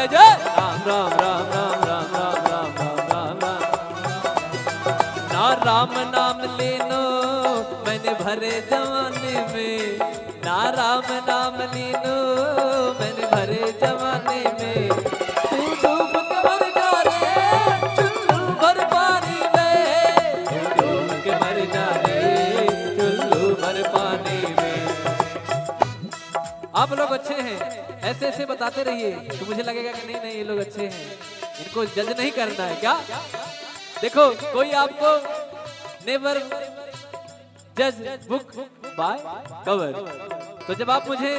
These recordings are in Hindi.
जय जय राम राम राम राम राम राम राम राम राम राम। ना राम नाम लेनो मैंने भरे जमाने में, ना राम नाम लेनो मैंने भरे जमाने में। तू डूब के मर जा रे चुल्लू भर पानी में, तू डूब के मर जा रे चुल्लू भर पानी में। आप लोग अच्छे हैं, ऐसे ऐसे बताते रहिए तो मुझे लगेगा कि नहीं नहीं ये लोग अच्छे हैं, इनको जज नहीं करना है क्या। देखो कोई आपको नेवर जज बुक बाय कवर, तो जब आप मुझे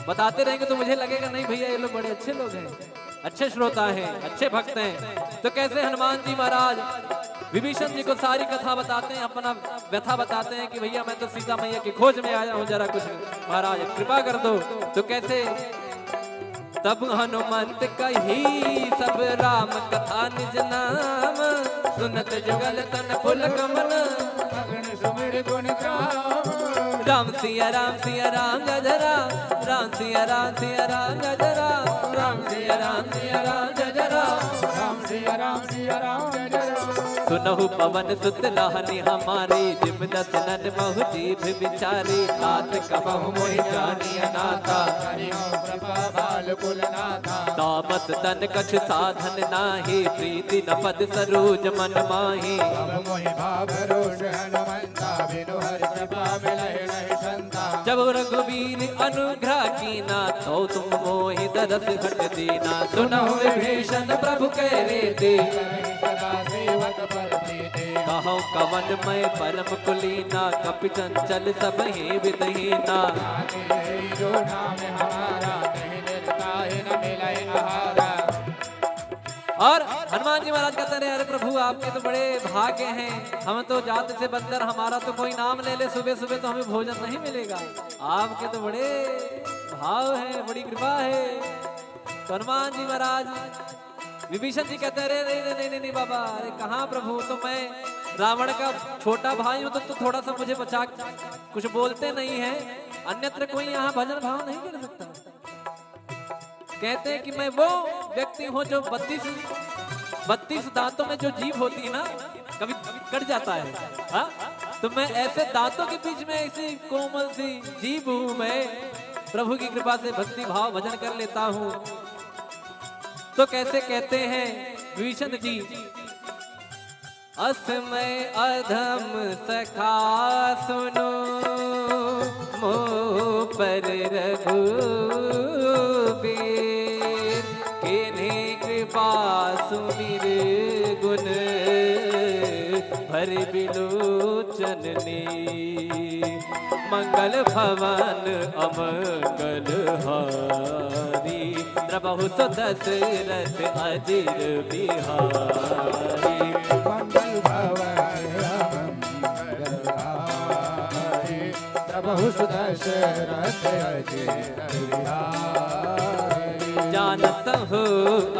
बताते रहेंगे तो मुझे लगेगा नहीं भैया ये लोग बड़े अच्छे लोग हैं, अच्छे श्रोता हैं, अच्छे भक्त हैं। तो कैसे हनुमान जी महाराज विभीषण जी को सारी कथा बताते हैं, अपना व्यथा बताते हैं कि भैया मैं तो सीता मैया की खोज में आया हूँ, जरा कुछ महाराज कृपा कर दो। तो कैसे तब हनुमंत कही सब राम कथा निज नाम, सुनत जुगल तन फुल कमल मगन सुमिर गुण गाम। राम सिया राम जय जय राम, राम सिया राम जय जय राम, राम सिया राम जय जय राम, राम सिया राम जय जय राम। सुनहु पवन सुत लाहनी हमारी, जिम दसनन महु जीभ बिचारी, तात कबहु मोहि जानी अनाथा, बाल कुल नाथा। तामस तन कछ साधन नाही, प्रीति न पद सरोज मन माही। अब मोहि भाव रोष हनुमंता, बिनु हरि कृपा मिलहि नहीं संता। जब रघुवीर अनुग्रह कीना, तो तुम मोहि दरस हट दीना। सुनहु विभीषण प्रभु कह रे सदा सेवक पर प्रीति। कहो कवन मैं परम कुलीना, कपि चंचल सब ही विदहीना। जो नाम हमारा, कहीं निर्ताहि न मिलहि आहारा। और हनुमान जी महाराज कहते रहे अरे प्रभु आपके तो बड़े भाग्य हैं, हम तो जात से बंदर, हमारा तो कोई नाम ले ले सुबह सुबह तो हमें भोजन नहीं मिलेगा। आपके तो बड़े भाव है, बड़ी कृपा है। तो हनुमान जी महाराज विभीषण जी कहते रहे नहीं नहीं नहीं बाबा, अरे कहाँ प्रभु, तो मैं रावण का छोटा भाई हूँ, तो थोड़ा सा मुझे बचा, कुछ बोलते नहीं है, अन्यत्र कोई यहाँ भजन भाव नहीं कर सकता। कहते हैं कि मैं वो व्यक्ति हूँ जो 32 दांतों में जो जीभ होती है ना, कभी कट जाता है, हाँ? तो मैं ऐसे दांतों के बीच में ऐसी कोमल सी जीभ हूँ, मैं प्रभु की कृपा से भक्ति भाव भजन कर लेता हूँ। तो कैसे कहते हैं विभीषण जी, असमय अधम सखा सुनो, मोह पर रघुबीर, किन्हीं कृपा सुमिर गुण, भर बिलोचननी। मंगल भवन अमंगल हारी, प्रभु तो दशरथ अजिर बिहारी। मंगल भवन मंगलहारी, प्रभु दशरथ अजिर बिहारी। जानत हो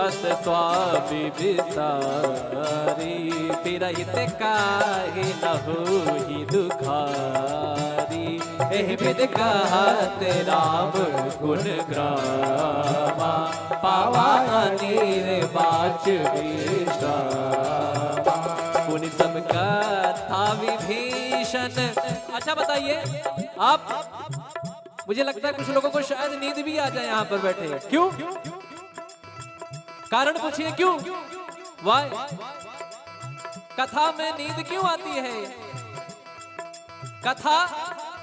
अस स्वामी विसारी, फिरहित काहे न होहि दुखारी। एहि विधि कहत राम गुण ग्रामा, पावा अनीर बाच विश्रामा। पुनि सब कथा विभीषण। अच्छा बताइए आप, मुझे लगता है कुछ लोगों को शायद नींद भी आ जाए यहाँ पर बैठे। क्यों? कारण पूछिए क्यों? वाई कथा में नींद क्यों आती है? कथा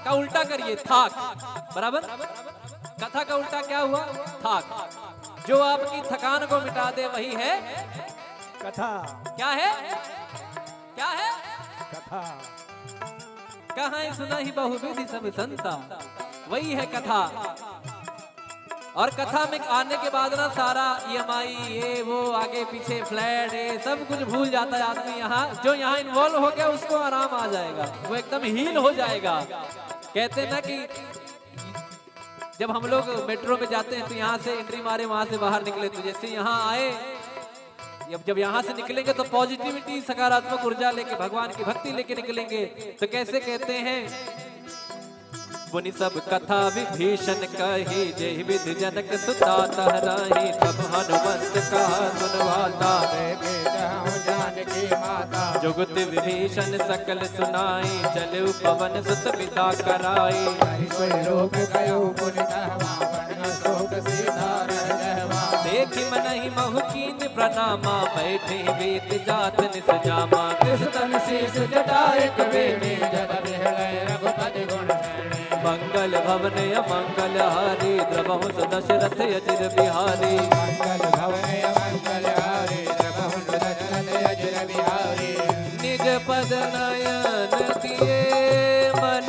का उल्टा करिए थाक, बराबर? कथा का उल्टा क्या हुआ? थाक। जो आपकी थकान को मिटा दे वही है कथा। क्या है? क्या है? कथा। कहाँ सुना ही बहुविधि सब संता, वही है कथा। और कथा में आने के बाद ना सारा EMI ये वो आगे पीछे फ्लैट ये सब कुछ भूल जाता है आदमी। यहाँ जो यहाँ इन्वॉल्व हो गया उसको आराम आ जाएगा, वो एकदम हील हो जाएगा। कहते हैं ना कि जब हम लोग मेट्रो में जाते हैं तो यहाँ से एंट्री मारे वहां से बाहर निकले, तो जैसे यहाँ आए जब यहाँ से निकलेंगे तो पॉजिटिविटी सकारात्मक ऊर्जा लेके भगवान की भक्ति लेके निकलेंगे। तो कैसे कहते हैं पुनि सब कथा विभीषण कही, जय विधि जनक सुता तहराही। तब हनुमंत कहा सुनवाता, जानकी माता। जुगत विभीषण सकल सुनाई, चलु पवन सुत पिता कराई। देखि मनहि महु कीन प्रणामा, बैठे वेद जात निस जामा। कृष्ण शीस जटाए कबीने, जब बिहलय रघुपति गुण शरणे। मंगल भवन अमंगल हारी, द्रवहु दशरथ अजिर बिहारी। मंगल भवन अमंगल हारी, द्रवहु दशरथ अजिर बिहारी। निज पद नयन दिए मन,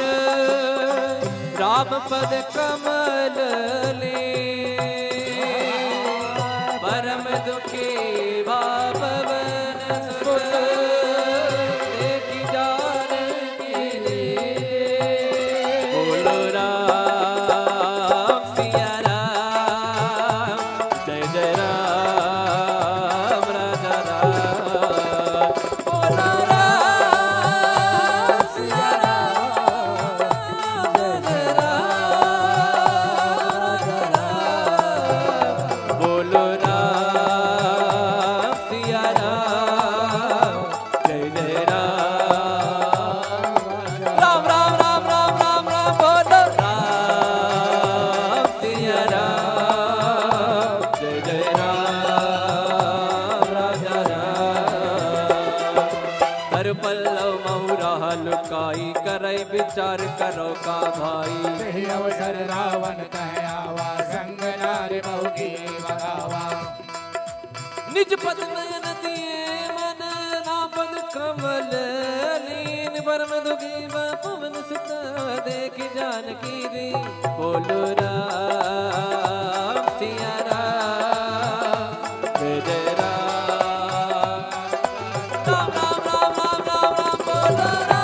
राम पद कमल ले। परम दुखी बापवन सुत, देखि जानकी रे। बोलो राम सिया राम, जय जय राम राजा राम। बोलो राम सिया राम, जय जय राम राजा राम। बोलो विचार करो का भाई। अवसर रावण कह आवा, संग नार बहुकी बगावा। निज पद नयन दिए मन, राम पद कमल लीन। परम दुखी पवन सुत, देखि जानकी रे। बोलो राम सिया राम, जय जय राम। राम राम राम राम राम राम, बोलो राम।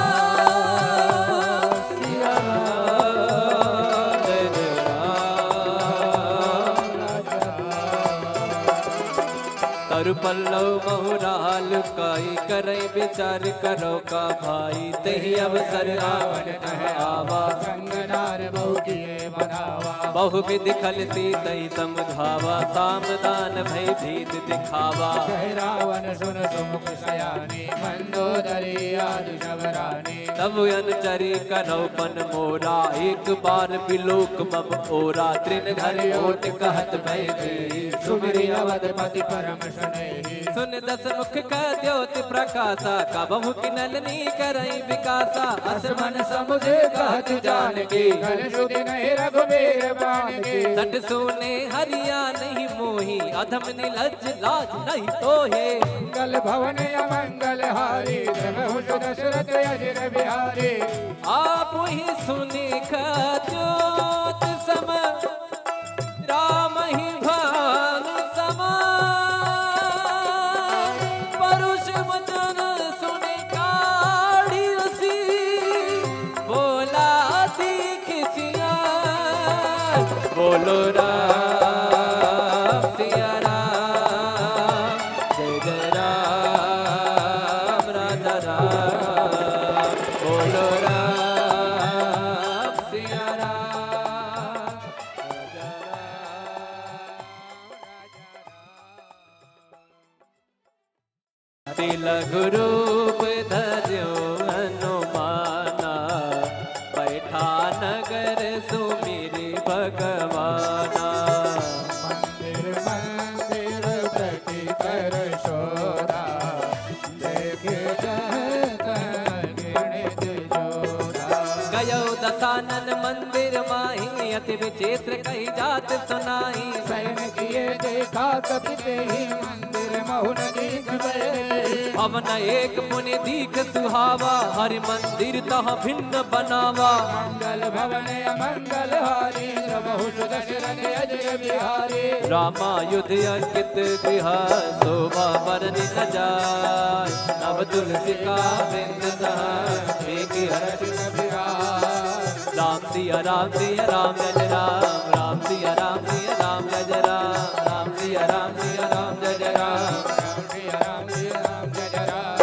पल्लव बहुराल काई, करे विचार करो का भाई। तही अवसर रावण कह आवा, संग नार बहुकिए बनावा। बहुविध खलसी तही समझावा, सामदान भय भीत दिखावा। कह रावण सुन सुमुख सयानी, मंदोदरी आदि शबरानी। तब अनुचरी करो पन मोरा, एक बार बिलोक मम ओरा। तृण धर ओट कहत भय दी, सुमिरि अवधपति परम स्नेही। सुन दस मुख का द्योति प्रकाशा, कबहु किनलनी करई विकासा। असमन समुझे कहत जानकी, कल सुधि नहीं रघुबीर बानकी। सट सुने हरिया नहीं मोही, अधम निलज्ज लाज नहीं तोहे। मंगल भवन अमंगल हारी, द्रवहु दशरथ अजिर बिहारी। आप ही सुने ज्योत सम, राम ही भान समा। परुष वचन सुने काढ़ी रसी, बोला दीख सिया। बोलो राम सिया राम, जय जय राम राजा राम। बोलो राम सिया राम, राजा राम। तिलक रूप धर्यो हनुमाना, बैठा नगर सुमिरि भगवाना। मंदिर मंदिर प्रति कर शोधा, देखे गिणित जोधा। गयो दसानन मंदिर माही, अति विचित्र कही जात सुनाई। सैन किए देखा कपि तेहि, मंदिर महुन दीख बहे। भवन एक मुनि दीख सुहावा, हरि मंदिर तह भिन्न बनावा। मंगल भवन अमंगल हारी, द्रवहु दशरथ अजिर बिहारी। रामायुध अंकित गृह, शोभा बरनि न जाय। नव तुलसी का वृंद तह, एक हर्ष बिहार। राम सिया राम सिया राम जय राम। राम सिया राम सिया राम जय राम। राम सिया राम सिया राम जय राम। राम सिया राम जय राम।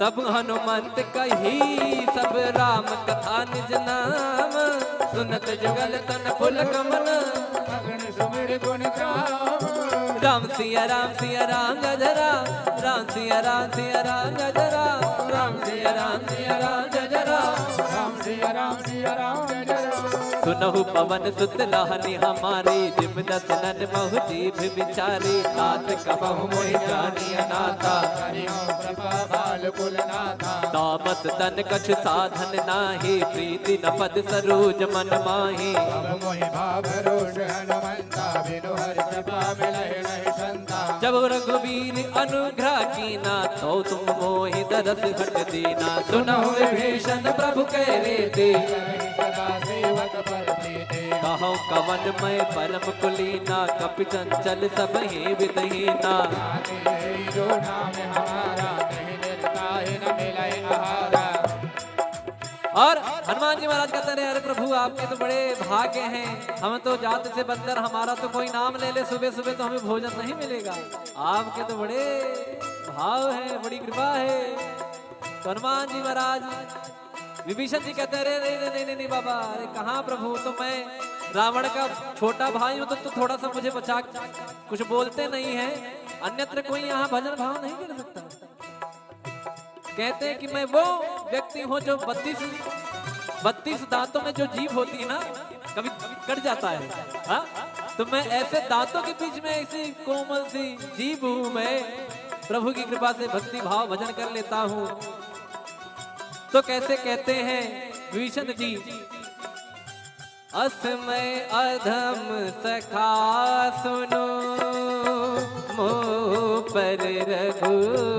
तब हनुमंत कही सब राम कथा निज नाम, सुनत जुगल तन पुल कमन, मगन सुमिर गुण गाम। राम सिया राम जय राम, राम सिया राम जय राम, राम सिया राम जय राम, राम सिया राम जय राम। सुनहु पवन सुत लाहनी हमारी, जिम दसनन महु जीभ विचारी, तात कबहु मोहि जानी अनाथा, करियो कृपा बाल कुल नाथा। तामस तन कछ साधन नाही, प्रीति न पद सरोज मन माही, अब मोहि भाव रोष हनुमंता, बिनु हरि कृपा मिलहि नहीं संता। जब रघुवीर अनुग्रह कीना, तो तुम मोहि दरस हट दीना, सुनहु विभीषण प्रभु कह रे सदा सेवक पर प्रीति। कहो कवन मैं परम कुलीना, कपि चंचल सब ही विदहीना, जो नाम हमारा, कहीं निर्ताहि न मिलहि आहारा। और हनुमान जी महाराज कहते रहे, अरे प्रभु आपके तो बड़े भाग्य हैं, हम तो जात से बंदर, हमारा तो कोई नाम ले ले सुबह सुबह तो हमें भोजन नहीं मिलेगा, आपके तो बड़े भाव है, बड़ी कृपा है। तो हनुमान जी महाराज विभीषण जी कहते हैं, अरे नहीं बाबा, अरे कहाँ प्रभु, तो मैं रावण का छोटा भाई हूँ, तो थोड़ा सा मुझे बचा, कुछ बोलते नहीं है, अन्यत्र कोई यहाँ भजन भाव नहीं कर सकता। कहते हैं कि मैं वो व्यक्ति हूँ जो 32 दांतों में जो जीभ होती है ना, कभी कट जाता है, हाँ? तो मैं ऐसे दांतों के बीच में ऐसी कोमल सी जीभ हूँ, मैं प्रभु की कृपा से भक्ति भाव भजन कर लेता हूँ। तो कैसे कहते हैं विभीषण जी, असमय अधम सखा सुनो, मोह पर रघुबीर,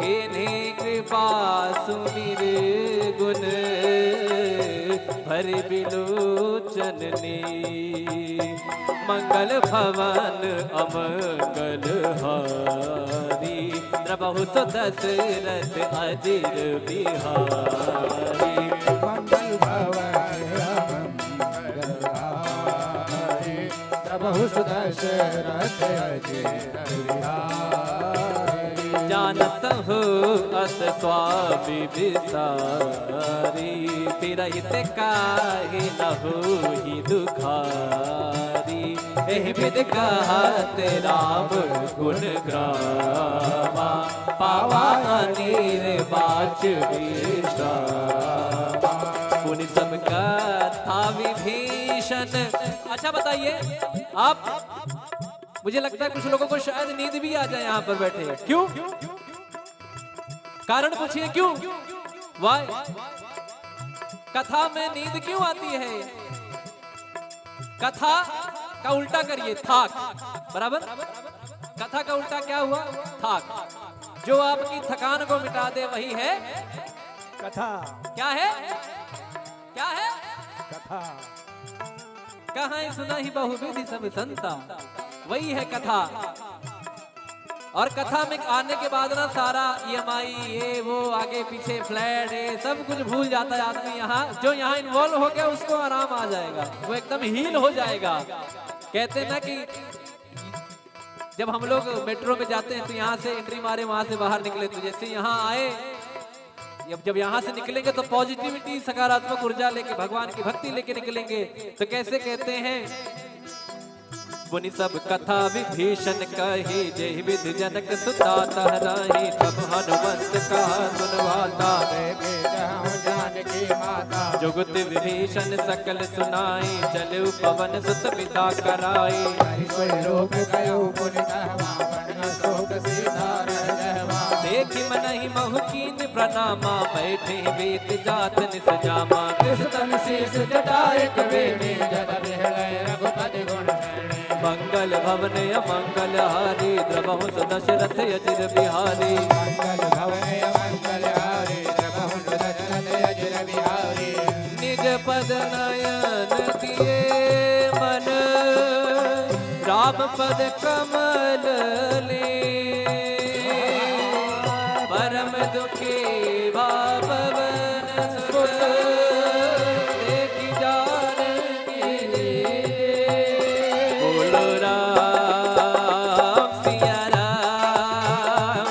किन्हीं कृपा सुमिर गुण, भर बिलोचन ने, मंगल भवन अमंगल हारी, प्रभु तो दशरथ अजिर बिहारी। मंगल भवन मंगलहारी, प्रभु सुदशरथ अजिर बिहारी। जानत हो अस स्वामी विसारी, तिरहित काहे न होहि दुखारी, एहि विधि कहत राम गुण ग्रामा, पावा अनेर बाच विश्रामा। पुनि सब कथा विभीषण। अच्छा बताइए आप, मुझे लगता है कुछ लोगों को शायद नींद भी आ जाए यहाँ पर बैठे, क्यों? कारण पूछिए क्यों? वाई कथा में नींद क्यों आती है? कथा का उल्टा करिए, थाक, बराबर? कथा का उल्टा क्या हुआ? थाक। जो आपकी थकान को मिटा दे वही है कथा। क्या है? क्या है? कथा। कहाँ सुना ही बहुविधि सब संता, वही है कथा। और कथा में आने के बाद ना सारा EMI ये वो आगे पीछे फ्लैट ये सब कुछ भूल जाता है आदमी। यहाँ जो यहाँ इन्वॉल्व हो गया उसको आराम आ जाएगा, वो एकदम हील हो जाएगा। कहते हैं ना कि जब हम लोग मेट्रो में जाते हैं तो यहाँ से एंट्री मारे वहां से बाहर निकले, तो जैसे यहाँ आए जब यहाँ से निकलेंगे तो पॉजिटिविटी सकारात्मक ऊर्जा लेके भगवान की भक्ति लेके निकलेंगे। तो कैसे कहते हैं, पुनि सब कथा विभीषण कही, जय विधि जनक सुता तहराही, तब हनुमंत कहा सुनवाता, जानकी माता। जुगत विभीषण सकल सुनाई, चलु पवन सुत पिता कराई। देखि मनहि महु कीन प्रणामा, बैठे वेद जात निस जामा। कृष्ण शीस जटाए कबीने, जब बिहलय रघुपति गुण शरणे। मंगल भवन अमंगल हारी, द्रवहु दशरथ अजिर बिहारी। मंगल भवन मंगल हारी, द्रवहु दशरथ अजिर बिहारी। निज पद नयन दिए मन, राम पद कमल ले। परम दुखी भावन सुत, देखि जानकी बोलो राम सिया राम,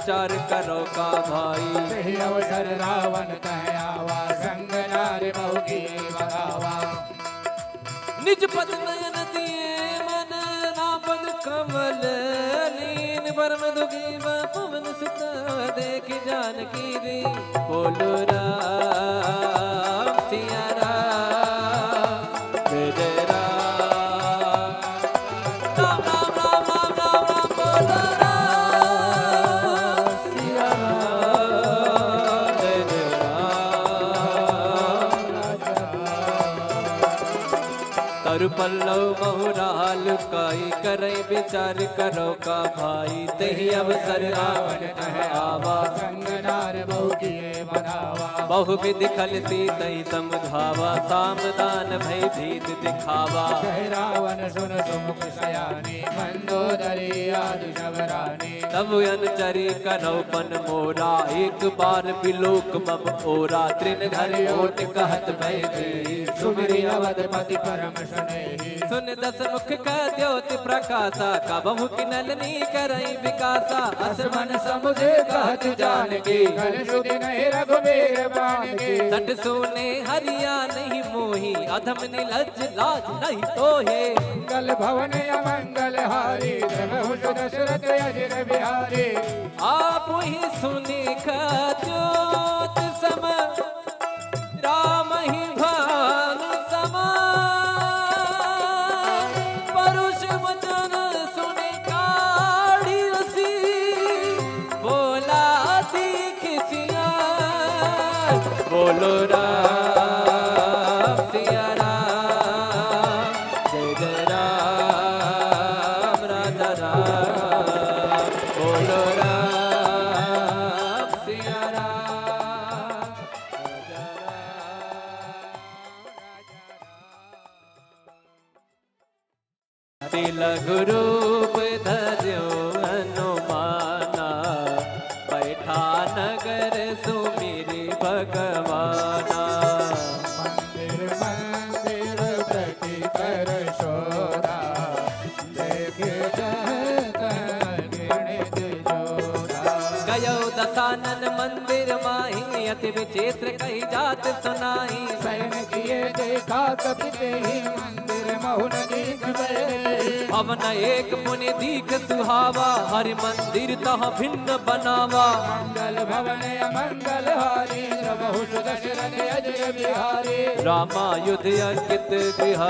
विचार करो का भाई। सही अवसर रावण कह आवा, संग नार बहु की बगावा। निज पद नयन दिए मन, नापद कमल लीन। परम दुखी पवन सुत, देख जानकी दी। बोलो राम सिया राम, जय राम। राम राम राम राम राम राम, बोलो राम सिया राम, जय राम। तरु पल्लव बहुराल काई, करई विचार करो का भाई। तही अवसर रावण कह आवा, संग नार बहु किए बनावा। बहुविध खलती तही समझावा। सामदान भय भीत दिखावा। कह रावण सुन सुमुख सयानी, मंदोदरी आदि शबरानी। तब अनुचरी करो पन मोरा, एक बार बिलोक मम ओरा। तृण धरि ओट कहत भय दी, सुमिरि अवधपति परम स्नेही। सुन दस मुख का द्योति प्रकाशा, का बहु किनलनी करई विकासा। असमन समुझे कहत जानकी, कल सुधि नहीं रघुबीर बान की। सट सोने हरिया नहीं मोही, अधम निलज लाज नहीं तोहे। मंगल भवन अमंगल हारी, प्रभु दशरथ अजिर बिहारी। आप ही सुनी ज्योत सम, राम ही भान समा। परुष वचन सुने काढ़ी रसी, बोला दीख सिया। बोलो राम सिया राम, जय जय राम राजा राम। बोलो राम सिया राम, राजा राम। तिलक रूप धर्यो हनुमाना, बैठा नगर सुमिरि भगवाना। मंदिर मंदिर प्रति कर शोधा, देख गिणित जोधा। गयो दसानन मंदिर माही, अति विचित्र कही जात सुनाही। सैन किए देखा कपि तेहि, मंदिर महुन दीख बहे। भवन एक मुनि दीख सुहावा, हरि मंदिर तह भिन्न बनावा। मंगल भवन अमंगल हारी, प्रभु दशरथ अजय बिहारी। रामायुध अंकित गृह,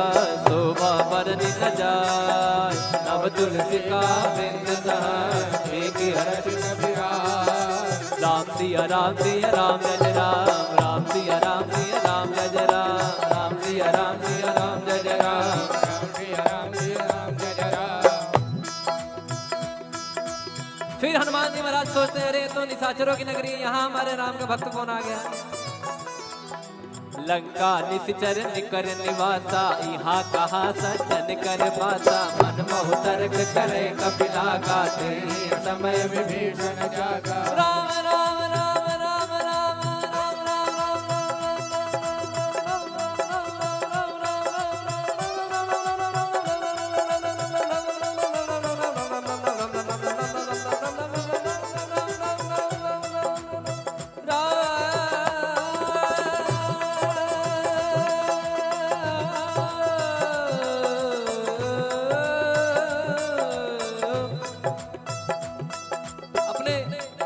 शोभा बरनि न जाय। नव तुलसी का बिंद तह, एक हर्ष न बिराय। राम सिया राम सिया राम, जय राम। राम सिया राम सिया राम, जय राम। राम सिया राम सिया राम, जय राम। राम जय राम। फिर हनुमान जी महाराज सोचते हैं, अरे तो निशाचरों की नगरी है, यहाँ हमारे राम का भक्त कौन आ गया। लंका निश्चर निकर निवासा, यहाँ कहा सज्जन कर पासा। मन मोह तर्क करे कपिला, गाते समय विभीषण जागा। राम राम राम राम राम राम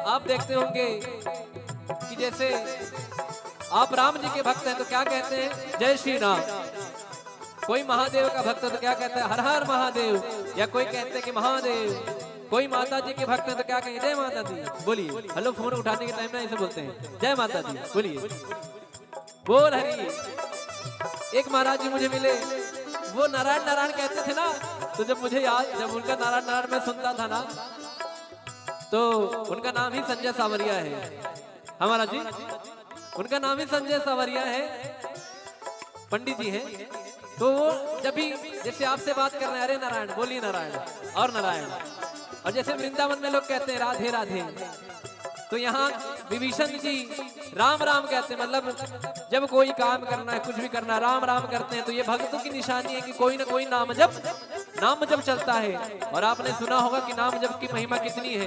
आप देखते होंगे कि जैसे आप राम जी के भक्त हैं तो क्या कहते हैं, जय श्री राम। कोई महादेव का भक्त है तो क्या कहता है, हर हर महादेव। या कोई कहते हैं कि महादेव। कोई माता जी के भक्त है तो क्या कहेंगे, जय माता दी। बोलिए, हेलो फोन उठाने के टाइम में ऐसे बोलते हैं, जय माता दी। बोलिए, बोल हरी। एक महाराज जी मुझे मिले, वो नारायण नारायण कहते थे ना, तो जब मुझे याद, जब उनका नारायण नारायण मैं सुनता था ना, तो उनका नाम ही संजय सावरिया है। हमारा जी उनका नाम ही संजय सावरिया है, पंडित जी हैं। तो वो जब भी जैसे आपसे बात कर रहे हैं, अरे नारायण, बोलिए नारायण और नारायण। और जैसे वृंदावन में लोग कहते हैं राधे राधे, तो यहाँ विभीषण जी राम राम कहते हैं। मतलब जब कोई काम करना है, कुछ भी करना है, राम राम करते हैं। तो ये भक्तों की निशानी है कि कोई ना कोई नाम जप चलता है। और आपने सुना होगा कि नाम जप की महिमा कितनी है।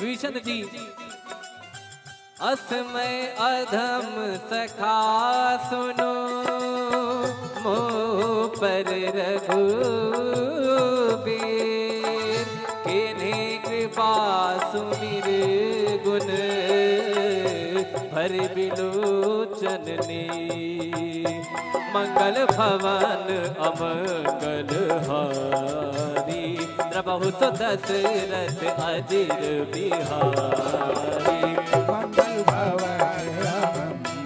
विभीषण जी असमय अधम सखा सुनो मोह पर रघुबीर किन्हीं कृपा सुमिर गुण भर बिलोचन ने मंगल भवन अमंगल हारी प्रभु दशरथ अजिर बिहारी मंगल भवन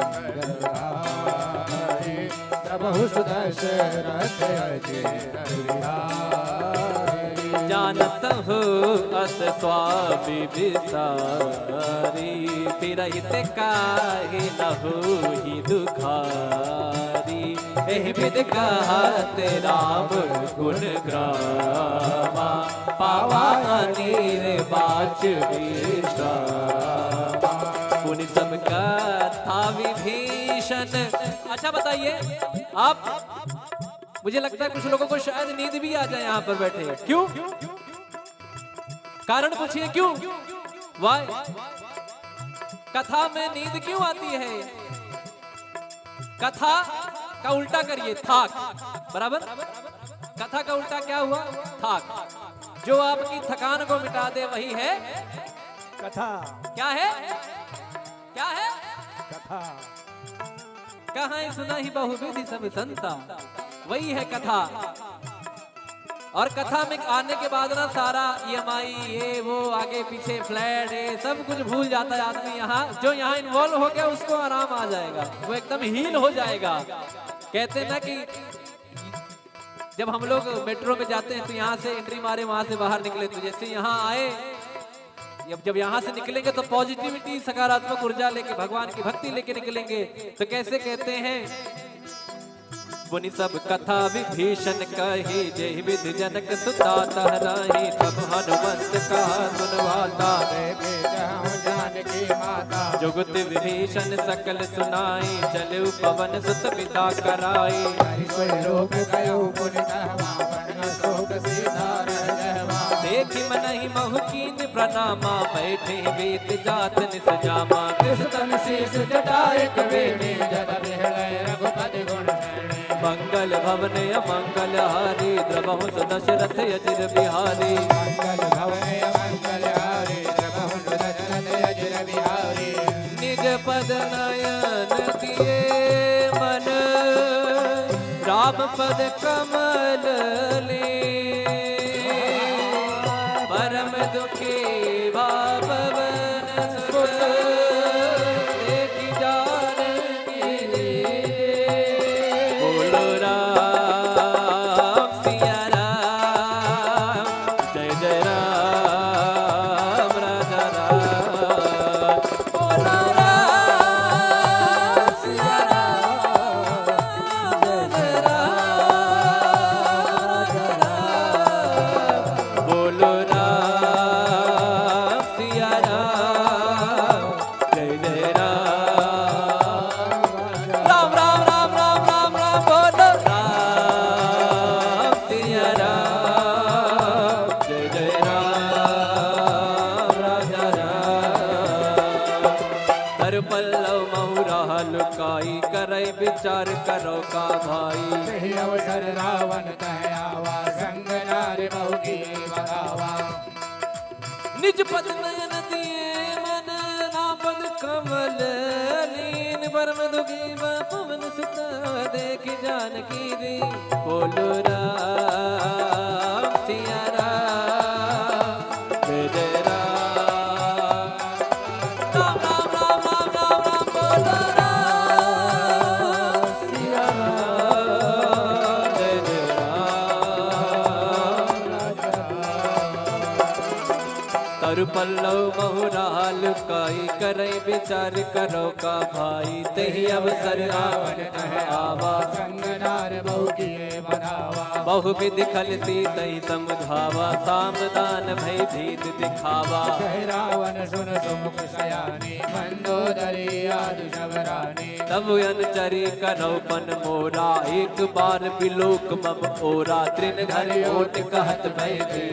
मंगलहारी प्रभु दशरथ अजिर बिहारी जानत हो अस स्वामी विसारी फिरहित काहे लहो ही दुखारी एहि विद कहत राम गुण ग्रामा पावा अनीर बाच विश्रामा पुनि सब कथा विभीषण। अच्छा बताइए आप, मुझे लगता है कुछ लोगों को शायद नींद भी आ जाए यहाँ पर बैठे। क्यों? कारण पूछिए क्यों? वाई कथा में नींद क्यों आती है? कथा का उल्टा करिए थाक, बराबर? कथा का उल्टा क्या हुआ? थाक। जो आपकी थकान को मिटा दे वही है कथा। क्या है? क्या है? कथा। कहाँ सुना ही बहुविधि सब संता, वही है कथा। और कथा में आने के बाद ना सारा EMI ये वो आगे पीछे फ्लैट ये सब कुछ भूल जाता है आदमी। यहाँ जो यहाँ इन्वॉल्व हो गया उसको आराम आ जाएगा, वो एकदम हील हो जाएगा। कहते हैं ना कि जब हम लोग मेट्रो में जाते हैं तो यहाँ से एंट्री मारे वहां से बाहर निकले, तो जैसे यहाँ आए जब यहाँ से निकलेंगे तो पॉजिटिविटी सकारात्मक ऊर्जा लेके भगवान की भक्ति लेके निकलेंगे। तो कैसे कहते हैं? पुनि सब कथा विभीषण कही जय विधि जनक सुता तहराही तब हनुमंत कहा सुनवाता जानकी माता जुगत विभीषण सकल सुनाई चलु पवन सुत पिता कराई देखि मनहि महकीन प्रणामा बैठे वेद जात निस जामा कृष्ण शीस जटाए कबीने जद बिहलय रघुपति गुण मंगल भवन अमंगल हारी द्रवहु दशरथ अजिर बिहारी मंगल भवन मंगल हारी प्रभु दशरथ अजिर बिहारी निज पद नयन दिए मन राम पद कमल ले परम दुखी भावन सुत देखि जानकी रे बोलो राम सिया राम जय जय राम राजा राम बोलो राम सिया राम जय जय राम राजा राम बोलो राम सिया राम जय जय राम राम राम राम राम राम राम बोलो राम सिया राम जय जय राम राजा राम हर पल्लव महुरा लुकाई करे विचार करो का भाई सही अवसर रावण कह आवा संग नारी बहु की बगावा निज पद नयन दिए मन नापद कमल लीन परम दुखी पवन सुत देख जानकी रे बोलो राम सिया राम जय जय राम राम राम राम राम राम राम बोलो राम सिया राम जय जय राम तरु पल्लव बहुराल काई करे विचार करो का भाई तही अवसर रावण कह आवा संग नार बहु की बगावा बहुविध खलती तही समझावा सामदान भय भीत दिखावा कह रावण सुन सुमुख सयानी मंदोदरी आदि शबरानी तब अनचरी करो पन मोरा एक बार बिलोक मम ओरा तृण घर ओट कहत भय दे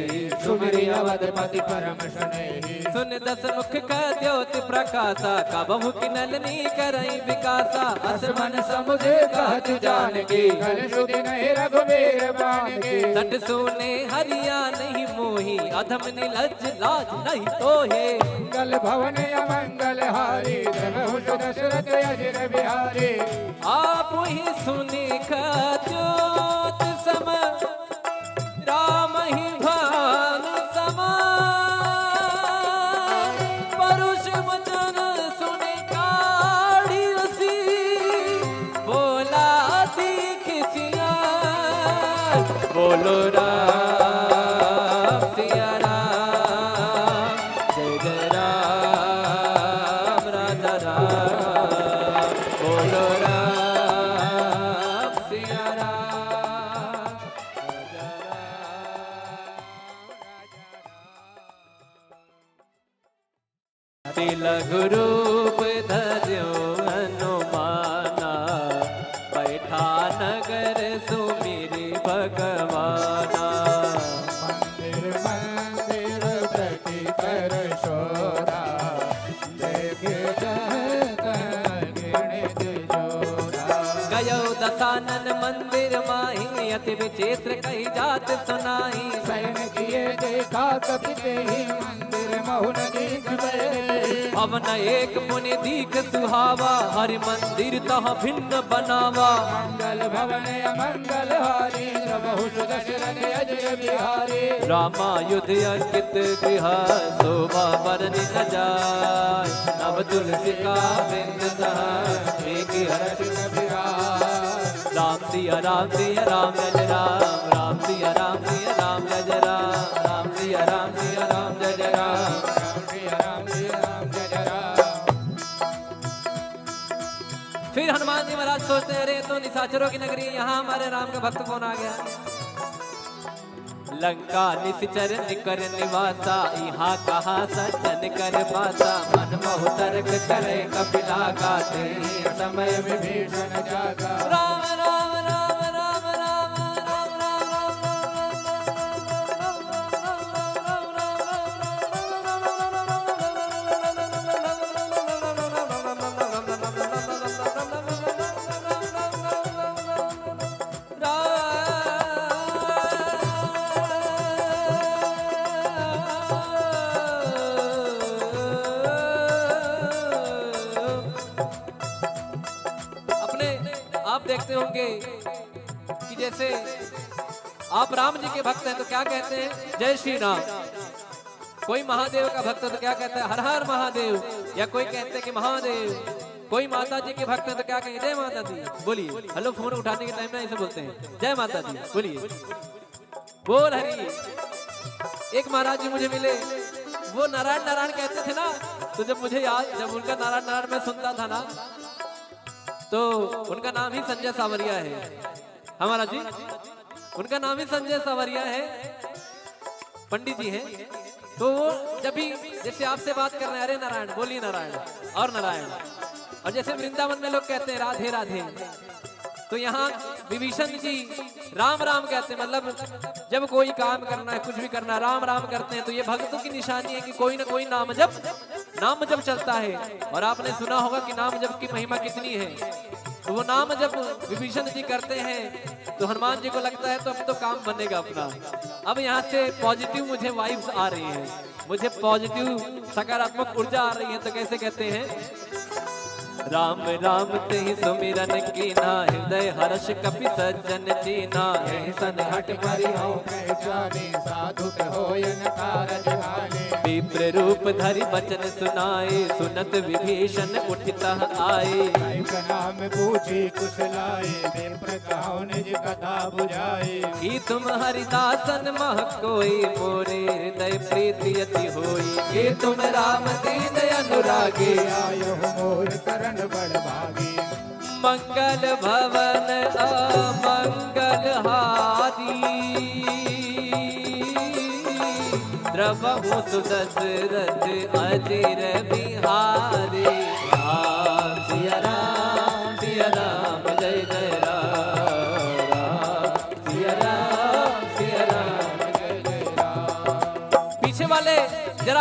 सुमिरी अवधपति परम सुने सुन दस मुख का द्योत प्रकाशा कबहु की नलनी करई विकासा असमन समुझे कहत जान की कल सुधि नहीं रघुबीर बान की सट सोने हरिया नहीं मोही अधम निलज लाज नहीं तो है मंगल भवन अमंगल हारी प्रभु दशरथ अजर बिहारी आप ही सुनी ज्योत सम राम ही भान समा परुष वचन सुने काढ़ी उसी बोला दीख सिया बोलो राम सिया राम जय जय राम राजा राम बोलो राम सिया राम राजा राम तिलक रूप धर्यो हनुमाना बैठा नगर सुमिरि भगवाना मंदिर मंदिर प्रति कर शोरा देखे जगत गिणित जोरा गयो दसानन मंदिर माही अति विचित्र कही जात सुनाई सैन किए देखा कपिते ही मंदिर महुन दीख गए भवन एक मुनि दीख सुहावा हरि मंदिर तह भिन्न बनावा मंगल भवन अमंगल हारी प्रभु दशरथ अजय बिहारी रामायुध अंकित गृह शोभा बरनि न जाय नव तुलसी का बिंद राम सिया राम सिया राम जय राम राम सिया राम सिया राम जय राम राम सिया राम सिया राम जय राम फिर हनुमान जी महाराज सोचते हैं, अरे तो निशाचरों की नगरी है, यहाँ हमारे राम का भक्त कौन आ गया। लंका निश्चर निकर निवासा यहाँ कहा सज्जन कर पासा मन मोह तर्क करे कपिला गाते समय विभीषण जागा राम राम राम राम राम राम आप देखते होंगे कि जैसे आप राम जी के भक्त हैं तो क्या कहते हैं, जय श्री राम। कोई महादेव का भक्त है तो क्या कहता है, हर हर महादेव। या कोई कहते हैं कि महादेव। कोई माता जी के भक्त है तो क्या कहेंगे, जय माता दी बोलिए। हेलो, फोन उठाने के टाइम में ऐसे बोलते हैं, जय माता दी बोलिए, बोल हरी। एक महाराज जी मुझे मिले, वो नारायण नारायण कहते थे ना, तो जब मुझे याद, जब उनका नारायण नारायण मैं सुनता था ना, तो उनका नाम ही संजय सावरिया है। हमारा जी उनका नाम ही संजय सावरिया है, पंडित जी हैं। तो वो जब भी जैसे आपसे बात कर रहे हैं, अरे नारायण बोलिए नारायण और नारायण। और जैसे वृंदावन में लोग कहते हैं राधे राधे, तो यहाँ विभीषण जी राम राम कहते हैं। मतलब जब कोई काम करना है, कुछ भी करना है, राम राम करते हैं। तो ये भक्तों की निशानी है कि कोई ना कोई नाम जप चलता है। और आपने सुना होगा कि नाम जप की महिमा कितनी है। तो वो नाम जब विभीषण जी करते हैं तो हनुमान जी को लगता है तो अब तो काम बनेगा अपना। अब यहाँ से पॉजिटिव मुझे वाइब्स आ रही है, मुझे पॉजिटिव सकारात्मक ऊर्जा आ रही है। तो कैसे कहते हैं, राम राम ते ही सुमिरन कीना, हृदय हर्ष कपि सज्जन जीना। सन हट परिहो जाने साधु होयन कारज हाने। विप्र रूप धरि बचन सुनाए, सुनत विभीषण उठता आए। नाम पूछी कुशलाए, विप्र कहो निज कथा बुझाए। कि तुम हरिदासन मह कोई, मोरे हृदय प्रीति अति होई। कि तुम राम दीन अनुरागे, आयो मोर करण बड़ भागी। मंगल भवन अमंगल हारी, द्रवहु सुदशरथ अजिर बिहारी। राम सिया राम जय जय राम सिया राम जय जय राम। पीछे वाले जरा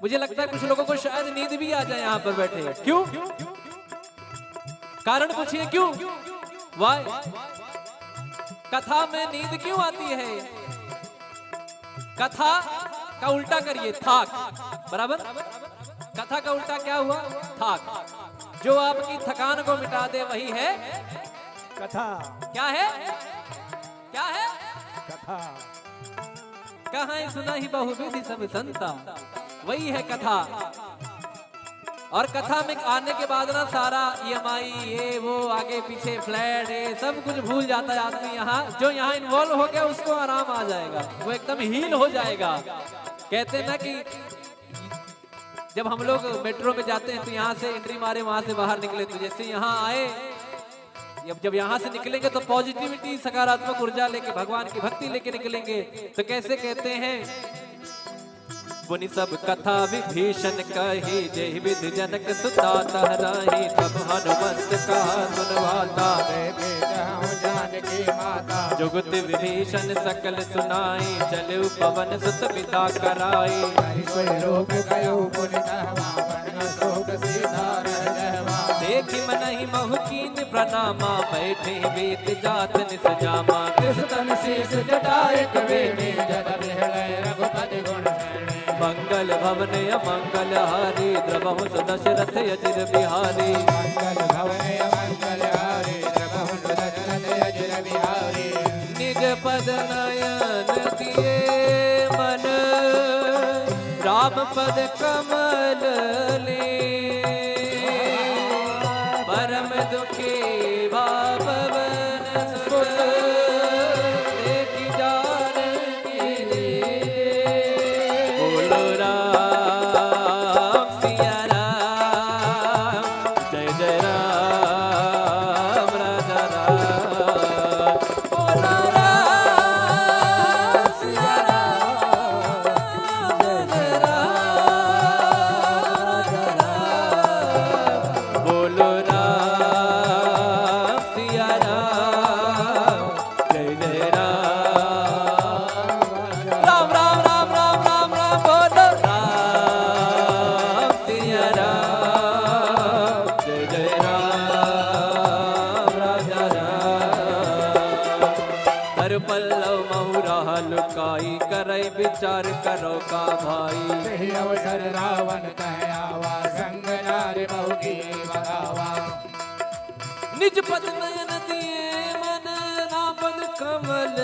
मुझे लगता है कुछ लोगों को शायद नींद भी आ जाए यहाँ पर बैठे। क्यों? कारण पूछिए क्यों? वाई? कथा में नींद क्यों आती है? कथा का उल्टा करिए थाक, बराबर? कथा का उल्टा क्या हुआ? थाक। जो आपकी थकान को मिटा दे वही है कथा। क्या है? क्या है? कथा। कहाँ सुना ही बहुविधि सब संता, वही है कथा। और कथा में आने के बाद ना सारा EMI ये वो आगे पीछे फ्लैट ये सब कुछ भूल जाता है आदमी। यहाँ जो यहाँ इन्वॉल्व हो गया उसको आराम आ जाएगा, वो एकदम हील हो जाएगा। कहते हैं ना कि जब हम लोग मेट्रो में जाते हैं तो यहाँ से एंट्री मारे वहां से बाहर निकले, तो जैसे यहाँ आए जब यहाँ से निकलेंगे तो पॉजिटिविटी सकारात्मक ऊर्जा लेके भगवान की भक्ति लेके निकलेंगे। तो कैसे कहते हैं? मुनि सब कथा विभीषण कही, जय विधि जनक सुता तहराही, सब हनुमंत का सुनवाता, जानकी माता जुगत विभीषण सकल सुनाई, चले पवन सुत पिता कराई, देखी मनहि महकीन प्रणामा, बैठे वेद जात निस जामा, कृष्ण शीस जटाए कबीने, जद बिहलय रघुपति गुण मंगल भवन अमंगल हारी, द्रवहु दशरथ अजिर बिहारी, मंगल भवन अमंगल हारी, द्रवहु दशरथ अजिर बिहारी, निज पद नयन दिए मन, राम पद कमल ले, परम दुखी भावन सुत, देखी जानकी बोलो राम सिया राम, जय जय राम राजा राम, बोलो राम सिया राम, जय जय राम राजा राम, बोलो विचार करो का भाई, अवसर रावण कहयावा, संग नारी बहु किए बगावा, निज पद नयन दिए मन, नाम पद कमल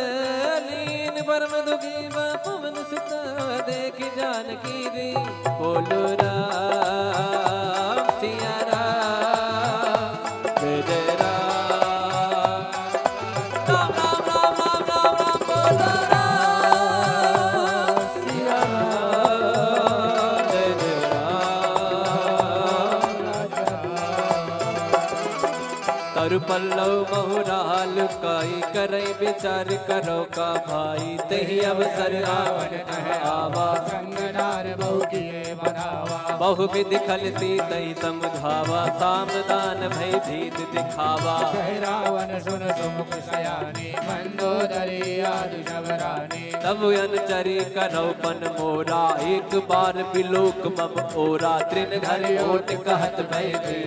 लीन, परम दुखी पवन सुत, देख जानकी दी, बोलो राम सिया राम, जय जय राम, राम राम राम राम राम राम, बोलो पल्लव बहुराल काई, करे विचार करो का भाई, तही अवसर रावण आवा, संग नार बहु किए बनावा, बहु विधि खलती तही समझावा, सामदान भय भीत दिखावा, रावण सुन सुमुख सयानी, मंदोदरी आदि शबरानी, तब अनुचरी करो पन मोरा, एक बार बिलोक मम ओरा, त्रिन घर ओट कहत भय दे,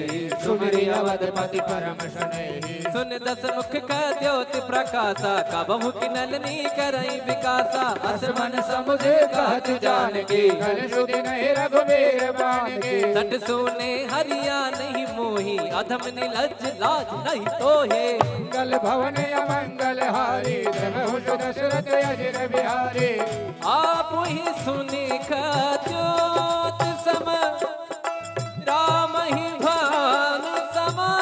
सुमरी अवधपति परम सुने, सुन दस मुख का ज्योति प्रकाशा, कबहु की नलनी करई विकासा, असमन समुझे कहत जानकी, कल सुधि नहीं रघुबीर बानकी, सट सोने हरिया नहीं मोही, अधम निलज्ज लाज नहीं तोहे, मंगल भवन अमंगल हारी, द्रवहु दशरथ अजिर बिहारी, आप ही सुनी का ज्योत सम, राम ही भान समा,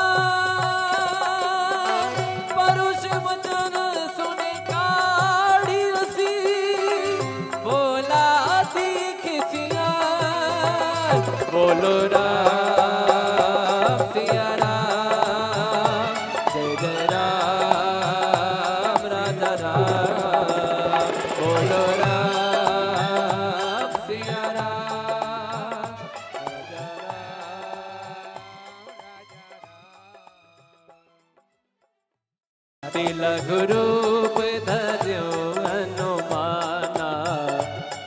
परुष वचन सुने काढ़ी रसी, बोला दीख सिया, बोलो राम सिया राम, जय जय राम राजा राम, बोलो राम सिया राम, राजा राम, तिलक रूप धर्यो हनुमाना,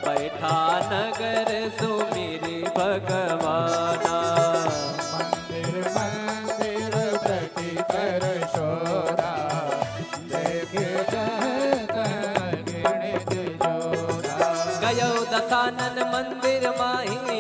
बैठा नगर सुमिरी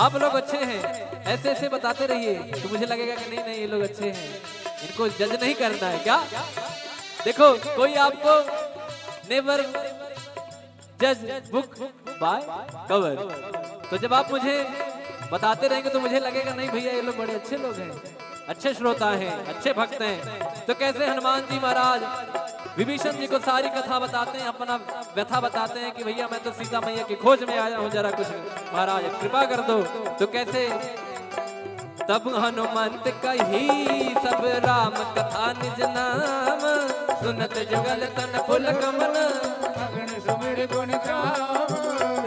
आप लोग अच्छे हैं, ऐसे ऐसे बताते रहिए तो मुझे लगेगा कि नहीं नहीं ये लोग अच्छे हैं, इनको जज नहीं करना है क्या। देखो कोई आपको नेवर जज बुक बाय कवर, तो जब आप मुझे बताते रहेंगे तो मुझे लगेगा नहीं भैया ये लोग बड़े अच्छे लोग हैं, अच्छे श्रोता हैं, अच्छे भक्त हैं। तो कैसे हनुमान जी महाराज विभीषण जी को सारी कथा बताते हैं, अपना व्यथा बताते हैं कि भैया मैं तो सीता मैया की खोज में आया हूँ, जरा कुछ महाराज कृपा कर दो। तो कैसे तब हनुमंत कही सब राम कथा निज नाम, सुनत जुगल तन फुल कमल सुमिर गुण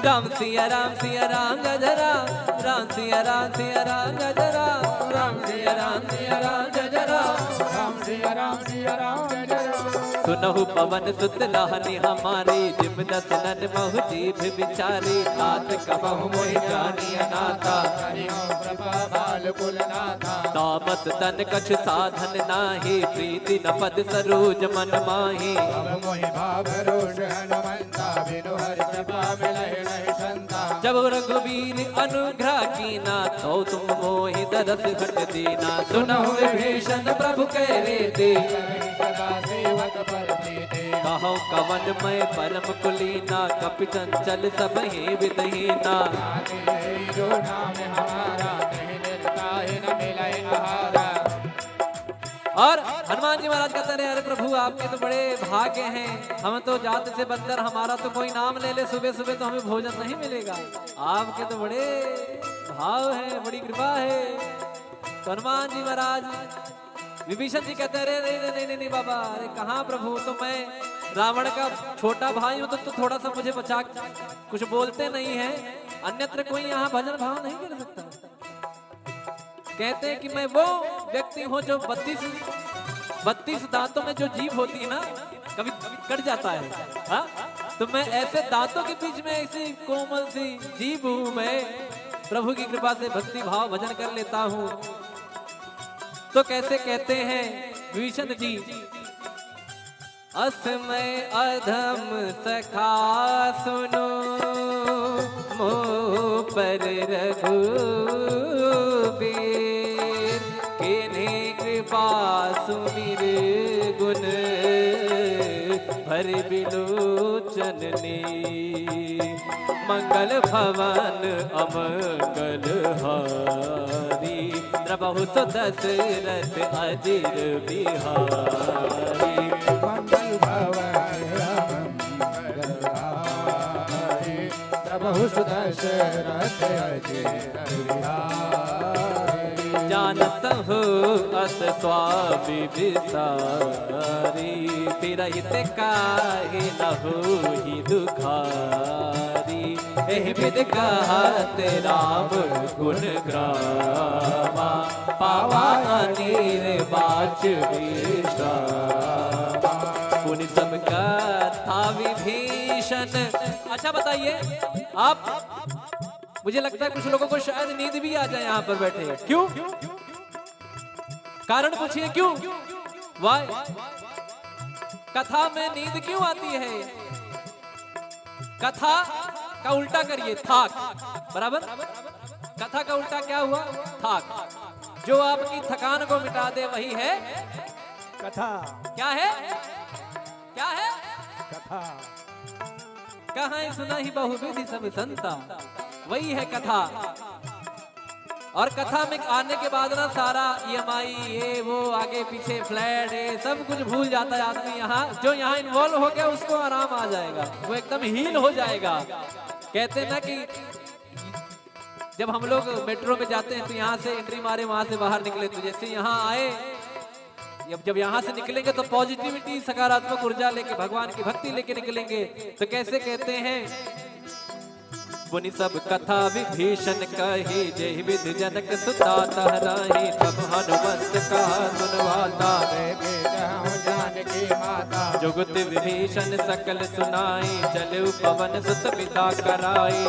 राम सिया राम जय राम, राम सिया राम जय राम, राम सिया राम जय राम, राम सिया राम जय राम। सुनहु पवन सुत लाहनी हमारी, जिम दसनन महु जीभ विचारी, तात कबहु मोहि जानी अनाथा, बाल कुल नाथा। तामस तन कछ साधन नाही, प्रीति न पद सरोज मन माही। मोहि भाव रोष हनुमंता, बिनु हरि कृपा मिलहि नहीं संता। जब रघुवीर अनुग्रह कीना, तो तुम मोहि दरस हट दीना। सुनहु विभीषण प्रभु कह रे सदा सेवक पर प्रीति। कहूँ कवन मैं परम कुलीना, कपि चंचल सब ही विदहीना। जो नाम हमारा, नहीं निर्ताहि न मिलहि आहारा। और हनुमान जी महाराज कहते रहे अरे प्रभु आपके तो बड़े भाग्य हैं, हम तो जात से बंदर, हमारा तो कोई नाम ले ले सुबह सुबह तो हमें भोजन नहीं मिलेगा, आपके तो बड़े भाव है, बड़ी कृपा है। तो हनुमान जी महाराज विभीषण जी कहते हैं अरे नहीं बाबा, अरे कहाँ प्रभु, तो मैं रावण का छोटा भाई हूँ, तो थोड़ा सा मुझे बचा, कुछ बोलते नहीं है, अन्यत्र कोई यहाँ भजन भाव नहीं कर सकता। कहते हैं कि मैं वो व्यक्ति हूँ जो 32 दांतों में जो जीभ होती है ना, कभी कट जाता है, हाँ? तो मैं ऐसे दांतों के बीच में ऐसी कोमल सी जीभ हूँ, मैं प्रभु की कृपा से भक्ति भाव भजन कर लेता हूँ। तो कैसे कहते हैं विभीषण जी, असमय अधम सखा सुनो, मोह पर रघुबीर, किन्हीं कृपा सुमिर गुण, भर बिलोचन ने, मंगल भवन अमंगल हारी, प्रभु दशरथ अजिर बिहारी। मंगल भवन मंगल हारी, प्रभु दशरथ अजिर बिहारी। जानत हो अस स्वामी विसारी, फिरहित काहे न होहि दुखारी। एहि विध कहत राम गुण ग्रामा, पावा निर्वाच विश्रामा। पुनि सब कथा विभीषण। अच्छा बताइए आप, मुझे लगता है कुछ लोगों को शायद नींद भी आ जाए यहाँ पर बैठे, क्यों? कारण पूछिए क्यों? वाई कथा में नींद क्यों आती है? कथा का उल्टा करिए थाक, बराबर? कथा का उल्टा क्या हुआ? थाक। जो आपकी थकान को मिटा दे वही है कथा। क्या है? क्या है? कथा। कहाँ सुना ही बहुविधि सब संता, वही है कथा। और कथा में आने के बाद ना सारा EMI ये वो आगे पीछे फ्लैट ये सब कुछ भूल जाता है आदमी। यहाँ जो यहाँ इन्वॉल्व हो गया उसको आराम आ जाएगा, वो एकदम हील हो जाएगा। कहते हैं ना कि जब हम लोग मेट्रो में जाते हैं तो यहाँ से एंट्री मारे वहां से बाहर निकले, तो जैसे यहाँ आए जब यहाँ से निकलेंगे तो पॉजिटिविटी सकारात्मक ऊर्जा लेके भगवान की भक्ति लेके निकलेंगे। तो कैसे कहते हैं, पुनि सब कथा विभीषण कही, जय विध जनक सुता तहराही। तब हनुमंत कहा सुनवाता, जानकी माता। जुगत विभीषण सकल सुनाई, चलु पवन सुत पिता कराई।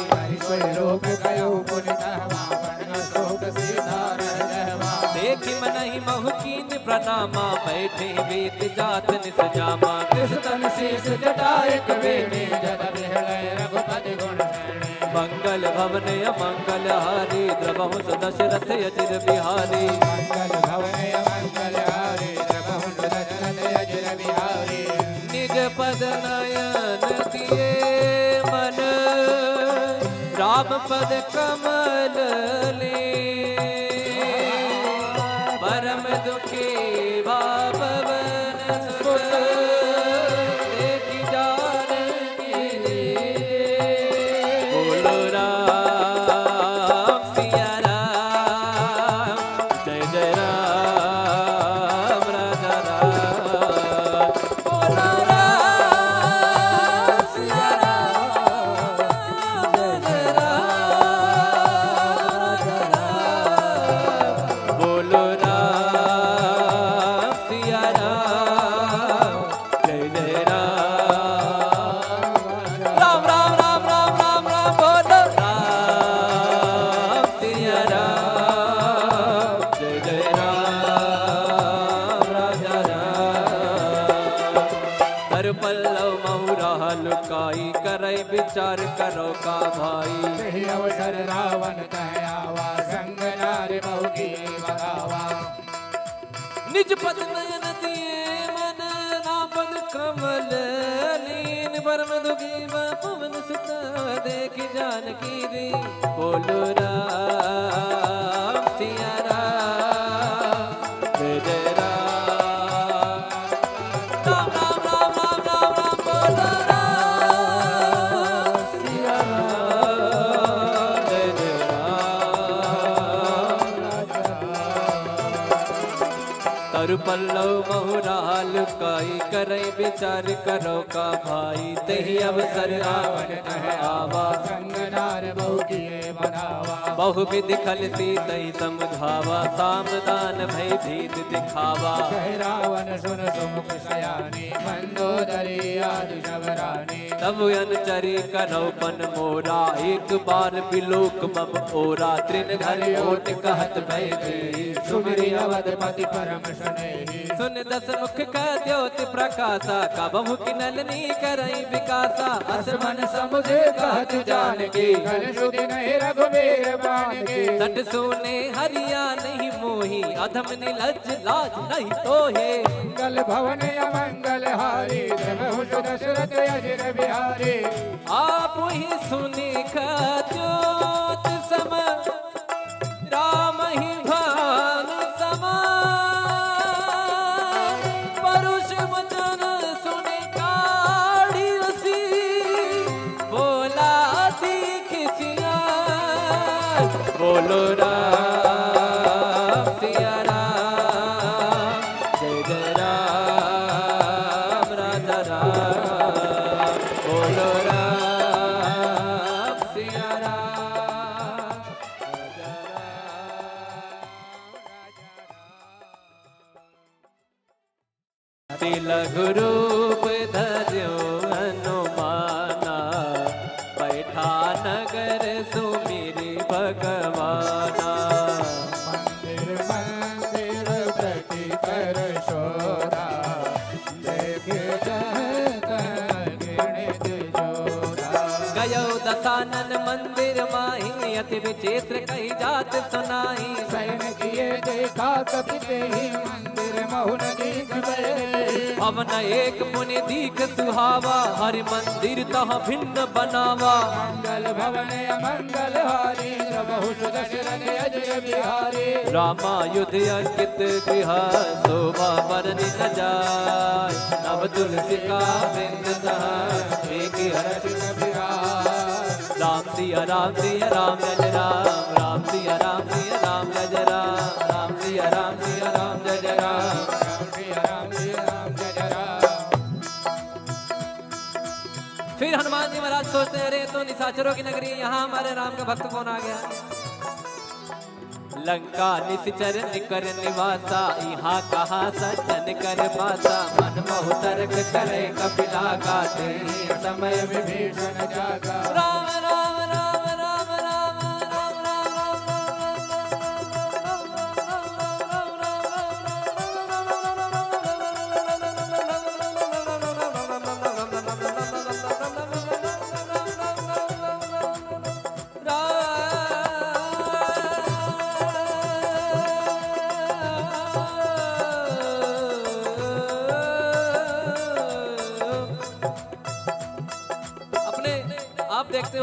देखि मनहि महु कीन प्रणामा, बैठे वेद जात निस जामा। कृष्ण तन शेष जटायक बेनी, जब बिहलय रघुपति गुण मंगल भवन अमंगल हारी द्रवहु दशरथ अजिर बिहारी मंगल भवन मंगल हारी द्रवहु दशरथ अजिर बिहारी निज पद नयन दिए मन राम पद कमल ले परम दुखी बापवन सुत देखी जानकी बोलो राम सिया राम जय जय राम राजा राम बोलो राम सिया राम जय जय राम राजा राम बोलो राम सिया राम जय जय राम राम राम राम राम राम राम बोलो राम सिया राम जय जय राम राजा राम कर पल्लव महुरा लुकाई करई विचार करो का भाई सही अवसर रावण तह आवा संग नारी मौकी बगावा निज पद नयन दिए मन राम पद कमल लीन परम दुखी पवन सुत देख जानकी दी बोलो राम सिया राम जय जय राम राम राम राम राम राम राम बोलो राम सिया राम जय जय राम तरु पल्लव महुराल काई करई विचार करो का भाई तही अवसर रावण तह आवा संग नार मौकी बनावा बहु विधि खलती तही समझावा सामदान भय भीत दिखावा कह रावण सुन सुमुख सयानी मंदोदरी आदि शबरानी तब अनुचरी करो पन मोरा एक बार बिलोक मम ओरा त्रिन घर ओट कहत भय दे सुमिरी अवधपति परम सुनेही सुन दस मुख का द्योति प्रकाशा का बहु किनलनी करई विकासा असमन समुझे कहत जानकी कल सुधि नहीं रघुवीर बाण की सट सोने हरिया नहीं मोही अधम निलज लाज नहीं तोहे मंगल भवन अमंगल हारी द्रवहु दशरथ अजिर बिहारी आप ही सुनी ज्योत सम राम ही भान समान परुष वचन सुने काढ़ी उसी बोला दीख सिया बोलो राम सिया राम जय जय राम राजा राम बोलो राम सिया राम राजा राम तिलक रूप धर्यो हनुमाना बैठा नगर सुमिरी भगवाना मंदिर मंदिर प्रति कर शोरा देख गिणित जोरा गयो दसानन मंदिर माही अति विचित्र कही जात सुनाई सैन किए देखा कपिते ही मंदिर महुन दीख गए पवन एक मुनि दीख सुहावा हरि मंदिर तह भिन्न बनावा मंगल भवन अमंगल हारी द्रवहु दशरथ अजिर बिहारी रामायुध अंकित गृह शोभा बरनि न जाय नव तुलसी का वृंद एक हर्ष राम सिया राम सिया राम जय जय राम राम सिया राम सिया राम जय जय राम राम सिया राम जय जय राम फिर हनुमान जी महाराज सोचते हैं अरे तो निशाचरों की नगरी यहाँ हमारे राम का भक्त कौन आ गया लंका निश्चर निकर निवासा यहाँ कहा सज्जन कर पासा मन मोह तर्क करे कपिला गाते समय विभीषण जागा राम राम राम राम राम राम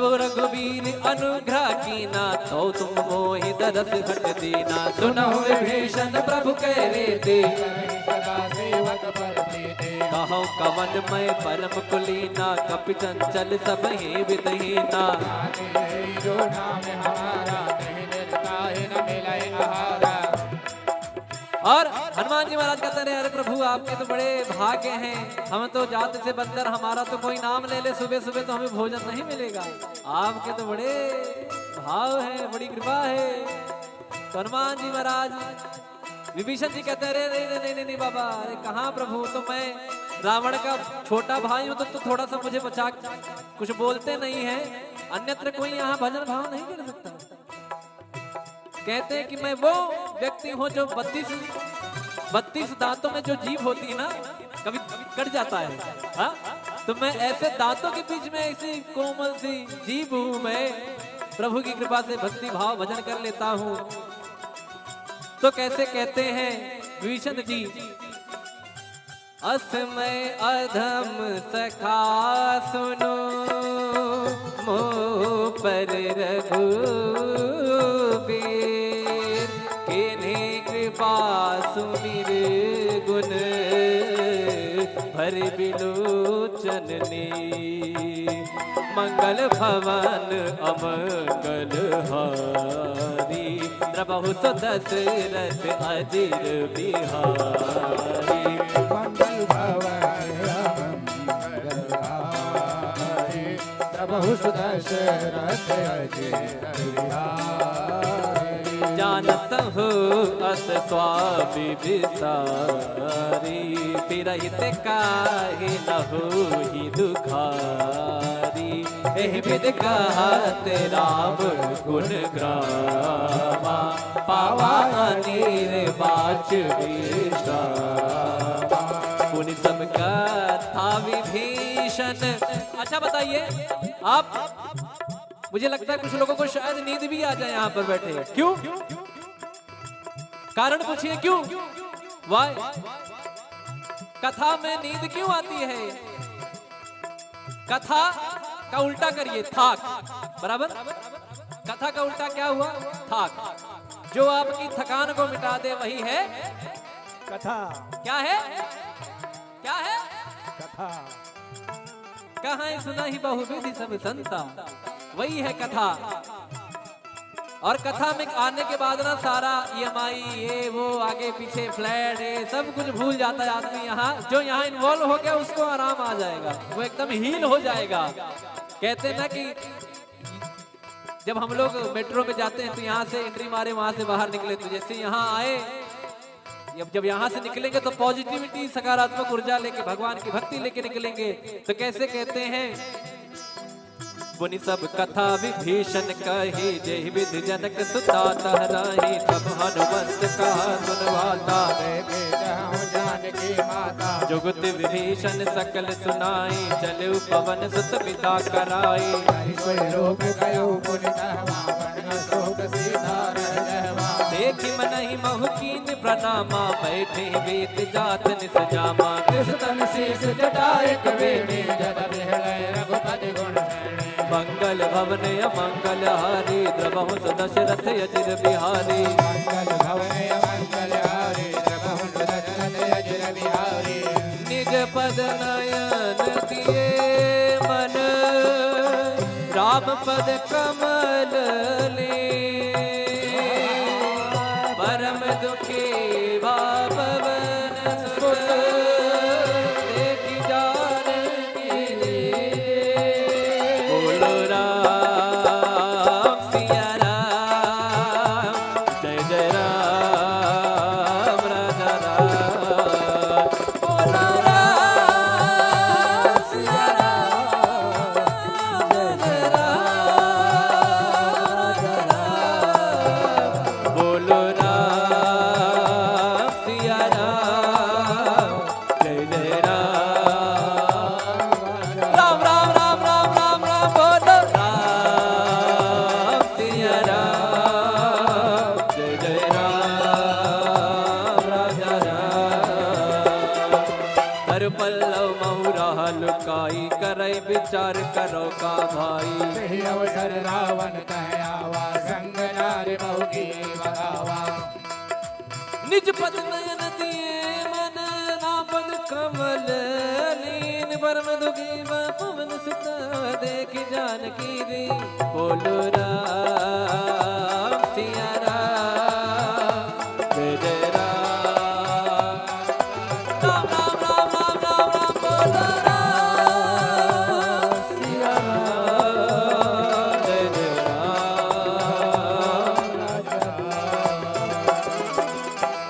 जब रघुवीर अनुग्रह कीना तो तुम मोहि दरस हट दीना। सुनो विभीषण प्रभु कह रे ते सदा सेवक पर प्रीति। कहो कवन मैं परम कुलीना कपि चंचल सब ही विदहीना। जो नाम हमारा नहीं मिलता है न मिले आहारा। और हनुमान जी महाराज कहते हैं अरे प्रभु आपके तो बड़े भाग्य हैं, हम तो जात से बंदर, हमारा तो कोई नाम ले ले सुबह सुबह तो हमें भोजन नहीं मिलेगा। आपके तो बड़े भाव है, बड़ी कृपा है। तो हनुमान जी महाराज विभीषण जी कहते हैं अरे नहीं नहीं बाबा, अरे कहाँ प्रभु, तो मैं रावण का छोटा भाई हूँ तो थोड़ा सा मुझे बचा, कुछ बोलते नहीं है, अन्यत्र कोई यहाँ भजन भाव नहीं कर सकता। कहते हैं कि मैं वो व्यक्ति हूँ जो 32 दांतों में जो जीभ होती है ना, कभी कट जाता है, हाँ? तो मैं ऐसे दांतों के बीच में ऐसी कोमल सी जीभ हूँ, मैं प्रभु की कृपा से भक्ति भाव भजन कर लेता हूँ। तो कैसे कहते हैं विभीषण जी, असमय अधम सखा सुनो मोह पर रघुबीर, किन्हीं कृपा सुमिर गुण भर बिलोचन ने। मंगल भवन अमंगल हारी, द्रबहु सो दशरथ अजिर बिहारी। मंगल भवन मंगल हारी, प्रभु सुदशरथ अजिर बिहारी। जानत हो अस स्वामी विसारी, पिरहित काहे न होहि दुखारी। एहि विध कहत राम गुण ग्रामा, पावा निर्वाच विश्रामा। पुनि सब कथा विभीषण। अच्छा बताइए आप, मुझे लगता है कुछ लोगों को शायद नींद भी आ जाए यहाँ पर बैठे। क्यों? कारण पूछिए क्यों? वाई कथा में नींद क्यों आती है? कथा का उल्टा करिए थाक, बराबर? कथा का उल्टा क्या हुआ? थाक। जो आपकी थकान को मिटा दे वही है कथा। क्या है? क्या है? कथा। कहाँ सुना ही बहुविधि सब संता, वही है कथा। और कथा में आने के बाद ना सारा EMI ये वो आगे पीछे फ्लैट ये सब कुछ भूल जाता है आदमी। यहाँ जो यहाँ इन्वॉल्व हो गया उसको आराम आ जाएगा, वो एकदम हील हो जाएगा। कहते हैं ना कि जब हम लोग मेट्रो में जाते हैं तो यहाँ से एंट्री मारे वहां से बाहर निकले, तो जैसे यहाँ आए जब यहाँ से निकलेंगे तो पॉजिटिविटी सकारात्मक ऊर्जा लेके भगवान की भक्ति लेके निकलेंगे। तो कैसे कहते हैं, पुनि सब कथा विभीषण कही, जय विधि जनक सुता तहराही। तब हनुमंत कहा सुनवाता, जानकी माता। जुगत विभीषण सकल सुनाई, चले पवन सुत पिता कराई। देखि मनहि महु कीन प्रणामा, बैठे वेद जात निस जामा। कृष्ण शीस जटाए कबीर, रघुपति गुण मंगल भवन अमंगल हारी, द्रबहु सो दशरथ अजिर बिहारी। मंगल भवन मंगल हारी, प्रभु सुदशरथ अजिर बिहारी। निज पद नयन दिए मन, राम पद कमल ले। परम दुखी भावन सुत, देखि जानकी ले। बोलो राम सिया राम, जय जय राम राजा राम। बोलो राम सिया राम, जय जय राम राजा राम। करे विचार करो का भाई। सही अवसर रावण कह आवा संग नार महु की बगावा। निज पद नयन दिए मन नापद कमल लीन परम दुखी पवन सुत देख जानकी रे। बोलो राम सिया राम जय जय राम। राम राम राम राम राम राम बोलो राम सिया राम जय जय राम।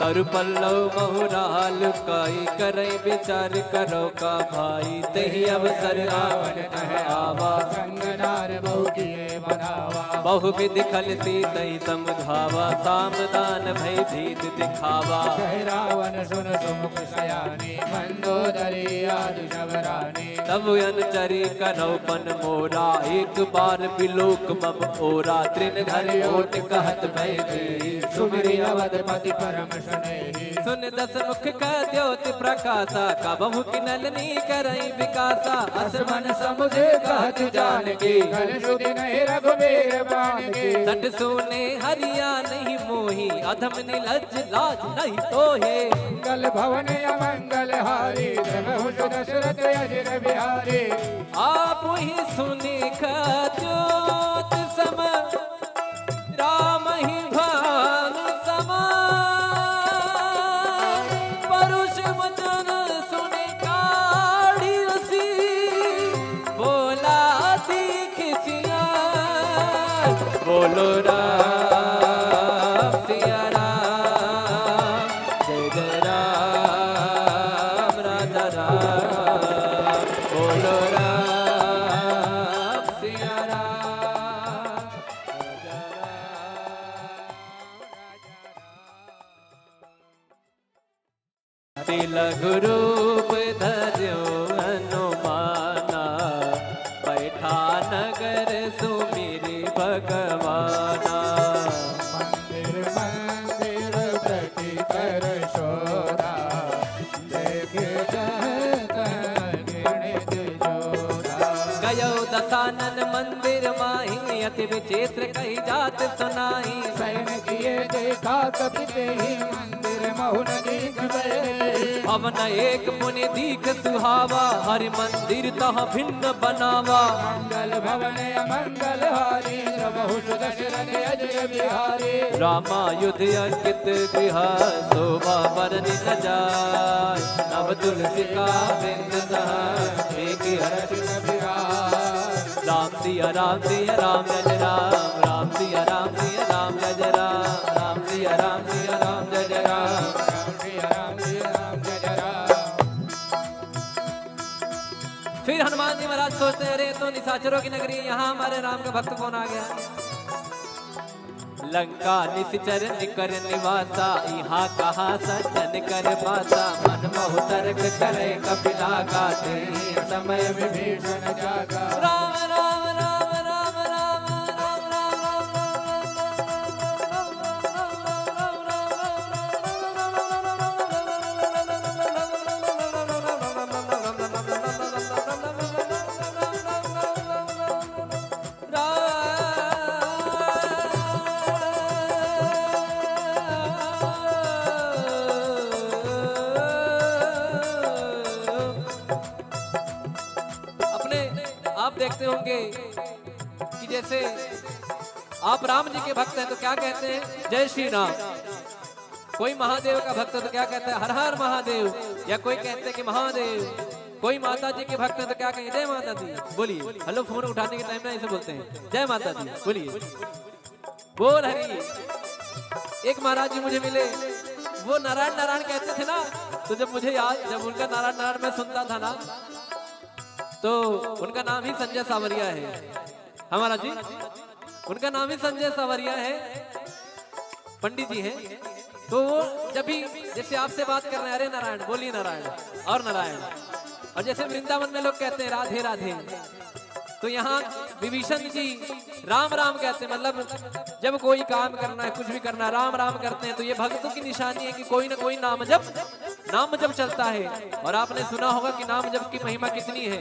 तरु पल्लव बहुराल काई करे विचार करो का भाई। तही अवसर रावण कह आवा संग नार महु की बगावा। बहुविध खलती तही समझावा सामदान भय भीत दिखावा। कह रावण सुन सुमुख सयानी मंदोदरी आदि शबरानी। तब अनुचरी कनौपन मोरा एक बार बिलोक मम ओरा। त्रिन घर ओट कहत भय भी सुमिरि अवधपति परम सुनेहि। सुन दस मुख का द्योति प्रकाशा कबहु की नलनी करई विकासा। असमन समुझे कहत जानकी कल सुधि नहीं रघुवीर बानकी। सट सोने हरिया नहीं मोही अधम निलज लाज नहीं तोहे। मंगल भवन अमंगल हारी जगहु दशरथ अजिर बिहारी। आप ही सुने ज्योत सम राम ही भान समा। परुष वचन सुने काढ़ी उसी बोला दीख सिया। बोलो राम सिया राम जय जय राम राजा राम। बोलो राम सिया राम राजा राम। तिलक रूप धर्यो हनुमाना बैठा नगर सुमिरि भगवाना। मंदिर मंदिर प्रति कर शोरा देख गिणित जोरा। गयो दसानन मंदिर माही अति विचित्र कही जात सुनाई। सैन किए देखा कपिते ही मंदिर महु नदीक बहे। अवन एक मुनि दीख सुहावा हरि मंदिर तह भिन्न बनावा। मंगल भवन अमंगल हारी प्रभु दशरथ अजय बिहारी। रामायुध अंकित गृह शोभा बरनि न जाय। नव तुलसी का बिंद हर्ष बिहार। राम सिया राम सिया राम जय राम। राम सिया राम सिया राम जय राम। राम सिया राम सिया राम जय राम। राम जय राम। फिर हनुमान जी महाराज सोचते हैं अरे तो निशाचरों की नगरी यहाँ हमारे राम का भक्त कौन आ गया। लंका निश्चर निकर निवासा यहाँ कहा सज्जन कर पासा। मन मोह तर्क करे कपिला गाते समय विभीषण जागा। राम राम राम राम राम राम राम आप देखते होंगे कि जैसे आप राम जी के भक्त हैं तो क्या कहते हैं जय श्री राम। कोई महादेव का भक्त है तो क्या कहते हैं हर हर महादेव। या कोई कहते हैं कि महादेव। कोई माता जी के भक्त है तो क्या कहेंगे जय माता दी। बोलिए हेलो फोन उठाने के टाइम में ऐसे बोलते हैं जय माता दी। बोलिए बोल हरी। एक महाराज जी मुझे मिले वो नारायण नारायण कहते थे ना। तो जब मुझे याद जब उनका नारायण नारायण मैं सुनता था ना तो उनका नाम ही संजय सावरिया है। हमारा जी उनका नाम ही संजय सावरिया है। पंडित जी हैं। तो वो जब भी जैसे आपसे बात कर रहे हैं अरे नारायण बोलिए नारायण और नारायण। और जैसे वृंदावन में लोग कहते हैं राधे राधे तो यहाँ विभीषण जी राम राम कहते हैं। मतलब जब कोई काम करना है कुछ भी करना है राम राम करते हैं। तो ये भक्तों की निशानी है कि कोई ना कोई नाम जप चलता है। और आपने सुना होगा कि नाम जप की महिमा कितनी है।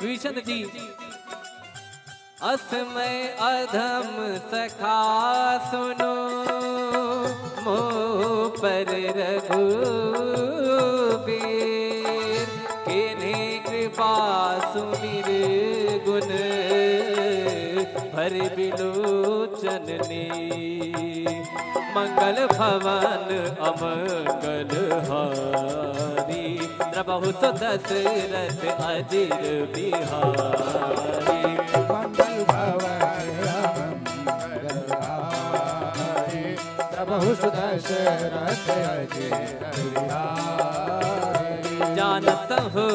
विभीषण जी, असमय अधम सखा सुनो, मोह पर रघुबीर, किन्हीं कृपा सुमिर गुण, भर बिलोचन नीर, मंगल भवन अमंगल हारी, द्रबहु सो दशरथ अजिर बिहारी। मंगल भवन अमंगल हारी, प्रभु दशरथ अजिर बिहारी। जानत हो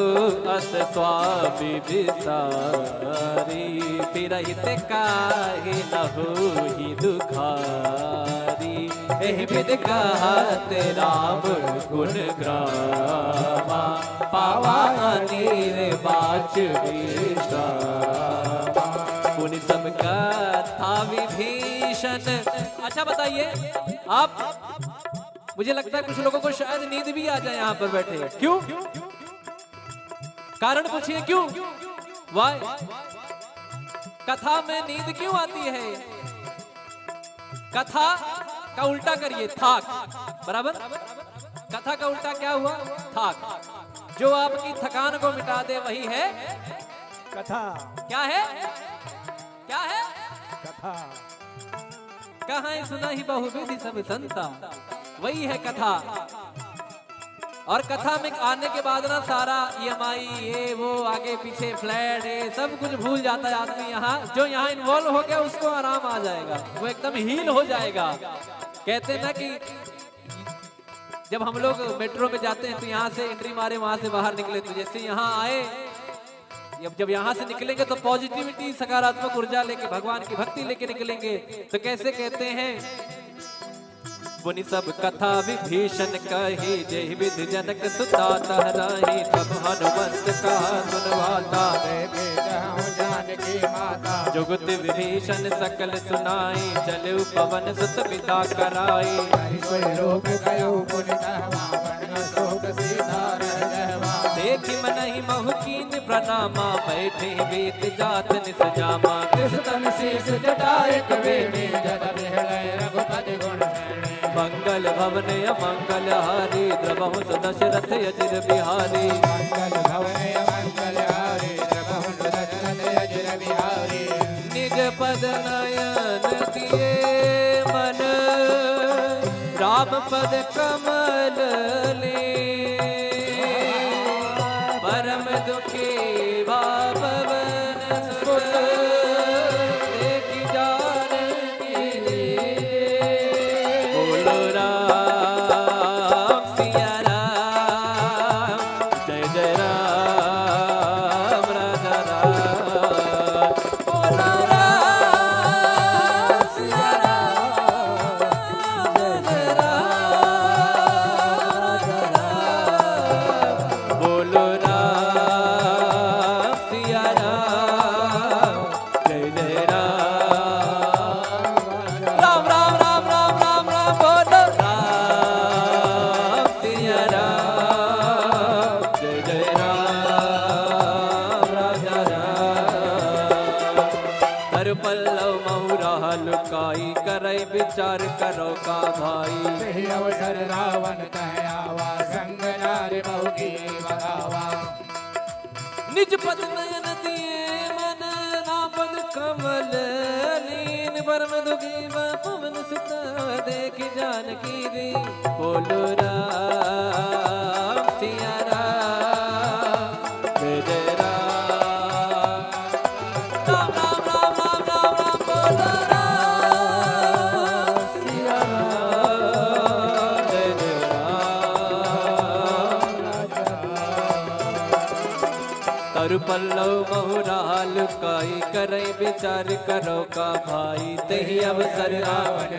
अस स्वामी विसारी, फिरहित काहे न होहि दुखारी, एहि विध कहत राम गुण ग्रामा, पावा अनीर बाच विश्रामा। पुनि सब कथा विभीषण। अच्छा बताइए आप, मुझे लगता है कुछ लोगों को शायद नींद भी आ जाए यहाँ पर बैठे। क्यों? कारण पूछिए क्यों? वाई कथा में नींद क्यों आती है? कथा का उल्टा करिए, थाक। बराबर? कथा का उल्टा क्या हुआ? थाक। जो आपकी थकान को मिटा दे वही है कथा। क्या है? क्या है? कथा। कहाँ सुना ही बहुविधि सब संता, वही है कथा। और कथा में आने के बाद ना सारा EMI ये वो आगे पीछे फ्लैट ये सब कुछ भूल जाता है आदमी। यहाँ जो यहाँ इन्वॉल्व हो गया उसको आराम आ जाएगा, वो एकदम हील हो जाएगा। कहते हैं ना कि जब हम लोग मेट्रो में जाते हैं तो यहाँ से एंट्री मारे वहां से बाहर निकले, तो जैसे यहाँ आए जब यहाँ से निकलेंगे तो पॉजिटिविटी सकारात्मक ऊर्जा लेके भगवान की भक्ति लेके निकलेंगे। तो कैसे कहते हैं, पुनि सब कथा विभीषण कही, जय विधि जनक सुता तहराही, सब हनुमंत का सुनवाता, जानकी माता, जुगत विभीषण सकल सुनाई, चले पवन सुत पिता कराई। देखी मनहि महु कीन प्रणामा, बैठे वेद जात निस जामा, तन शीस जटाए कबीर, जटा बिहलय रघुपति गुण शरणी। मंगल भवन अमंगल हारी, द्रबहु सो दशरथ अजिर बिहारी। मंगल भवन अमंगल हारी, द्रबहु सो दशरथ अजिर बिहारी। निज पद नयन दिए मन, राम पद कमल ले, परम दुखी बापवन सुत, देखि जानकी रे। बोलो राम सिया राम, जय जय राम राजा राम। बोलो राम सिया राम, जय जय राम राजा राम। बोलो राम सिया राम, जय जय राम। राम राम राम राम राम राम, बोलो राम सिया राम, जय जय राम राजा राम। कर पल्लव महुरा लुकाई, करई विचार करो का भाई। सही अवसर रावण तह आवा, संग नारी बहु की बगावा। निज पद नयन दिए मन, नाम पद कमल लीन, परम दुखी पवन सुत, देखि जानकी रे। बोलो राम सिया राम, जय जय राम। राम राम राम राम राम राम, बोलो राम सिया राम, जय जय राम। तरु पल्लव महुरा काल काई करई विचार करो का भाई तेहि अवसर आवन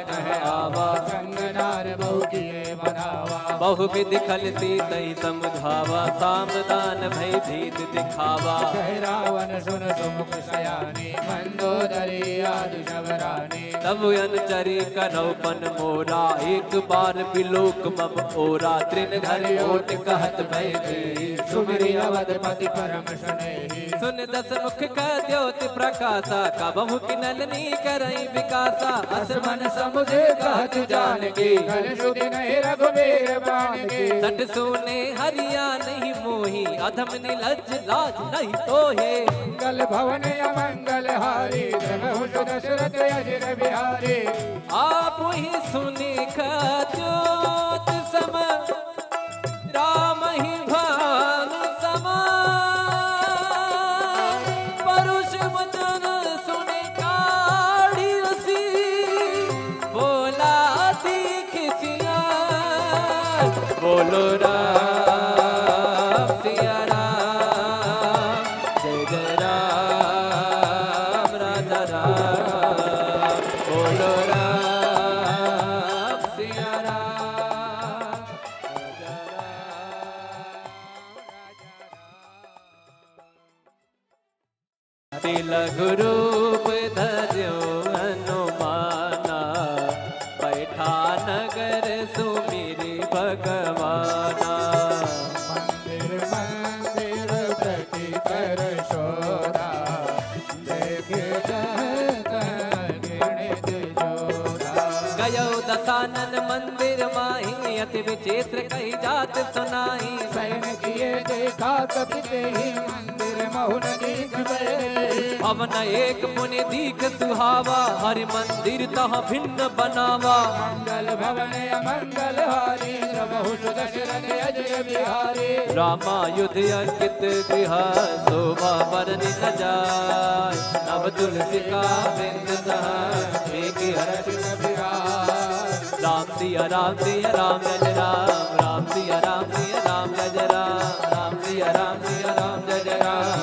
आवा संगनार बहु किए बनावा बहु विधि खलती तई समझावा सामदान भय भीत दिखावा कह रावण सुन सुमुख सयानी मंदोदरी आदि शबरानी तब अनुचरी कनौपन मोरा एक बार बिलोक मम ओरा त्रिन घर ओट कहत भय भी सुमिरि अवधपति परम सुनेहि सुन दस मुख का द्योति प्रकाशा कबहु की नलनी करई विकासा असमन समुझे कहत जानकी कल सुधि नहीं रघुवीर बाणकी सट सुने हरिया नहीं मोही अधम निलज लाज नहीं तोहे मंगल भवन अमंगल हारी धर्महु दशरथ अजिर बिहारी आप ही सुने का ज्योत सम राम ही भान समा परुष वचन सुने काढ़ी उसी बोला दीख सिया बोलो राम सिया राम जय जय राम राजा राम बोलो राम सिया राम राजा तिलघु रूप धर्यो हनुमाना बैठा नगर सुमिरि भगवाना मंदिर मंदिर प्रति कर शोरा देखे गिणित जोरा गयो दसानन मंदिर माही अति विचित्र कही जात सुनाई सैन किए देखा कपिते ही मंदिर महुन दीख बहे पवन एक मुनि दीख सुहावा हरि मंदिर तह भिन्न बनावा मंगल भवन अमंगल हारी प्रभु दशरथ अजय बिहारी रामायुध अंकित गृह शोभा बरनि न जाय नव तुलसी का वृंद राम सिया राम सिया राम जय राम राम सिया राम सिया राम जय राम राम सिया राम सिया राम जय राम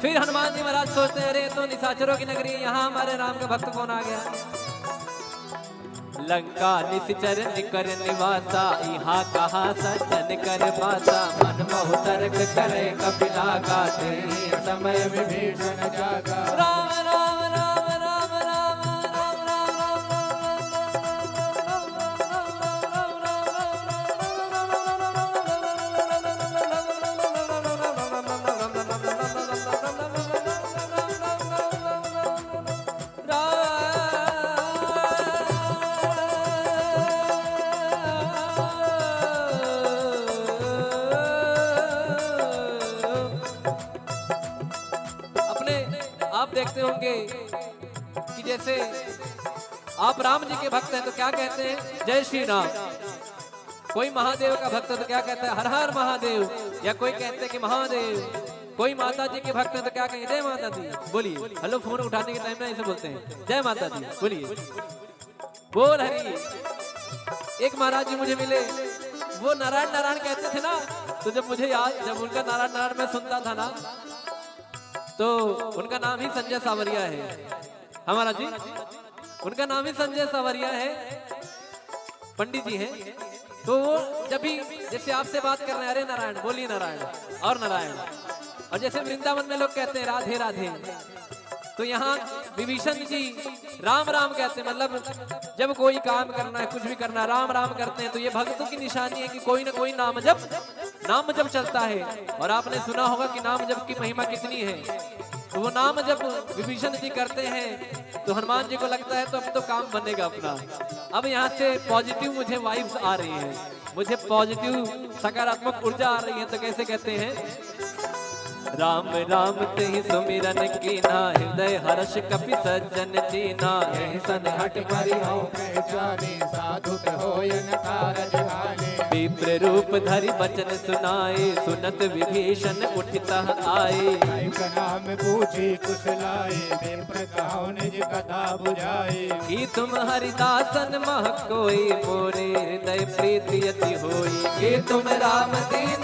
फिर हनुमान जी महाराज सोचते हैं अरे तो निशाचरों की नगरी यहाँ हमारे राम का भक्त कौन आ गया लंका निश्चर निकर निवासा यहाँ कहा सज्जन कर पासा मन मोह तर्क करे कपिला गाते समय विभीषण जागा राम राम राम राम राम राम आप देखते होंगे कि जैसे आप राम जी के भक्त हैं तो क्या कहते हैं जय श्री राम। कोई महादेव का भक्त है तो क्या कहता है हर हर महादेव, या कोई कहते हैं कि महादेव। कोई माता जी के भक्त है तो क्या कहेंगे जय माता दी। बोलिए हेलो, फोन उठाने के टाइम में ऐसे बोलते हैं जय माता दी, बोलिए बोल हरी। एक महाराज जी मुझे मिले, वो नारायण नारायण कहते थे ना, तो जब मुझे याद, जब उनका नारायण नारायण मैं सुनता था ना, तो उनका नाम ही संजय सावरिया है हमारा जी, उनका नाम ही संजय सावरिया है, पंडित जी हैं। तो वो जब भी जैसे आपसे बात कर रहे हैं अरे नारायण, बोलिए नारायण और नारायण, और जैसे वृंदावन में लोग कहते हैं राधे राधे, तो यहाँ विभीषण जी राम राम कहते हैं। मतलब जब कोई काम करना है, कुछ भी करना है, राम राम करते हैं। तो ये भक्तों की निशानी है कि कोई ना कोई नाम जप चलता है। और आपने सुना होगा कि नाम जप की महिमा कितनी है। तो वो नाम जब विभीषण जी करते हैं तो हनुमान जी को लगता है तो अब तो काम बनेगा अपना। अब यहाँ से पॉजिटिव मुझे वाइब्स आ रही है, मुझे पॉजिटिव सकारात्मक ऊर्जा आ रही है। तो कैसे कहते हैं राम राम तेहि सुमिरन कीना, हृदय हर्ष कपि सज्जन चीना। यही सन हट परिहौ साधु होयन कारज हानि। विप्र रूप धरि बचन सुनाए, सुनत विभीषण उठिता आए। नाम पूछी कुशलाए, विप्र कहो निज कथा बुझाए। कि तुम हरिदासन मह कोई, मोरे हृदय प्रीति अति होई। कि तुम राम दीन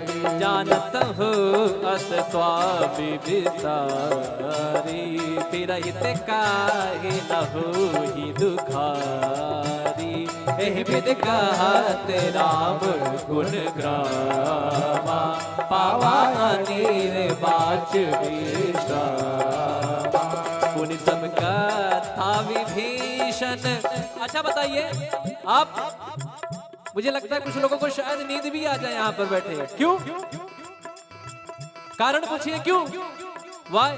जानत हो अस स्वामी बिसारी, फिरहित काहे न होहि दुखारी। एहि विद कहत राम गुण ग्रामा, पावा अनिर बाच विश्रामा। पुनि सब कथा विभीषण। अच्छा बताइए आप, मुझे लगता है कुछ लोगों को शायद नींद भी आ जाए यहाँ पर बैठे। क्यों? कारण पूछिए क्यों? वाई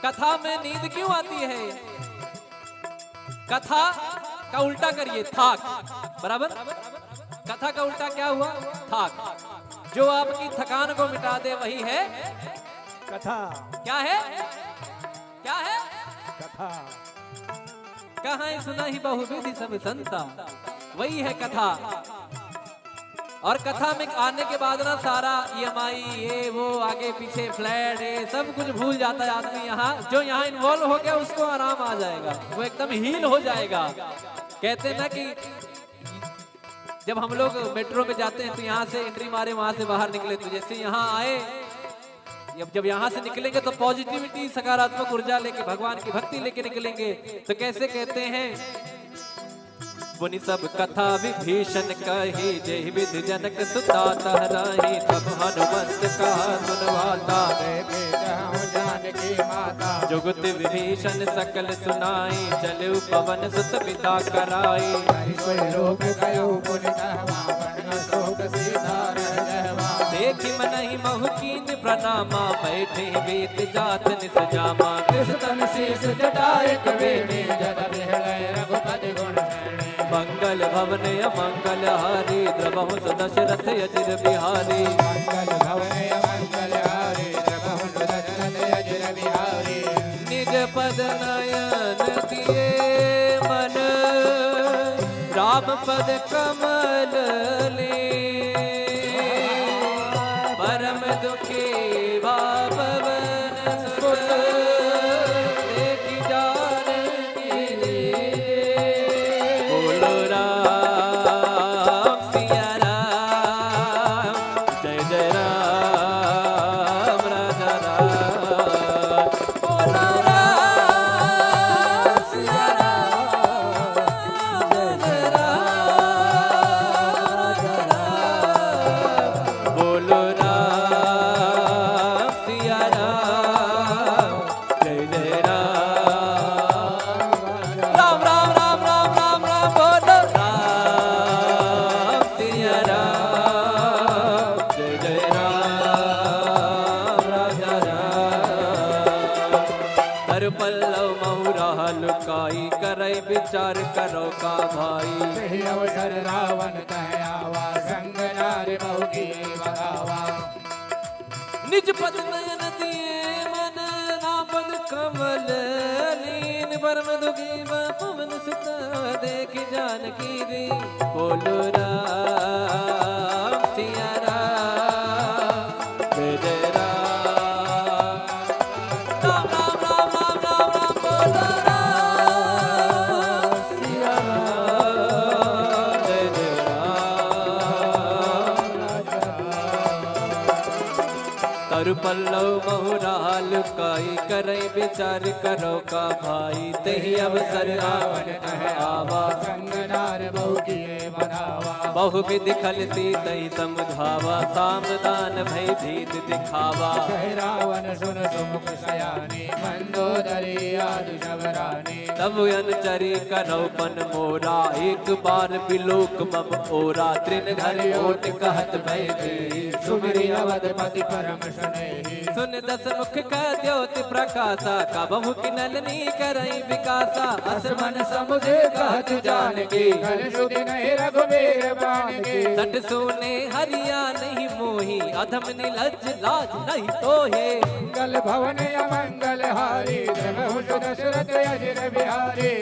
कथा में नींद क्यों आती है? कथा का उल्टा करिए, थाक। बराबर? कथा का उल्टा क्या हुआ? थाक। जो आपकी थकान को मिटा दे वही है कथा। क्या है? क्या है? कथा। कहाँ सुना ही बहुविधि सब संता, वही है कथा। और कथा में आने के बाद ना सारा EMI ये वो आगे पीछे फ्लैट ये सब कुछ भूल जाता है आदमी। यहाँ जो यहाँ इन्वॉल्व हो गया उसको आराम आ जाएगा, वो एकदम हील हो जाएगा। कहते ना कि जब हम लोग मेट्रो में जाते हैं तो यहाँ से एंट्री मारे वहां से बाहर निकले, तो जैसे यहाँ आए जब यहाँ से निकलेंगे तो पॉजिटिविटी सकारात्मक ऊर्जा लेके भगवान की भक्ति लेके निकलेंगे। तो कैसे कहते हैं? मुनि सब कथा विभीषण कही, जय विध जनक सुता तहराही। तब हनुमंत कहा सुनवाता, जानकी माता। जुगत विभीषण सकल सुनाई, चलु पवन सुत पिता कराई। देखि मनहि महु कीन प्रणामा, बैठे वेद जात निस जामा। तन शीस जटाए कबीने, जग बिहलय रघुपति गुण शरणे। मंगल भवन मंगल हारी, द्रवहु दशरथ अजिर बिहारी। मंगल भवन मंगल हारी, द्रवहु दशरथ अजिर बिहारी। निज पद नयन दिए मन, राम पद कमल ले। परम दुखी बापवन सुत, देखि जानकी रे। बोलो राम सिया राम, जय जय राम राजा राम। बोलो राम सिया राम, जय जय राम राजा राम। बोलो राम सिया राम, जय जय राम। राम राम राम राम राम राम। बोलो राम सिया राम, जय जय राम राजा राम। हर पल्लव महुरा लुकाई, करई विचार करो का भाई। सही अवसर रावण कह आवा, संग नारी बहु की बगावा। निज पद नयन दिए मन, नाम पद कमल लीन। परम दुखी पवन सुत, देखि जानकी रे। बोलो राम सिया राम, जय जय राम। राम राम राम राम राम राम। बोलो राम सिया राम, जय जय राम। तरु पल्लव बहुराल काई, करई विचार करो का भाई। तही अवसर रावण कह आवा, संग नार बहु की बगावा। बहु विधि खलती तही समुझावा। सामदान भय भीत दिखावा। कह रावण सुन सुमुख सयानी, मंदोदरी आदि शबरानी। तब अनुचरी करौपन मोरा, एक बार बिलोक मम ओरा। तृण घर ओट कहत भय भी, सुमिरि अवधपति परम सुनेहि। सुन दस मुख का द्योति प्रकाशा, कबहु की नलनी करई विकासा। असमन समुझे कहत जानकी, कल सुधि नहीं रघुबीर बाणकी। सट सोने हरिया नहीं मोही, अधम निलज लाज नहीं तोहे। मंगल भवन अमंगल हारी, द्रवहु दशरथ अजिर बिहारी।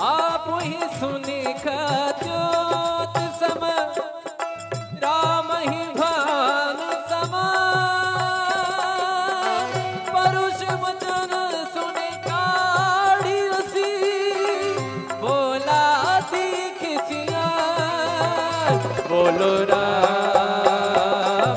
आप ही सुनी ज्योत सम, राम ही भान समान। परुष वचन सुने काढ़ी रसी, बोला दीख सिया। बोलो राम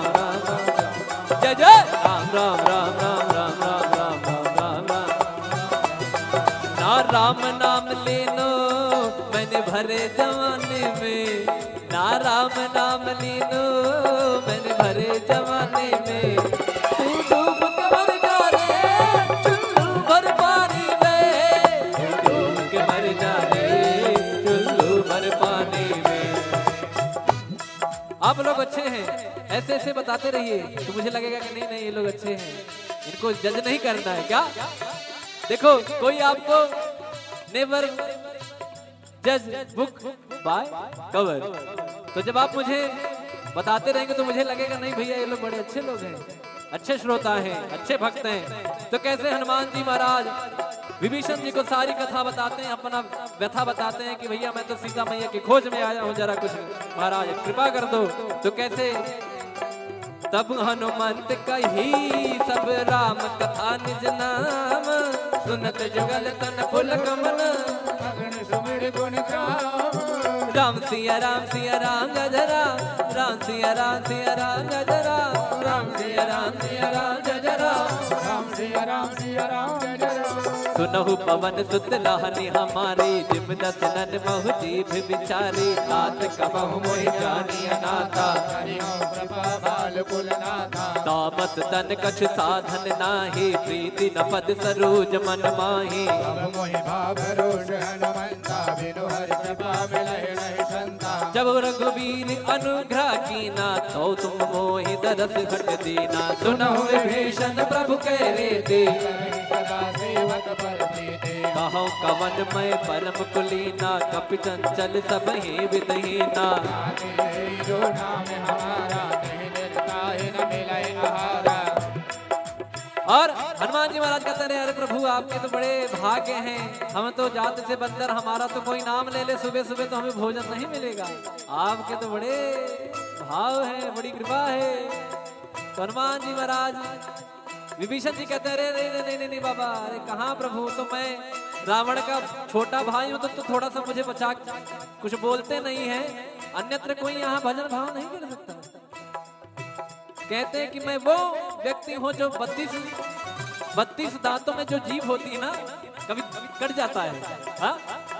राम नाम लीनो मैंने भरे जमाने में, तू डूब के मर जा रे चुल्लू भर पानी में, तू डूब के मर जा रे चुल्लू भर पानी में। आप लोग अच्छे हैं, ऐसे ऐसे बताते रहिए तो मुझे लगेगा कि नहीं नहीं ये लोग अच्छे हैं, इनको जज नहीं करना है क्या। देखो कोई आपको नेवर जज बुक बाय कवर, तो जब आप मुझे बताते रहेंगे तो मुझे लगेगा नहीं भैया ये लोग बड़े अच्छे लोग हैं, अच्छे श्रोता हैं, अच्छे भक्त हैं। तो कैसे हनुमान जी महाराज विभीषण जी को सारी कथा बताते हैं, अपना व्यथा बताते हैं कि भैया मैं तो सीता मैया की खोज में आया हूँ, जरा कुछ महाराज कृपा कर दो। तो कैसे तब हनुमंत कही सब राम कथा निज नाम, सुनत जुगल तन फुल कमल सुमिर गुण गाम। राम सिया गजरा, राम सिया गजरा, राम सिया गजरा, राम सिया राम गजरा। सुनहु पवन सुत लाहनी हमारी, जिम दसनन महु जीभ विचारी, तात कबहु मोहि जानी अनाथा, तामस तन कछ साधन नाही, प्रीति न पद सरोज मन माही। जब रघुवीर अनुग्रह कीना, तो तुम मोहि दरस घट दीना, सुनहु विभीषण प्रभु कह रे कहो कवन मैं परम कुलीना, कपि चंचल सब ही विदहीना। और हनुमान जी महाराज कहते रहे अरे प्रभु आपके तो बड़े भाग्य हैं, हम तो जात से बंदर, हमारा तो कोई नाम ले ले सुबह सुबह तो हमें भोजन नहीं मिलेगा, आपके तो बड़े भाव है, बड़ी कृपा है। तो हनुमान जी महाराज विभीषण जी कहते रहे नहीं नहीं बाबा, अरे कहाँ प्रभु, तो मैं रावण का छोटा भाई हूँ, तो थोड़ा सा मुझे बचा, कुछ बोलते नहीं है, अन्यत्र कोई यहाँ भजन भाव नहीं कर सकता। कहते हैं कि मैं वो व्यक्ति हूँ जो 32 दांतों में जो जीभ होती है ना, कभी कट जाता है, हाँ?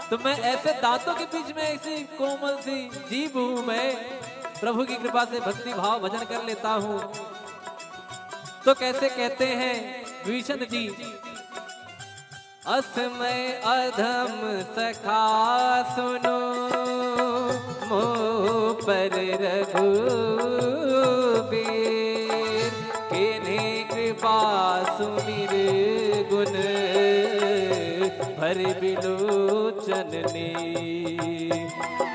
तो मैं ऐसे दांतों के बीच में ऐसी कोमल सी जीभ हूँ, मैं प्रभु की कृपा से भक्ति भाव भजन कर लेता हूँ। तो कैसे कहते हैं विभीषण जी, असमय अधम सखा सुनो, मोह पर रघुबीर, किन्हीं कृपा सुमिर गुण, भर बिलोचन ने,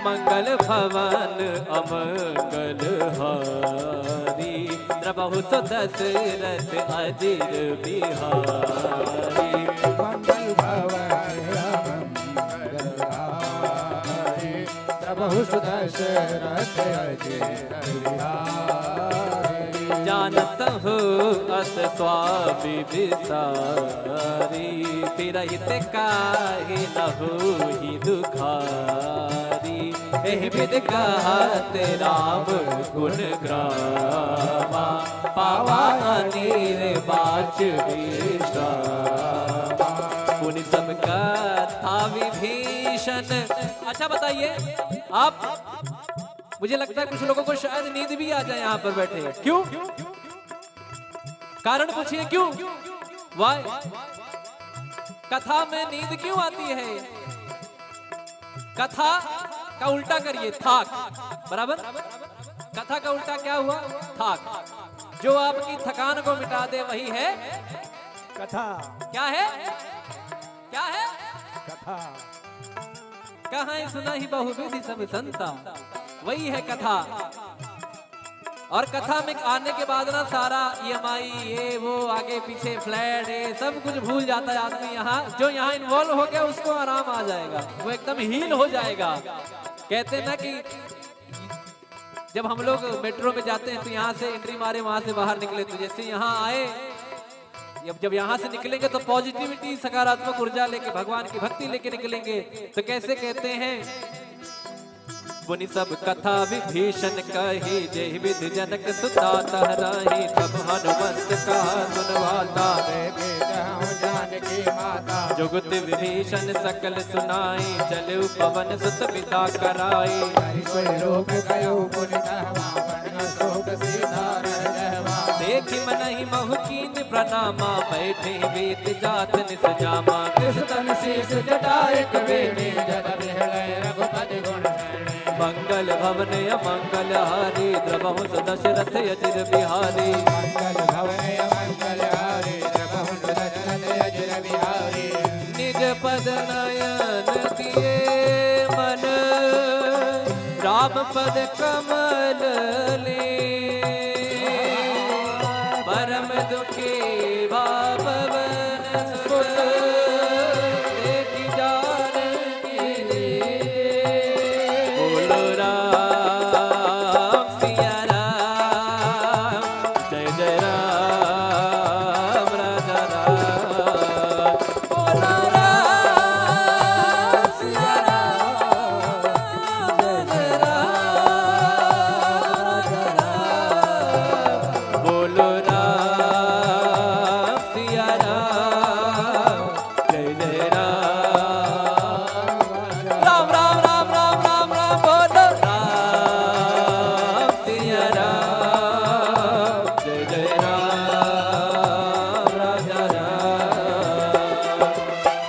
मंगल भवन अमंगल हारी, प्रभु तो दशरथ अजिर बिहारी। मंगल भवन अमंगल हारी, प्रभु दशरथ अजिर बिहारी। जानत हो अस स्वामी विसारी, फिरहित काहे न होहि दुखारी, एहि विद कहत राम गुण ग्रामा, पावा अनीर बाच विश्रामा। पुनि सब कथा विभीषण। अच्छा बताइए आप, मुझे लगता है कुछ लोगों को शायद नींद भी आ जाए यहाँ पर बैठे, क्यों? कारण पूछिए क्यों? वाई कथा में नींद क्यों आती है? कथा का उल्टा करिए, थाक, बराबर? कथा का उल्टा क्या हुआ? थाक। जो आपकी थकान को मिटा दे वही है कथा। क्या है? क्या है? कथा। कहाँ सुना ही बहुविधि सब संता, वही है कथा। और कथा में आने के बाद ना सारा EMI ये वो आगे पीछे फ्लैट ये सब कुछ भूल जाता है आदमी। यहाँ जो यहाँ इन्वॉल्व हो गया उसको आराम आ जाएगा, वो एकदम हील हो जाएगा। कहते हैं ना कि जब हम लोग मेट्रो में जाते हैं तो यहाँ से एंट्री मारे वहां से बाहर निकले, तो जैसे यहाँ आए जब यहाँ से निकलेंगे तो पॉजिटिविटी सकारात्मक ऊर्जा लेके भगवान की भक्ति लेके निकलेंगे। तो कैसे कहते हैं, मुनि सब कथा विभीषण कही, जय विधि जनक सुता तहराही, तब हनुमंत कहा सुनवाता। जान जानकी माता। जुगत विभीषण सकल सुनाई, चलु पवन सुत पिता कराई। कोई रोग गयो पुन कहवा, बन शोक सीधा रह जहवा। देखि मनहि महु कीन प्रणामा, बैठे वेद जात निस जामा। कृष्ण शीस जटा एक बेनी, जद बिहलय रघुपति गुण शरणी। मंगल भवन अमंगल हारी, द्रवहु दशरथ अजिर बिहारी। मंगल भवन अमंगल हारी, द्रवहु दशरथ अजिर बिहारी। निज पद नयन दिए मन, राम पद कमल ले। परम दुखी भावन सुत, देखि जानकी दीन। बोलो राम सिया राम, जय जय राम राजा राम। बोलो राम सिया राम, जय जय राम राजा राम। बोलो राम सिया राम, जय जय राम। राम राम राम राम राम राम, बोलो राम सिया राम, जय जय राम राजा राम।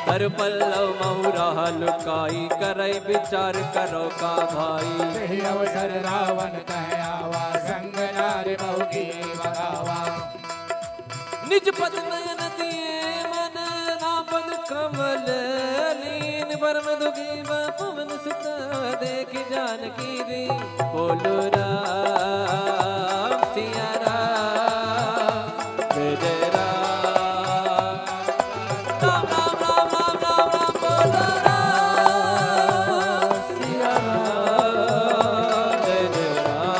हर पल्लव महुरा लुकाई, करई विचार करो का भाई। यही अवसर रावण कह आवा, संग नारी बहु की बगावा। निज पद नयन दिए मन, नाम पद कमल लीन। परम दुखी पवन सुत, देखि जानकी दीन। बोलो राम सिया राम, जय जय राम। राम राम राम राम राम राम, बोलो राम सिया राम, जय जय राम।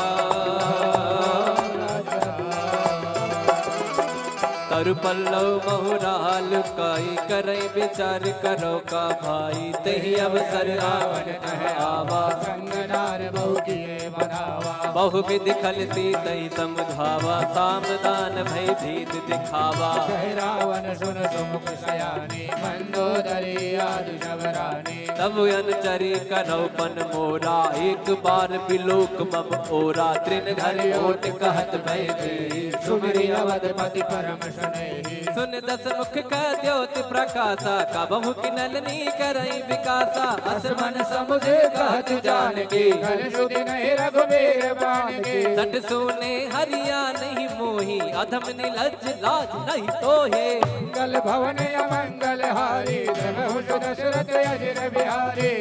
तरु पल्लव महुरा लुकाई, करई विचार करो का भाई। तही अवसर रावण कह आवा, संग नार बहु की बगावा। बहु विधि खल तही समुझावा। सामदान भय भीत दिखावा। कह रावण सुन सुमुख सयानी, मंदोदरी आदि शबरानी। तब अनुचरी करौपन मोरा, एक बार बिलोक मम ओरा। तृण घर ओट कहत भय देहि, सुमिरि अवधपति परम सुनेहि। सुन दस मुख का द्योति प्रकाशा, कबहु किनलनी करई विकासा। असमन समुझे कहत जानकी, कल सुधि नहीं रघुबीर बानकी। सट सुने हरिया नहीं मोही, अधम निलज लाज नहीं तोहे। मंगल भवन अमंगल हारी, द्रवहु दशरथ अजिर बिहारी।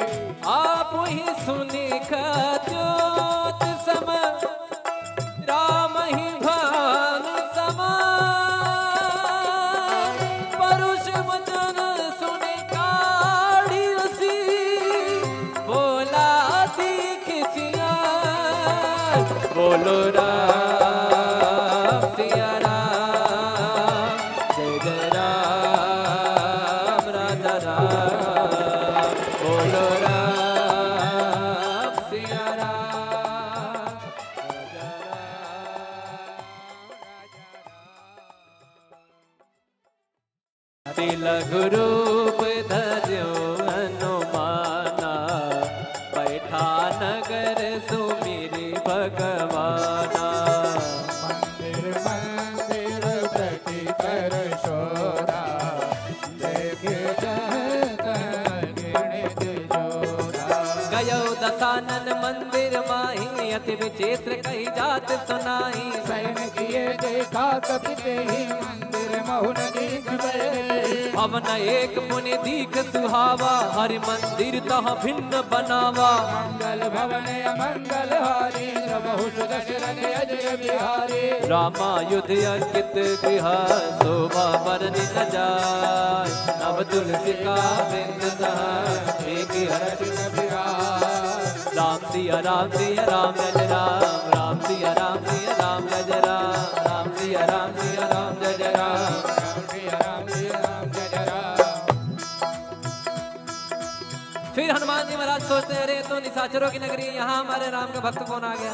आप ही सुनी ज्योत सम, राम ही भान समान। परुष वचन सुने काढ़ी रसी, बोला दीख सियार। बोलो राम सिया राम, जय जय राम राजा राम। बोलो राम सिया राम, राजा राम। तिलघु रूप धर्यो हनुमाना, बैठा नगर सुमिरि भगवाना। मंदिर मंदिर प्रति कर शोधा, देखे जहत गिणित जोधा। गयो दसानन मंदिर माही, अति विचित्र कही जात सुनाई। सैन किए देखा कपिते ही, मंदिर महुन दीख बहे। भवन एक मुनि दीख सुहावा, हरि मंदिर तह भिन्न बनावा। मंगल भवन अमंगल हारी, द्रवहु दशरथ अजिर बिहारी। रामायुध अंकित गृह, शोभा बरनि न जाय। नव तुलसी का बिंद तह, एक हर्ष न बिराय। राम सिया राम सिया राम जय राम। राम सिया राम सिया राम जय राम। राम सिया राम सिया राम जय राम। फिर हनुमान जी महाराज सोचते, अरे तो निशाचरों की नगरी, यहाँ हमारे राम का भक्त कौन आ गया।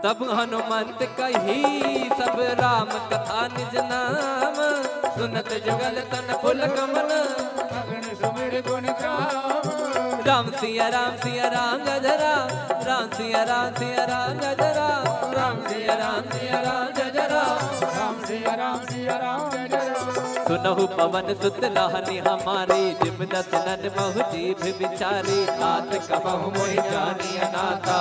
तब हनुमंत कही सब राम कथा निज नाम, सुनत जुगल तन फुल कमल, अगन सुमिर गुण गाम। राम सिया गजरा, राम सिया गजरा, राम सिया गजरा, राम सिया राम गजरा। सुनहु पवन सुत लाहनी हमारे, जिम दसनन महु जीभ बिचारी, तात कबहु मोहि जानी अनाथा,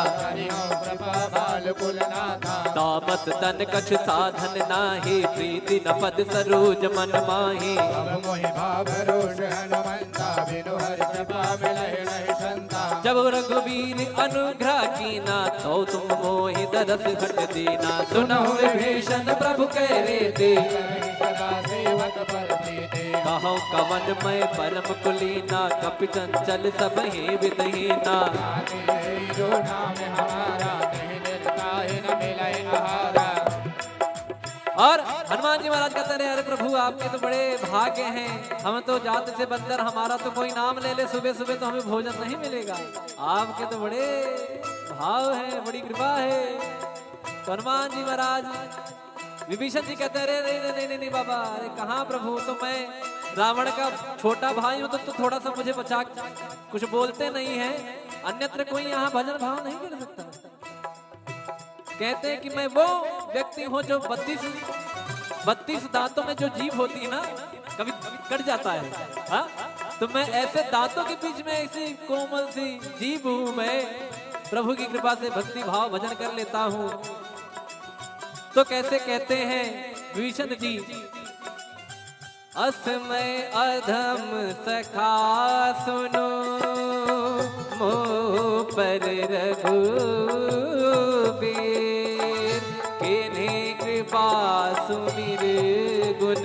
कृपा बाल कुलनाथा। तामस तन कछ साधन नाही, प्रीति न पद सरोज मन माही, अब मोहि भाव रोष हनुमंता, बिनु हरि कृपा मिलहि नहीं संता। जब रघुवीर अनुग्रह कीना, तो तुम मोहि दरस घट दीना, सुनहु विभीषण प्रभु कह रे, सदा सेवक पर प्रीति। कहूँ कवन मैं परम कुलीना, कपि चंचल सब ही विदहीना, जो नाम हमारा, नहीं निर्ताहि न मिलहि आहारा। और हनुमान जी महाराज कहते रहे, अरे प्रभु आपके तो बड़े भाग्य हैं, हम तो जात से बंदर, हमारा तो कोई नाम ले ले सुबह सुबह तो हमें भोजन नहीं मिलेगा, आपके तो बड़े भाव है, बड़ी कृपा है। तो हनुमान जी महाराज विभीषण जी कहते रहे, नहीं नहीं बाबा, अरे कहाँ प्रभु, तो मैं रावण का छोटा भाई हूँ, तो थोड़ा सा मुझे बचा, कुछ बोलते नहीं है, अन्यत्र कोई यहाँ भजन भाव नहीं कर सकता। कहते हैं कि मैं वो व्यक्ति हूँ जो 32 दांतों में जो जीभ होती है ना, कभी कट जाता है, हाँ? तो मैं ऐसे दांतों के बीच में ऐसी कोमल सी जीभ हूँ, मैं प्रभु की कृपा से भक्ति भाव भजन कर लेता हूँ। तो कैसे कहते हैं विभीषण जी, असमय अधम सखा सुनो, मोह पर रघुबीर, किन्हीं कृपा सुमिर गुण,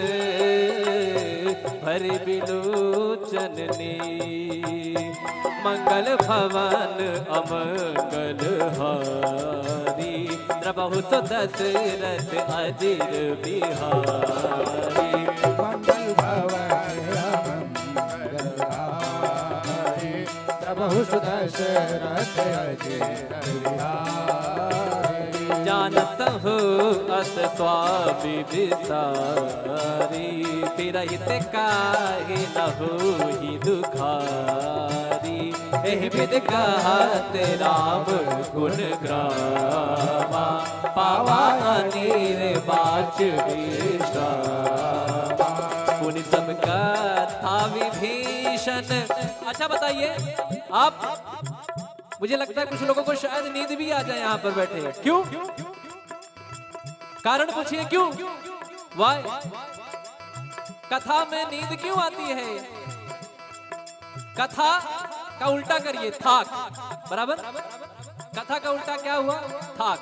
भर बिलोचन ने, मंगल भवन अमंगल हारी, द्रबहु तो दशरथ अजिर बिहारी। मंगल भवन मंगल हारी, प्रभु दशरथ अजिर बिहारी। जानत हो अस स्वामी विसारी, तिरहित काहे न होहि दुखारी, एहि विध कहत राम गुण ग्रामा, पावा अनीर बाच विश्रामा। पुनि सब कथा विभीषण। अच्छा बताइए आप, मुझे लगता है कुछ लोगों को शायद नींद भी आ जाए यहाँ पर बैठे, क्यों? कारण पूछिए क्यों? वाई कथा में नींद क्यों आती है? कथा का उल्टा करिए, थाक, बराबर? कथा का उल्टा क्या हुआ? थाक।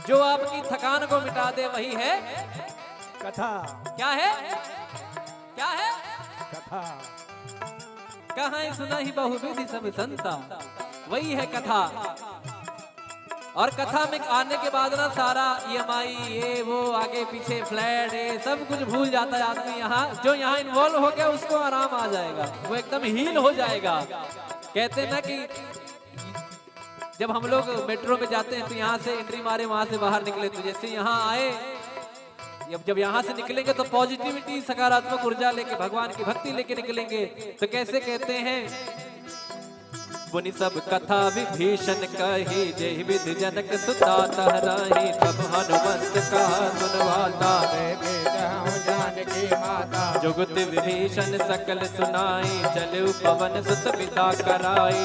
जो आपकी थकान को मिटा दे वही है कथा। क्या है? क्या है? कथा। कहाँ सुना ही बहुविधि सब संता, वही है कथा। और कथा में आने के बाद ना सारा EMI ये वो आगे पीछे फ्लैट ये सब कुछ भूल जाता है आदमी। यहाँ जो यहाँ इन्वॉल्व हो गया उसको आराम आ जाएगा, वो एकदम हील हो जाएगा। कहते हैं ना कि जब हम लोग मेट्रो में जाते हैं तो यहाँ से एंट्री मारे वहां से बाहर निकले, तो जैसे यहाँ आए जब यहाँ से निकलेंगे तो पॉजिटिविटी सकारात्मक ऊर्जा लेके भगवान की भक्ति लेके निकलेंगे। तो कैसे कहते हैं, पुनि सब कथा विभीषण कही, जय विधि जनक सुता तहराही, तब हनुमंत कहा सुनवाता, जानकी माता। जुगत विभीषण सकल सुनाई, चलु पवन सुत पिता कराई।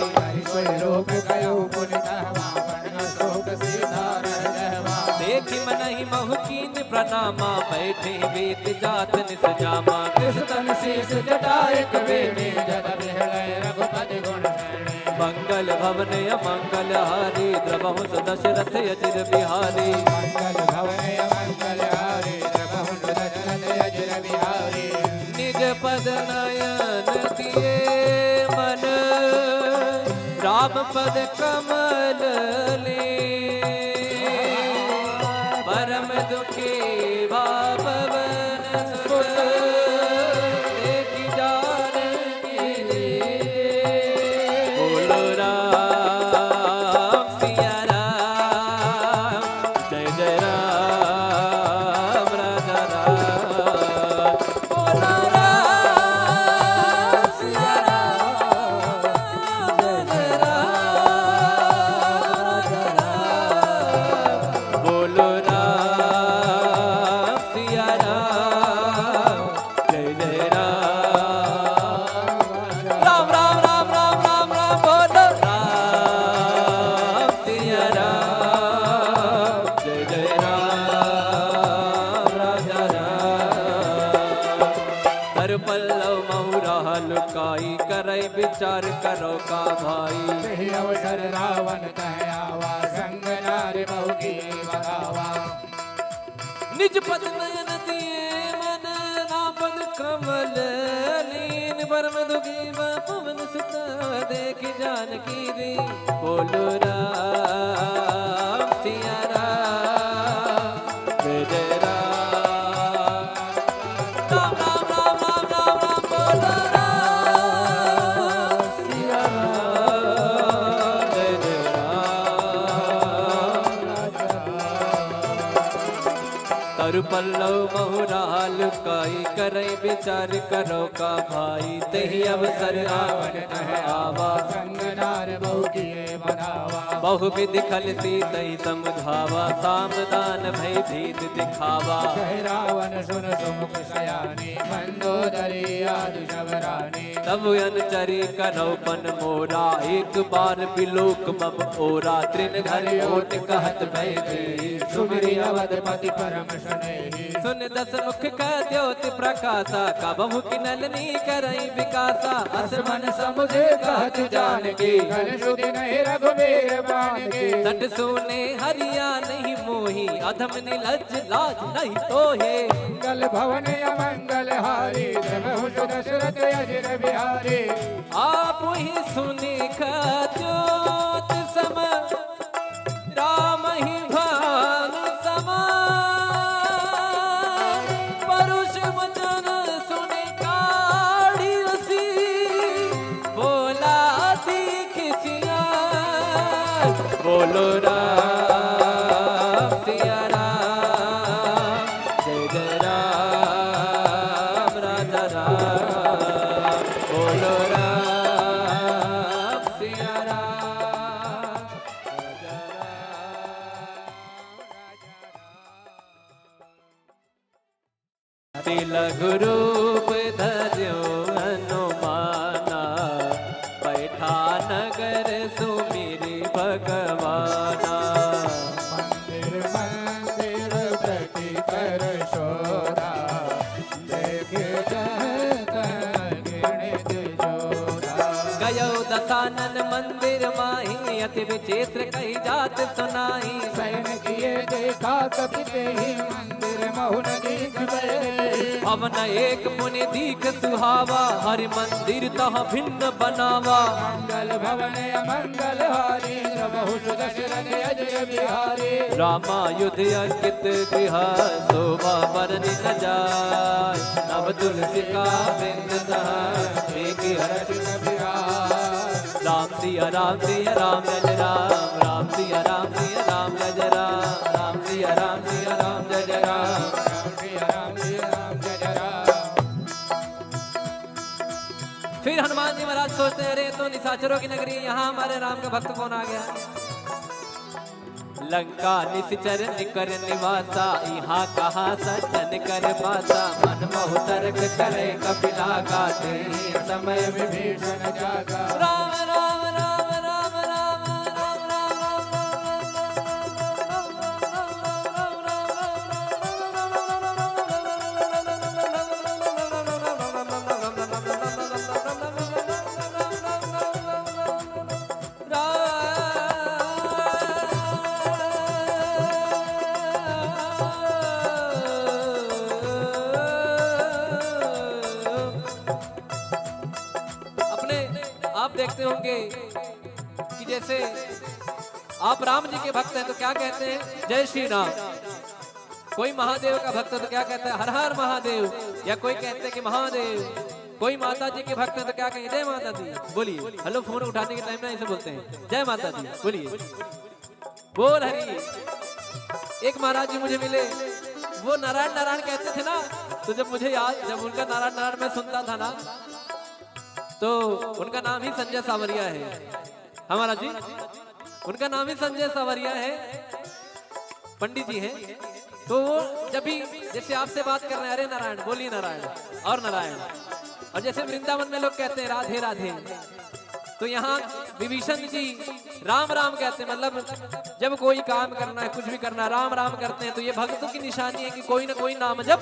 लोक गयो पुनि कहवा, बन शोक सीधा रह रहवा। देखि मनहि महु कीन प्रणामा, बैठे वेद जात निस जामा। कृष्ण शीस जटाए कवे में, जब बिहलय रघुपति गुण शरणे। मंगल भवन अमंगल हारी, द्रबहु दशरथ अजिर बिहारी। मंगल भवन मंगल हारी, द्रबहु दशरथ अजिर बिहारी। निज पद नयन दिए मन, राम पद कमल ले। परम दुखी भावन सुत, देखि जानकी दे। बोलो राम सिया राम, महुरा लुकाई करे विचार करो का भाई। सही अवसर रावण कह आवा संग नारी बहु की बगावा। निज पद नयन दिए मन नापद कमल लीन परम दुखी पवन सुत देख जानकी दी। बोलो राम सिया राम जय राम राम राम राम राम राम राम बोलो राम सिया राम जय राम। तरु पल्लव महुरा लुकाई करे विचार करो का भाई। तही अवसर रावण कह आवा संग नार बहु किए बनावा। बहु विधि खल सी तही समुझावा सामदान भय भीत दिखावा। कह रावण सुन सुमुख सयानी मंदोदरी आदि शबरानी। तब अनुचरी कनौपन मोरा एक बार बिलोक मम ओरा। त्रिन घर ओट कहत भय दी सुमिरि अवधपति परम स्नेही। सुन दस मुख का ज्योति प्रकाशा कबहु की नलनी करई विकासा। अस मन समुझे कहत जानकी घन सुधि नहीं रघुवीर बाण की। सट सुने हरिया नहीं मोही अधम निलज लाज नहीं तोहे। मंगल भवन अमंगल हारी प्रभु दशरथ अजर बिहारी। आप ही सुने का ज्योत सम राम ही भान समा। परुष वचन सुने काढ़ी रसी बोला दीख सिया। बोलो राम सिया राम जय जय राम राजा राम। बोलो राम सिया राम राजा राम। तिलक रूप धर्यो हनुमाना बैठा नगर सुमिरि भगवाना। मंदिर मंदिर प्रति कर शोधा देखे गिणित जोधा। गयो दसानन मंदिर माही अति विचित्र कही जात सुनाई। सैन किए देखा कपिते ही मंदिर महुन दीख बहे। भवन एक मुनि दीख सुहावा हरि मंदिर तह भिन्न बनावा। मंगल भवन अमंगल हारी प्रभु दशरथ अजर बिहारी। रामायुध अंकित गृह शोभा बरनि न जाय। नव तुलसी का बिंद राम सिया राम सिया राम जय राम। राम सिया राम सिया राम जय राम। राम सिया राम सिया राम जय राम। फिर हनुमान जी महाराज सोचते हैं अरे तो निशाचरों की नगरी यहाँ हमारे राम का भक्त कौन आ गया। लंका निश्चर निकर निवासा यहाँ कहा सज्जन कर पासा। मन मोह तर्क करे कपिला गाते समय विभीषण जागा। राम राम राम राम राम राम राम देखते होंगे कि जैसे आप राम जी के भक्त हैं तो क्या कहते हैं जय श्री राम। कोई महादेव का भक्त है तो क्या कहते हैं हर हर महादेव। या कोई कहते हैं कि महादेव। कोई माता जी के भक्त है तो क्या कहेंगे जय माता दी। बोलिए हेलो फोन उठाने के टाइम में ऐसे बोलते हैं जय माता दी। बोलिए बोल हरी। एक महाराज जी मुझे मिले वो नारायण नारायण कहते थे ना। तो जब मुझे याद जब उनका नारायण नारायण मैं सुनता था ना तो उनका नाम ही संजय सावरिया है। हमारा जी उनका नाम ही संजय सावरिया है। पंडित जी हैं। तो वो जब भी जैसे आपसे बात कर रहे हैं अरे नारायण बोलिए नारायण और नारायण। और जैसे वृंदावन में लोग कहते हैं राधे राधे तो यहाँ विभीषण जी राम राम कहते हैं। मतलब जब कोई काम करना है कुछ भी करना राम राम करते हैं तो ये भक्तों की निशानी है कि कोई ना कोई नाम जप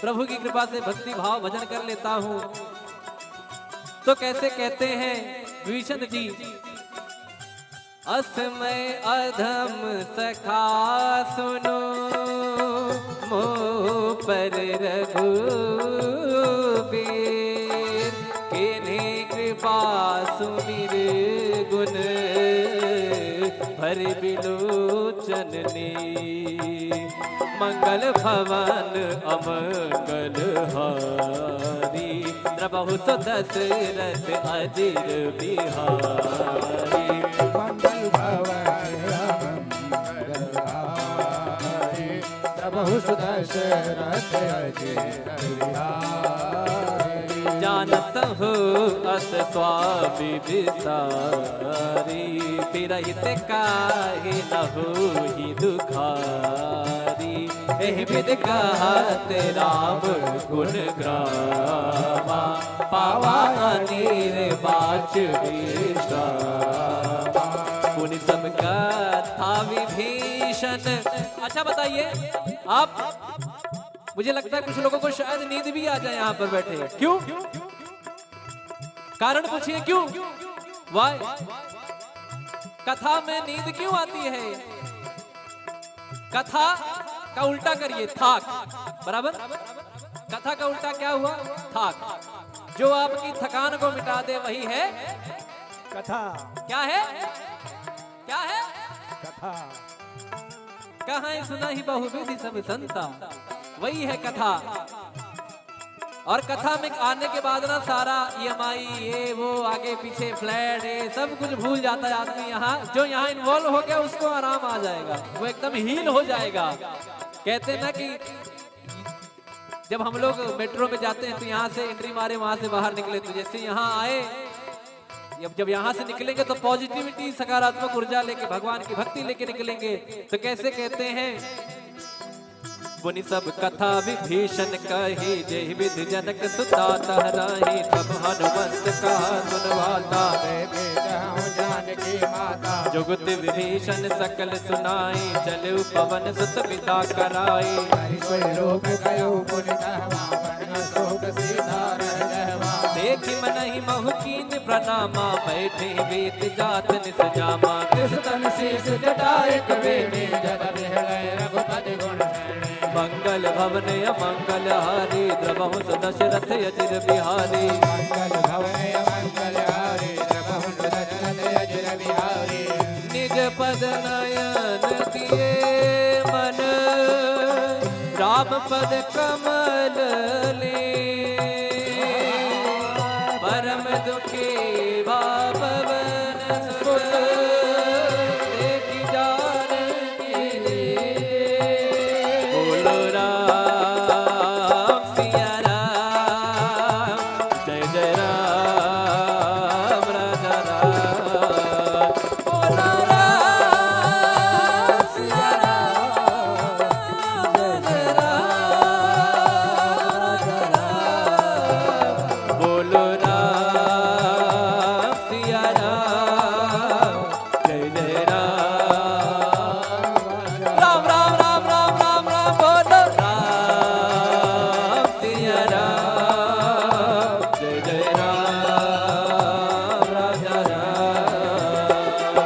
प्रभु की कृपा से भक्ति भाव भजन कर लेता हूं। तो कैसे कहते हैं विभीषण जी, असमय अधम सखा सुनो, मोह पर रघुबीर, किन्हीं कृपा सुमिर गुण, भर बिलोचन ने, मंगल भवन अमंगल हारी, द्रबहु सो दशरथ अजिर बिहारी। मंगल भवन अमंगल हारी, प्रभु दशरथ अजिर बिहारी। जानत हो अस स्वामी विसारी, फिरहित काहे न होहि दुखारी, एहि विध कहत राम गुण ग्रामा, पावा अनिल बाच विश्रामा। पुनि सब कथा विभीषण। अच्छा बताइए आप, मुझे लगता है कुछ लोगों को शायद नींद भी आ जाए यहाँ पर बैठे। क्यों? कारण पूछिए क्यों? वाई कथा में नींद क्यों आती है? कथा का उल्टा करिए थाक, बराबर। कथा का उल्टा क्या हुआ? थाक। जो आपकी थकान को मिटा दे वही है कथा। क्या है? क्या है? कथा। कहाँ सुना ही बहुविधि सब संता, वही है कथा। और कथा में आने के बाद ना सारा EMI ये वो आगे पीछे फ्लैट ये सब कुछ भूल जाता है आदमी। यहाँ जो यहाँ इन्वॉल्व हो गया उसको आराम आ जाएगा, वो एकदम हील हो जाएगा। कहते हैं ना कि जब हम लोग मेट्रो में जाते हैं तो यहाँ से एंट्री मारे वहां से बाहर निकले, तो जैसे यहाँ आए जब यहाँ से निकलेंगे तो पॉजिटिविटी सकारात्मक ऊर्जा लेके भगवान की भक्ति लेके निकलेंगे। तो कैसे कहते हैं, पुनि सब कथा विभीषण कही, जय विधि जनक सुता तहराही, तब हनुमंत कहा सुनवाता, जानकी माता। जुगत विभीषण सकल सुनाई, चलु पवन सुत पिता कराई। रूप गयो पुनि कहवा, बन शोक सीधा रह गहवा। देखि मनहि महु कीन प्रणामा, बैठे वेद जात निस जामा। कृष्ण शीस जटाए कवेणी, जब बिहलय रघुपति गुण शरणी। मंगल भवन अमंगल हारी, द्रबहु सो दशरथ अजिर बिहारी। मंगल भवन अमंगल हारी, प्रभु दशरथ अजिर बिहारी। निज पद नयन दिए मन, राम पद कमल ले, परम दुखी भावन सुत, देखि जानकी रे। बोलो राम सिया राम, जय जय राम राजा राम। बोलो राम सिया राम, जय जय राम राजा राम। बोलो राम सिया राम, जय जय राम। राम राम राम राम राम राम, बोलो राम सिया राम, जय जय राम राजा राम।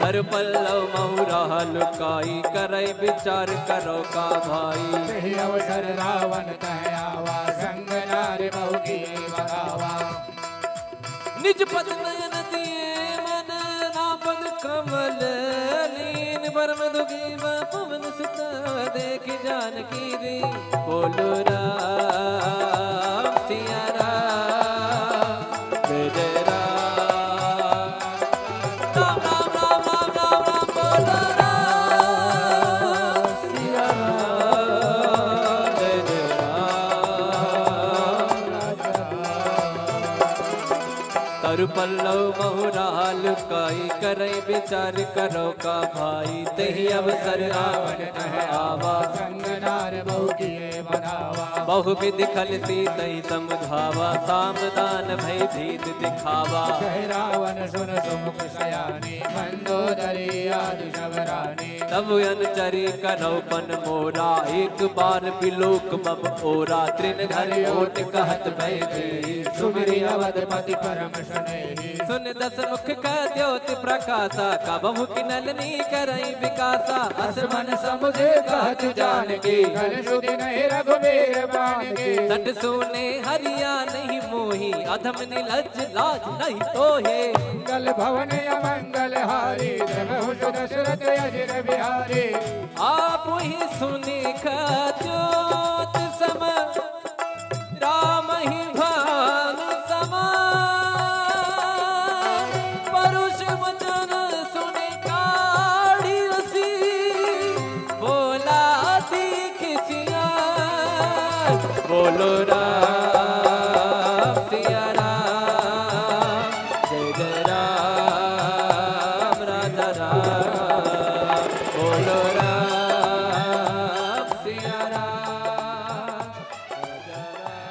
हर पल्लव महुरा लुकाई, करई विचार करो का भाई। सही अवसर रावण तह आवा, संग नारी बहु की बगावा। निज पद नयन दिए मन, नापद कमल लीन, परम दुखी पवन सुत, देखि जानकी रे। बोलो राम सिया राम, जय जय राम। राम राम राम राम राम राम, बोलो राम सिया राम, जय जय राम। राजा। तरु पल्लव बहुराल काई करई विचार करो का भाई तही अवसर रावण तह आवा संगनार बहु किए बनावा बहु विधि खलसी तही समझावा सामदान भय भीत दिखावा जय रावण सुन सुमुख सयानी मंदोदरी आदि सबरानी तब अनुचरी कनौपन मोरा एक बार बिलोक मम ओरा त्रिन घर ओट कहत भय दी सुमिरि अवधपति परम स्नेही सुन दस मुख का द्योति प्रकाशा कबहु किनलनी करई विकासा अस मन समुझे कहत जान के कल सुधि नहीं रघुबीर बाण के सट सुने हरिया नहीं मोही अधम निलज लाज नहीं तोहे मंगल भवन अमंगल हारी जगहु दशरथ अजर बिहारी आप ही सुने का ज्योत सम राम ही भान समा परुष वचन सुने काढ़ी उसी बोला दीख सिया बोलो राम सिया राम जय जय राम राजा राम बोलो राम सिया राम राजा राम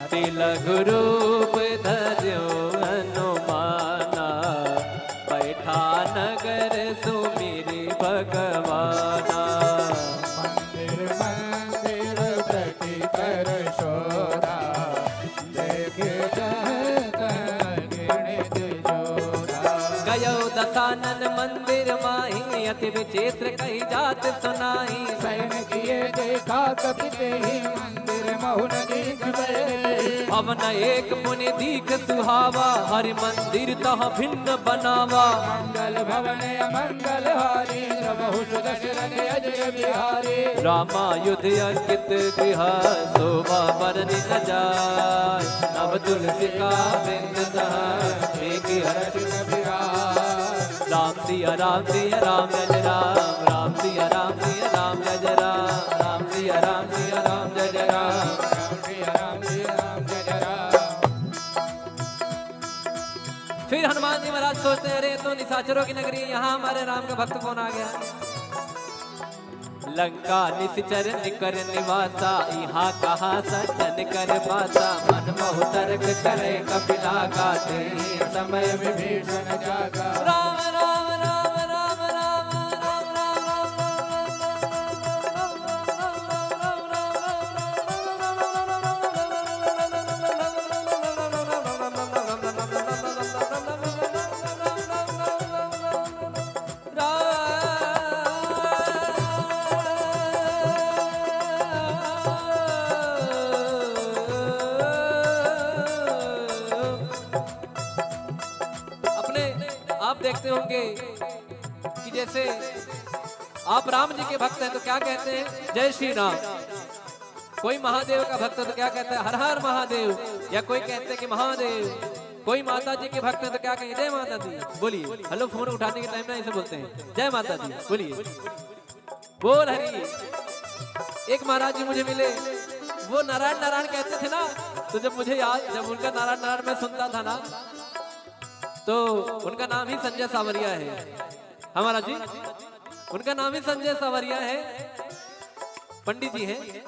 तिलक रूप धर्यो हनुमाना बैठा नगर सुमिरि भगवाना मंदिर मंदिर प्रति कर शोधा देखे गिणित जोधा गयो दसानन मंदिर माही अति विचित्र कही जात सुनाई सैन किए देखा कपिते ही मंदिर महुन दीख बहे भवन एक मुनि दीख सुहावा हरि मंदिर तह भिन्न बनावा मंगल भवन अमंगल हारी प्रभु दशरथ अजर बिहारी रामायुध अंकित गृह शोभा बरनि न जाय नव तुलसी का बिंद तह एक हर्ष राम सिया राम सिया राम जय राम राम सिया राम सिया राम जय राम राम सिया राम सिया राम जय राम फिर हनुमान जी महाराज सोचते हैं अरे तो निशाचरों की नगरी यहाँ हमारे राम का भक्त कौन आ गया लंका निश्चर निकर निवासा यहाँ कहा सज्जन कर पासा मन मोह तर्क करे कपिला गाते समय विभीषण जागा राम राम राम राम राम राम देखते होंगे कि जैसे आप राम जी के भक्त हैं तो क्या कहते हैं जय श्री राम। कोई महादेव का भक्त है तो क्या कहते हैं हर हर महादेव, या कोई कहते हैं कि महादेव। कोई माता जी के भक्त है तो क्या कहेंगे जय माता दी। बोलिए हेलो, फोन उठाने के टाइम में ऐसे बोलते हैं जय माता दी। बोलिए बोल हरी। एक महाराज जी मुझे मिले, वो नारायण नारायण कहते थे ना, तो जब मुझे याद, जब उनका नारायण नारायण मैं सुनता था ना, तो उनका नाम ही संजय सावरिया है। हमारा जी उनका नाम ही संजय सावरिया है, पंडित जी हैं।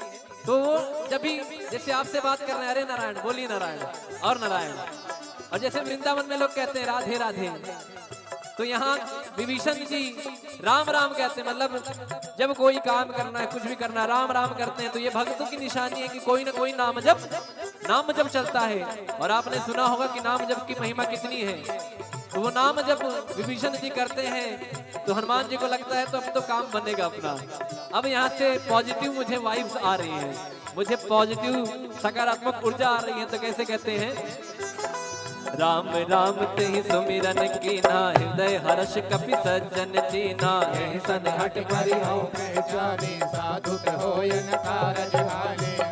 तो वो जब भी जैसे आपसे बात कर रहे हैं अरे नारायण, बोलिए नारायण और नारायण। और जैसे वृंदावन में लोग कहते हैं राधे राधे, तो यहाँ विभीषण जी राम राम कहते हैं। मतलब जब कोई काम करना है, कुछ भी करना, राम राम करते हैं। तो ये भक्तों की निशानी है कि कोई ना कोई नाम जब चलता है। और आपने सुना होगा कि नाम जप की महिमा कितनी है। तो वो नाम जब विभीषण जी करते हैं तो हनुमान जी को लगता है तो अब तो काम बनेगा अपना। अब यहाँ से पॉजिटिव मुझे वाइब्स आ रही हैं, मुझे पॉजिटिव सकारात्मक ऊर्जा आ रही है। तो कैसे कहते हैं, राम राम ते सुमिरन कीना, हृदय हर्ष कपि सज्जन चीना। सन हट परिहो पहचाने, साधु होयन कारज भाले।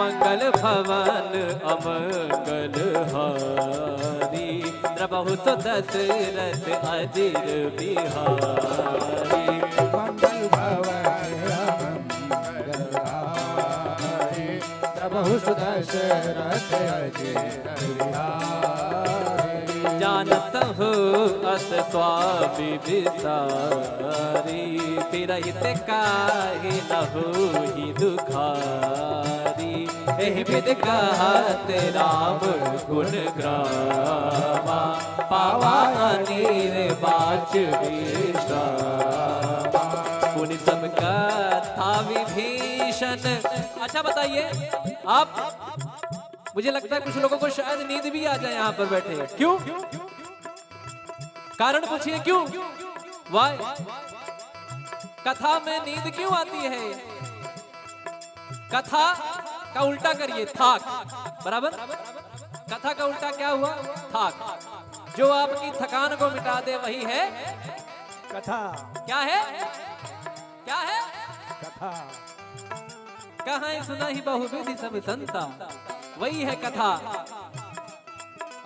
मंगल भवन अमंगल हारी द्रबहु सो दशरथ अजिर बिहारी मंगल भवन अमंगल हारी प्रभु दशरथ अजिर बिहारी जानत हो अस स्वामी बिसारी तिरहित काहे न होहि दुखारी एहि विधि कहत राम गुण ग्रामा पावा अनीर बाच विश्रामा पुनि सब कथा विभीषण। अच्छा बताइए आप, मुझे लगता है कुछ लोगों को शायद नींद भी आ जाए यहाँ पर बैठे। क्यों? कारण पूछिए क्यों? वाई कथा में नींद क्यों आती है? कथा का उल्टा करिए थाक, बराबर? कथा का उल्टा क्या हुआ? थाक। जो आपकी थकान को मिटा दे वही है कथा। क्या है? क्या है? कथा। कहाँ सुना ही बहुविधि सब संता, वही है कथा।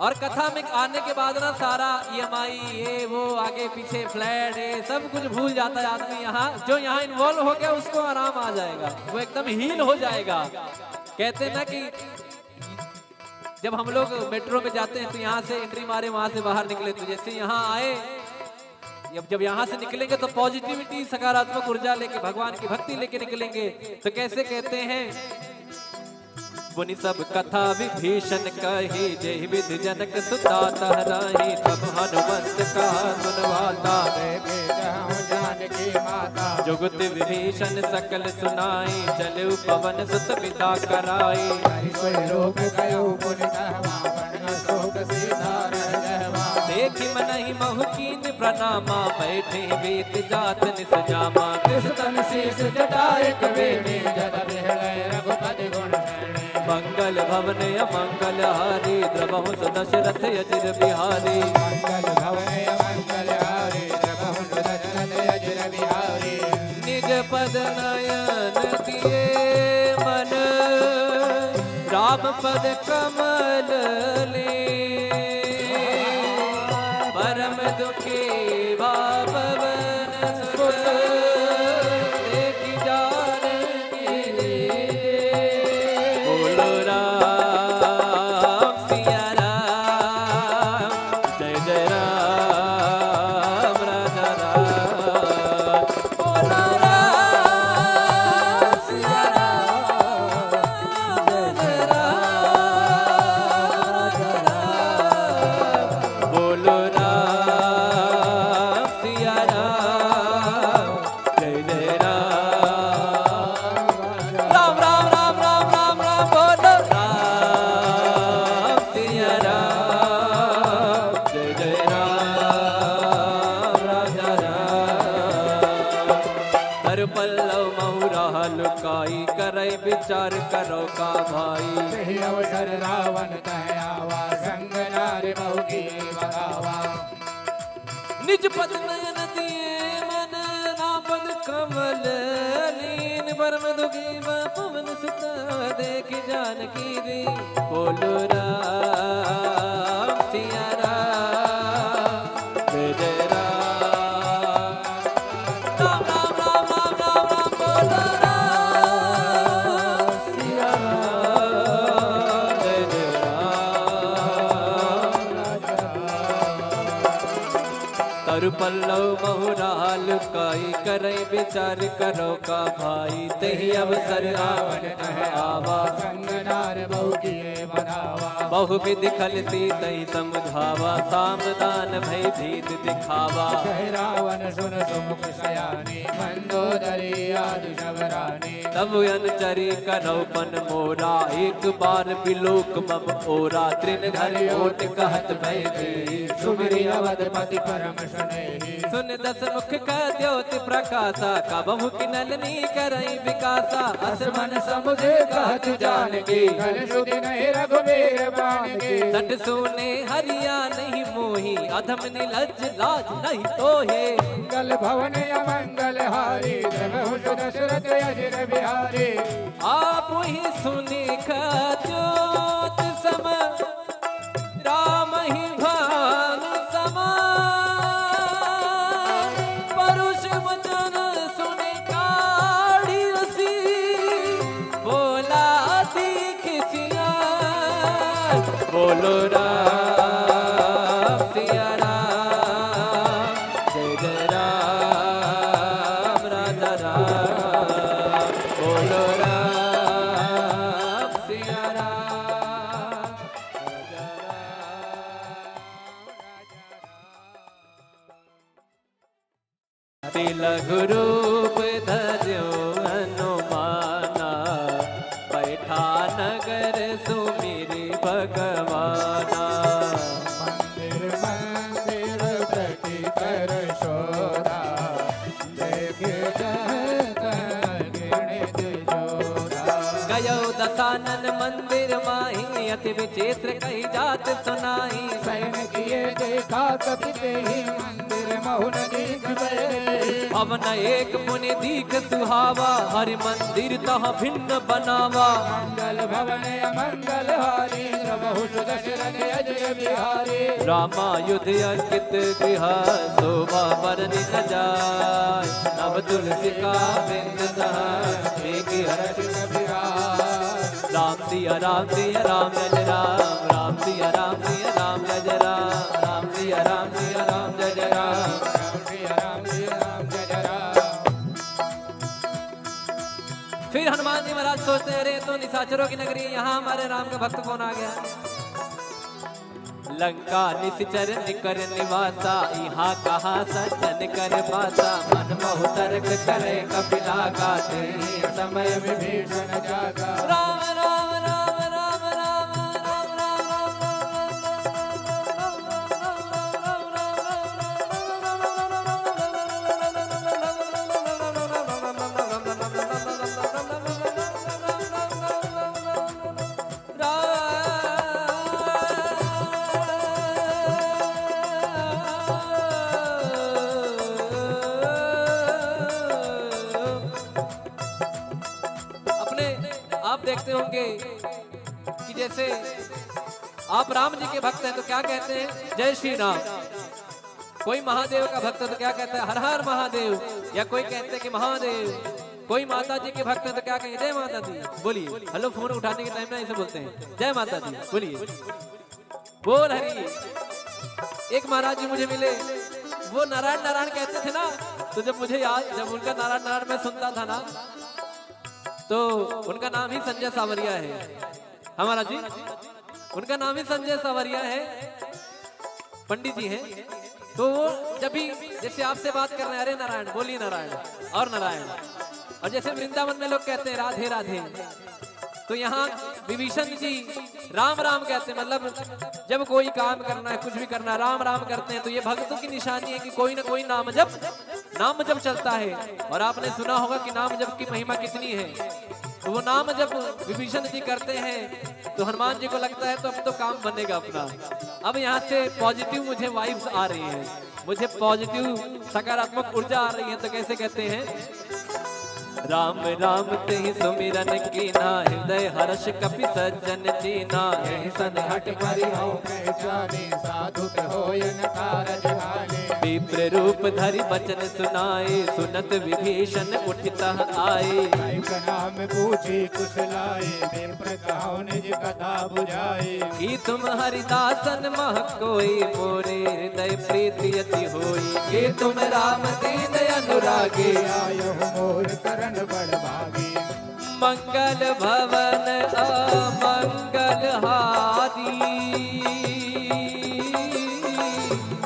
और कथा में आने के बाद ना सारा EMI ये वो आगे पीछे फ्लैट ये सब कुछ भूल जाता है आदमी। यहाँ जो यहाँ इन्वॉल्व हो गया उसको आराम आ जाएगा, वो एकदम हील हो जाएगा। कहते हैं ना कि जब हम लोग मेट्रो में जाते हैं तो यहाँ से एंट्री मारे वहां से बाहर निकले, तो जैसे यहाँ आए जब यहाँ से निकलेंगे तो पॉजिटिविटी सकारात्मक ऊर्जा लेके भगवान की भक्ति लेके निकलेंगे। तो कैसे कहते हैं, पुनि सब कथा विभीषण कही जय विधि जनक सुता तहराही तब हनुमंत कहा सुनवाता जानकी माता जुगत विभीषण सकल सुनाई चले पवन सुत पिता कराई देखी मनहि महु कीन प्रणामा बैठे वेद जात निस जामा तन शीस जटाए कवेने जद बिहलय रघुपति गुण मंगल भवन अमंगल हारी द्रबहु सो दशरथ अजिर बिहारी मंगल भवन अमंगल हारी द्रबहु सो दशरथ अजिर बिहारी निज पद नयन दिए मन राम पद कमल ले परम दुखी भावन सुत देखी जानकी रे बोलो राम सिया राम जय जय राम राजा राम बोलो राम सिया राम जय जय राम राजा राम बोलो राम सिया राम जय जय राम राम राम राम राम राम राम बोलो राम सिया राम जय जय राम राजा राम हर पल्लव महुरा लुकाई करई विचार करो का भाई सही अवसर रावण तहयावा संग नारी बहुकी बगावा निज पद नयन दिए मन नापद कमल लीन परम दुखी पवन सुत देख जानकी रे बोलो राम सिया राम जय जय राम राम राम राम राम राम राम बोलो राम सिया राम जय जय राम तरु पल्लव बहुराल काई करई विचार करो का भाई तही अवसर रावण तह आवा संग नार बहुकी बगावा बहुविधि खल तही समझावा सामदान भय भीत दिखावा जय रावण सुन सुमुख सयानी मंदोदरी आदि शबरानी तब अनचरी करौपन मोरा एक बार बिलोक मम ओरा त्रिन घर ओट कहत भय दी सुमिरि अवधपति परम सुनेहि सुन दस मुख का द्योति प्रकाशा का बहु किनलनी करई विकासा अस मन समुझे कहत जानकी के कल सुधि नहीं रघुबीर बान के सट सुने हरिया नहीं मोही अधम निलज लाज नहीं तोहे मंगल भवन अमंगल हारी प्रभु दशरथ अजर बिहारी आप ही सुने ज्योत सम राम ही भान समा परुष वचन सुने काढ़ी उसी बोला दीख सिया बोलो राम सिया राम जय जय राम राजा राम बोलो राम सिया राम राजा राम तिलक रूप धर्यो हनुमाना बैठा नगर सुमिरि भगवाना मंदिर मंदिर प्रति कर शोरा देखे गिणित जोरा गयो दसानन मंदिर माही अति विचित्र कही जात सुनाई सैन किए देखा कपिते ही मंदिर महुन दीख बहे भवन एक मुनि दीख सुहावा हरि मंदिर तह भिन्न बनावा मंगल भवन अमंगल हारी प्रभु दशरथ अजर बिहारी रामायुध अंकित गृह शोभा बरनि न जाय नव तुलसी का बिंद राम सिया राम सिया राम जय राम राम सिया राम सिया राम जय राम राम सिया राम सिया राम जय राम फिर हनुमान जी महाराज सोचते अरे तो निशाचरों की नगरी यहाँ हमारे राम का भक्त कौन आ गया लंका निश्चर निकर निवासा यहाँ कहा सज्जन कर पासा मन मोह तर्क करे कपिला गाते समय विभीषण जागा राम राम राम राम राम राम आप देखते होंगे कि जैसे आप राम जी के भक्त हैं तो क्या कहते हैं जय श्री राम। कोई महादेव का भक्त है तो क्या कहता है हर हर महादेव, या कोई कहते हैं कि महादेव। कोई माता जी के भक्त है तो क्या कहेंगे जय माता दी। बोलिए हेलो, फोन उठाने के टाइम में ऐसे बोलते हैं जय माता दी। बोलिए बोल हरी। एक महाराज जी मुझे मिले, वो नारायण नारायण कहते थे ना, तो जब मुझे याद, जब उनका नारायण नारायण मैं सुनता था ना, तो उनका नाम ही संजय सावरिया है। हमारा जी उनका नाम ही संजय सावरिया है, पंडित जी हैं। तो वो जब भी जैसे आपसे बात कर रहे हैं अरे नारायण, बोलिए नारायण और नारायण, और जैसे वृंदावन में लोग कहते हैं राधे राधे, तो यहाँ विभीषण जी राम राम कहते हैं। मतलब जब कोई काम करना है, कुछ भी करना, राम राम करते हैं, तो ये भक्तों की निशानी है कि कोई ना कोई नाम जप चलता है। और आपने सुना होगा कि नाम जप की महिमा कितनी है। तो वो नाम जब विभीषण जी करते हैं तो हनुमान जी को लगता है तो अब तो काम बनेगा अपना। अब यहाँ से पॉजिटिव मुझे वाइब्स आ रही हैं, मुझे पॉजिटिव सकारात्मक ऊर्जा आ रही है। तो कैसे कहते हैं राम राम ते सुमिरन कीना, हृदय हर्ष कपि सज्जन जीना। सन हट परिहौ जाने साधु होयन कारज हाने। विप्र रूप धरि बचन सुनाए, सुनत विभीषण उठित आए। नाम पूछी कुशलाए, विप्र कहो निज कथा बुझाए। कि तुम हरिदासन मह कोई, मोरे हृदय प्रीति अति होई। कि तुम राम दीन अनुरागे, आयो मोर करण बड़ भागी। मंगल भवन अमंगल हारी,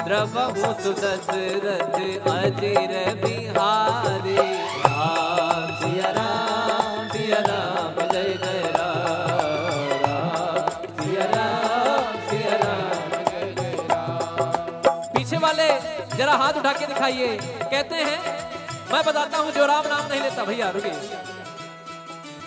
द्रवहु सुदशरथ अजर बिहारी। राम सिया राम सिया राम जय जय राम, सिया राम जय जय राम। पीछे वाले जरा हाथ उठा के दिखाइए। कहते हैं मैं बताता हूं जो राम नाम नहीं लेता, भैया रुकिए।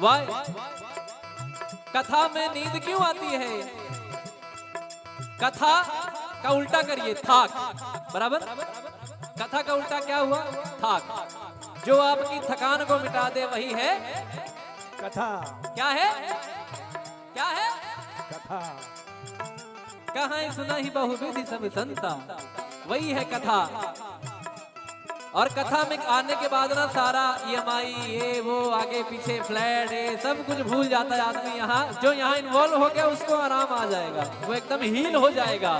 वाह, कथा में नींद क्यों आती है? कथा का उल्टा करिए, थाक, बराबर। कथा का उल्टा क्या हुआ? थाक। जो आपकी थकान को मिटा दे वही है कथा। क्या है? क्या है? कथा। कहाँ सुना ही बहुविधि सब संता, वही है कथा। और कथा में आने के बाद ना सारा EMI ये वो आगे पीछे फ्लैट ये सब कुछ भूल जाता है आदमी। यहाँ जो यहाँ इन्वॉल्व हो गया उसको आराम आ जाएगा, वो एकदम हील हो जाएगा।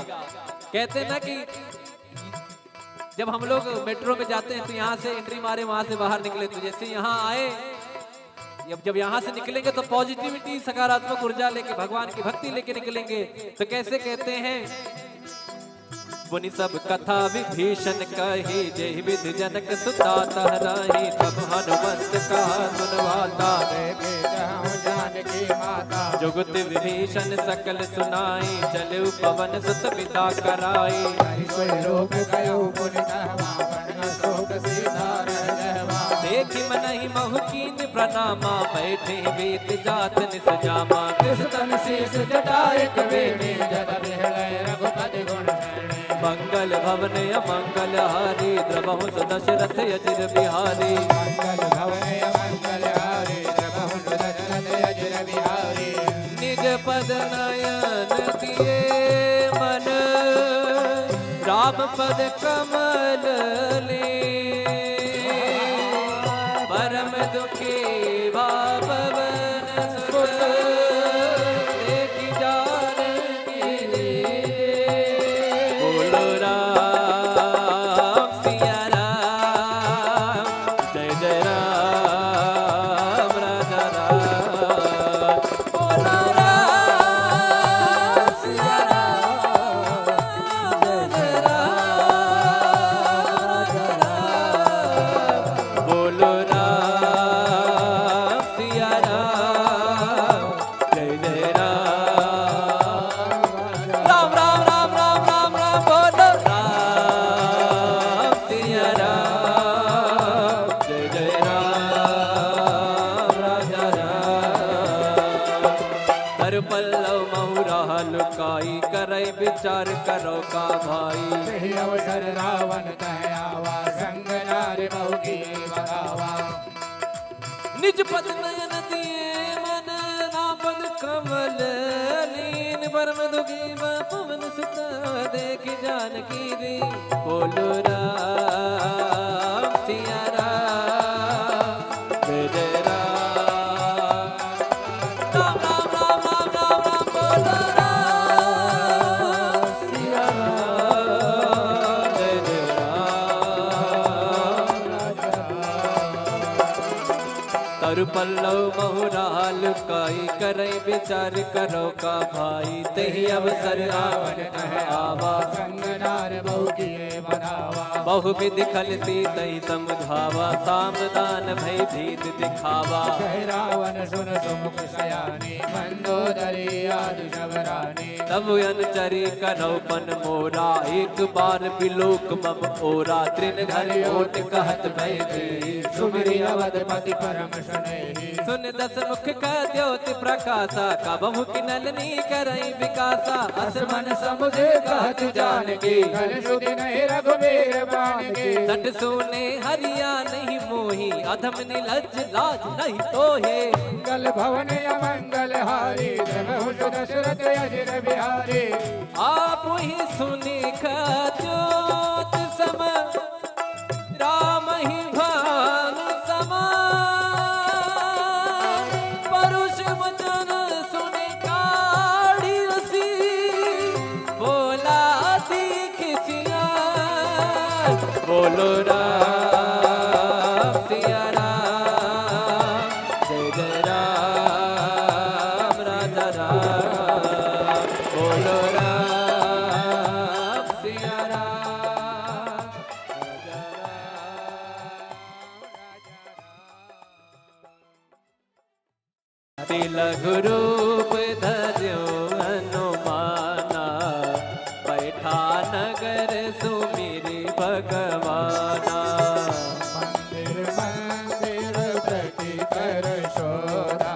कहते हैं ना कि जब हम लोग मेट्रो में जाते हैं तो यहाँ से एंट्री मारे वहां से बाहर निकले, तो जैसे यहाँ आए जब यहाँ से निकलेंगे तो पॉजिटिविटी सकारात्मक ऊर्जा लेके भगवान की भक्ति लेके निकलेंगे। तो कैसे कहते हैं, पुनि सब कथा विभीषण कही जय विधि जनक सुता तहराही तब हनुमंत कहा सुनवाता जानकी माता जुगत विभीषण सकल सुनाई चले पवन सुत पिता कराई देखी मनहि बहुकीन प्रणामा बैठे वेद जात निस जामा तन शीस जटाए कवेनी जद बिहलय रघुपति गुण मंगल भवन अमंगल हारी द्रवहु दशरथ अजिर बिहारी मंगल भवन मंगल हारी द्रवहु दशरथ अजिर बिहारी निज पद नयन दिए मन राम पद कमल ले परम दुखी भावन सुत देखी जानकी रे बोलो राम सिया राम जय जय राम राजा राम बोलो राम सिया राम जय जय राम राजा राम बोलो विचार करो का भाई अवसर रावण तहयावा संग नार बहुकी बगावा निज पद नयन दिए मन नापद कमल लीन परम दुखी पवन सुत देख जानकी रे बोलो राम सिया राम जय जय राम राम राम राम राम राम राम बोलो पल्लव बहुराल काई करई विचार करो का भाई तेहि अवसर रावण कह आवा संग नार बहुकी बनावा बहुविधि खलती तई समझावा सामदान भय भीत दिखावा कह रावण सुन सुमुख सयानी मंदोदरी आदि शबरानी तब अनचरी करौपन मोरा एक बार बिलोक मम ओरा त्रिन घर ओट कहत भय दी सुमरि अवधपति परम सुनेहि सुन दस मुख का ज्योति प्रकाशा का बहु किनलनी करई विकासा अस मन समुझे कहत जानकी कल सुधि नहीं रघुबीर बानकी सट सोने हरिया नहीं मोही अधम निलज लाज नहीं तोहे मंगल भवन अमंगल हारी द्रवहु दशरथ अजिर बिहारी आप ही सुनी ज्योत सम राम ही भान समा परुष वचन सुने काढ़ी रसी बोला दीख सिया बोलो राम सिया राम जय जय राम राजा राम बोलो राम सिया राम राजा राम तिलक रूप धर्यो हनुमाना बैठा नगर सुमिरि भगवाना मंदिर मंदिर प्रति कर शोधा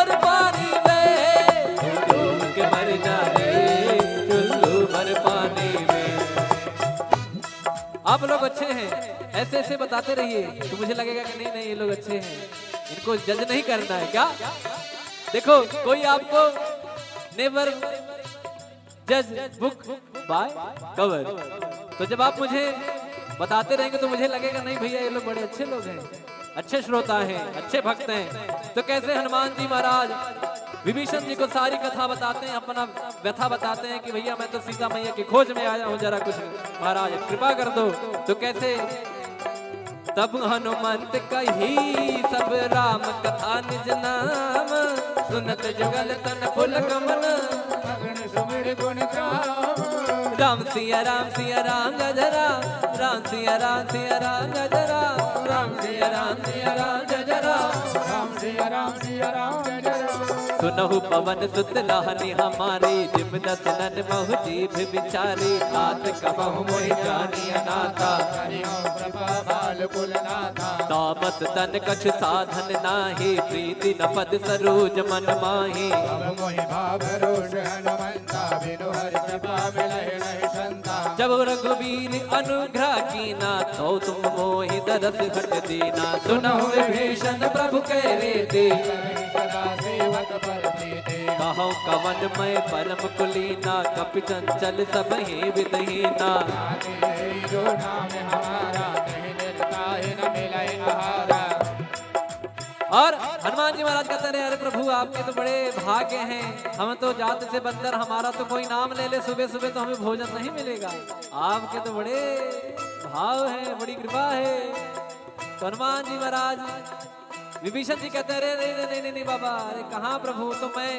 आप लोग अच्छे हैं, ऐसे ऐसे बताते रहिए तो मुझे लगेगा कि नहीं नहीं ये लोग अच्छे हैं, इनको जज नहीं करना है क्या। देखो कोई आपको नेवर जज बुक बाय कवर, तो जब आप मुझे बताते रहेंगे तो मुझे लगेगा नहीं भैया ये लोग बड़े अच्छे लोग हैं, अच्छे श्रोता हैं, अच्छे भक्त हैं। तो कैसे हनुमान जी महाराज विभीषण जी को सारी कथा बताते हैं, अपना व्यथा बताते हैं कि भैया मैं तो सीता मैया की खोज में आया हूँ, जरा कुछ महाराज कृपा कर दो। तो कैसे तब हनुमंत कही सब राम कथा निज नाम, सुनत जुगल तन फुल कमल सुमिर गुण गाम। राम सिया राम गजरा, राम सिया राम गजरा, राम सिया राम गजरा, राम सिया राम गजरा। सुनहु पवन सुत लाहनी हमारी, जिम दसनन महु जीभ बिचारी, तात कबहु मोहि जानी अनाथा, बाल कुल नाथा। तामस तन कछ साधन नाही, प्रीति न पद सरोज मन माही। अब मोहि भाव रोष हनुमंता, बिनु हरि कृपा मिलहि नहीं संता। जब रघुवीर अनुग्रह कीना, तो तुम मोहि दरस हट दीना। सुनहु विभीषण प्रभु कह रीति, सदा सेवक पर प्रीति। कहो कवन मैं परम कुलीना, कपि चंचल सब ही विदहीना। जो नाम हमारा, कहीं निर्ताहि न मिलहि आहारा। और हनुमान जी महाराज कहते रहे अरे प्रभु आपके तो बड़े भाग्य हैं, हम तो जात से बंदर, हमारा तो कोई नाम ले ले सुबह सुबह तो हमें भोजन नहीं मिलेगा, आपके तो बड़े भाव है, बड़ी कृपा है। तो हनुमान जी महाराज विभीषण जी कहते हैं अरे नहीं बाबा, अरे कहाँ प्रभु, तो मैं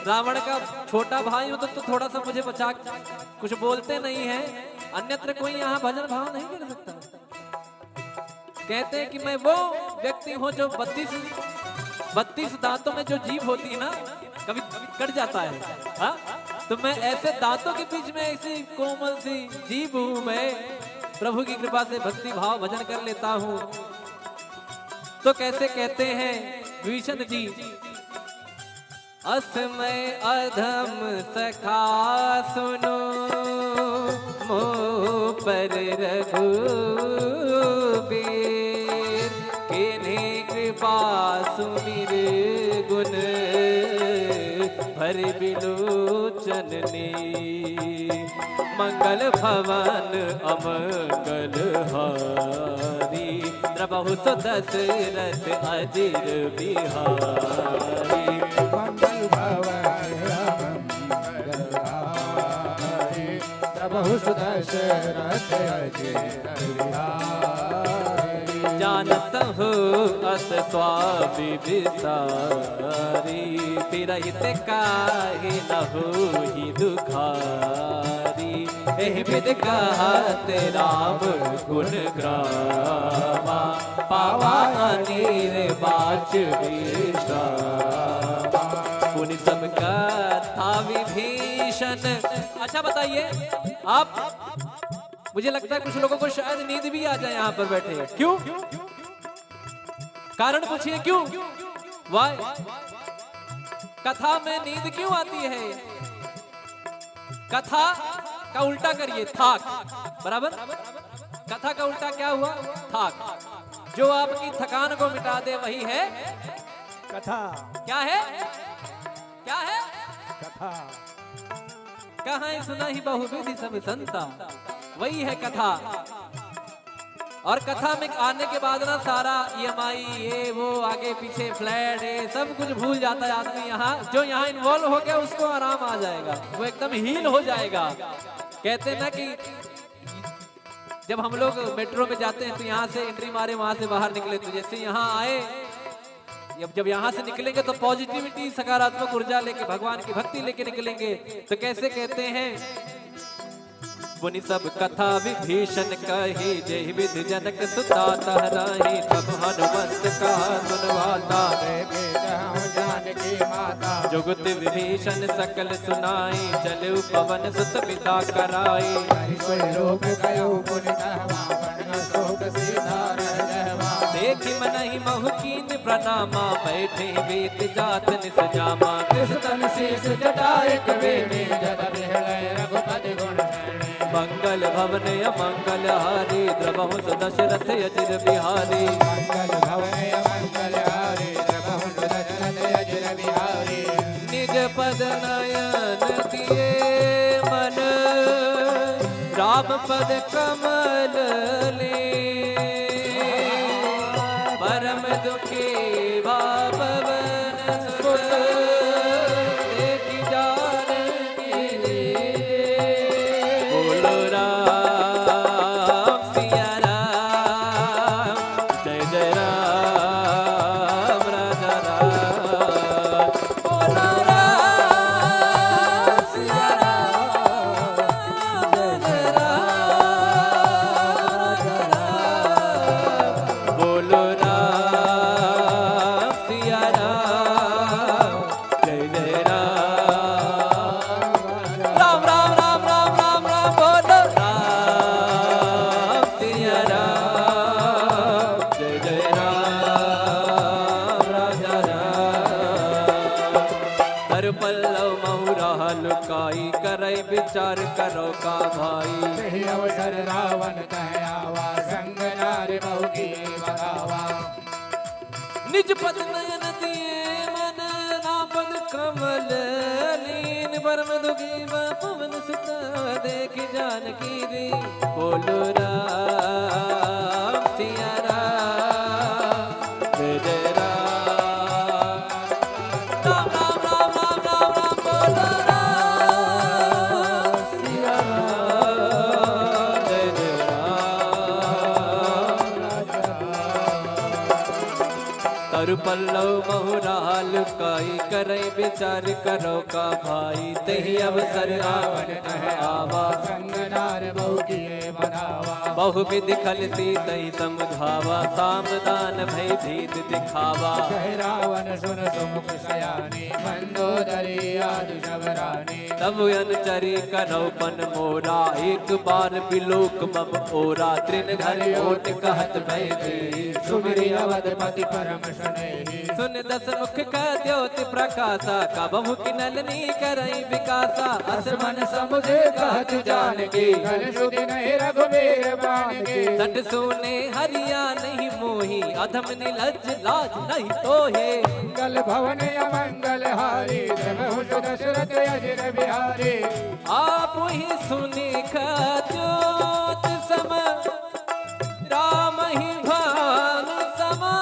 रावण का छोटा भाई हूँ, तो थोड़ा सा मुझे बचा, कुछ बोलते नहीं है, अन्यत्र कोई यहाँ भजन भाव नहीं कर सकता। कहते हैं कि मैं वो व्यक्ति हूँ जो 32 दांतों में जो जीभ होती है ना, कभी कट जाता है, हाँ? तो मैं ऐसे दांतों के बीच में ऐसी कोमल सी जीभ हूँ, मैं प्रभु की कृपा से भक्ति भाव भजन कर लेता हूँ। तो कैसे कहते हैं विभीषण जी, असमय अधम सखा सुनो, मोह पर रघुबीर, किन्हीं कृपा सुमिर गुण, भर बिलोचननी। मंगल भवन अमंगल हारी, प्रभु दशरथ अजिर बिहारी। मंगल भवन मंगलहारी, प्रभु दशरथ अजिर बिहारी। जानत हो अस स्वामी विसारी, तिरहित काहे न होहि दुखारी। एहि विधि कहत राम गुण ग्रामा, पावा अनीर बाच विश्रामा। पुनि सब कथा विभीषण। अच्छा बताइए आप, मुझे लगता है कुछ लोगों को शायद नींद भी आ जाए यहाँ पर बैठे, क्यों? कारण पूछिए क्यों? वाई कथा में नींद क्यों आती है? कथा का उल्टा करिए थाक, बराबर? कथा का उल्टा क्या हुआ? थाक। जो आपकी थकान को मिटा दे वही है कथा। क्या है? क्या है? कथा। कहाँ सुना ही बहुविधि सब संता, वही है कथा। और कथा में आने के बाद ना सारा EMI ये वो आगे पीछे फ्लैट ये सब कुछ भूल जाता है आदमी। यहाँ जो यहाँ इन्वॉल्व हो गया उसको आराम आ जाएगा, वो एकदम हील हो जाएगा। कहते हैं ना कि जब हम लोग मेट्रो में जाते हैं तो यहाँ से एंट्री मारे वहां से बाहर निकले, तो जैसे यहाँ आए जब यहाँ से निकलेंगे तो पॉजिटिविटी सकारात्मक ऊर्जा लेके भगवान की भक्ति लेके निकलेंगे। तो कैसे कहते हैं, पुनि सब कथा विभीषण कही, जय विधि जनक सुता तहराही। तब हनुमंत कहा सुनवाता, जानकी माता। जुगत विभीषण सकल सुनाई, चलु पवन सुत पिता कराई। देखि मनहि महु कीन प्रणामा, बैठे वेद जात निस जामा। कृष्ण शीस जटाए कबीर, जब बिहलय रघुपति गुण मंगल भवन अमंगल हारी द्रवहु दशरथ अजिर बिहारी मंगल भवन मंगल हारी द्रवहु दशरथ अजिर बिहारी निज पद नयन दिए मन राम पद कमल ले परम दुखी भावन सुत देखी जानकी रे बोलो राम सिया राम जय जय राम राजा राम बोलो राम सिया राम जय जय राम राजा राम बोलो राम सिया राम जय जय राम राम राम राम राम राम राम बोलो राम सिया राम जय जय राम राजा राम हर पल्लव महुरा लुकाई करई विचार करो का भाई सही अवसर रावण कह आवा संग नार बहुकी बगावा निज पद नयन दिए मन नापद कमल लीन परम दुखी पवन सुत देख जानकी रे बोलो राम सिया राम जय जय राम राम राम राम राम राम राम बोलो राम सिया राम जय जय राम तरु पल्लव महुराल काई करई विचार करो का भाई तही अवसर रावण कह आवा संग नार बहुकी बगावा बहुविध खलती तही समझावा सामदान भय भीत दिखावा कह रावण सुन सुमुख सयानी मंदोदरी आदि शबरानी तब अनुचरी करौपन मोरा एक बार बिलोक मम ओरा तृण धर ओट कहत भय दे सुमिरि अवधपति परम स्नेही सुन दस मुख का द्योति प्रकाशा का बहु की नलनी करई विकासा असमन समुझे कहत जानकी घन सुधि नहीं रघुबीर बानकी सट सोने हरिया नहीं मोही अधम निलज लाज नहीं तोहे मंगल भवन अमंगल हारी द्रवहु दशरथ अजिर बिहारी आप ही सुने का ज्योत सम राम ही भान समा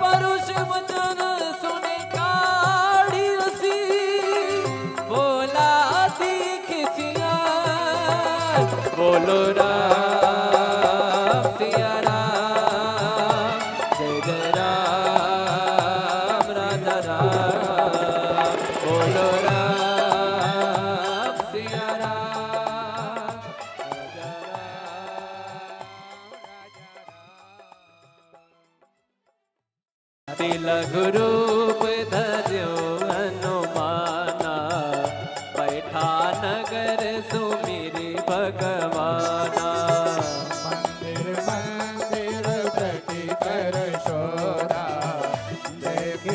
परुष वचन सुने काढ़ी रसी बोला दीख सिया बोलो राम सिया राम जय जय राम राजा राम बोलो राम सिया राम राजा राम तिलक रूप धर्यो हनुमाना बैठा नगर सुमिरि भगवाना मंदिर मंदिर प्रति कर शोधा देख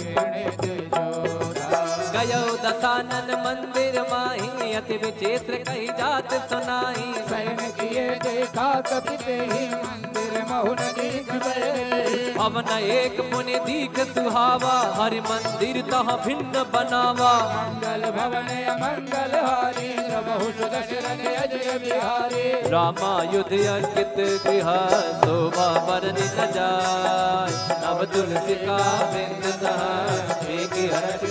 गिणित जोधा गयो दसानन मंदिर माही अति विचित्र कही जात सुनाई सैन किए देखा कपि तेहि मंदिर महुन दीख गए भवन एक मुनि दीख सुहावा हरि मंदिर तह भिन्न बनावा मंगल भवन अमंगल हारी द्रवहु दशरथ अजिर बिहारी रामायुध अंकित गृह शोभा बरनि न जाय नव तुलसी का बिंद एक हर्ष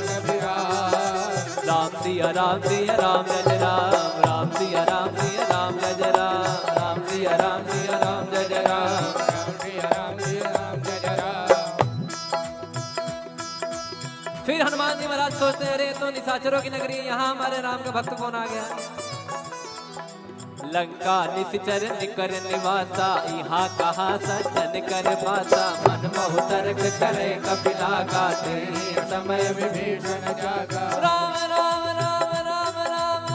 राम सिया राम सिया राम जय राम राम सिया राम सिया राम जय राम राम सिया राम सिया राम जय राम फिर हनुमान जी महाराज सोचते हैं अरे तो निशाचरों की नगरी यहाँ हमारे राम का भक्त कौन आ गया लंका निश्चर निकर निवासा यहाँ कहा सज्जन कर पासा मन बहु तर्क करे कपिला गाते समय विभीषण जागा राम राम राम राम राम राम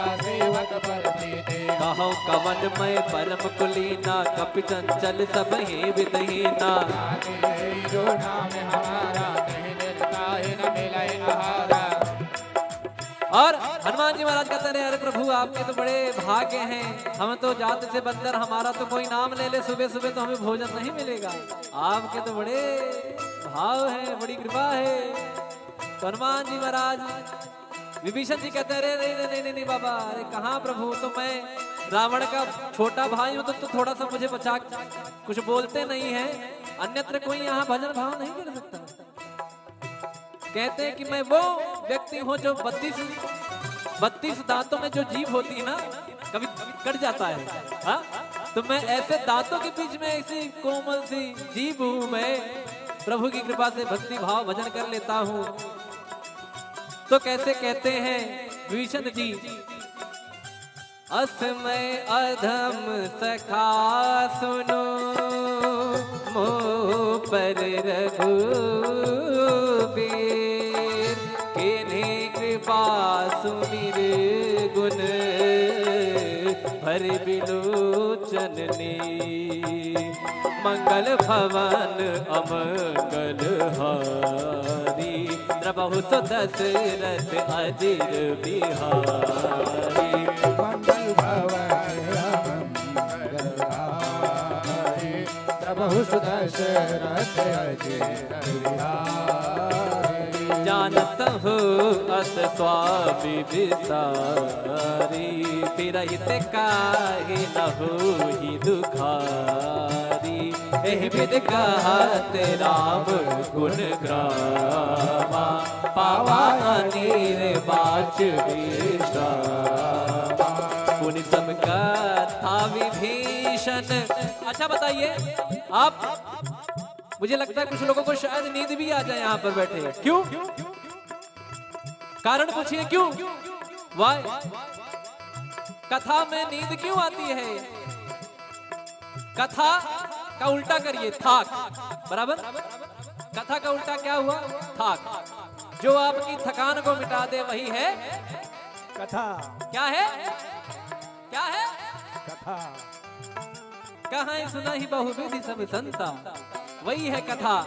हमारा सेवक पर प्रीति। कहो कवन में परम कुलीना, कपि चंचल सब ही विदहीना। जो नाम हमारा कहीं निर्ताहि न मिले आहारा। और हनुमान जी महाराज कहते रहे, अरे प्रभु आपके तो बड़े भाग्य हैं, हम तो जात से बंदर, हमारा तो कोई नाम ले ले सुबह सुबह तो हमें भोजन नहीं मिलेगा। आपके तो बड़े भाव है, बड़ी कृपा है। तो हनुमान जी महाराज विभीषण जी कहते हैं, अरे नहीं नहीं नहीं बाबा, अरे कहाँ प्रभु, तो मैं रावण का छोटा भाई हूँ, तो थोड़ा सा मुझे बचा, कुछ बोलते नहीं है, अन्यत्र कोई यहाँ भजन भाव नहीं कर सकता। कहते हैं कि मैं वो व्यक्ति हूँ जो 32 दांतों में जो जीभ होती है ना, कभी कट जाता है, हाँ? तो मैं ऐसे दांतों के बीच में ऐसी कोमल सी जीभ हूँ, मैं प्रभु की कृपा से भक्ति भाव भजन कर लेता हूँ। तो कैसे कहते हैं विभीषण जी, असमय अधम सखा सुनो, मोह पर रघुबीर, किन्हीं कृपा सुमिर गुण, भर बिलोचन ने, मंगल भवन अमंगल हारी, प्रभु तो दशरथ अजिर बिहारी। मंगल भवन अमंगल हारी, प्रभु दशरथ अजिर बिहारी। जानत हो अस स्वामी विसारी, फिरहित काहे न होहि दुखारी, एहि विधि कहत राम गुण ग्रामा, पावा अनेर बाच विश्रामा। पुनि सब कथा विभीषण। अच्छा बताइए आप, मुझे लगता है कुछ लोगों को शायद नींद भी आ जाए यहाँ पर बैठे। क्यों? कारण पूछिए क्यों? वाई? कथा में नींद क्यों आती है? कथा का उल्टा करिए, थाक, बराबर? कथा का उल्टा क्या हुआ? थाक। जो आपकी थकान को मिटा दे वही है कथा। क्या है? क्या है? कथा। कहाँ सुना ही बहुविधि सब संता, वही है कथा।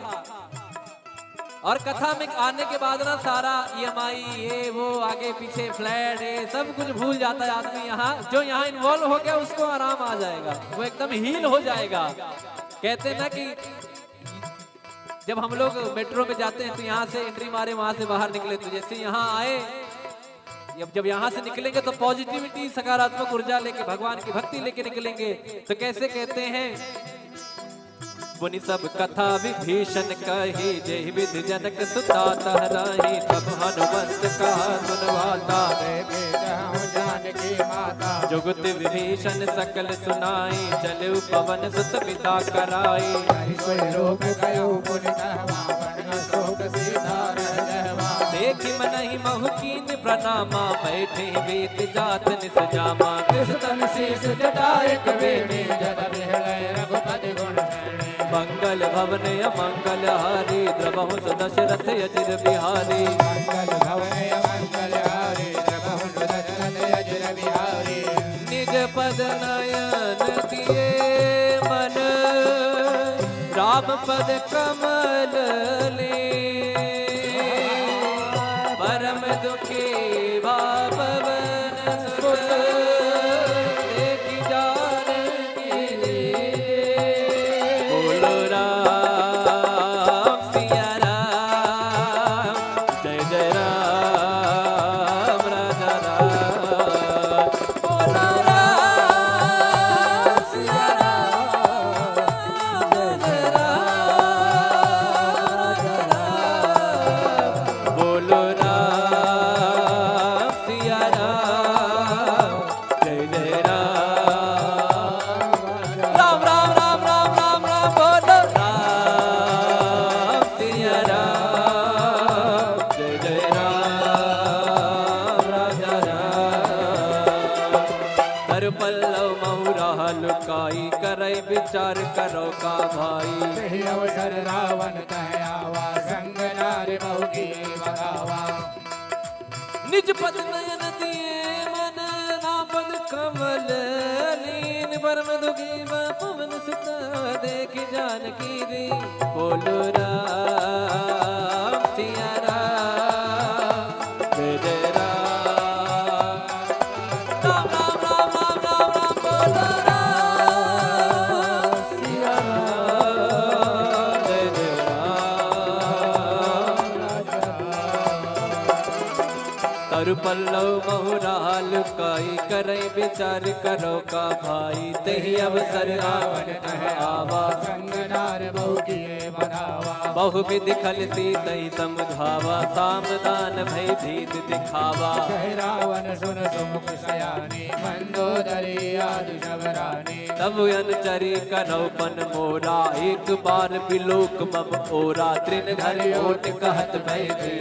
और कथा में आने के बाद ना सारा EMI ये वो आगे पीछे फ्लैट ये सब कुछ भूल जाता है आदमी। यहाँ जो यहाँ इन्वॉल्व हो गया उसको आराम आ जाएगा, वो एकदम हील हो जाएगा। कहते हैं ना कि जब हम लोग मेट्रो में जाते हैं तो यहाँ से एंट्री मारे वहां से बाहर निकले, तो जैसे यहाँ आए, जब यहाँ से निकलेंगे तो पॉजिटिविटी सकारात्मक ऊर्जा लेके भगवान की भक्ति लेके निकलेंगे। तो कैसे कहते हैं, पुनि सब कथा विभीषण कही, जय विधि जनक सुता तहराही, तब हनुमंत कहा सुनवाता, जानकी माता। जुगत विभीषण सकल सुनाई, चलु पवन सुत पिता कराई। देखि मनहि महु-कीन प्रणामा, बैठे वेद जात निस जामा। कृष्ण शीस जटाए कबीने, जद बिहलय रघुपति गुण शरणे। मंगल भवन अमंगल हारी, द्रवहु दशरथ अजिर बिहारी। मंगल भवन अमंगल हारी, द्रवहु दशरथ अजिर बिहारी। निज पद नयन दिए मन, राम पद कमल ले। परम दुखी भावन सुत, देखि जानकी लील्हा। बोलो राम सिया राम, जय जय राम राजा राम। बोलो राम सिया राम, जय जय राम राजा राम। बोलो विचार करो का भाई। अवसर रावण कहयावा, संग नारी बहु की बगावा। निज पद नयन दिए मन, परम दुखी पवन सुत देख जानकी दी बोलो राम सिया राम जय राम राम राम राम राम राम राम बोलो राम सिया राम जय तरु पल्लव बहुराल काई करे विचार करो का भाई तेहि अवसर रावण कह आवा संगनार बहु किए बनावा बहु विधि खलती तई समझावा सामदान भय भीत दिखावा कह रावण सुन सुमुख सयानी मंदोदरी आदि शबरानी तब अनुचरी करौपन मोरा एक बार बिलोक मम ओरा तृण धर ओट कहत भय दी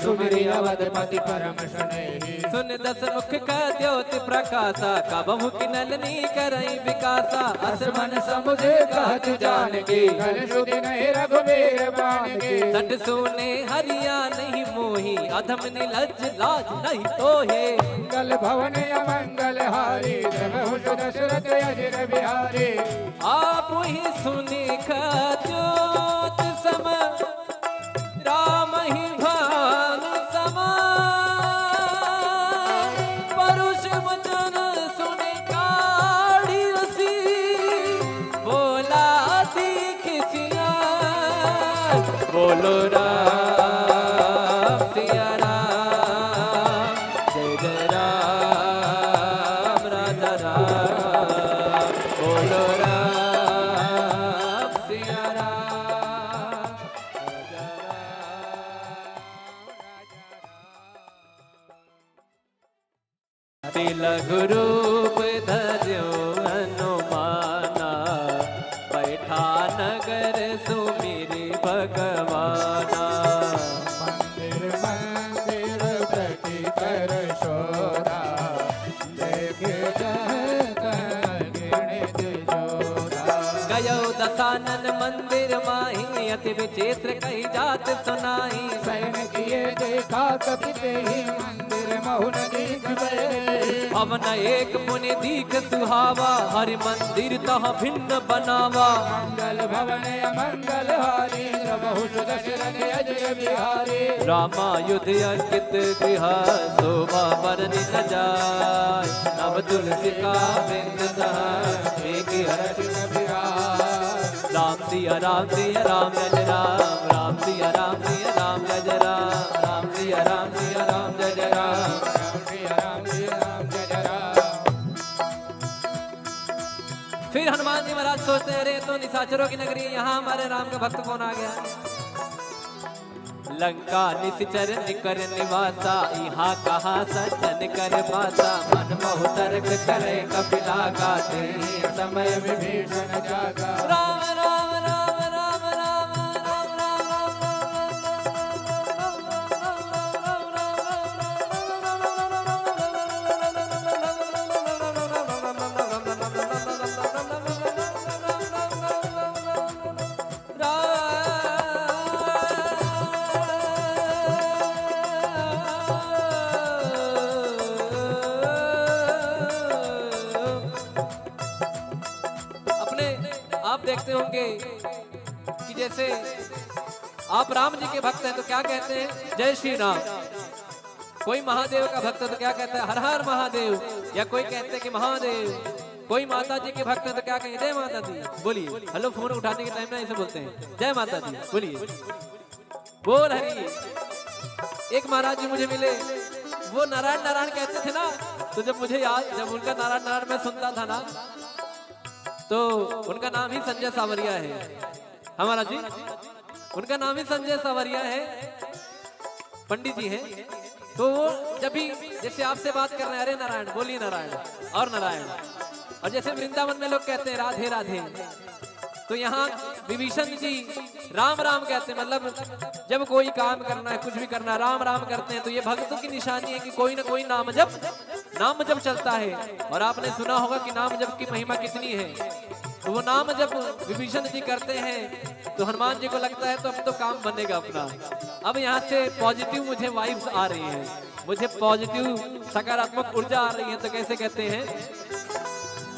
सुमिरि अवधपति परम सुनेहि सुन दस मुख का द्योत प्रकाशा का बहु किनलनी करई विकासा असमन समुझे कहत जानकी घन सुधि नहीं रघुबीर बानकी सट सोने हरिया नहीं मोही अधम निलज लाज नहीं तोहे मंगल भवन अमंगल हारी प्रभु दशरथ अजिर बिहारी आप ही सुनी ज्योत सम राम ही भान समा परुष वचन सुने काढ़ी रसी बोला दीख सिया बोलो राम सिया राम जय जय राम राजा राम बोलो राम सिया राम राजा राम तिलघु रूप धर्यो हनुमाना बैठा नगर सुमिरि भगवाना मंदिर मंदिर प्रति कर शोधा देख गिणित जोधा गयो दसानन मंदिर माही अति विचित्र कही जात सुनाई सैन किए देखा कपि तेहि मंदिर महुन दीख गए भवन एक मुनि दीख सुहावा हरि मंदिर तह भिन्न बनावा मंगल भवन अमंगल हारी प्रभु दशरथ अजय बिहारी रामायुध अंकित गृह शोभा बरनि न जाय नव तुलसी का बिंद एक हर्ष राम सिया राम सिया राम जय राम राम सिया राम सिया राम जय राम राम सिया राम जय राम फिर हनुमान जी महाराज सोचते हैं, अरे तो निशाचरों की नगरी है, यहाँ हमारे राम का भक्त कौन आ गया। लंका निश्चर निकर निवासा यहाँ कहा सज्जन कर पासा मन बहु तर्क करे कपिला गाते समय विभीषण जागा राम राम राम राम राम आप देखते होंगे कि जैसे आप राम जी के भक्त हैं तो क्या कहते हैं, जय श्री राम। कोई महादेव का भक्त है तो क्या कहता है, हर हर महादेव। या कोई कहते हैं कि महादेव। कोई माता जी के भक्त है तो क्या कहेंगे, जय माता दी। बोलिए, हेलो फोन उठाने के टाइम में ऐसे बोलते हैं, जय माता दी। बोलिए, बोल हरी। एक महाराज जी मुझे मिले, वो नारायण नारायण कहते थे ना, तो जब मुझे याद, जब उनका नारायण नारायण मैं सुनता था ना, तो उनका नाम ही संजय सावरिया है। हमारा जी उनका नाम ही संजय सावरिया है, पंडित जी हैं। तो वो जब भी जैसे आपसे बात कर रहे हैं, अरे नारायण, बोलिए नारायण और नारायण। और जैसे वृंदावन में लोग कहते हैं राधे राधे, तो यहाँ विभीषण जी राम राम कहते हैं। मतलब जब कोई काम करना है, कुछ भी करना है, राम राम करते हैं। तो ये भक्तों की निशानी है कि कोई ना कोई नाम जप चलता है। और आपने सुना होगा कि नाम जप की महिमा कितनी है। तो वो नाम जब विभीषण जी करते हैं तो हनुमान जी को लगता है तो अब तो काम बनेगा अपना। अब यहाँ से पॉजिटिव मुझे वाइब्स आ रही हैं, मुझे पॉजिटिव सकारात्मक ऊर्जा आ रही है। तो कैसे कहते हैं,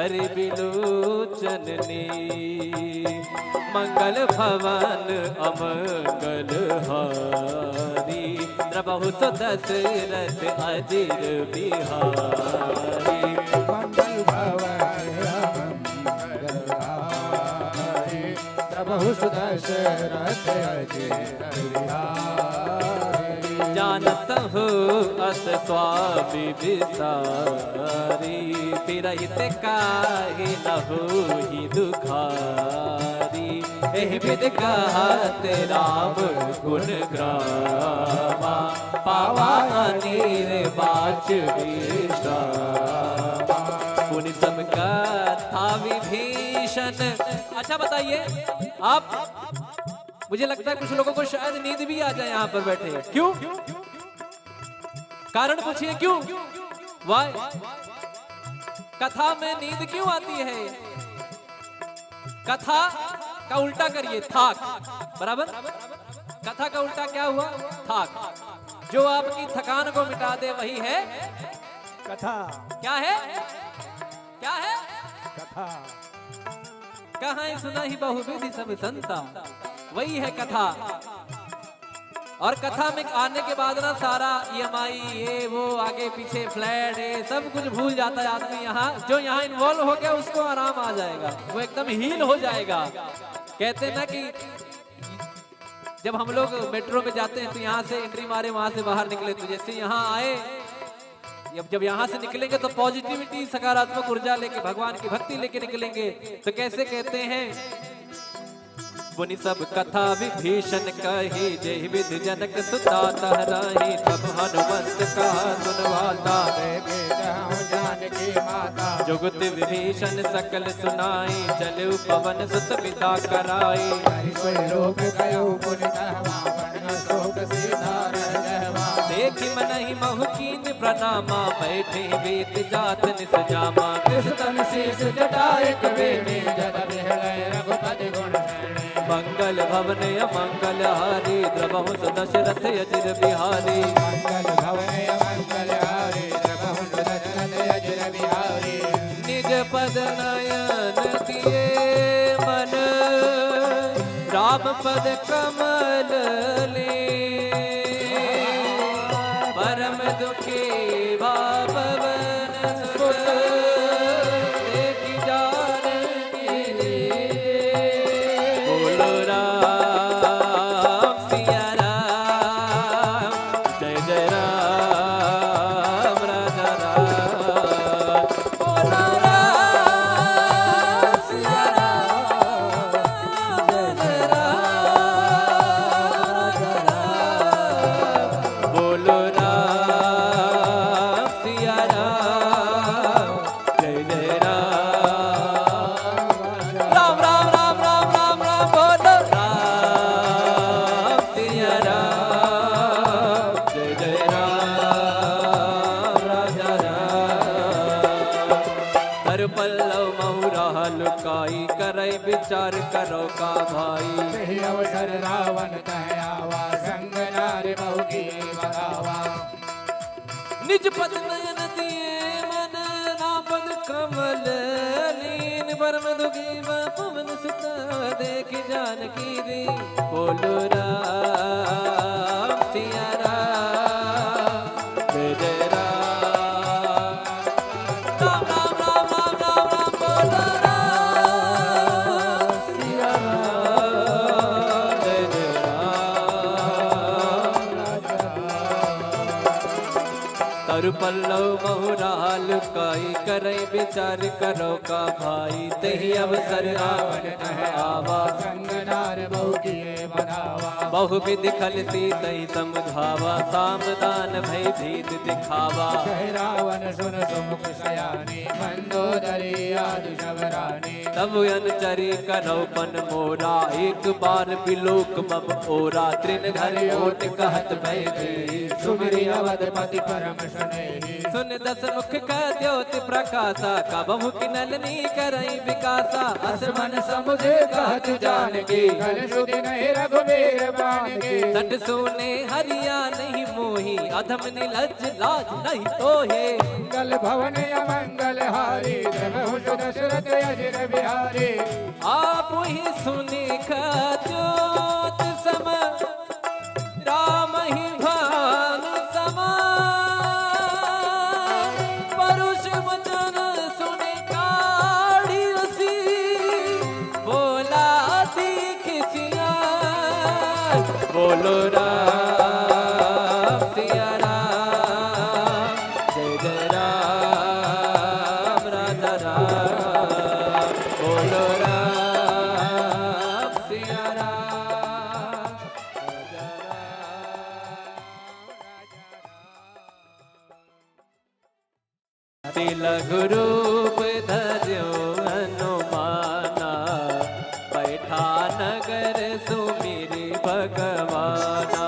हरि बिलोचननी मंगल भवन अमंगल हारी द्रबहु सो दशरथ अजिर बिहारी मंगल भवन अमंगल हारी प्रभु सुदशरथ अजिर बिहारी जानत हो अस स्वामी विसारी फिरहित काहे न होहि दुखारी एहि विद कहत राम गुण ग्रामा पावा अनेर बाच विश्रामा पुनि सब कथा विभीषण। अच्छा बताइए आप, मुझे लगता है कुछ लोगों को शायद नींद भी आ जाए यहाँ पर बैठे। क्यों? कारण पूछिए क्यों? वाई कथा में नींद क्यों आती है? कथा का उल्टा करिए थाक, बराबर? कथा का उल्टा क्या हुआ? थाक। जो आपकी थकान को मिटा दे वही है कथा। क्या है? क्या है? कथा। कहाँ सुना ही बहुविधि सब संता, वही है कथा। और कथा में आने के बाद ना सारा EMI ये वो आगे पीछे फ्लैट ये सब कुछ भूल जाता है आदमी। यहाँ जो यहाँ इन्वॉल्व हो गया उसको आराम आ जाएगा, वो एकदम हील हो जाएगा। कहते हैं ना कि जब हम लोग मेट्रो में जाते हैं तो यहाँ से एंट्री मारे वहां से बाहर निकले, तो जैसे यहाँ आए जब यहाँ से निकलेंगे तो पॉजिटिविटी सकारात्मक ऊर्जा लेके भगवान की भक्ति लेके निकलेंगे। तो कैसे कहते हैं? पुनि सब कथा विभीषण कही जय विधि जनक सुता तहराही सब हनुमंत कहा सुनवाता जानकी माता जुगत विभीषण सकल सुनाई चलु पवन सुत पिता कराई देखि मनहि महु कीन प्रणामा बैठे वेद जात निस जामा कृष्ण शीस जटाए कबीने जद बिहलय रघुपति गुण मंगल भवन अमंगल हारी द्रबहु सो दशरथ अजिर बिहारी मंगल भवन अमंगल हारी प्रभु सुदशरथ अजिर बिहारी निज पद नयन दिए मन राम पद कमल ले परम दुखी बापवन सुत देखि जानकी रे बोलो राम सिया राम जय जय राम राजा राम बोलो राम सिया राम जय जय राम राजा राम बोलो राम सिया राम जय जय राम राम राम राम राम राम राम बोलो राम सिया राम जय जय राम राजा राम हर पल्लव महुरा लुकाई करई विचार करो का भाई सही अवसर रावण कह आवा संग नारी बहु की बगावा निज पद नयन दिए मन राम पद कमल लीन परम दुखी पवन सुत देख जानकी रे बोलो राम सिया राम जय जय राम राम राम राम राम राम राम बोलो राम सिया राम जय जय राम तरु पल्लव बहुराल काई करई विचार करो का भाई तही अवसर रावण कह आवा संग नार बहु किए बनावा बहुविध खलती तही समझावा सामदान भय भीत दिखावा कह रावण सुन सुमुख सयानी मंदोदरी आदि शबरानी तब अनुचरी करो पन मोरा एक बार बिलोक मम ओरा त्रिन घर ओट कहत भय दे सुमिरी अवधपति परम सुनेहि सुन दस मुख का द्योति प्रकाशा कबहु किनलनी करई विकासा असमन समुझे कहत जानकी कल सुधि नहीं रघुवीर बाण की। सट सोने हरिया नहीं मोही, अधम निलज लाज नहीं तो है। मंगल भवन अमंगल हारी, प्रभु दशरथ अजर बिहारी। आप ही सुने ज्योत सम, राम ही भान समा। परुष वचन सुने काढ़ी उसी, बोला दीख सिया। बोलो राम सिया राम, जय जय राम राधा राम। बोलो राम सिया राम, राजा राम। तिलक रूप धर्यो हनुमाना, बैठा नगर सुमिरि भगवाना।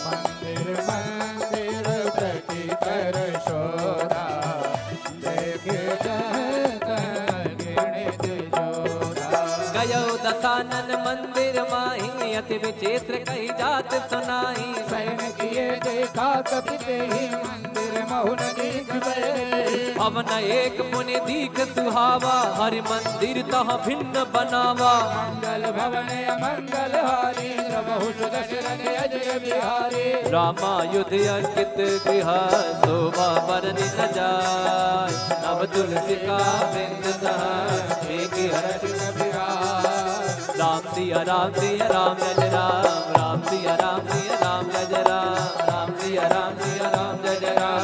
मंदिर मंदिर प्रति कर शोधा, देखे जगत गिणित जोधा। गयो दसानन मंदिर माही, अति विचित्र कही जात सुनाई। सैन किए देखा कपि तेहि, मंदिर महुन दीख गए। भवन एक मुनि दीख सुहावा, हरि मंदिर तह भिन्न बनावा। मंगल भवन अमंगल हारी, प्रभु दशरथ अजर बिहारी। रामायुध अंकित गृह, शोभा बरनि न जाय। नव तुलसी का वृंद तह, एक हर्ष न बिराय। राम सिया राम सिया राम जय जय राम, राम सिया राम सिया राम जय जय राम, राम सिया राम सिया राम जय जय राम।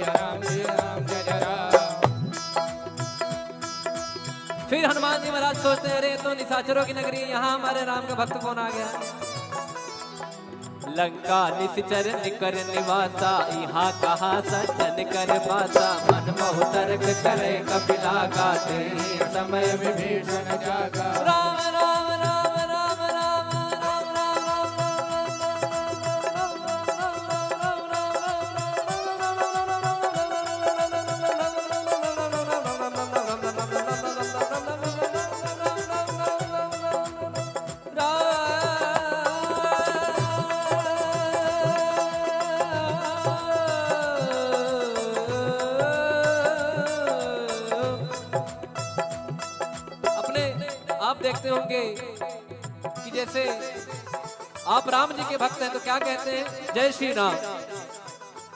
राम जय जय राम। फिर हनुमान जी महाराज सोचते हैं, अरे तो निशाचरों की नगरी, यहाँ हमारे राम का भक्त कौन आ गया। लंका निश्चर निकर निवासा, यहाँ कहा सज्जन कर पासा। मन मोह तर्क करे कपिला गाते, समय विभीषण जागा। राम राम राम राम राम आप देखते होंगे कि जैसे आप राम जी के भक्त हैं तो क्या कहते हैं, जय श्री राम।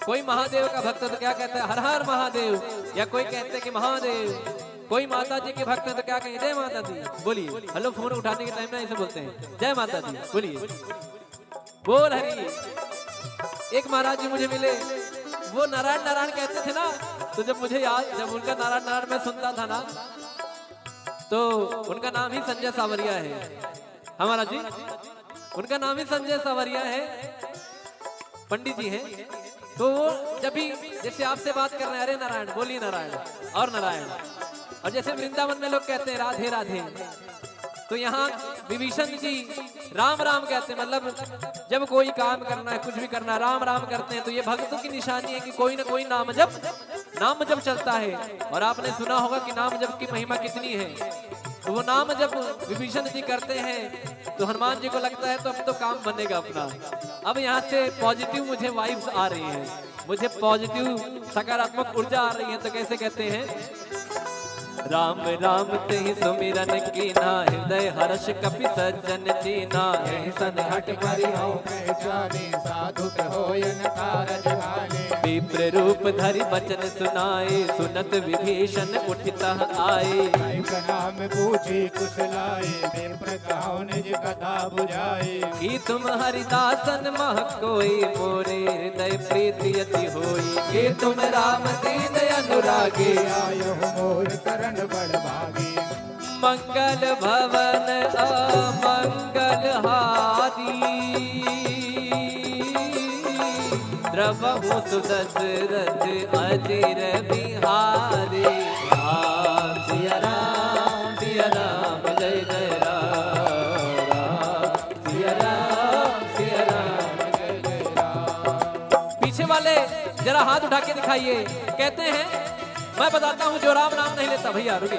कोई महादेव का भक्त है तो क्या कहते हैं, हर हर महादेव। या कोई कहते हैं कि महादेव। कोई माता जी के भक्त हैं तो क्या कहेंगे, जय माता दी बोलिए। हेलो, फोन उठाने के टाइम में ऐसे बोलते हैं, जय माता दी बोलिए, बोल हरी। एक महाराज जी मुझे मिले, वो नारायण नारायण कहते थे ना, तो जब मुझे याद, जब उनका नारायण नारायण मैं सुनता था ना, तो उनका नाम ही संजय सावरिया है। हमारा जी उनका नाम ही संजय सावरिया है, पंडित जी हैं। तो वो जब भी जैसे आपसे बात कर रहे हैं, अरे नारायण बोलिए नारायण और नारायण। और जैसे वृंदावन में लोग कहते हैं राधे राधे, तो यहाँ विभीषण जी राम राम कहते हैं। मतलब जब कोई काम करना है, कुछ भी करना है, राम राम करते हैं। तो ये भक्तों की निशानी है कि कोई ना कोई नाम जप चलता है। और आपने सुना होगा कि नाम जप की महिमा कितनी है। तो वो नाम जब विभीषण जी करते हैं तो हनुमान जी को लगता है तो अब तो काम बनेगा अपना। अब यहाँ से पॉजिटिव मुझे वाइब्स आ रही हैं, मुझे पॉजिटिव सकारात्मक ऊर्जा आ रही है। तो कैसे कहते हैं, राम राम ते ही सुमिरन कीना, हृदय हर्ष कपि सज्जन चीना। सन हट परिहौ जाने, साधु होयन कारज भाने। विप्र रूप धरि बचन सुनाए, सुनत विभीषण उठिता आए। नाम पूछी कुशलाए, विप्र कहो निज कथा बुझाए। कि तुम हरिदासन मह कोई, मोरे हृदय प्रीति अति होई। कि तुम राम दीन अनुरागे, आयो मोर करण बड़ भागी। मंगल भवन अमंगल हारी, द्रवहु सुदशरथ अजिर बिहारी। राम सिया राम जय जय राम, सिया राम जय जय राम। पीछे वाले जरा हाथ उठा के दिखाइए। कहते हैं, मैं बताता हूं जो राम नाम नहीं लेता, भैया रुकिए।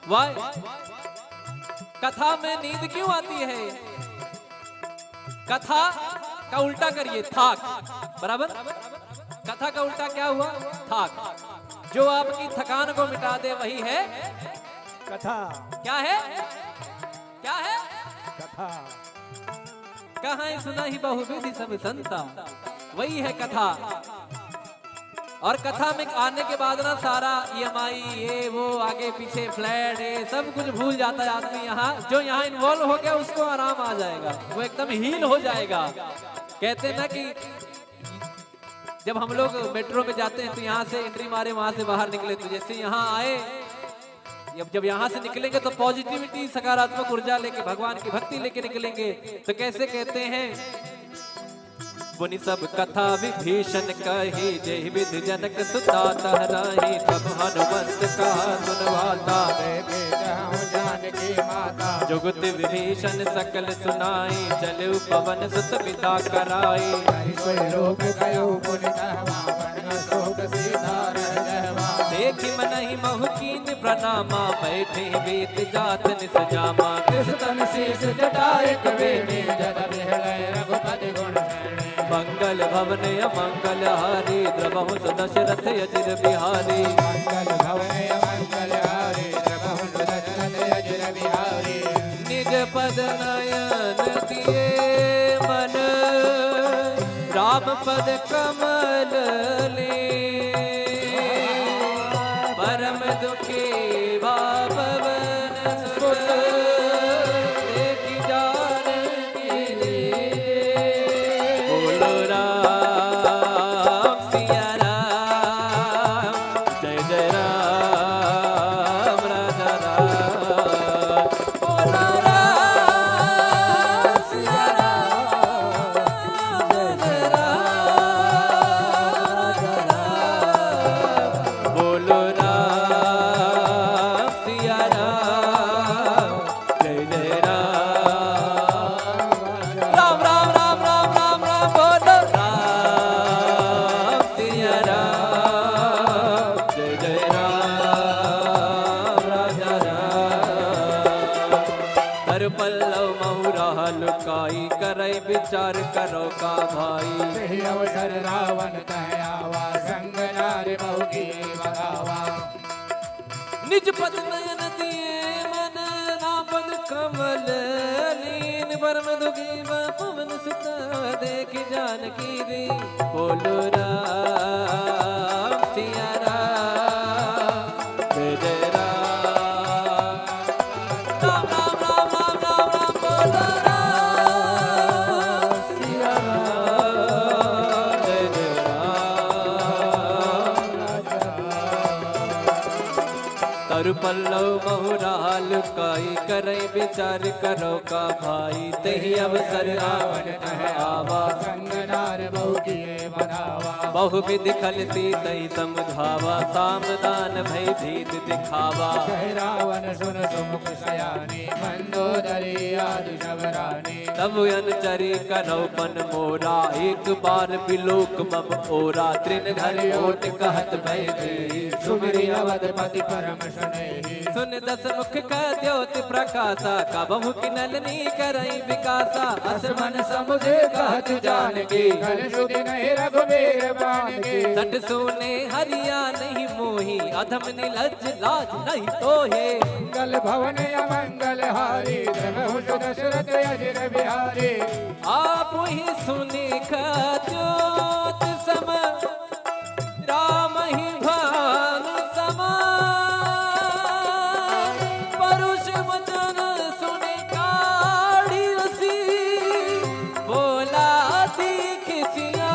वाह, कथा में नींद क्यों आती है? कथा का उल्टा करिए थाक, बराबर। कथा का उल्टा क्या हुआ? थाक। जो आपकी थकान को मिटा दे वही है कथा। क्या है? क्या है? कथा। कहाँ सुना ही बहुविधि सब संता, वही है कथा। और कथा में आने के बाद ना सारा EMI ये वो आगे पीछे फ्लैट ये सब कुछ भूल जाता है आदमी। यहाँ जो यहाँ इन्वॉल्व हो गया उसको आराम आ जाएगा, वो एकदम हील हो जाएगा। कहते हैं ना कि जब हम लोग मेट्रो में जाते हैं तो यहाँ से एंट्री मारे वहां से बाहर निकले, तो जैसे यहाँ आए जब यहाँ से निकलेंगे तो पॉजिटिविटी सकारात्मक ऊर्जा लेके भगवान की भक्ति लेके निकलेंगे। तो कैसे कहते हैं, मुनि सब कथा विभीषण कही, जय विधि जनक सुता तहराही, सब हनुमंत का सुनवाता, जानकी माता, जुगत विभीषण सकल सुनाई, चले पवन सुत पिता कराई, देखी मनहि महकीन प्रणामा, बैठे वेद जात निस जामा, कृष्ण शीस जटाए कबीने, जद बिहलय रघुपति गुण मंगल भवन अमंगल हारी, द्रवहु दशरथ अजिर बिहारी, मंगल भवन अमंगल हारी, द्रवहु दशरथ अजिर बिहारी, निज पद नयन दिए मन, राम पद कमल ले, परम दुखी भावन सुत, देखी जानकी ले, बोलो राम सिया राम, जय जय राम राजा राम, बोलो राम सिया राम, जय जय राम राजा राम, बोलो विचार करो का भाई, अवसर रावण तहयावा, संग नारी बहुकी बगावा, निज पद नयन दिए मन, राम पद कमल लीन, परम दुखी पवन सुत, देख जानकी दी, बोलो राम सिया राम, जय जय राम, राम राम राम राम राम राम, बोलो पल्लव बहुराल काई, करे विचार करो का भाई, तही अवसर रावण आवा, संग नार बहु किए बनावा, बहुविधि खलती तही समझावा, सामदान भय भीत दिखावा, रावण सुन सुमुख सयानी, मंदोदरी आदि शबरानी, तब अनुचरी करो पन मोरा, एक बार बिलोक मम ओरा, त्रिन धरि ओट कहत भय दे, सुमिरि अवधपति परम सुने, सुन दस मुख का द्योति प्रकाशा, कबहु किनलनी करई विकासा, असमन समुझे कहत जानकी, कल सुधि नहीं रघुबीर बानकी, सट सोने हरिया नहीं मोही, अधम निलज्ज लाज नहीं तोहे, मंगल भवन अमंगल हारी, द्रवहु दशरथ अजिर बिहारी, आप ही सुनि ज्योत सम, राम ही भान समा, परुष वचन सुनि काढ़ी रसी, बोला दीख सिया,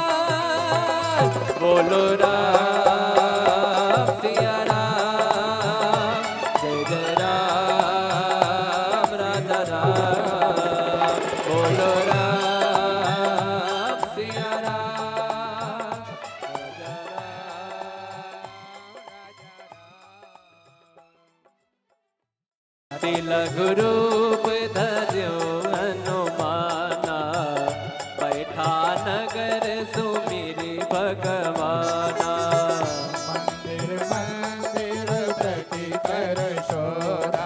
बोलो राम सिया राम, जय जय राम राजा राम, बोलो राम सिया राम, राजा राम, तिलक रूप धर्यो हनुमाना, बैठा नगर सुमिरि भगवाना, मंदिर मंदिर प्रति कर शोधा,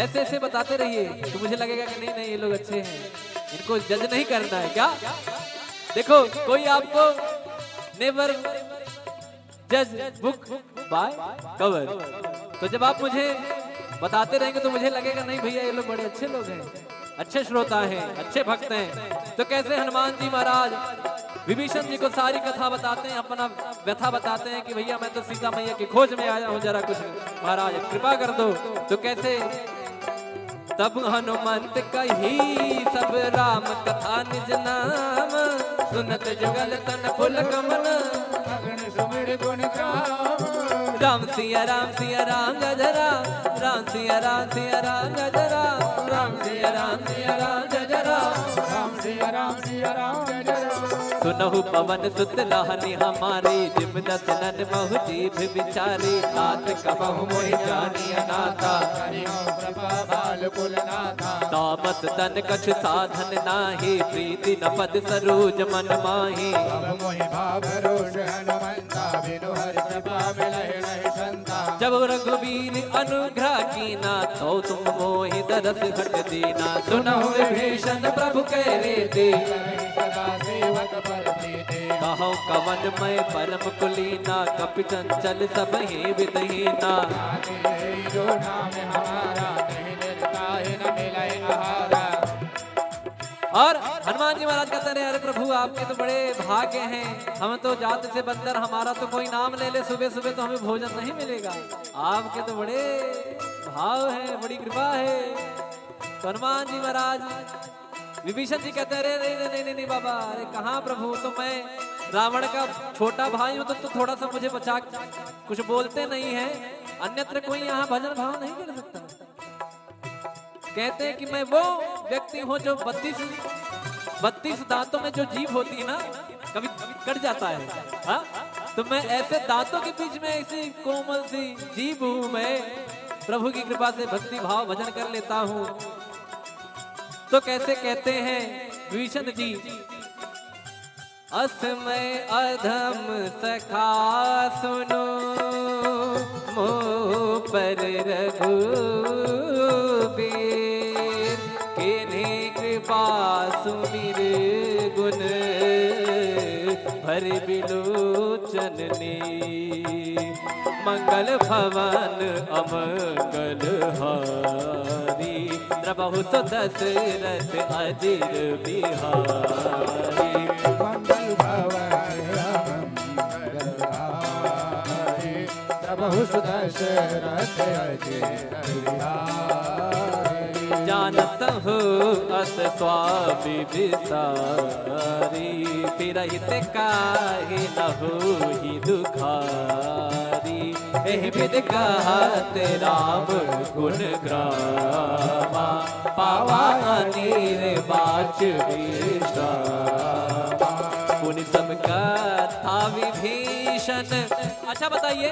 ऐसे ऐसे बताते रहिए तो मुझे लगेगा कि नहीं नहीं ये लोग अच्छे हैं, इनको जज नहीं करना है क्या। देखो कोई आपको नेवर जज बुक बाय कवर, तो जब आप मुझे बताते रहेंगे तो मुझे लगेगा नहीं भैया ये लोग बड़े अच्छे लोग हैं, अच्छे श्रोता हैं, अच्छे भक्त हैं। तो कैसे हनुमान जी महाराज विभीषण जी को सारी कथा बताते हैं, अपना व्यथा बताते हैं कि भैया मैं तो सीता मैया की खोज में आया हूँ, जरा कुछ महाराज कृपा कर दो। तो कैसे तब हनुमंत कही सब राम कथा निज नाम, सुनत जुगल तन फुल कमल सुमिर गुण गाम। राम सिया राम गजरा, राम सिया राम गजरा, राम सिया राम गजरा, राम सिया राम गजरा। सुनहु पवन सुत लहनी हमारी, जिम दसनन महु जीभ विचारी, तात कबहु मोहि जानी अनाथा, कृपा बाल कुलनाथा। तामस तन कछ साधन नाही, प्रीति न पद सरोज मन माही। अब मोहि भाव रोष हनुमंता, बिनु हरि कृपा मिलहि नहीं संता। जब रघुबीर अनुग्रह कीना, तो तुम मोहि दरस हट दीना। सुनहु विभीषण प्रभु कह रे, सदा सेवक पर प्रीति। कहो कवन मैं परम कुलीना, कपि चंचल सब ही विदहीना। जो नाम हमारा, नहीं मिलता है न मिले आहारा। और हनुमान जी महाराज कहते रहे, अरे प्रभु आपके तो बड़े भाग्य हैं, हम तो जात से बंदर, हमारा तो कोई नाम ले ले सुबह सुबह तो हमें भोजन नहीं मिलेगा, आपके तो बड़े भाव हैं, बड़ी कृपा है। तो हनुमान जी महाराज विभीषण जी कहते हैं, अरे नहीं नहीं बाबा, अरे कहाँ प्रभु, तो मैं रावण का छोटा भाई हूँ, तो थोड़ा सा मुझे बचा, कुछ बोलते नहीं है, अन्यत्र कोई यहाँ भजन भाव नहीं कर सकता। कहते हैं कि मैं वो व्यक्ति हूँ जो 32 दांतों में जो जीभ होती है ना, कभी कट जाता है, हाँ? तो मैं ऐसे दांतों के बीच में ऐसी कोमल सी जीभ हूँ, मैं प्रभु की कृपा से भक्ति भाव भजन कर लेता हूँ। तो कैसे कहते हैं विभीषण जी, असमय अधम सखा सुनो, मोह पर रघुबीर, किन्हीं कृपा सुमिर गुण, भर बिलोचन ने, मंगल भवन अमंगल हारी, प्रभु तो दशरथ अजिर बिहारी। मंगल भवन मंगलहारी, प्रभु सुदशरथ अजिर बिहारी। जानत हो अस स्वामी विसारी, फिरहित काहे न होहि दुखारी। एहि विध कहत राम गुण ग्रामा, पावा निर्वाच विश्रामा। पुनि सब कथा विभीषण। अच्छा बताइए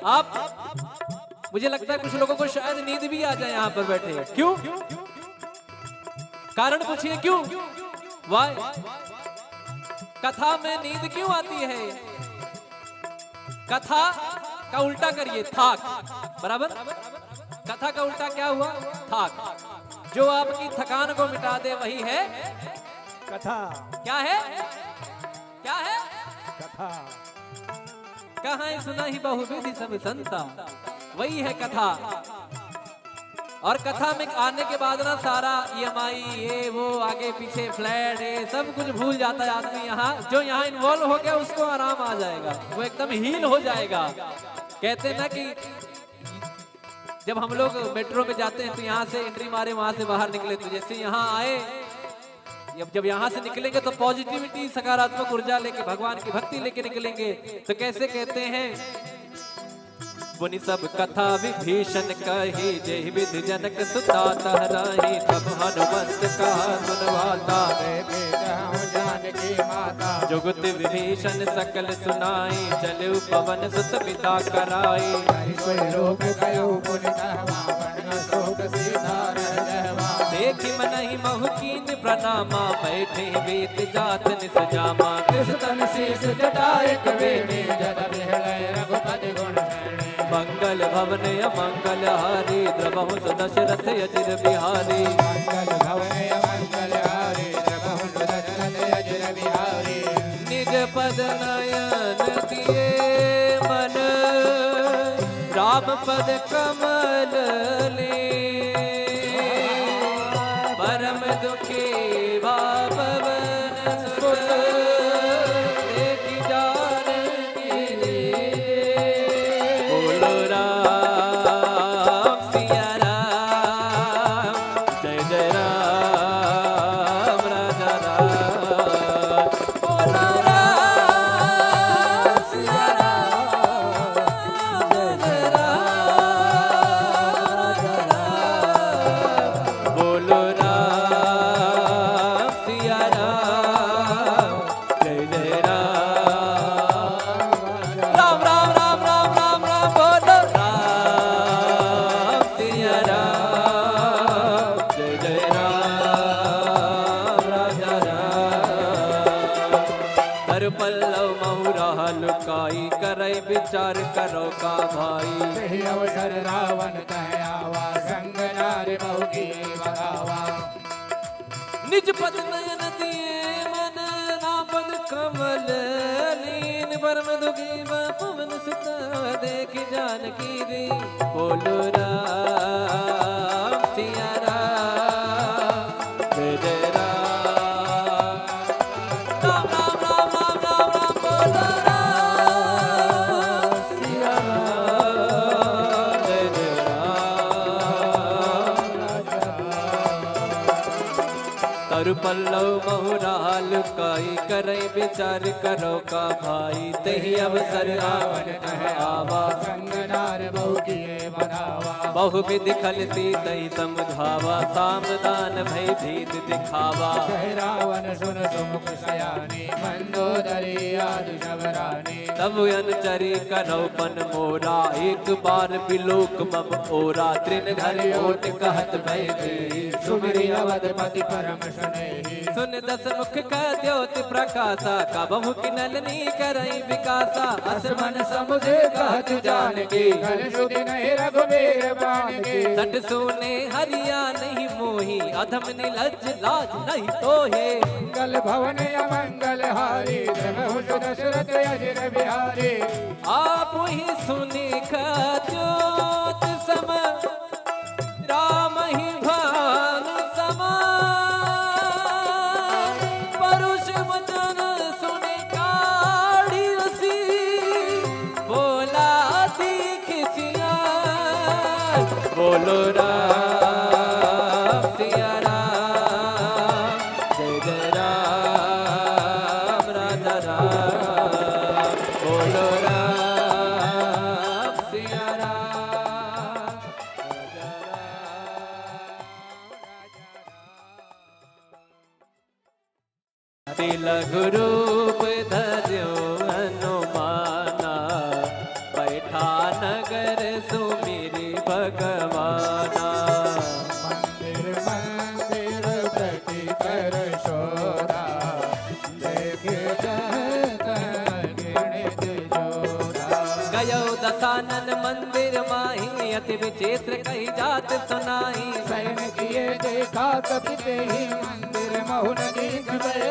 आप, मुझे लगता है कुछ लोगों को शायद नींद भी आ जाए यहाँ पर बैठे, क्यों? कारण पूछिए क्यों? वाई कथा में नींद क्यों आती है? कथा का उल्टा करिए, थाक, बराबर? कथा का उल्टा क्या हुआ? थाक। जो आपकी थकान को मिटा दे वही है कथा। क्या है? क्या है? कथा। कहाँ सुना ही बहुविधि सब संता, वही है कथा। और कथा में आने के बाद ना सारा EMI ये वो आगे पीछे फ्लैट ये सब कुछ भूल जाता है आदमी। यहाँ जो यहाँ इन्वॉल्व हो गया उसको आराम आ जाएगा, वो एकदम हील हो जाएगा। कहते हैं ना कि जब हम लोग मेट्रो में जाते हैं तो यहाँ से एंट्री मारे वहां से बाहर निकले, तो जैसे यहाँ आए, जब यहाँ से निकलेंगे तो पॉजिटिविटी सकारात्मक ऊर्जा लेके भगवान की भक्ति लेके निकलेंगे। तो कैसे कहते हैं, पुनि सब कथा विभीषण कही, जय विधि जनक सुता तहराही। तब हनुमंत कहा सुनवाता, जानकी माता। जुगत विभीषण सकल सुनाई, चले पवन सुत पिता कराई। देखी मनहि महु प्रणामा, बैठे वेद जात निस जामा। कृष्ण तन शीस जटाए कबीर, जद बिहलय रघुपति गुण मंगल भवन अमंगल हारी द्रवहु दशरथ अजिर बिहारी मंगल भवन मंगल हारी द्रवहु दशरथ अजिर बिहारी निज पद नयन दिए मन राम पद कमल ले परम दुखी बापवन सुत देखि जानकी रे बोलो राम सिया राम जय जय राम राजा राम बोलो राम सिया राम जय जय राम राजा राम बोलो राम सिया राम जय जय राम राम राम राम राम राम राम बोलो राम सिया राम जय जय राम राजा राम कर पल्लव महुरा लुकाई करई विचार करो का भाई सही अवसर रावण कह आवा संग नारी बहुकी बगावा निज पद नयन दिए मन राम पद कमल लीन परम दुखी पवन सुत देख जानकी रे बोलो राम सिया राम जय जय राम राम राम राम राम राम राम बोलो राम सिया राम जय जय राम तरु पल्लव महुराल काई करई विचार करो का भाई तही अवसर रावण कह आवा संग नार बहुकी बगावा बहु विधि खलती तही समझावा सामदान भय भीत दिखावा जय रावण सुन सुमुख सयानी मंदोदरी आदि शबरानी तब अनुचरी करो पन मोरा एक बार बिलोक मम ओरा त्रिन घर ओट कहत भय दे सुमिरी अवधपति परम सुनेहि सुन दस मुख का द्योति प्रकाशा का बहु किनलनी करई विकासा असमन समुझे कहत जानकी कल सुधि नहीं रघुवीर बाण की सट सोने हरिया नहीं मोही अधम निलज लाज नहीं तोहे मंगल भवन अमंगल हारी द्रवहु दशरथ अजिर बिहारी आप ही सुनी ज्योत सम राम ही भान समान परुष वचन सुने काढ़ी उसी बोला दीख सिया बोलो राम सिया राम जय जय राम राजा राम बोलो राम सिया राम राजा राम तिलक रूप धर्यो हनुमाना बैठा नगर सुमिरी भगवाना मंदिर मंदिर प्रति कर शोरा देख गिणित जोरा गयो दसानन मंदिर माही अति विचित्र कही जात सुनाई सैन किए देखा कपिते ही मंदिर महुन दीख गए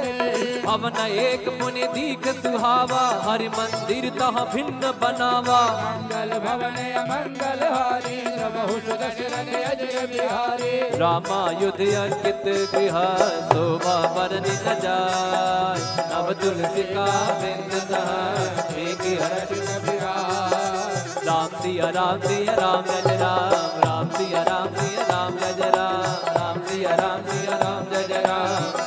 पवन एक मुनि दीख सुहावा हरि मंदिर तह भिन्न बनावा मंगल भवन अमंगल हारी द्रवहु दशरथ अजिर बिहारी रामायुध अंकित गृह शोभा बरनि न जाय नव तुलसी का बिंद हर्ष राम सिया राम सिया राम जय जय राम राम सिया राम सिया राम जय जय राम राम सिया राम जय जय राम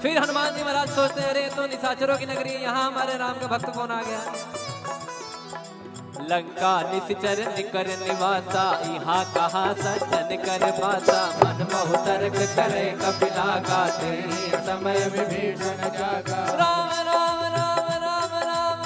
फिर हनुमान जी महाराज सोचते हैं, अरे तो निशाचरों की नगरी है, यहाँ हमारे राम का भक्त कौन आ गया। लंका निश्चर निकर निवासा, यहाँ कहा सज्जन कर पासा। मन मोह तर्क करे कपिला गाते, समय विभीषण जागा राम राम राम राम राम राम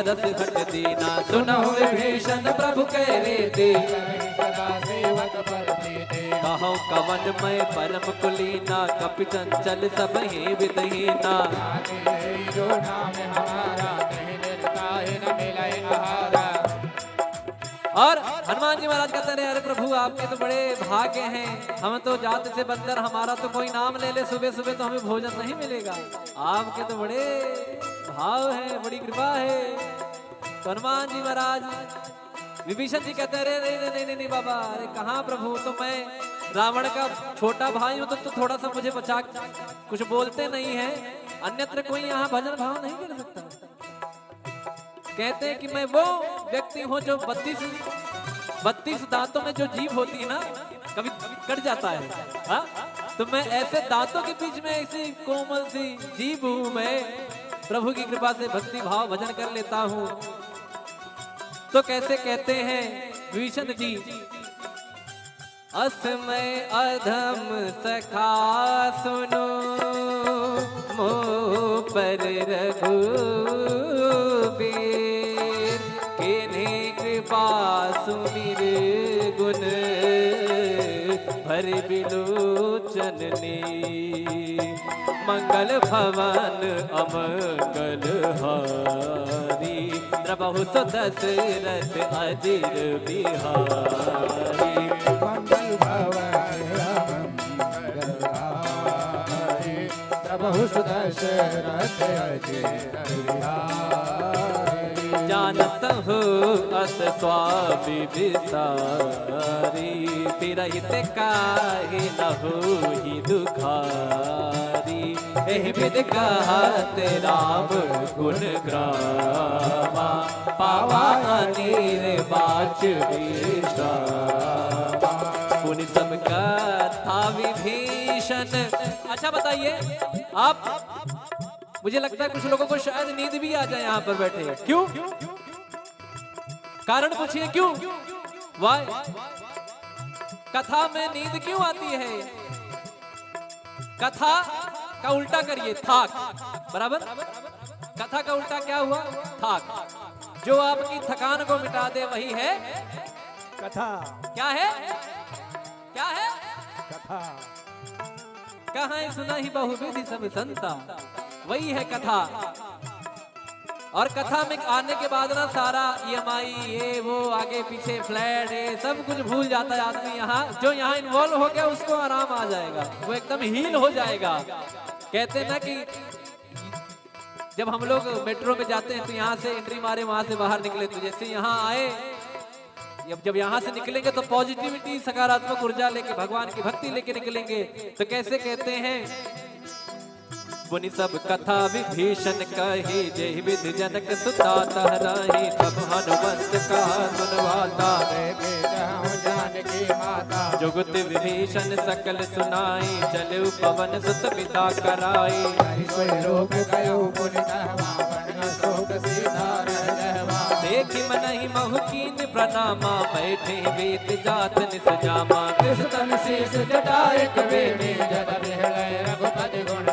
तरस घट दीना। सुनहु विभीषण प्रभु कह रीति, सदा सेवक पर प्रीति। कहो कवन मैं परम कुलीना, कपि चंचल सब ही विदहीना। जो नाम हमारा, नहीं मिलता है न मिले आहारा। और हनुमान जी महाराज कहते हैं, अरे प्रभु आपके तो बड़े भाग्य हैं, हम तो जात से बंदर, हमारा तो कोई नाम ले ले सुबह सुबह तो हमें भोजन नहीं मिलेगा। आपके तो बड़े भाव है, बड़ी कृपा है। तो हनुमान जी महाराज विभीषण जी कहते हैं, अरे नहीं नहीं नहीं बाबा, अरे कहाँ प्रभु, तो मैं रावण का छोटा भाई हूँ, तो थोड़ा सा मुझे बचा, कुछ बोलते नहीं है, अन्यत्र कोई यहाँ भजन भाव नहीं कर सकता। कहते हैं कि मैं वो व्यक्ति हूँ जो 32 दांतों में जो जीभ होती है ना, कभी कट जाता है, हाँ? तो मैं ऐसे दांतों के बीच में ऐसी कोमल सी जीभ हूँ, मैं प्रभु की कृपा से भक्ति भाव भजन कर लेता हूँ। तो कैसे कहते हैं विभीषण जी, असमय अधम सखा सुनो, मोह पर रघुबीर, किन्हीं कृपा सुमिर गुण, भर बिलोचन ने। मंगल भवन अमंगल हारी, द्रबहु सो दशरथ अजिर बिहारी। मंगल भवन मंगल हारी, प्रभु सुदशरथ अजिर बिहारी। जानत हो अस स्वामी विसारी, तिरहित काहे न होहि दुखारी। एहि विध कहत राम गुण ग्रामा, पावा निर्वाच विश्रामा। पुनि सब कथा विभीषण। अच्छा बताइए आप, मुझे लगता है कुछ लोगों को शायद नींद भी आ जाए यहाँ पर बैठे। क्यों? कारण पूछिए क्यों? वाई कथा में नींद क्यों आती है? कथा का उल्टा करिए, थाक, बराबर। कथा का उल्टा क्या हुआ? थाक। जो आपकी थकान को मिटा दे वही है कथा। क्या है? क्या है? कथा। कहाँ सुना ही बहुविधि सब संता, वही है कथा। और कथा में आने के बाद ना सारा EMI ये वो आगे पीछे फ्लैट ये सब कुछ भूल जाता है आदमी। यहाँ जो यहाँ इन्वॉल्व हो गया उसको आराम आ जाएगा, वो एकदम हील हो जाएगा। कहते हैं ना कि जब हम लोग मेट्रो में जाते हैं तो यहाँ से एंट्री मारे वहां से बाहर निकले, तो जैसे यहाँ आए, जब यहाँ से निकलेंगे तो पॉजिटिविटी सकारात्मक ऊर्जा लेके भगवान की भक्ति लेके निकलेंगे। तो कैसे कहते हैं, पुनि सब कथा विभीषण कही, जय विधि जनक सुता तहराही। तब हनुमंत का सुनवाता, जानकी माता। जुगत विभीषण सकल सुनाई, चले पवन सुत पिता कराई। देखि मनहि महु प्रणामा, बैठे वेद जात निस जामा। कृष्ण शीस जटायक बेनी, जद बिहलय रघुपति गुण।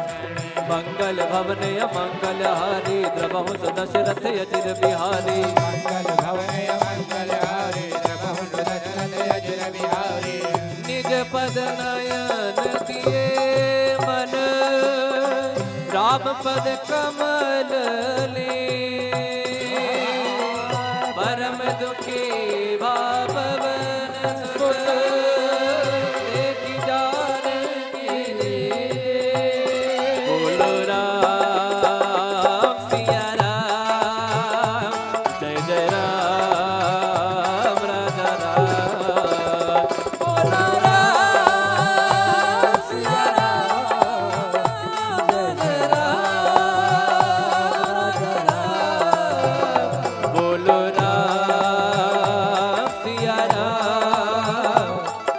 मंगल भवन अमंगल हारी, द्रबहु सो दशरथ अजिर बिहारी। मंगल भवन अमंगल हारी, द्रबहु सो दशरथ अजिर बिहारी। निज पद नयन दिए मन, राम पद कमल ले। परम दुखी भावन सुत, देखि जानकी ले। बोलो राम सिया राम, जय जय राम राजा राम। बोलो राम सिया राम,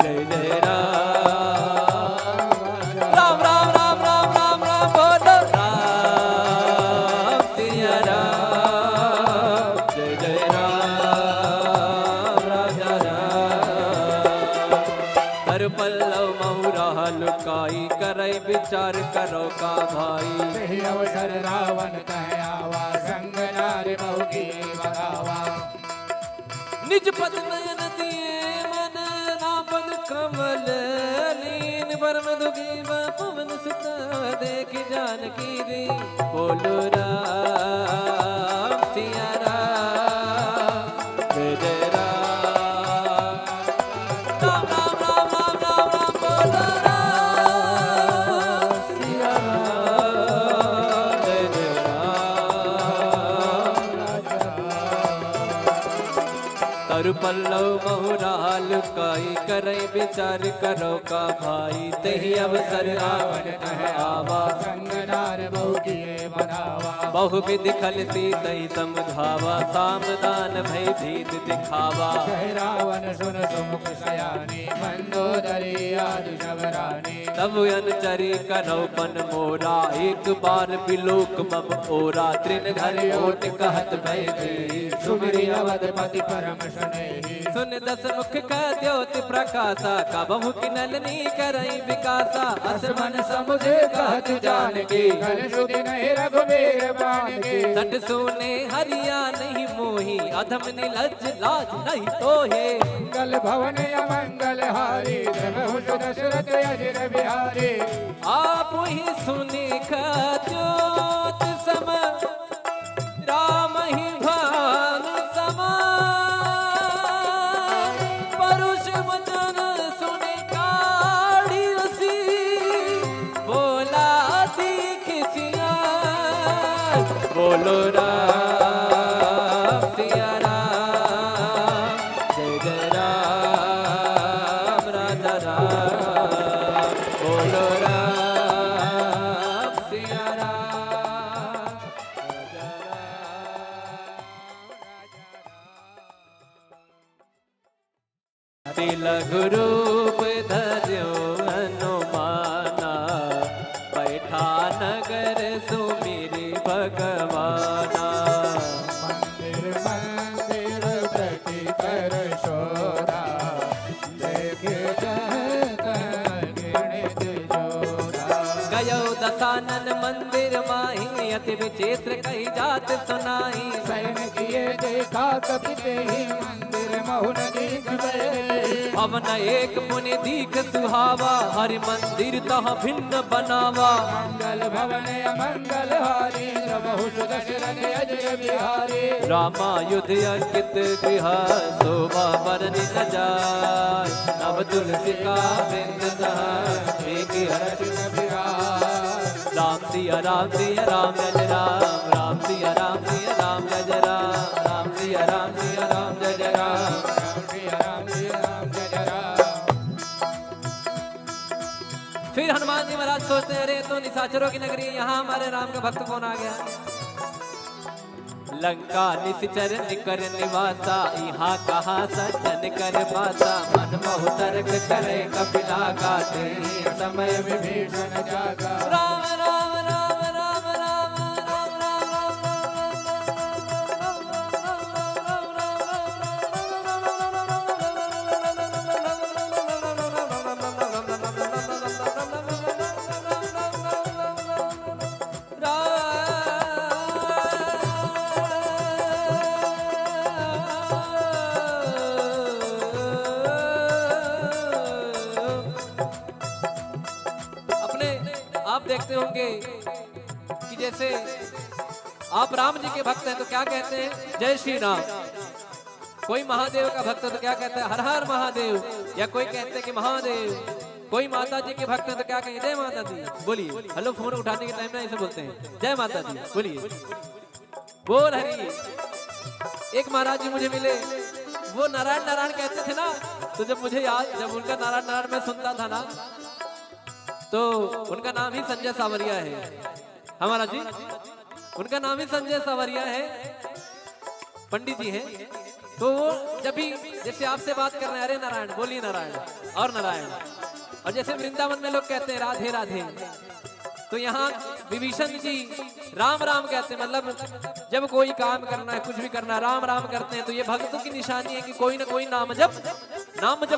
जय जय राम राजा राम। बोलो पल्लव महुरा लुकाई, करई विचार करो का भाई। अवसर रावण कह आवा, संग नारी बहु की निज पद नयन दिए मन नापद कमल लीन परम दुखी पवन सुत देख जानकी दी बोलो राम सिया राम जय राम राम राम राम राम राम राम बोलो राम सिया राम जय जय तरु पल्लव बहुराल काई करई विचार करो का भाई तही अवसर आवन आवा संगदार बहु किए बनावा बहु विधि खलती तही समझावा सामदान भय भीत दिखावा जय रावण सुन सुमुख सयानी मंदोदरी आदि शबरानी तब अनुचरी करो पन मोरा एक बार बिलोक मम ओरा त्रिन घर ओट कहत भय भी सुमिरि अवधपति परम सुनेहि सुन दस मुख का द्योति प्रकाशा का बहु की नलनी करई विकासा असमन समुझे कहत जानकी घर सुधि नहीं रघुवीर बानकी सट सोने हरिया नहीं मोही अधम निलज लाज नहीं तोहे मंगल भवन अमंगल हारी देवहु दशरथ अजिर बिहारी आप ही सुने का ज्योत सम राम ही भान समान परुष वचन सुने काढ़ी उसी बोला दीख सिया बोलो राम सिया राम जय जय राम राजा राम बोलो राम सिया राम राजा राम तिलक रूप धर्यो हनुमाना बैठा नगर सुमिरि भगवाना मंदिर मंदिर प्रति कर शोरा देखे गिणित जोरा गयो दसानन मंदिर माही अति विचित्र कही जात सुनाई सैन किए देखा कपि तेहि मंदिर महुन दीख गए पवन एक मुनि दीख सुहावा हरि मंदिर तह भिन्न बनावा मंगल भवन अमंगल हारी प्रभु दशरथ अजिर बिहारी रामायुध अंकित गृह शोभा बरनि न जाय नव तुलसी का बिंद हर्ष राम सिया राम सिया राम जय जय राम राम सिया राम सिया राम जय जय राम राम सिया राम जय जय राम फिर हनुमान जी महाराज सोचते हैं अरे तो निशाचरों की नगरी यहाँ हमारे राम का भक्त कौन आ गया लंका निश्चर निकर निवासा यहाँ कहा सज्जन कर पासा मन मोह तर्क करे कपिला गाते समय विभीषण जागा राम राम राम राम राम राम आप देखते होंगे कि जैसे आप राम जी के भक्त हैं तो क्या कहते हैं जय श्री राम। कोई महादेव का भक्त है तो क्या कहते हैं हर हर महादेव, या कोई कहते हैं कि महादेव। कोई माता जी के भक्त है तो क्या कहेंगे जय माता दी। बोलिए हेलो, फोन उठाने के टाइम में ऐसे बोलते हैं जय माता दी। बोलिए बोल हरी। एक महाराज जी मुझे मिले, वो नारायण नारायण कहते थे ना, तो जब मुझे याद, जब उनका नारायण नारायण मैं सुनता था ना, तो उनका नाम ही संजय सावरिया है हमारा जी, उनका नाम ही संजय सावरिया है, पंडित जी हैं। तो वो जब भी जैसे आपसे बात कर रहे हैं अरे नारायण, बोलिए नारायण और नारायण, और जैसे वृंदावन में लोग कहते हैं राधे राधे, तो यहाँ विभीषण जी राम राम कहते हैं। मतलब जब कोई काम करना है, कुछ भी करना है, राम राम करते हैं। तो ये भक्तों की निशानी है कि कोई ना कोई नाम जप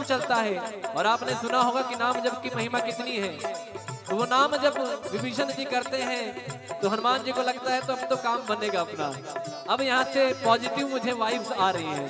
चलता है। और आपने सुना होगा कि नाम जप की महिमा कितनी है। तो वो नाम जब विभीषण जी करते हैं तो हनुमान जी को लगता है तो अब तो काम बनेगा अपना। अब यहाँ से पॉजिटिव मुझे वाइब्स आ रही है।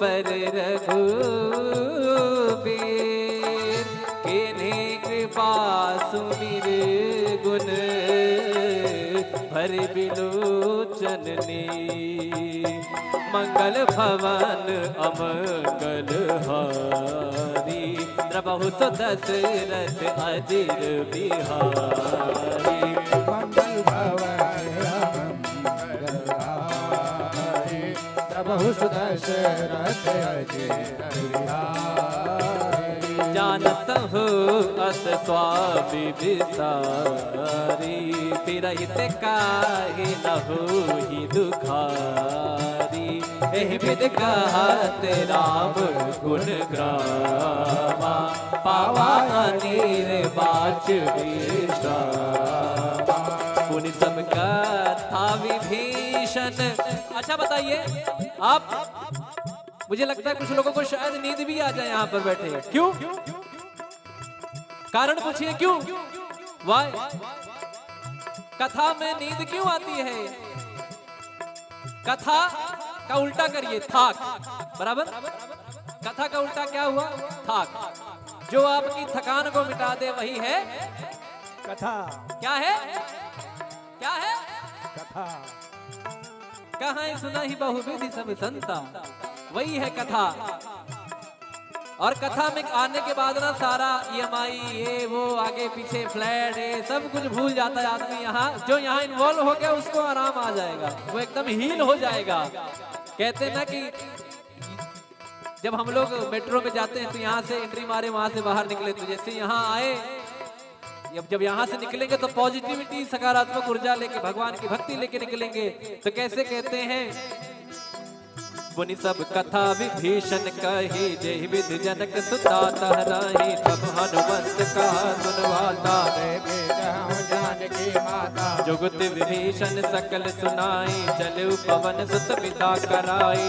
पर रघुबीर किन्हीं कृपा सुमिर गुण भर बिलोचननी मंगल भवन अमंगल हारी द्रबहु तो दशरथ अजिर बिहारी मंगल भवन मंगलहारी प्रभु सुदशरथ अजिर बिहारी जानत हो अस स्वामी विसारी फिरहित काहे न होहि दुखारी एहि विद कहत राम गुण ग्रामा पावा अनीर बाच विश्रामा पुनि सब कथा विभीषण। अच्छा बताइए आप, मुझे लगता है कुछ लोगों को शायद नींद भी आ जाए यहाँ पर बैठे। क्यों? कारण पूछिए क्यों? वाई कथा में नींद क्यों आती है? कथा का उल्टा करिए थाक, बराबर। कथा का उल्टा क्या हुआ? थाक। जो आपकी थकान को मिटा दे वही है कथा। क्या है? क्या है? कथा। कहाँ सुना ही बहुविधि सब संता, वही है कथा। और कथा में आने के बाद ना सारा EMI ये वो आगे पीछे फ्लैट ये सब कुछ भूल जाता है आदमी। यहाँ जो यहाँ इन्वॉल्व हो गया उसको आराम आ जाएगा, वो एकदम हील हो जाएगा। कहते हैं ना कि जब हम लोग मेट्रो में जाते हैं तो यहाँ से एंट्री मारे वहां से बाहर निकले, तो जैसे यहाँ आए जब यहाँ से निकलेंगे तो पॉजिटिविटी सकारात्मक ऊर्जा लेके भगवान की भक्ति लेके निकलेंगे। तो कैसे कहते हैं? पुनि सब कथा विभीषण कही जेहि विधि जनक सुता तहराही सब हनुमंत कहा सुनवाता जानकी माता जुगत विभीषण सकल सुनाई चलु पवन सुत पिता कराई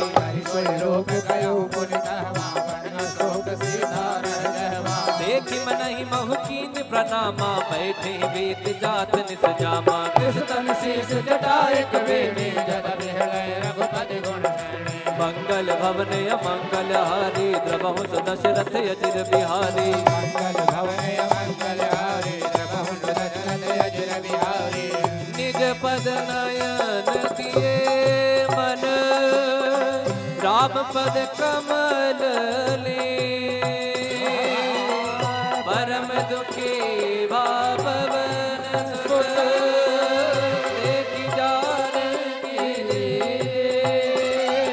लोक गयो पुनि कहवा बन शोक सीधा रहवा देखि मनहि महु कीन प्रणामा बैठे वेद जात निस जामा कृष्ण शीस जटायक बेनी जद बिहलय रघुपति गुण मंगल भवन अमंगल हारी द्रबहु दशरथ अजिर बिहारी मंगल भवन मंगल हारी प्रभु दशरथ अजिर बिहारी निज पद नयन दिए मन राम पद कमल ले परम दुखी भावन सुत देखि जानकी रे।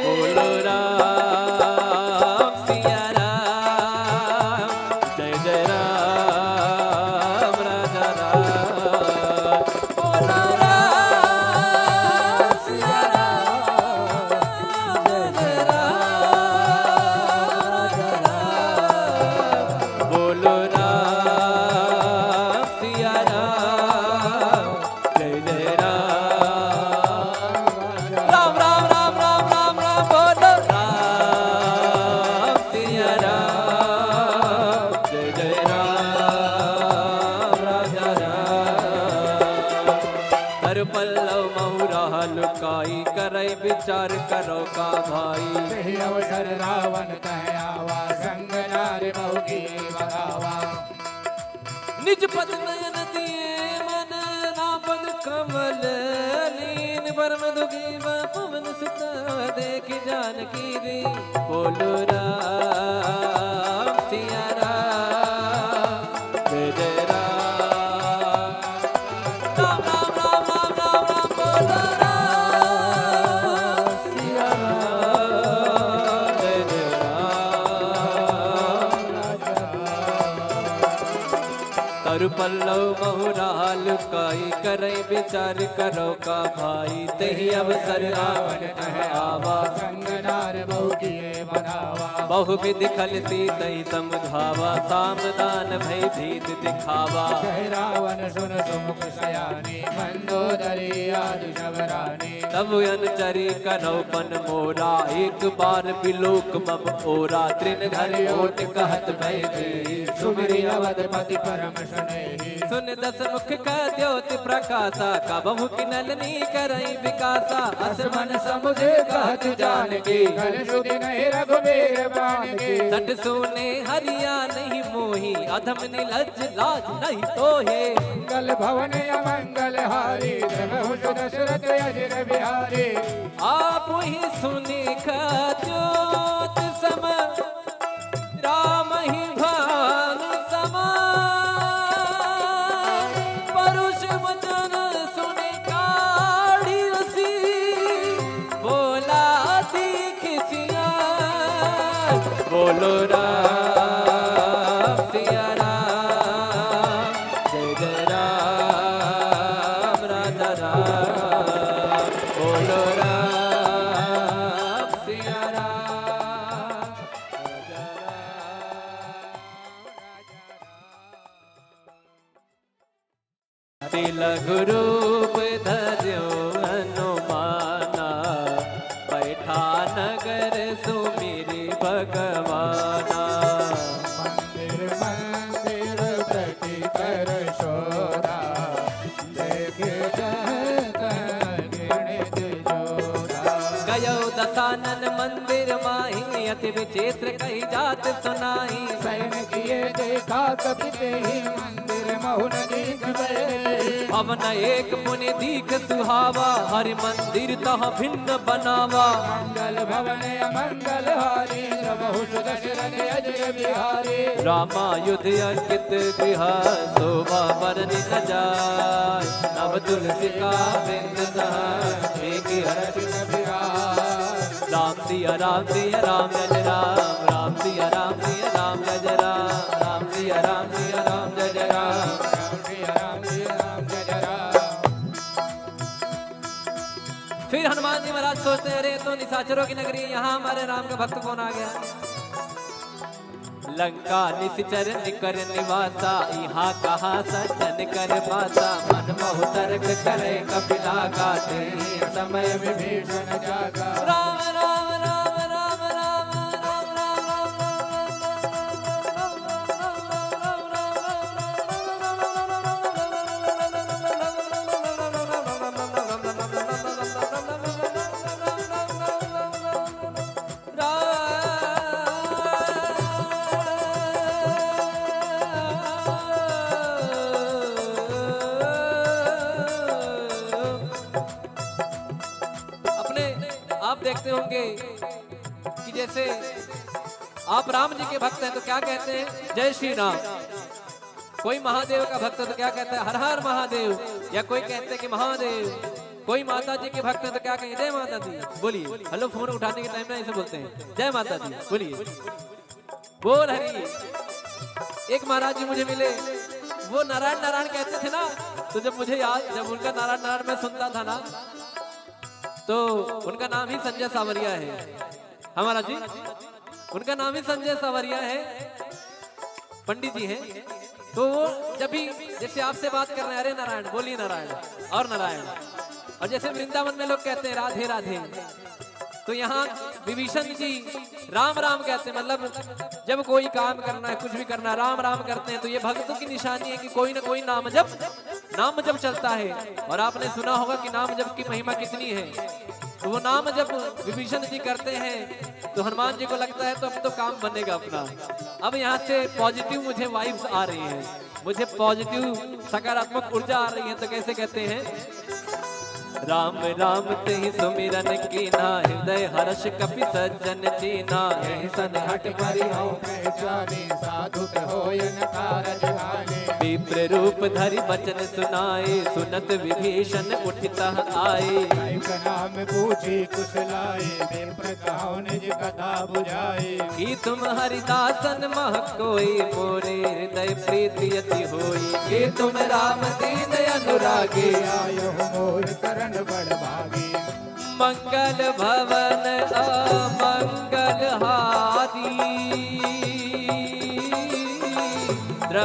बोलो राम सिया राम जय जय राम राजा राम। बोलो राम सिया राम जय जय राम राजा राम। बोलो राम सिया राम जय जय राम राम राम राम राम राम राम। बोलो राम सिया राम जय जय राम राजा राम। कर पल्लव महुरा लुकाई करई विचार करो का भाई सही अवसर रावण कह आवा संग नारी बहुकी बगावा निज पद नयन दिए मन नापद कमल लीन परम दुखी पवन सुत देखि जानकी रे। बोलो राम सिया राम जय जय राम राम राम राम राम राम राम। बोलो राम सिया राम जय जय राम। तरु पल्लव बहुराल काई करई विचार करो का भाई तेहि अवसर रावण कह आवा संग नार बहुकी बगावा बहुविध खलती तई समझावा सामदान भय भीत दिखावा जय रावण सुन सुमुख सयानी मंदोदरी आदि शबरानी तब अनुचरी कनौपन मोरा एक बार बिलोक मम ओरा तृण घर ओट कहत भय भीत सुमिरि अवधपति परम सुनेहि सुन दस मुख का द्योति प्रकाशा कबहु किनलनी करई विकासा असमन समुझे कहत जानकी कल सुधि नहीं रघुवीर बाणकी सट सोने हरिया नहीं मोही अधम निलज लाज नहीं तोहे मंगल भवन अमंगल हारी प्रभु दशरथ अजिर बिहारी आप ही सुनी ज्योत सम राम ही भान समा परुष वचन सुने काढ़ी उसी बोला दीख सिया बोलो राम सिया राम जय जय राम राधा राम बोलो राम सिया राम राजा राम तिलक रूप धर्यो हनुमाना बैठा नगर सुमिरि भगवाना मंदिर मंदिर प्रति कर शोरा देखे गिणित जोरा गयो दसानन मंदिर माही अति विचित्र कही जात सुनाई सैन किए देखा कपि तेहि मंदिर महुन दीख गए पवन एक मुनि दीख सुहावा हरि मंदिर तह भिन्न बनावा मंगल भवन अमंगल हारी प्रभु दशरथ अजिर बिहारी रामायुध अंकित गृह शोभा बरनि न जाय नव तुलसी का बिंद राम सिया राम सिया राम जय राम राम सिया राम सिया राम जय राम राम सिया राम सिया राम जय राम फिर हनुमान जी महाराज सोचते हैं, अरे तो निशाचरों की नगरी, यहाँ हमारे राम का भक्त कौन आ गया। लंका निश्चर निकर निवासा, यहाँ कहा सज्जन कर पासा। मन मोह तर्क करे कपिला गाते, समय विभीषण जागा राम राम राम राम राम राम आप देखते होंगे कि जैसे आप राम जी के भक्त हैं तो क्या कहते हैं, जय श्री राम। कोई महादेव का भक्त है तो क्या कहता है, हर हर महादेव। या कोई कहते हैं कि महादेव। कोई माता जी के भक्त है तो क्या कहेंगे, जय माता दी। बोलिए, हेलो फोन उठाने के टाइम में ऐसे बोलते हैं, जय माता दी। बोलिए, बोल हरि। एक महाराज जी मुझे मिले, वो नारायण नारायण कहते थे ना, तो जब मुझे याद, जब उनका नारायण नारायण मैं सुनता था ना, तो उनका नाम ही संजय सावरिया है। हमारा जी, उनका नाम ही संजय सावरिया है, पंडित जी हैं। तो वो जब भी जैसे आपसे बात कर रहे हैं, अरे नारायण, बोलिए नारायण और नारायण। और जैसे वृंदावन में लोग कहते हैं राधे राधे, तो यहाँ विभीषण जी राम राम कहते हैं। मतलब जब कोई काम करना है, कुछ भी करना है, राम राम करते हैं। तो ये भक्तों की निशानी है कि कोई ना कोई नाम जप चलता है। और आपने सुना होगा कि नाम जप की महिमा कितनी है। तो वो नाम जब विभीषण जी करते हैं तो हनुमान जी को लगता है तो अब तो काम बनेगा अपना। अब यहाँ से पॉजिटिव मुझे वाइब्स आ रही है, मुझे पॉजिटिव सकारात्मक ऊर्जा आ रही है। तो कैसे कहते हैं, राम राम तेहि सुमिरन कीना, हृदय हर्ष कपि सज्जन चीना। यही सन हट परिहौ साधु होयन कारज हानि। विप्र रूप धरि बचन सुनाए, सुनत विभीषण उठितः आए। नाम पूछी कुशलाए, विप्र कहो निज कथा बुझाए। कि तुम हरिदासन मह कोई, मोरे हृदय प्रीति अति होई। कि तुम राम दीन अनुरागी, आयो मोर करण बड़ भागी। मंगल भवन अमंगल हारी।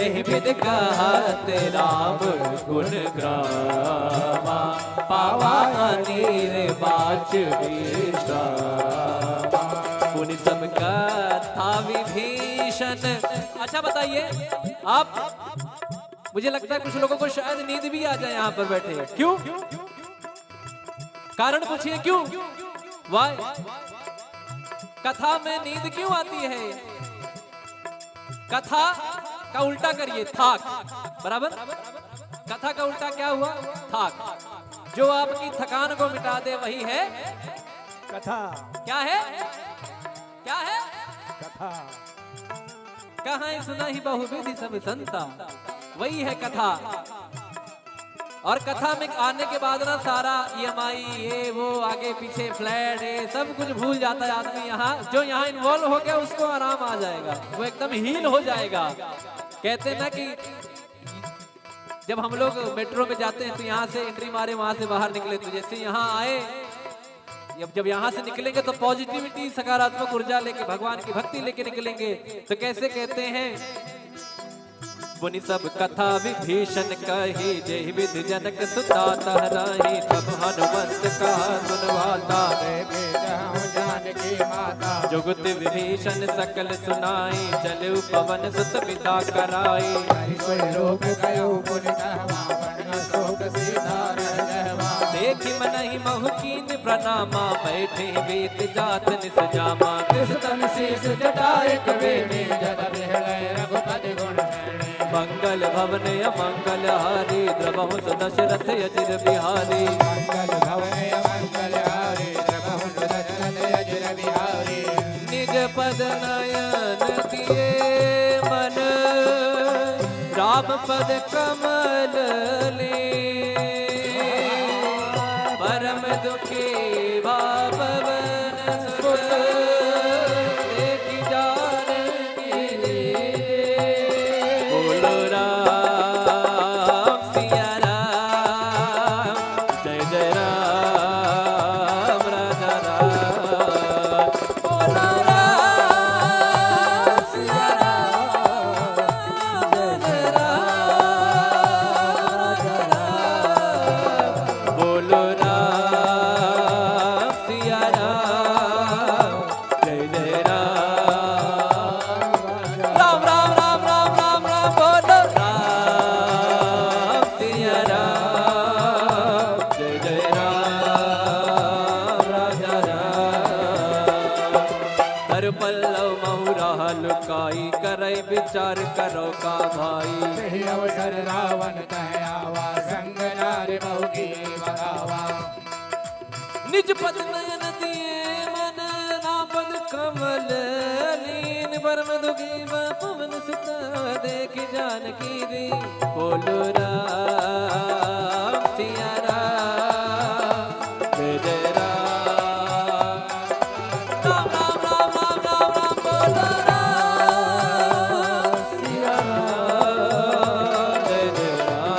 एहि विध कहत राम गुण ग्रामा, पावा अनीर बाच विश्रामा। पुनि सब कथा विभीषण। अच्छा बताइए आप, मुझे लगता है कुछ लोगों को शायद नींद भी आ जाए यहाँ पर बैठे। क्यों? कारण पूछिए क्यों? वाई? कथा में नींद क्यों आती है? कथा का उल्टा करिए, थाक। बराबर? कथा का उल्टा क्या हुआ? थाक। जो आपकी थकान को मिटा दे वही है कथा। क्या है? क्या है? कथा। कहाँ सुना ही बहुविधि सब संता, वही है कथा। और कथा में आने के बाद ना सारा EMI ये वो आगे पीछे फ्लैट ये सब कुछ भूल जाता है आदमी। यहाँ जो यहाँ इन्वॉल्व हो गया उसको आराम आ जाएगा, वो एकदम हील हो जाएगा। कहते ना कि जब हम लोग मेट्रो में जाते हैं तो यहाँ से एंट्री मारे वहां से बाहर निकले, तो जैसे यहाँ आए जब यहाँ से निकलेंगे तो पॉजिटिविटी सकारात्मक ऊर्जा लेके भगवान की भक्ति लेके निकलेंगे। तो कैसे कहते हैं? मुनि सब कथा विभीषण कही, जेहि विधि जनक सुता तहराही। तब हनुमंत कहा सुनवाता, जानकी माता। जुगत विभीषण सकल सुनाई, चलु पवन सुत पिता कराई। देखि मनहि महु कीन प्रणामा, बैठे वेद जात निस जामा। तन शीस जटाए कबीर, जद बिहलय रघुपति गुण। मंगल भवन मंगल हारी, द्रवहु दशरथ अजिर बिहारी। मंगल भवन मंगल हारी, द्रवहु दशरथ अजिर बिहारी। निज पद नयन दिए मन, राम पद कमल ले। परम दुखी भावन सुत, देखि जानकी रे। बोलो राम सिया राम, जय जय राम राजा राम। बोलो राम सिया राम, जय जय राम राजा राम। बोलो राम सिया राम, जय जय राम। राम राम राम राम राम राम। बोलो राम सिया राम, जय जय राम राजा राम। हर पल्लव महुरा लुकाई, करई विचार करो का भाई। सही अवसर रावण तह आवा, संग नारी बहु की बगावा। निज पद नयन दिए मन, नाम पद कमल लीन। परम दुखी पवन सुत, देखि जानकी रे। बोलो राम सिया राम, जय जय राम। राम राम राम राम राम राम। बोलो राम सिया राम, जय जय राम।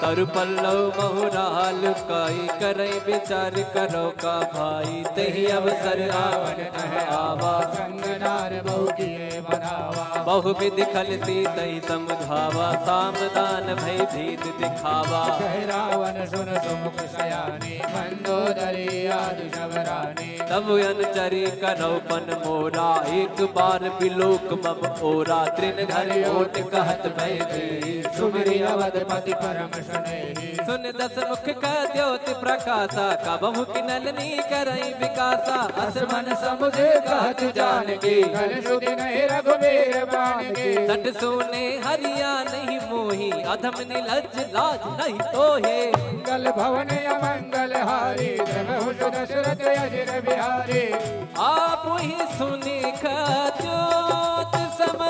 तरु पल्लव महुराल काई, करई विचार करो का भाई। तही अवसर रावण तह आवा, संग नार बहु की बगावा। बहु विधि खलती तही समुझावा। सामदान भय भीत दिखावा। जय रावण सुन सुमुख सयानी, मंदोदरी आदि शबरानी। तब अनुचरी करौपन मोरा, एक बार बिलोक मम ओरा। तृण घर ओट कहत भय भी, सुमिरि अवधपति परम सुनेहि। सुन दस मुख का द्योति प्रकाशा, कबहु की नलनी करई विकासा। असमन समुझे कहत जानकी, कल सुधि नहीं रघुवीर बाणकी। सट सोने हरिया नहीं मोही, अधम निलज लाज नहीं तोहे। मंगल भवन अमंगल हारी, द्रवहु दशरथ अजिर बिहारी। आप ही सुनी ज्योत सम,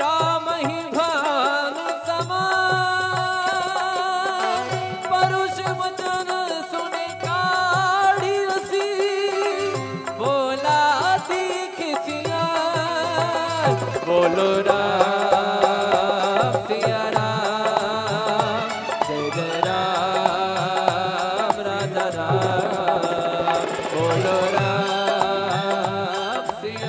राम ही भान समा। परुष वचन सुने काढ़ी रसी, बोला दीख सिया। बोलो राम सिया राम, जय जय राम राजा राम। बोलो राम सिया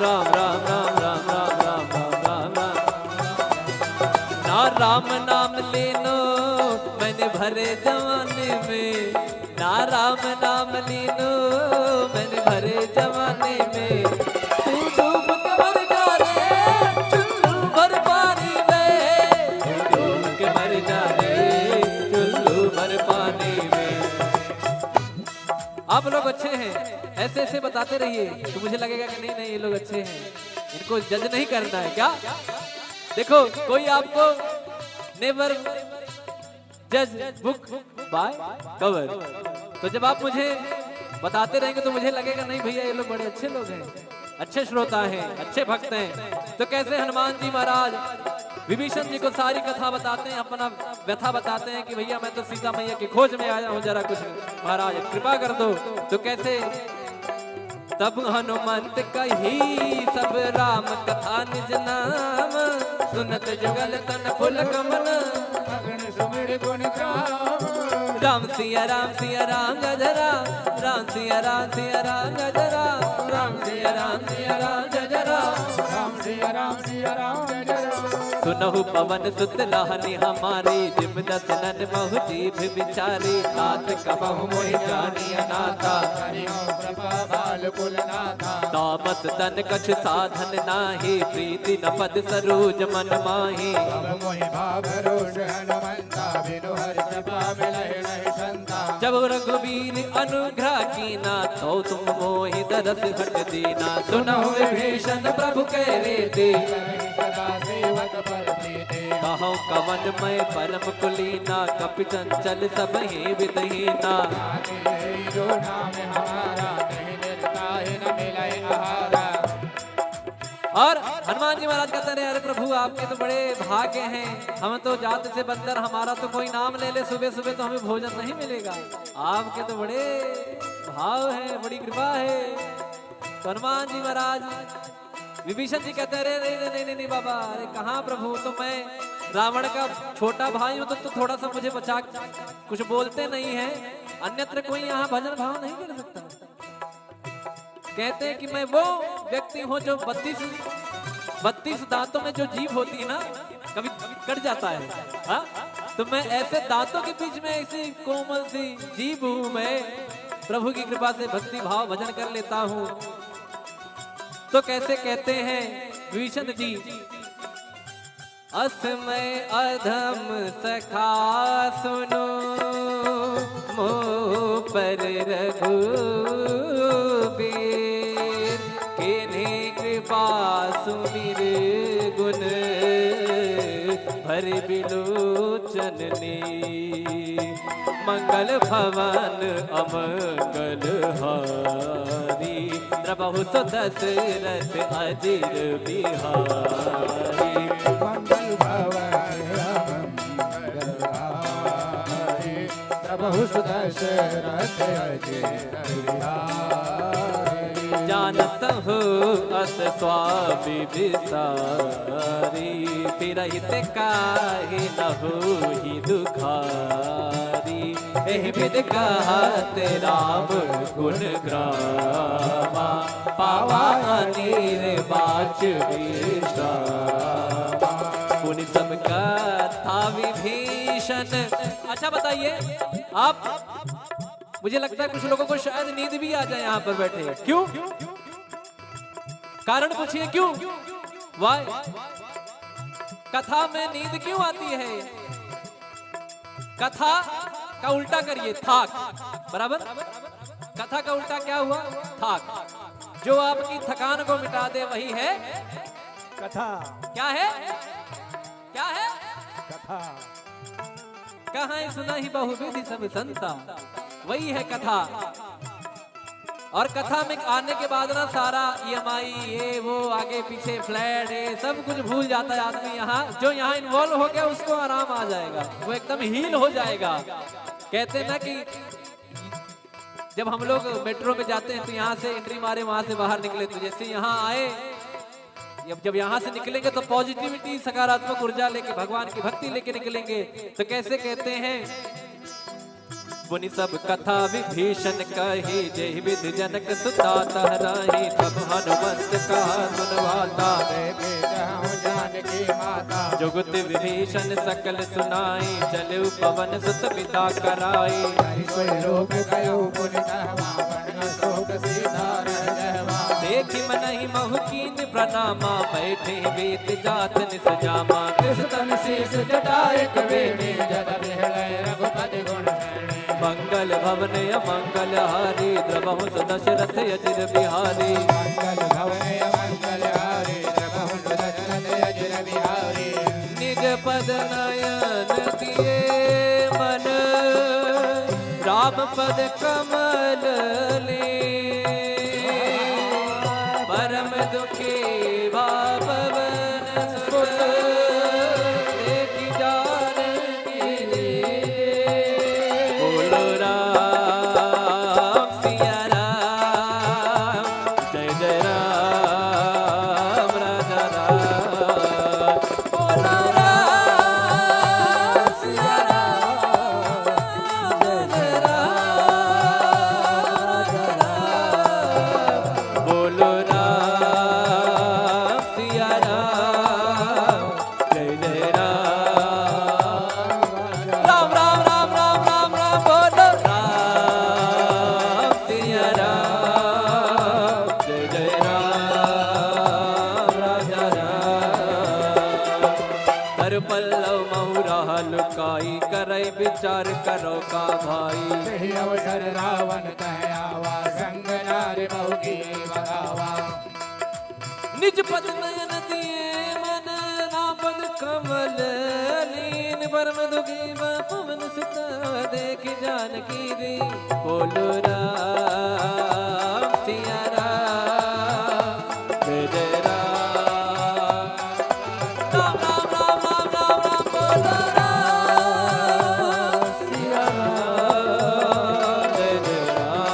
राम राम राम राम राम राम राम राम राम। ना राम नाम लेनो मैंने भरे जमाने में, ना राम नाम लेनो मैंने भरे जमाने में। तू डूब के मर जा रे चुल्लू भर पानी में, तू डूब के मर जा रे चुल्लू भर पानी में। आप लोग अच्छे हैं, ऐसे ऐसे बताते रहिए तो मुझे लगेगा कि नहीं नहीं ये लोग अच्छे हैं, इनको जज नहीं करना है क्या। देखो कोई आपको नेवर जज बुक बाय कवर, तो जब आप मुझे बताते रहेंगे तो मुझे लगेगा नहीं भैया ये लोग बड़े अच्छे लोग हैं, अच्छे श्रोता हैं, अच्छे भक्त हैं। तो कैसे हनुमान जी महाराज विभीषण जी को सारी कथा बताते हैं, अपना व्यथा बताते हैं कि भैया मैं तो सीता मैया की खोज में आया हूँ, जरा कुछ महाराज कृपा कर दो। तो कैसे तब हनुमंत कही सब राम कथा निज नाम, सुनत जुगल तन फुल कमल अगन सुमिर गुण गाम। राम सिया गजरा, राम सिया गजरा, राम सिया गजरा, राम सिया गजरा। सुनहु पवन सुत लाहनी हमारी, जिम दसनन महु जीभ बिचारी, तात कबहु मोहि जानी अनाथा, कृपा बाल कुल नाथा। तामस तन कछ साधन नाही, प्रीति न पद सरोज मन माही। अब मोहि भाव रोष हनुमंता, बिनु हरि कृपा मिलहि नहीं संता। जब रघुवीर अनुग्रह कीना, तो तुम मोहि दरस हट दीना। सुनहु विभीषण प्रभु कह रे सदा सेवक पर प्रीति। कहो कवन मैं परम कुलीना, कपि चंचल सब ही विदहीना। जो नाम हमारा, नहीं निर्ताहि न मिलहि आहारा। और हनुमान जी महाराज कहते रहे अरे प्रभु आपके तो बड़े भाग्य हैं, हम तो जात से बंदर, हमारा तो कोई नाम ले ले सुबह सुबह तो हमें भोजन नहीं मिलेगा। आपके तो बड़े भाव है, बड़ी कृपा है। तो हनुमान जी महाराज विभीषण जी कहते रहे नहीं नहीं बाबा, अरे कहाँ प्रभु, तो मैं रावण का छोटा भाई हूँ, तो थोड़ा सा मुझे बचा, कुछ बोलते नहीं है, अन्यत्र कोई यहाँ भजन भाव नहीं कर सकता। कहते हैं कि मैं वो व्यक्ति हूँ जो 32 दांतों में जो जीभ होती है ना, कभी कट जाता है, हा? तो मैं ऐसे दांतों के बीच में ऐसी कोमल सी जीभ हूँ, मैं प्रभु की कृपा से भक्ति भाव भजन कर लेता हूँ। तो कैसे कहते हैं विभीषण जी, असमय अधम सखा सुनो, मोह पर रघुबीर, किन्हीं कृपा सुमिर गुण, भर बिलोचन ने। मंगल भवन अमंगल हारी, प्रभु तो दशरथ अजिर बिहारी। मंगल भवन अमंगल हारी, प्रभु दशरथ अजिर बिहारी। जानत हो अस स्वामी विसारी, फिरहित काहे न होहि दुखारी। एहि विध कहत राम गुण ग्रामा, पावा अनीर बाच विश्रामा। पुनि सब कथा विभीषण। अच्छा बताइए आप, मुझे लगता है कुछ लोगों को शायद नींद भी आ जाए यहाँ पर बैठे, क्यों? कारण पूछिए क्यों? वाई कथा में नींद क्यों आती है? कथा का उल्टा करिए, थाक, बराबर। कथा का उल्टा क्या हुआ? थाक। जो आपकी थकान को मिटा दे वही है कथा। क्या है? क्या है? कथा। कहाँ सुना ही बहुविधि सब संता, वही है कथा। और कथा में आने के बाद ना सारा EMI ये वो आगे पीछे फ्लैट ये सब कुछ भूल जाता है आदमी। यहाँ जो यहाँ इन्वॉल्व हो गया उसको आराम आ जाएगा, वो एकदम हील हो जाएगा। कहते हैं ना कि जब हम लोग मेट्रो में जाते हैं तो यहाँ से एंट्री मारे वहां से बाहर निकले, तो जैसे यहाँ आए, जब यहाँ से निकलेंगे तो पॉजिटिविटी सकारात्मक ऊर्जा लेके भगवान की भक्ति लेके निकलेंगे। तो कैसे कहते हैं पुनि सब कथा विभीषण कही, जय विधि जनक सुता तहराही। तब हनुमंत कहा सुनवाता, जानकी माता। जुगत विभीषण सकल सुनाई, चले पवन सुत पिता कराई। कोई लोक गयो पुनि शोक सीधा रहवा। देखी मनहि महु कीन प्रणामा, बैठे वेद जात निस जामा। कृष्ण शीस जटायक वेणी, जद बिहलय रघुपति गुण शरणी। मंगल भवन अमंगल हारी, द्रवहु दशरथ अजिर बिहारी। मंगल भवन मंगल हारी, द्रवहु दशरथ अजिर बिहारी। निज पद नयन दिए मन, राम पद कमल ले। परम दुखी भावन सुत, देखि जानकी रे। बोलो राम सिया राम, जय जय राम राजा राम। बोलो राम सिया राम, जय जय राम राजा राम। बोलो राम सिया राम, जय जय राम। राम राम राम राम राम राम, बोलो राम सिया राम, जय जय राम राजा राम। हर पल्लव महुरा लुकाई, करई विचार करो का भाई। यही अवसर रावण कह आवा, संग नारी बहु की बगावा। निज पद नयन दिए मन, राम पद कमल लीन। परम दुखी पवन सुत, देखि जानकी रे। बोलो राम सिया राम, जय जय राम। राम राम राम राम राम राम, बोलो राम सिया राम, जय जय राम।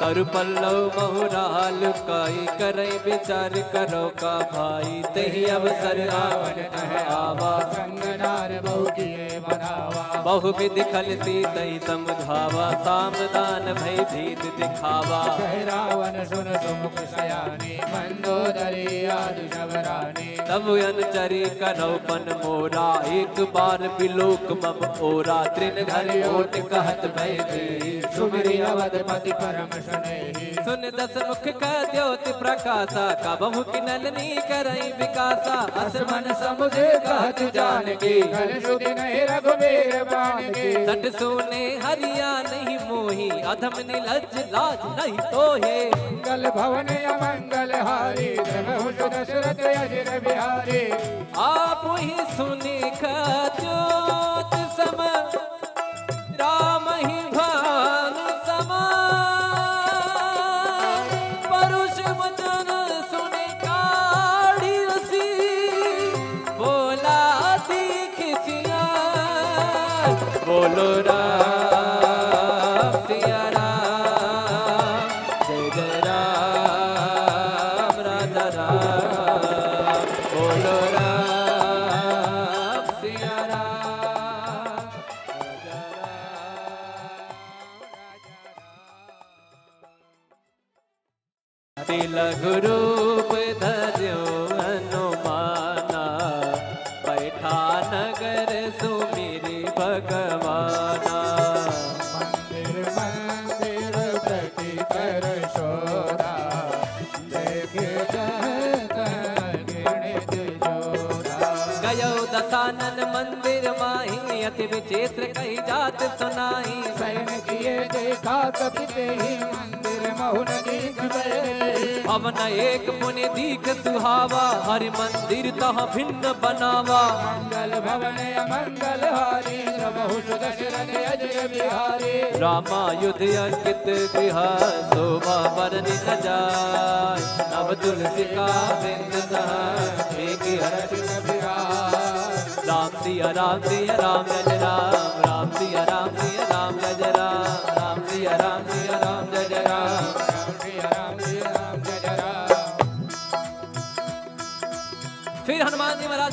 तरु पल्लव महुरा लुकाई, करई विचार करो का भाई। तही अवसर रावण कह आवा, संग नार बहु की बगावा। बहु विधि खलती तही समुझावा। सामदान भय भीत दिखावा। कह रावण सुन सुमुख सयानी, मंदोदरी आदि शबरानी। तब अनुचरी कनौपन मोरा, एक बार बिलोक मम ओरा। तृण घर ओट कहत भय देहि, सुमिरि अवधपति परम सुनेहि। सुन दस मुख का द्योति प्रकाशा, कबहु किनलनी करई विकासा। असमन समुझे कहत जानकी, कल सुधि नहीं रघुबीर बानकी। सट सोने हरिया नहीं मोही, अधम निलज लाज नहीं तोहे। मंगल भवन अमंगल हारी, द्रवहु दशरथ अजिर बिहारी। आप ही सुनी ज्योत सम, राम ही भान समान। परुष वचन सुनि काढ़ी रसी, बोला दीख सियान। बोलो राम सिया राम, जय जय राम राजा राम। बोलो राम सिया राम, राजा राम। तिलघु रूप धर्यो हनुमाना, बैठा नगर सुमिरि भगवाना। मंदिर मंदिर प्रति कर शोरा, देखे गिणित जोरा। गयो दसानन मंदिर माही, अति विचित्र कही जात सुनाई। सैन किए देखा कपिते ही, मंदिर महुन दीख गए। भवन एक पुनि दीख सुहावा, हरि मंदिर तह भिन्न बनावा। मंगल भवन अमंगल हारी, द्रवहु दशरथ अजिर बिहारी। रामायुध अंकित गृह, शोभा बरनि न जाय। नव तुलसी का वृंद तह, एक हर्ष बिहार। राम सिया राम सिया राम जय राम। राम सिया राम सिया राम जय राम। राम सिया राम सिया राम जय राम। राम जय राम। फिर हनुमान जी महाराज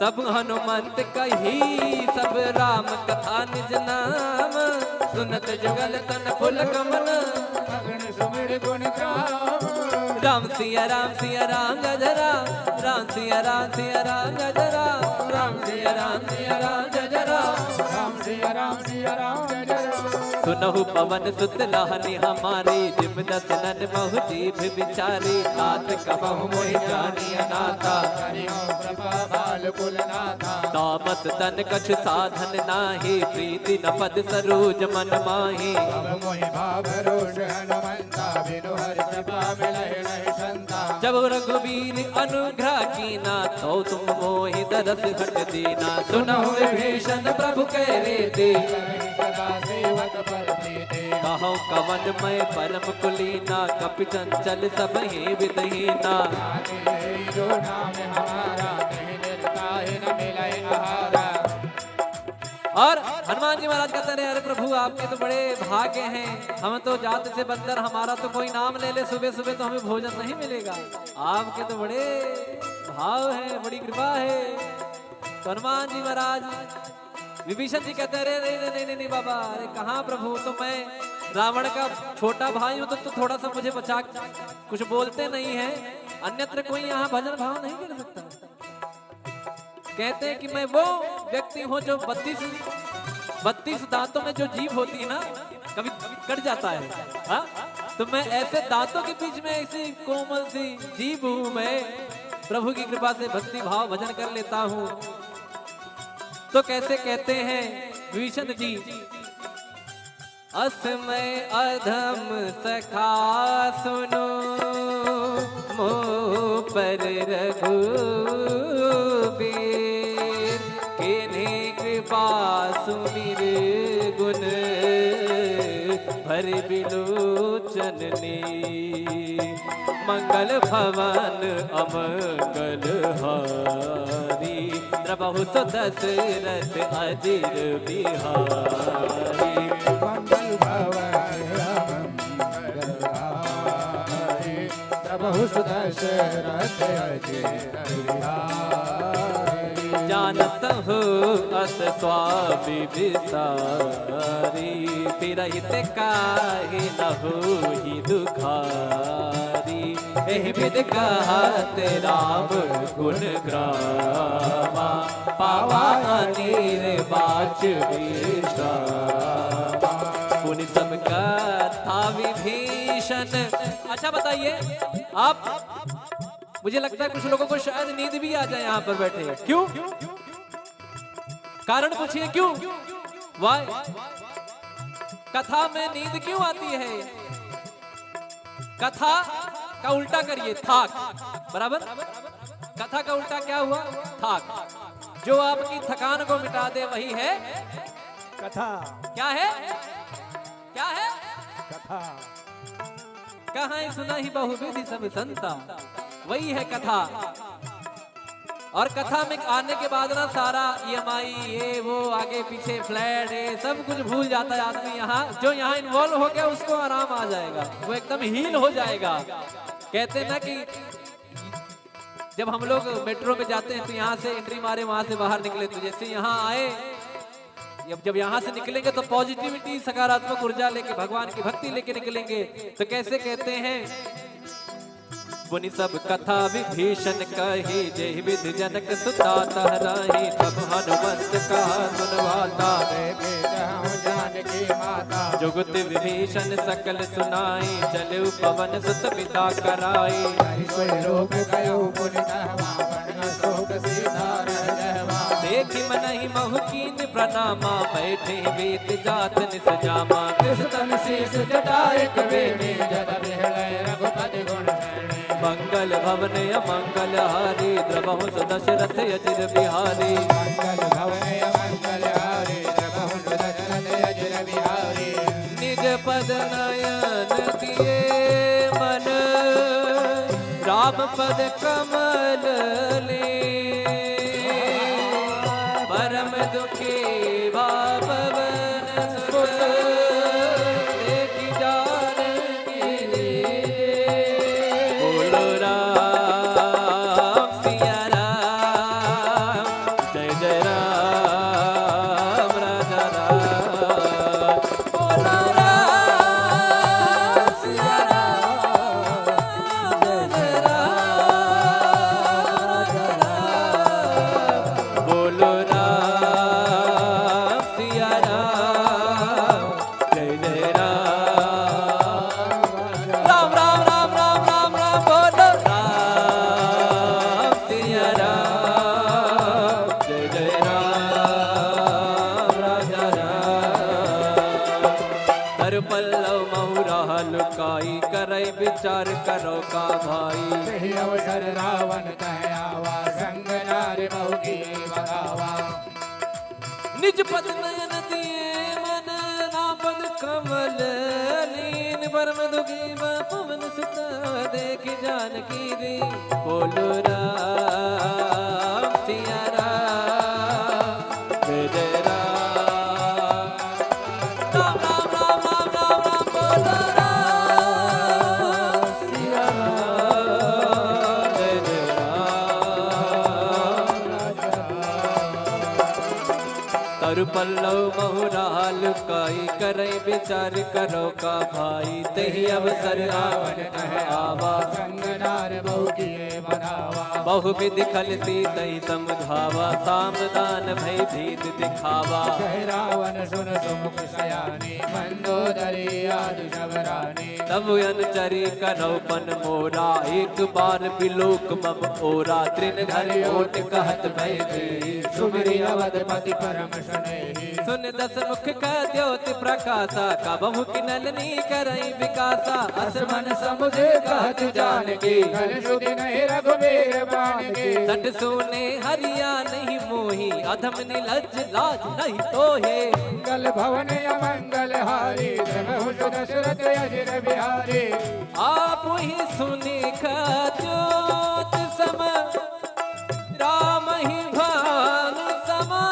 तब हनुमंत कही सब राम कथा निज नाम, सुनत जुगल तन फुल कमल, अगन सुमिर गुण गाम। राम सिया राम गजरा, राम सिया राम गजरा, राम सिया राम गजरा, राम सिया राम गजरा। सुनहु पवन सुत लाहनी हमारे, जिम दस नन महु जीभ बिचारी, तात कबहु मोहि जानी अनाथा, प्रभा बाल कुल नाथा। तामस तन कछ साधन नाही, प्रीति न पद सरोज मन माही, अब मोहि भाव रोष हनुमंता, बिनु हरि कृपा मिलहि नहीं संता। जब रघुवीर अनुग्रह कीना, तो तुम मोहि दरस घट दीना, सुनहु विभीषण प्रभु कह रे, सदा सेवक पर प्रीति। कहो कवन मैं परम कुलीना, कपि चंचल सब ही विदहीना, जो नाम हमारा, नहीं निर्ताहि न मिलहि आहारा। और हनुमान जी महाराज कहते रहे, अरे प्रभु आपके तो बड़े भाग्य हैं, हम तो जात से बंदर, हमारा तो कोई नाम ले ले सुबह सुबह तो हमें भोजन नहीं मिलेगा, आपके तो बड़े भाव है, बड़ी कृपा है। तो हनुमान जी महाराज विभीषण जी कहते हैं, अरे नहीं बाबा, अरे कहाँ प्रभु, तो मैं रावण का छोटा भाई हूँ, तो थोड़ा सा मुझे बचा, कुछ बोलते नहीं है, अन्यत्र कोई यहाँ भजन भाव नहीं कर सकता। कहते हैं कि मैं वो व्यक्ति हूँ जो 32 दांतों में जो जीभ होती है ना, कभी कट जाता है, हाँ? तो मैं ऐसे दांतों के बीच में ऐसी कोमल सी जीभ हूँ, मैं प्रभु की कृपा से भक्ति भाव भजन कर लेता हूँ। तो कैसे कहते हैं विभीषण जी, असमय अधम सखा सुनो, मोह पर रघुबीर, किन्हीं कृपा सुमिर गुण, भर बिलोचन ने, मंगल भवन अमंगल हारी, द्रबहु तो दशरथ अजिर बिहारी। मंगल भवन मंगल हारी, प्रभु दशरथ अजिर बिहारी। जानत हो अस स्वामी विसारी, फिरहित काहे न होहि दुखारी, एहि विध कहत राम गुण ग्रामा, पावा अनीर बाच विश्रामा, पुनि सब कथा विभीषण। अच्छा बताइए आप, मुझे लगता है कुछ लोगों को शायद नींद भी आ जाए यहाँ पर बैठे, क्यों? कारण पूछिए क्यों? वाई कथा में नींद क्यों आती है? कथा का उल्टा करिए, थाक, बराबर? कथा का उल्टा क्या हुआ? थाक। जो आपकी थकान को मिटा दे वही है कथा। क्या है? क्या है? कथा। कहाँ सुना ही बहुविधि सब संता, वही है कथा। और कथा में आने के बाद ना सारा EMI ये वो आगे पीछे फ्लैट ये सब कुछ भूल जाता है आदमी। यहाँ जो यहाँ इन्वॉल्व हो गया उसको आराम आ जाएगा, वो एकदम हील हो जाएगा। कहते हैं ना कि जब हम लोग मेट्रो में जाते हैं तो यहाँ से एंट्री मारे वहां से बाहर निकले, तो जैसे यहाँ आए जब यहाँ से निकलेंगे तो पॉजिटिविटी सकारात्मक ऊर्जा लेके भगवान की भक्ति लेके निकलेंगे। तो कैसे कहते हैं, पुनि सब कथा विभीषण कही, जय विधि जनक सुता तहराही, तब हनुमंत कहा सुनवाता, जानकी माता। जुगत विभीषण सकल सुनाई, चले पवन सुत पिता कराई, रोग गयो पुनि शोक सीधा रहवा। देखी मनहि महु कीन प्रणामा, बैठे वेद जात निस जामा, तन शीस जटाए कवे में जद बिहलय रघुपति गुण शरणे। मंगल भवन अमंगल हारी, द्रबहु दशरथ अजिर बिहारी। मंगल भवन अमंगल हारी, द्रबहु दशरथ अजिर बिहारी। निज पद नयन दिए मन, राम पद कमल ले, परम दुखी भावन सुत, देखी जानकी रे। बोलो राम सिया राम, करई विचार करो का भाई। यही अवसर रावण कह आवा, संग नारी बहु की बगावा। निज पद नयन दिए मन नापद कमल लीन, परम दुखी पवन सुत देख जानकी दी। बोलो राम सिया राम, जय जय राम, राम राम राम राम राम राम, बोलो राम सिया राम, जय जय राम। तरु पल्लव बहुराल काई करई विचार करो का भाई। तही अवसर रावण कह आवा, संग नार बहु किए बनावा। बहु विधि खलसी तही समझावा, सामदान भय भीत दिखावा। कह रावण सुन सुमुख सयानी, मंदोदरी आदि सबरानी। तब अनुचरी कनौपन मोरा, एक बार बिलोक मम ओरा। त्रिन घर ओट कहत भय दी, सुमिरि अवधपति परम सुनेहि। सुन दस मुख का ज्योति प्रकाशा, कबहु किनलनी करई विकासा। असमन समुझे कहत जानकी, कल सुधि नहीं रघुवीर बाणकी। सट सुने हरिया नहीं मोही, अधम निलज लाज नहीं तोहे। मंगल भवन अमंगल हारी, जगहु दशरथ अजिर बिहारी। आप ही सुने का ज्योति सम, राम ही भान समा।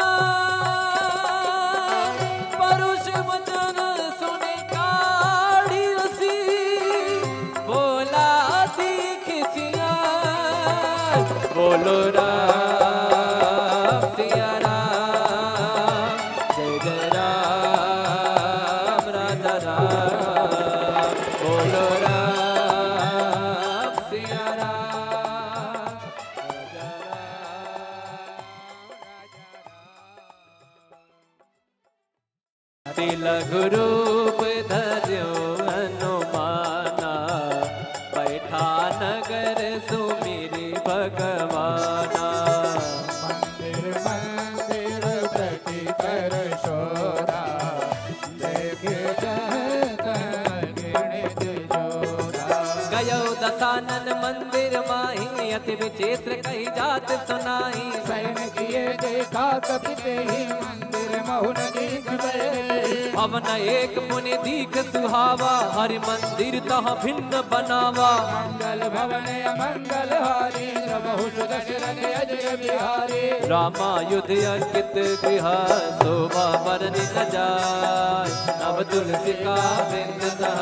परुष वचन सुने काढ़ी रसी, बोला दीख सिया। बोलो राम सिया राम, जय जय राम, राजा राम। बोलो राम सिया राम, राजा राम। तिलक रूप धर्यो हनुमाना, बैठा नगर सुमिरि भगवाना। मंदिर मंदिर प्रति कर शोधा, देखे जहत गिणित जोधा। गयो दसानन मंदिर माही, अति विचित्र कही जात सुनाई। सैन किए देखा कपिते ही, मंदिर महुन दीख बहे। भवन एक मुनि दीख सुहावा, हरि मंदिर तह भिन्न बनावा। मंगल भवन अमंगल हारी, बहु दशरथ अजिर बिहारी। रामायुध अंकित गृह, शोभा बरनि न जाय। नव तुलसी का वृंद तह,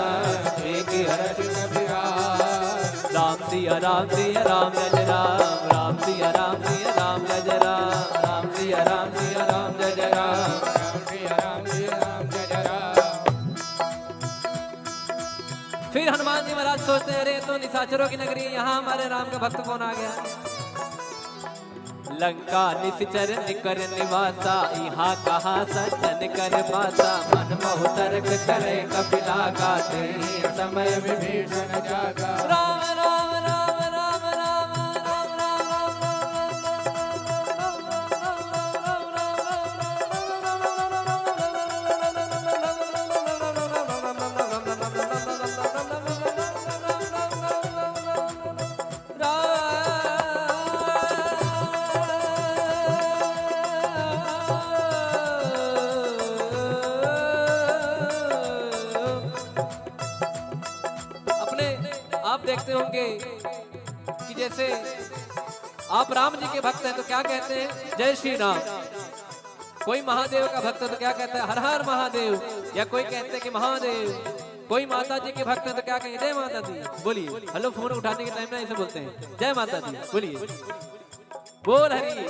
एक हर्ष बिहार। राम सिया राम सिया राम, जय जय राम, राम सिया राम सिया राम, जय जय राम, राम सिया राम सिया राम, जय जय राम। राम जय जय राम। फिर हनुमान जी महाराज सोचते हैं, अरे तो निशाचरों की नगरी, यहाँ हमारे राम का भक्त कौन आ गया। लंका निश्चर निकर निवासा, यहाँ कहा सज्जन कर पासा। मन मोह तर्क करे कपिला गाते, समय विभीषण जागा। राम राम राम राम राम राम राम राम देखते होंगे कि जैसे आप राम जी के भक्त हैं तो क्या कहते हैं, जय श्री राम। कोई महादेव का भक्त है तो क्या कहते हैं, हर हर महादेव। या कोई कहते हैं कि महादेव। कोई माता जी के भक्त हैं तो क्या कहेंगे, जय माता दी। बोलिए, हेलो फोन उठाने के टाइम में ऐसे बोलते हैं, जय माता दी। बोलिए, बोल हरी।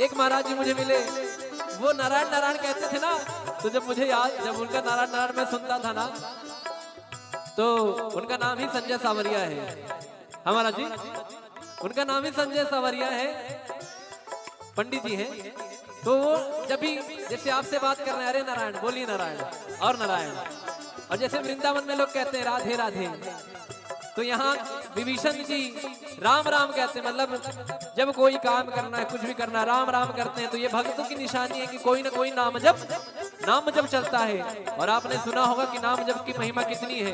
एक महाराज जी मुझे मिले, वो नारायण नारायण कहते थे ना, तो जब मुझे याद, जब उनका नारायण नारायण मैं सुनता था ना, तो उनका नाम ही संजय सावरिया है। हमारा जी उनका नाम ही संजय सावरिया है, पंडित जी हैं। तो वो जब भी जैसे आपसे बात कर रहे हैं, अरे नारायण, बोलिए नारायण और नारायण। और जैसे वृंदावन में लोग कहते हैं राधे राधे, तो यहाँ विभीषण जी राम राम कहते हैं। मतलब जब कोई काम करना है, कुछ भी करना है, राम राम करते हैं। तो ये भक्तों की निशानी है कि कोई ना कोई नाम जप चलता है। और आपने सुना होगा कि नाम जप की महिमा कितनी है।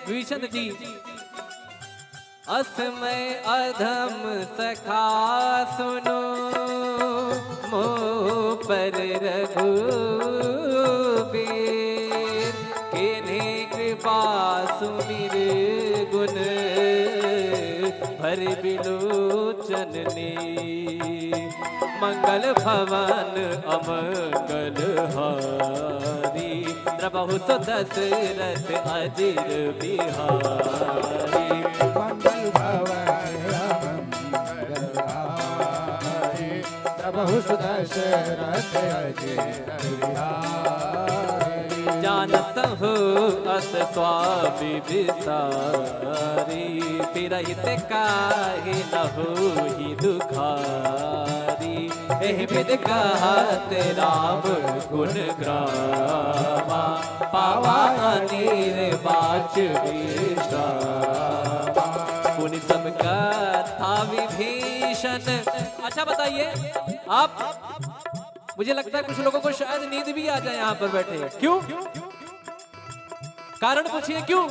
विभीषण जी असमय अधम सखा सुनो मोह पर रघुबीर किन्हीं कृपा सुमिर गुण भर बिलोचन ने मंगल भवन अमंगल हारी द्रबहु तो दशरथ अजिर बिहारी मंगल भवन अमंगल हारी प्रभु दशरथ अजिर बिहारी जानत हो अस स्वामी विसारी फिरहित काहे न होहि दुखारी एहि विद कहत राम गुण ग्रामा पावा अनीर बाच विश्रामा पुनि सब कथा विभीषण। अच्छा बताइए आप, मुझे लगता है कुछ लोगों को शायद नींद भी आ जाए यहाँ पर बैठे। क्यों? कारण पूछिए क्यों?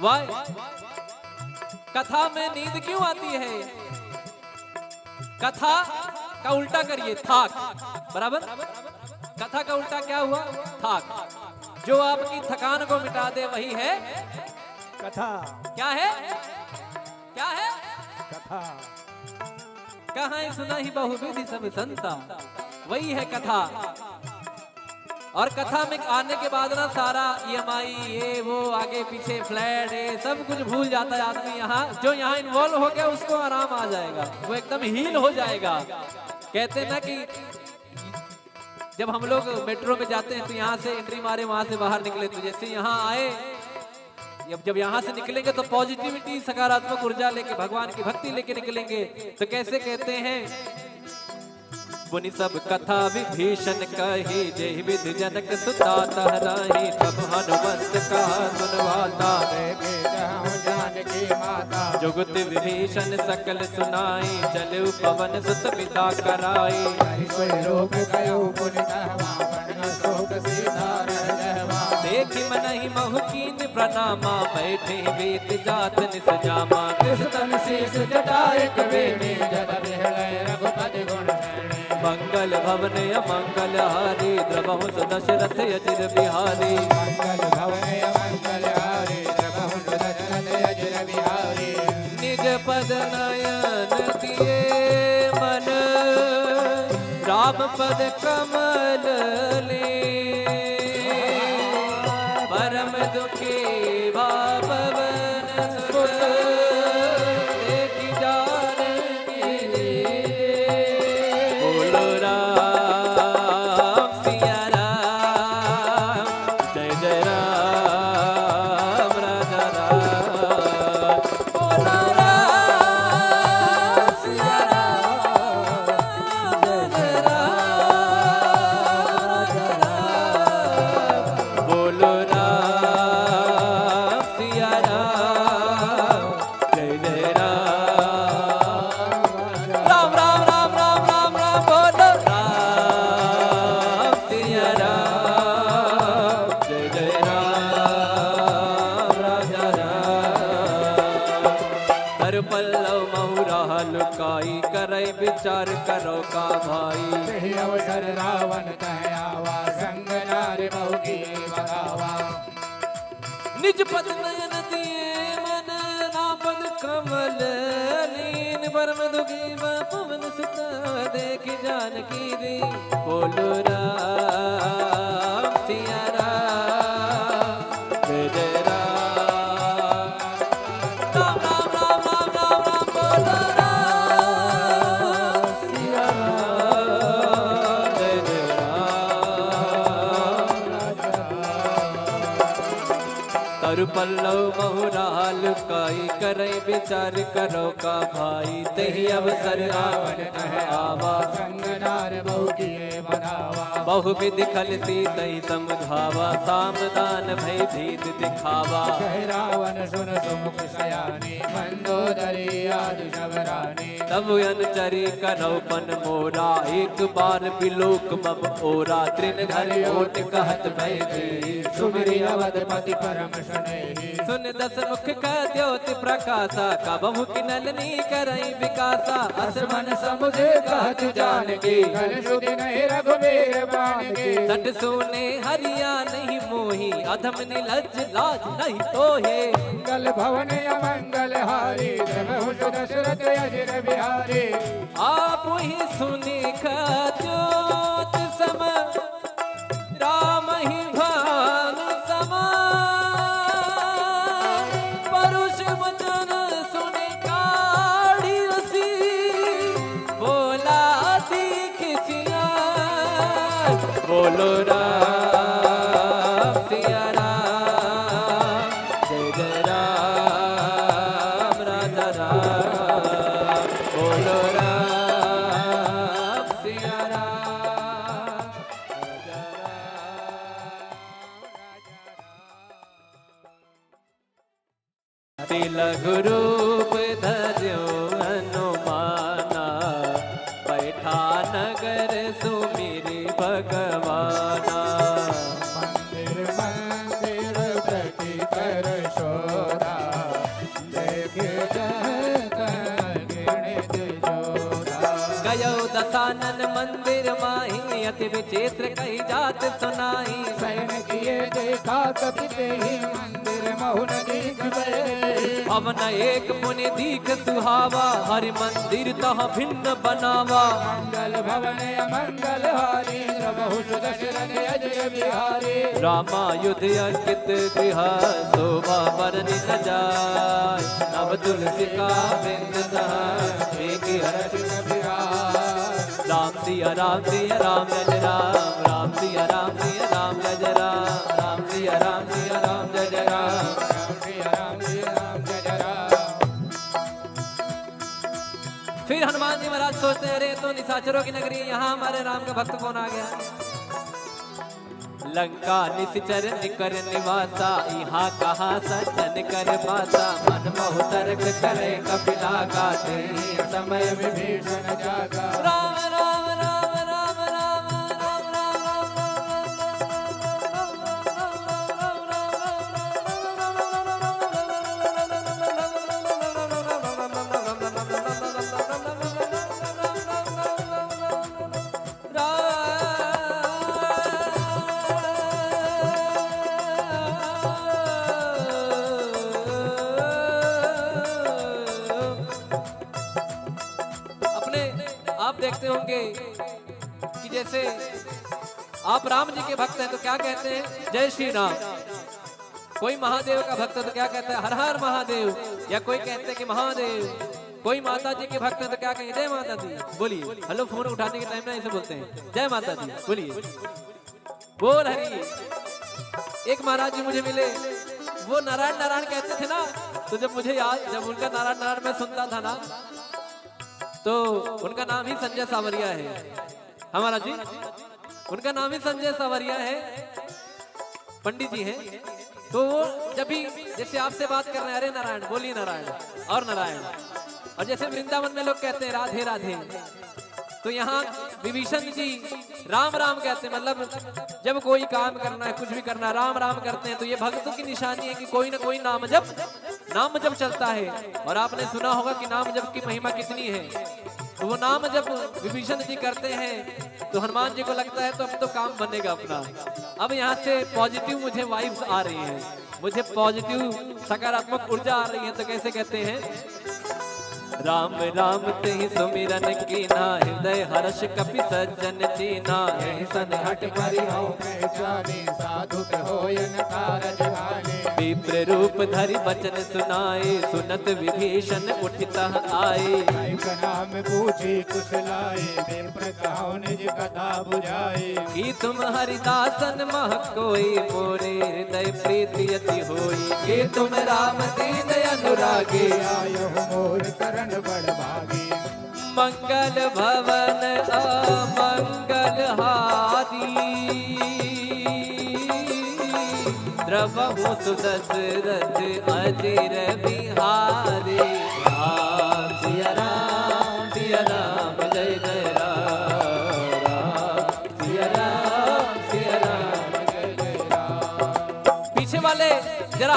वाई कथा में नींद क्यों आती है? कथा का उल्टा करिए थाक, बराबर? कथा का उल्टा क्या हुआ? थाक। जो आपकी थकान को मिटा दे वही है कथा। क्या है? क्या है? कथा। कहाँ सुना ही बहुविधि सब संता, वही है कथा। और कथा में आने के बाद ना सारा EMI ये वो आगे पीछे फ्लैट ये सब कुछ भूल जाता है आदमी। यहाँ जो यहाँ इन्वॉल्व हो गया उसको आराम आ जाएगा, वो एकदम हील हो जाएगा। कहते हैं ना कि जब हम लोग मेट्रो में जाते हैं तो यहाँ से एंट्री मारे वहां से बाहर निकले, तो जैसे यहाँ आए जब यहाँ से निकलेंगे तो पॉजिटिविटी सकारात्मक ऊर्जा लेके भगवान की भक्ति लेके निकलेंगे। तो कैसे कहते हैं, पुनि सब कथा विभीषण कही जय विधि जनक सुता तहराही तब हनुमंत कहा सुनवाता जानकी माता जुगत विभीषण सकल सुनाई चलु पवन सुत पिता कराई रोग गयो देखि मनहि महु कीन प्रणामा बैठे वेद जात निस जामा कृष्ण शीस जटाए कवेनी जद बिहलय रघुपति गुण मंगल भवन अमंगल हारी द्रबहु दशरथ अजिर बिहारी मंगल भवन अमंगल हारी द्रबहु दशरथ अजिर बिहारी निज पद नयन दिए मन राम पद कमल ले परम दुखी भावन सुत देखि जानकी रे बोलो राम सिया राम जय जय राम राजा राम बोलो राम सिया राम जय जय राम राजा राम बोलो राम सिया राम जय जय राम राम राम राम राम राम बोलो राम सिया राम जय जय राम राजा राम हर पल्लव महुरा लुकाई करे विचार करो का भाई यही अवसर रावण कह आवा संग नार बहु की बगावा निज पद नयन दिए मन नापद कमल लीन परम दुखी पवन सुत देखि जानकी रे बोलो राम सिया राम जय जय राम राम राम राम राम राम राम बोलो राम सिया राम जय जय राम तरु पल्लव महुराल काई करे विचार करो का भाई तही अवसर रावण कह आवा संग नार बहु की बगावा बहु विधि खल सीतई समझावा सामदान भय भीत दिखावा कह रावण सुन सुमुख सयानी मंदोदरी आदि सबरानी तब अनुचरी करौपन मोरा एक बार बिलोक मम ओरा तृण घर ओट कहत भय दी सुमिरि अवधपति परम शनै नहीं। सुन दस मुख का ज्योति प्रकाशा कबहु की नलनी करई विकासा असमन समुझे कहत जान के कल सुधि नहीं रघुबीर बान के। सट सोने हरिया नहीं मोही अधम निलज लाज नहीं तोहे। मंगल भवन अमंगल हारी जब दशरथ अजर बिहारी। आप ही सुनी ज्योत सम राम ही भान समा परुष वचन सुने काढ़ी उसी बोला दीख सिया बोलो राम सिया राम जय जय राम राजा राम बोलो राम सिया राम राजा राम। तिलक रूप धर्यो हनुमाना बैठा नगर सुमिरि भगवाना। मंदिर मंदिर प्रति कर शोरा देखे गिणित जोरा। गयो दसानन मंदिर माही अति विचित्र कही जात सुनाई। सैन किए देखा कपिते ही मंदिर महुन दीख गए। अवन एक मुनि दीख सुहावा हरि मंदिर तह भिन्न बनावा। मंगल भवन अमंगल हारी प्रभु दशरथ अजर बिहारी। रामायुध अंकित गृह शोभा बरनि न जाय नव तुलसी का बिंद राम सिया राम सिया राम जय राम राम सिया राम सिया राम जय राम राम सिया राम सिया राम जय राम। फिर हनुमान जी महाराज सोचते हैं अरे तो निशाचरों की नगरी यहाँ हमारे राम का भक्त कौन आ गया। लंका निश्चर निकर निवासा यहाँ कहा सज्जन कर पासा। मन मोह तर्क करे कपिला गाते समय विभीषण जागा। राम राम राम राम राम राम देखते होंगे कि जैसे आप राम जी के भक्त हैं तो क्या कहते हैं जय श्री राम। कोई महादेव का भक्त है तो क्या कहते हैं हर हर महादेव। या कोई कहते हैं कि महादेव। कोई माता जी के भक्त है तो क्या कहेंगे जय माता दी। बोलिए हेलो फोन उठाने के टाइम में ऐसे बोलते हैं जय माता दी। बोलिए बोल हरी। एक महाराज जी मुझे मिले वो नारायण नारायण कहते थे ना। तो जब मुझे याद जब उनका नारायण नारायण मैं सुनता था ना तो उनका नाम ही संजय सावरिया है। हमारा जी उनका नाम ही संजय सावरिया है। पंडित जी हैं। तो वो जब भी जैसे आपसे बात कर रहे हैं अरे नारायण बोलिए नारायण और नारायण। और जैसे वृंदावन में लोग कहते हैं राधे राधे तो यहाँ विभीषण जी राम राम कहते हैं। मतलब जब कोई काम करना है कुछ भी करना राम राम करते हैं तो ये भक्तों की निशानी है कि कोई ना कोई नाम जब चलता है। और आपने सुना होगा कि नाम जप की महिमा कितनी है। तो वो नाम जब विभीषण जी करते हैं तो हनुमान जी को लगता है तो अब तो काम बनेगा अपना। अब यहाँ से पॉजिटिव मुझे वाइब्स आ रही हैं। मुझे पॉजिटिव सकारात्मक ऊर्जा आ रही है। तो कैसे कहते हैं राम राम ते सुमिरन कीना हृदय हर्ष कपि सज्जन चीना। सन हट परिहौ साधु होयन कारज गाने। विप्र रूप धरि बचन सुनाए सुनत विभीषण उठित आए। नाम पूछी कुशलाए विप्र कहो निज कथा बुझाए। कि तुम हरिदासन मह कोई मोरे हृदय प्रीति अति होई। कि तुम राम दीन अनुरागे आयो मोर करण बड़ भागी। मंगल भवन अमंगल हारी द्रवहु सुदशरथ अजिर बिहारी। राम सिया राम जय जय राम सिया राम जय जय राम। पीछे वाले जरा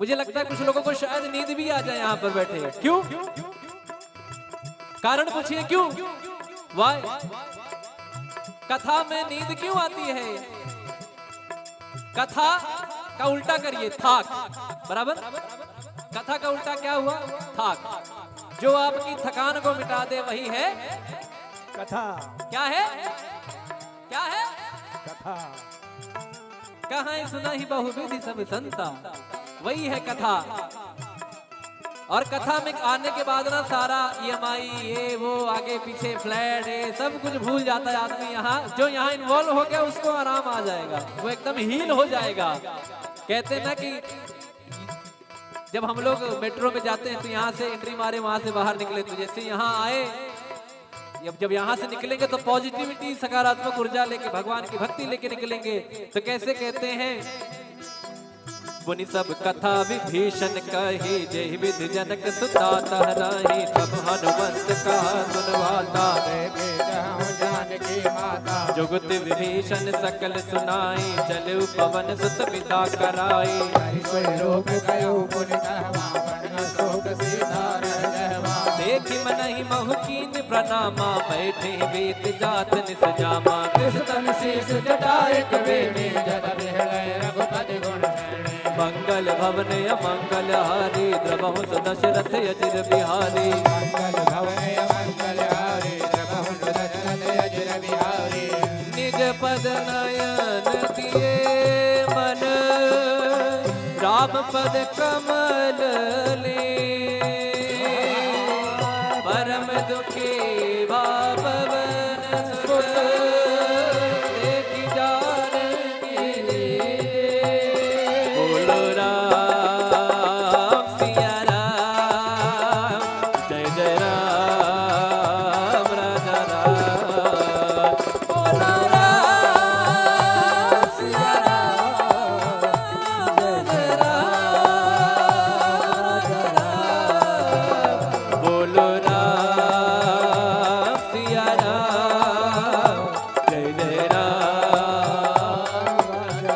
मुझे लगता है कुछ लोगों को शायद नींद भी आ जाए यहाँ पर बैठे। क्यों? कारण पूछिए क्यों? वाई? कथा में नींद क्यों आती है? कथा का उल्टा करिए, थाक। बराबर? कथा का उल्टा क्या हुआ? थाक। जो आपकी थकान को मिटा दे वही है कथा। क्या है? क्या है? कथा। कहाँ सुना ही बहुविधि सब संता, वही है कथा। और कथा में आने के बाद ना सारा EMI ये वो आगे पीछे फ्लैट ये सब कुछ भूल जाता है आदमी। यहाँ जो यहाँ इन्वॉल्व हो गया उसको आराम आ जाएगा, वो एकदम हील हो जाएगा। कहते हैं ना कि जब हम लोग मेट्रो में जाते हैं तो यहाँ से एंट्री मारे वहां से बाहर निकले, तो जैसे यहाँ आए जब यहाँ से निकलेंगे तो पॉजिटिविटी सकारात्मक ऊर्जा लेके भगवान की भक्ति लेके निकलेंगे। तो कैसे कहते हैं, बुनि सब कथा विभीषण कही, जय विधि जनक सुता तहराही, सब हनुमंत कहा सुनवाता, जानकी माता। जुगत विभीषण सकल सुनाई, चलु पवन सुत पिता कराई, रूप गयो पुनि कहवा, शोक सीधा रह गहवा। देखि मनहि महु कीन प्रणामा, बैठे वेद जात निस जामा, कृष्ण शीस जटाए कवेनी, जद बिहलय रघुपति गुण शरणे। मंगल भवन अमंगल हारी, द्रवहु दशरथ अजिर बिहारी, मंगल भवन मंगल हारी, द्रवहु दशरथ अजिर बिहारी। निज पद नयन दिए मन, राम पद कमल ले, परम दुखी भावन सुत, देखि जानकी रे। बोलो राम सिया राम, जय जय राम राजा राम। बोलो राम सिया राम, जय जय राम राजा राम। बोलो राम सिया राम, जय जय राम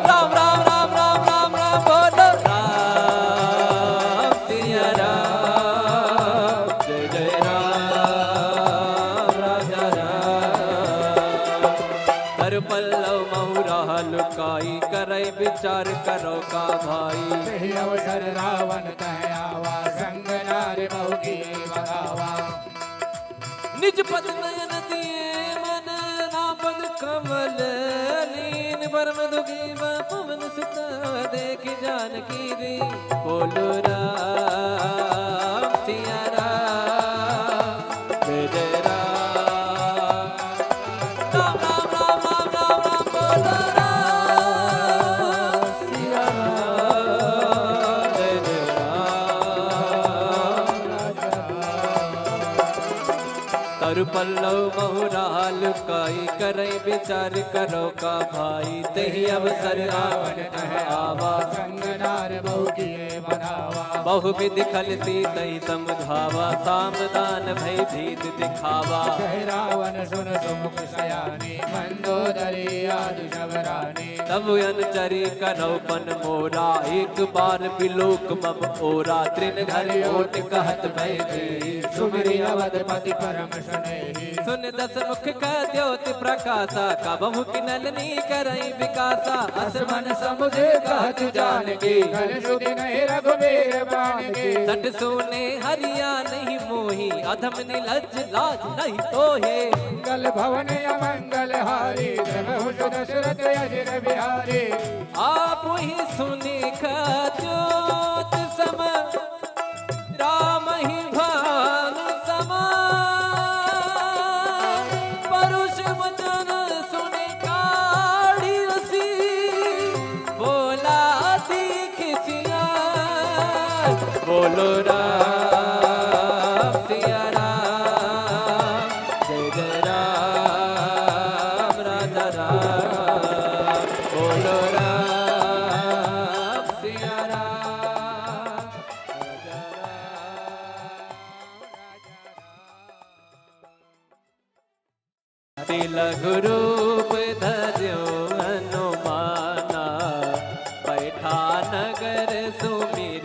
राम राम राम राम राम राम। बोलो राम सिया राम, जय जय राम राजा राम। हर पल्लव महुरा लुकाई, करई विचार करो का भाई, सही अवसर रावण तह आवा, संग नारी बहु की बगावा। निज पद नयन दिए मन, नाम पद कमल लीन, परम दुखी पवन सुत, देखि जानकी रे। बोलो राम सिया राम, जय जय राम राम राम राम राम राम राम। बोलो राम सिया राम, जय जय राम। तरु पल्लव महुरा लुकाई, करई विचार करो का भाई, तेहि अवसर रावण तह आवा, संग नार बहु किए बनावा। बहुविधि खलसी तहि समझावा, सामदान भय भीत दिखावा। कह रावण सुन सुमुख सयानी, मंदोदरी आदि शबरानी। तब अनुचरी करौपन मोरा, एक बार बिलोक मम ओरा, तृण घर ओट कहत भय दी, सुमिरि अवधपति परम स्नेही। सुन दस मुख का द्योति प्रकाशा, कबहु किनलनी करई विकासा, असमन समुझे कहत जानकी, कल सुधि नहीं रघुबीर बानकी। सट सोने हरिया नहीं मोही, अधम निलज लाज नहीं तोहे। मंगल भवन अमंगल हारी, द्रवहु दशरथ अजिर बिहारी। आप ही सुनी ज्योत सम, राम ही भान समा, परुष वचन सुनि काढ़ी रसी, बोला दीख सिया। बोलो राम सिया राम, जय जय राम राजा राम। बोलो राम सिया राम, राजा राम। तिलक रूप धर्यो हनुमाना, बैठा नगर सुमिर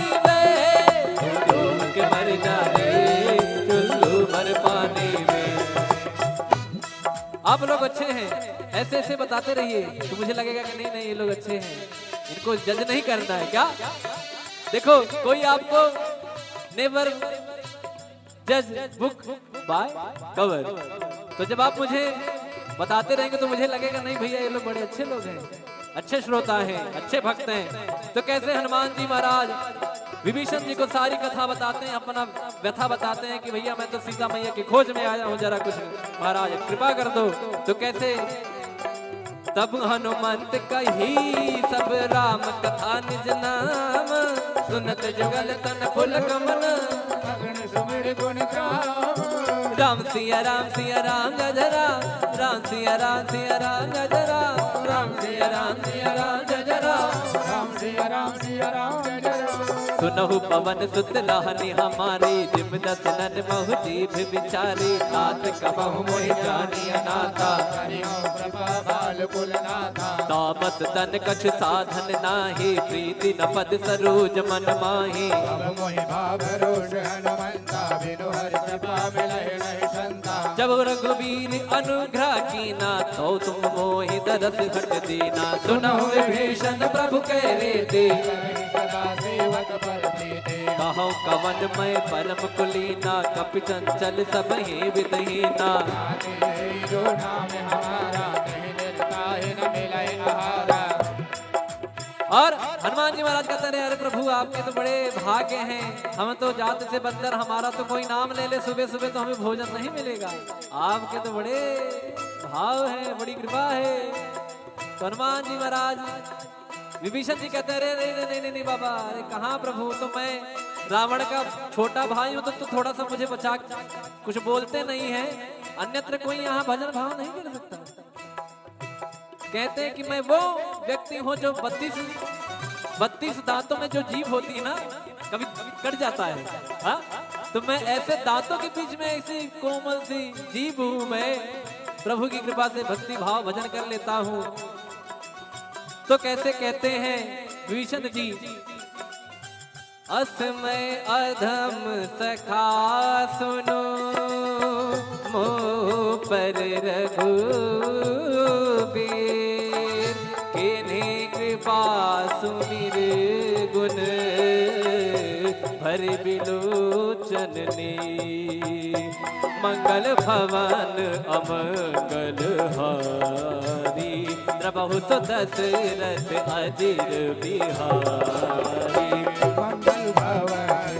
ऐसे ऐसे बताते रहिए तो मुझे लगेगा कि नहीं नहीं ये लोग अच्छे हैं, इनको जज नहीं करना है क्या। देखो कोई आपको नेवर जज बुक बाय कवर, तो जब आप मुझे बताते रहेंगे तो मुझे लगेगा नहीं भैया ये लोग बड़े अच्छे लोग हैं, अच्छे श्रोता हैं, अच्छे भक्त हैं। तो कैसे हनुमान जी महाराज विभीषण जी को सारी कथा बताते हैं, अपना व्यथा बताते हैं कि भैया मैं तो सीता मैया की खोज में आया हूँ, जरा कुछ महाराज कृपा कर दो। तो कैसे तब हनुमंत कही सब राम कथा निज नाम, सुनत जुगल तन फुल कमन, अगन सुमिर गुण गाम। राम सिया राम गजरा, राम सिया राम गजरा, राम सिया राम गजरा, राम सिया राम गजरा। सुनहु पवन सुत लाहनी हमारे, जिम दसनन महु जीभ बिचारी, नाथ कबहु मोहि जानी अनाथा, बाल कुल नाथा। तामस तन कछ साधन नाही, प्रीति न पद सरोज मन माही, अब मोहि भाव रोष हनुमंता, बिनु हरि कृपा मिलहि नहीं संता। जब रघुवीर अनुग्रह कीना, तो तुम मोहि दरस हट दीना, सुनहु विभीषण प्रभु कह रीति, सदा सेवक पर प्रीति। कहो कवन मैं परम कुलीना, कपि चंचल सब ही विदहीना, जो नाम हमारा, कहीं निर्ता ही न मिले आहारा। और हनुमान जी महाराज कहते रहे अरे प्रभु आपके तो बड़े भाग्य हैं, हम तो जात से बंदर, हमारा तो कोई नाम ले ले सुबह सुबह तो हमें भोजन नहीं मिलेगा, आपके तो बड़े भाव है, बड़ी कृपा है। तो हनुमान जी महाराज विभीषण जी कहते रहे नहीं नहीं बाबा, अरे कहाँ प्रभु, तो मैं रावण का छोटा भाई हूँ, तो थोड़ा सा मुझे बचा, कुछ बोलते नहीं है, अन्यत्र कोई यहाँ भजन भाव नहीं कर सकता। कहते हैं कि मैं वो व्यक्ति हूँ जो 32 दांतों में जो जीभ होती है ना, कभी कट जाता है, हाँ? तो मैं ऐसे दांतों के बीच में ऐसी कोमल सी जीभ हूँ, मैं प्रभु की कृपा से भक्ति भाव भजन कर लेता हूँ। तो कैसे कहते हैं विभीषण जी, असमय अधम सखा सुनो, मोह पर रघुबीर, किन्हीं कृपा सुमिर गुण, भर बिलोचन ने, मंगल भवन अमंगल हारी, प्रभु तो दशरथ अजिर बिहारी। मंगल भवन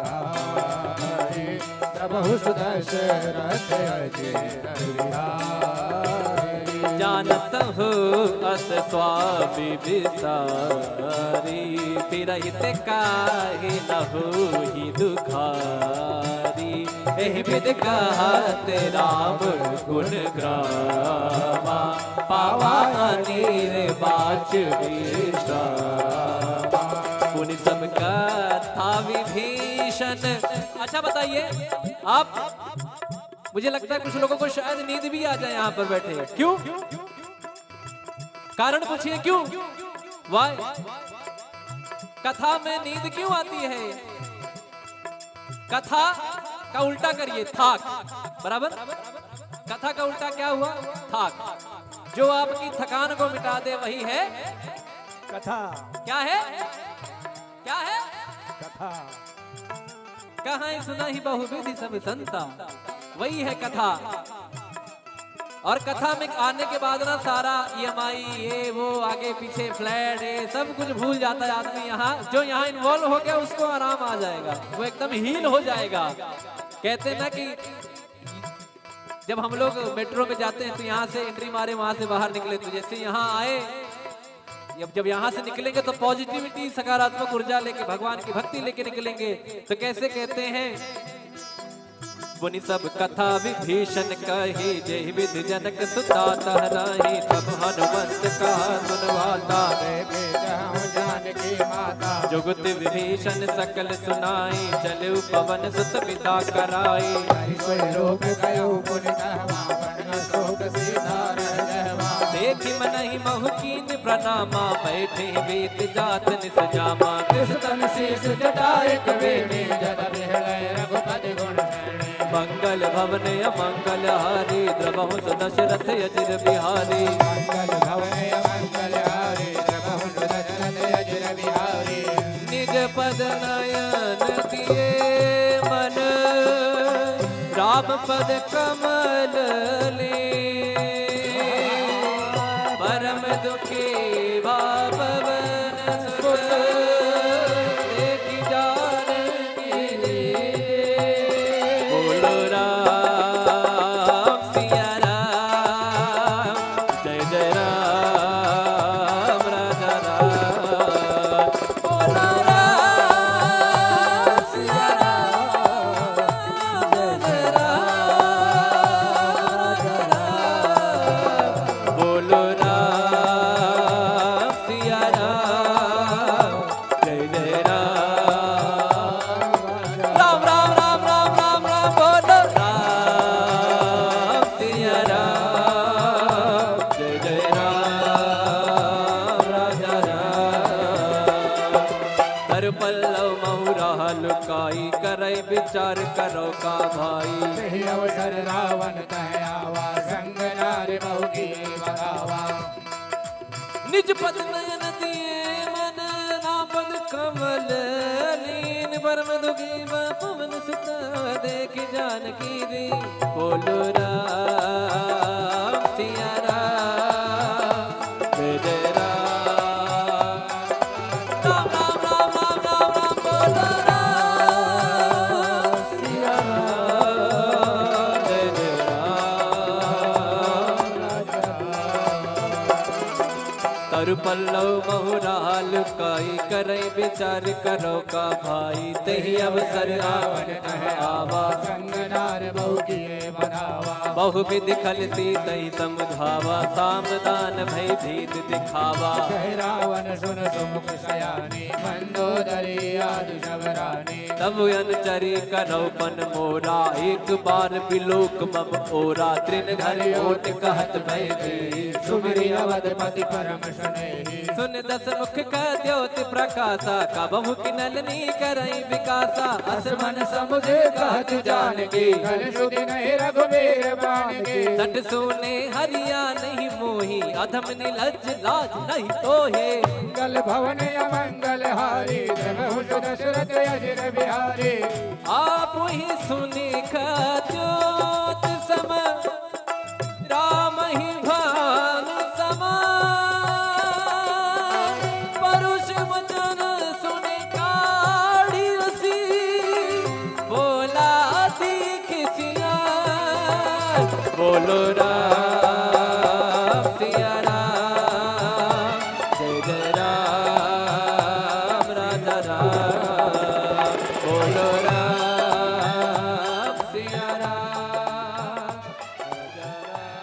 मंगलहारी, प्रभु दशरथ अजिर बिहारी। जानत हो अस स्वामी विसारी, फिरहित काहे न होहि दुखारी, एहि विधि कहत राम गुण ग्रामा, पावा अनीर बाच विश्रामा, पुनि सब कथा विभीषण। अच्छा बताइए आप, मुझे लगता है कुछ लोगों को शायद नींद भी आ जाए यहाँ पर बैठे, क्यों? कारण पूछिए क्यों? वाई कथा में नींद क्यों आती है? कथा का उल्टा करिए थाक, बराबर? कथा का उल्टा क्या हुआ? थाक। जो आपकी थकान को मिटा दे वही है कथा। क्या है? क्या है? कथा। कहाँ सुना ही बहुविधि सब संता, वही है कथा। और कथा में आने के बाद ना सारा EMI ये वो आगे पीछे फ्लैट ये सब कुछ भूल जाता है आदमी। यहाँ जो यहाँ इन्वॉल्व हो गया उसको आराम आ जाएगा, वो एकदम हील हो जाएगा। कहते हैं ना कि जब हम लोग मेट्रो में जाते हैं तो यहाँ से एंट्री मारे वहां से बाहर निकले, तो जैसे यहाँ आए जब यहाँ से निकलेंगे तो पॉजिटिविटी सकारात्मक ऊर्जा लेके भगवान की भक्ति लेके निकलेंगे। तो कैसे कहते हैं, पुनि सब कथा विभीषण कही, जय विधि जनक सुता तहराही, तब हनुमंत कहा सुनवाता, जानकी माता। जुगत विभीषण सकल सुनाई, चलु पवन सुत पिता कराई, लोक गयो पुनि कहवा, बन शोक सीधा रह गहवा। देखि मनहि महु कीन प्रणामा, बैठे वेद जात निस जामा, तिस तन शीस जटाए कबीर, जद बिहलय रघुपति गुण शरणे। मंगल भवन अमंगल हारी द्रवहु दशरथ अजिर बिहारी मंगल भवन मंगल हारी द्रवहु दशरथ अजिर बिहारी निज पद नयन दिए मन राम पद कमल ले परम दुखी बापवन सुत देखी जानकी रे बोलो राम सिया राम जय जय राम राजा राम बोलो राम सिया राम जय जय राम राजा राम बोलो राम सिया राम जय जय राम राम राम राम राम राम राम बोलो राम सिया राम जय जय राम राजा राम हर पल्लव महुरा लुकाई करई विचार करो का भाई सही अवसर रावण कह आवा संग नार बहुकी बगावा निज पद नयन दिए मन नापद कमल लीन परम दुखी पवन सुत देख जानकी रे बोलो राम सिया राम जय जय राम राम राम राम राम राम राम बोलो राम सिया राम जय जय राम तरु पल्लव महुराल काई करई विचार करो का भाई तही अवसर रावण कह आवा संग नार बहुकी बगावा बहुविध खलती तही समझावा सामदान भय भीत दिखावा कह रावण सुन सुमुख सयानी मंदोदरी आदि शबरानी तब अनचरी करो पन मोरा एक बार बिलोक मम ओरा त्रिन घर ओट कहत भय दी सुमरी अवधपति परम सुनेहि सुन दस मुख का द्योति प्रकाशा का बहु किनलनी करई विकासा असमन समुझे कहत जानकी कल सुधि नहीं रघुबीर बाण की सट सोने हरिया नहीं मोही अधम निलज लाज नहीं तोहे मंगल भवन अमंगल हारी द्रवहु दशरथ अजिर बिहारी आप ही सुनी ज्योत सम राम ही भान समा परुष वचन सुने काढ़ी उसी बोला दीख सिया बोलो राम सिया राम जय जय राम राजा राम बोलो राम सिया राम राजा राम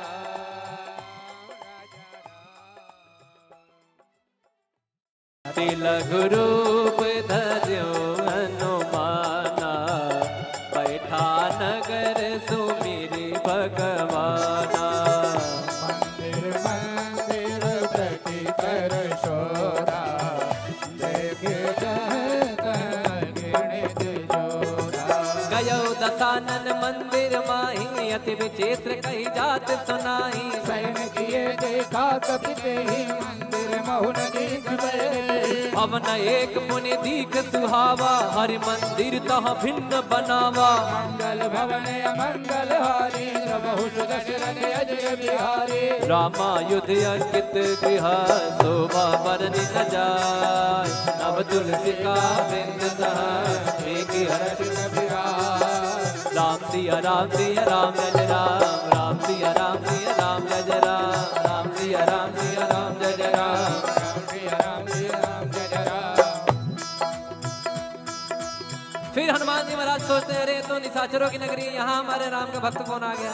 तिलक रूप धर्यो हनुमाना बैठा नगर सुमिरी भगवाना मंदिर मंदिर प्रति कर शोरा देखे गिणित जोरा गयो दसानन मंदिर माही अति विचित्र कही जात सुनाई सैन किए देखा कपि ही मंदिर महुन दीख बहे भवन एक मुनि दीख सुहावा हरि मंदिर तह भिन्न बनावा मंगल भवन अमंगल हारी द्रवहु दशरथ अजिर बिहारी रामायुध अंकित गृह शोभा बरनि न जाय नव तुलसी का बिंद एक हर्ष राम सिया राम सिया राम जय जय राम राम सिया राम सिया राम जय जय राम राम सिया राम जय जय राम फिर हनुमान जी महाराज सोचते अरे तो निशाचरों की नगरी यहाँ हमारे राम का भक्त कौन आ गया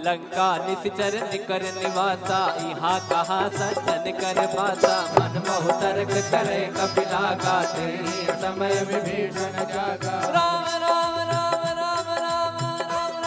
लंका निश्चर निकर निवासा यहाँ कहा सज्जन कर पासा मन मोह तर्क करे कपिला गाते समय विभीषण जागा राम राम राम राम राम राम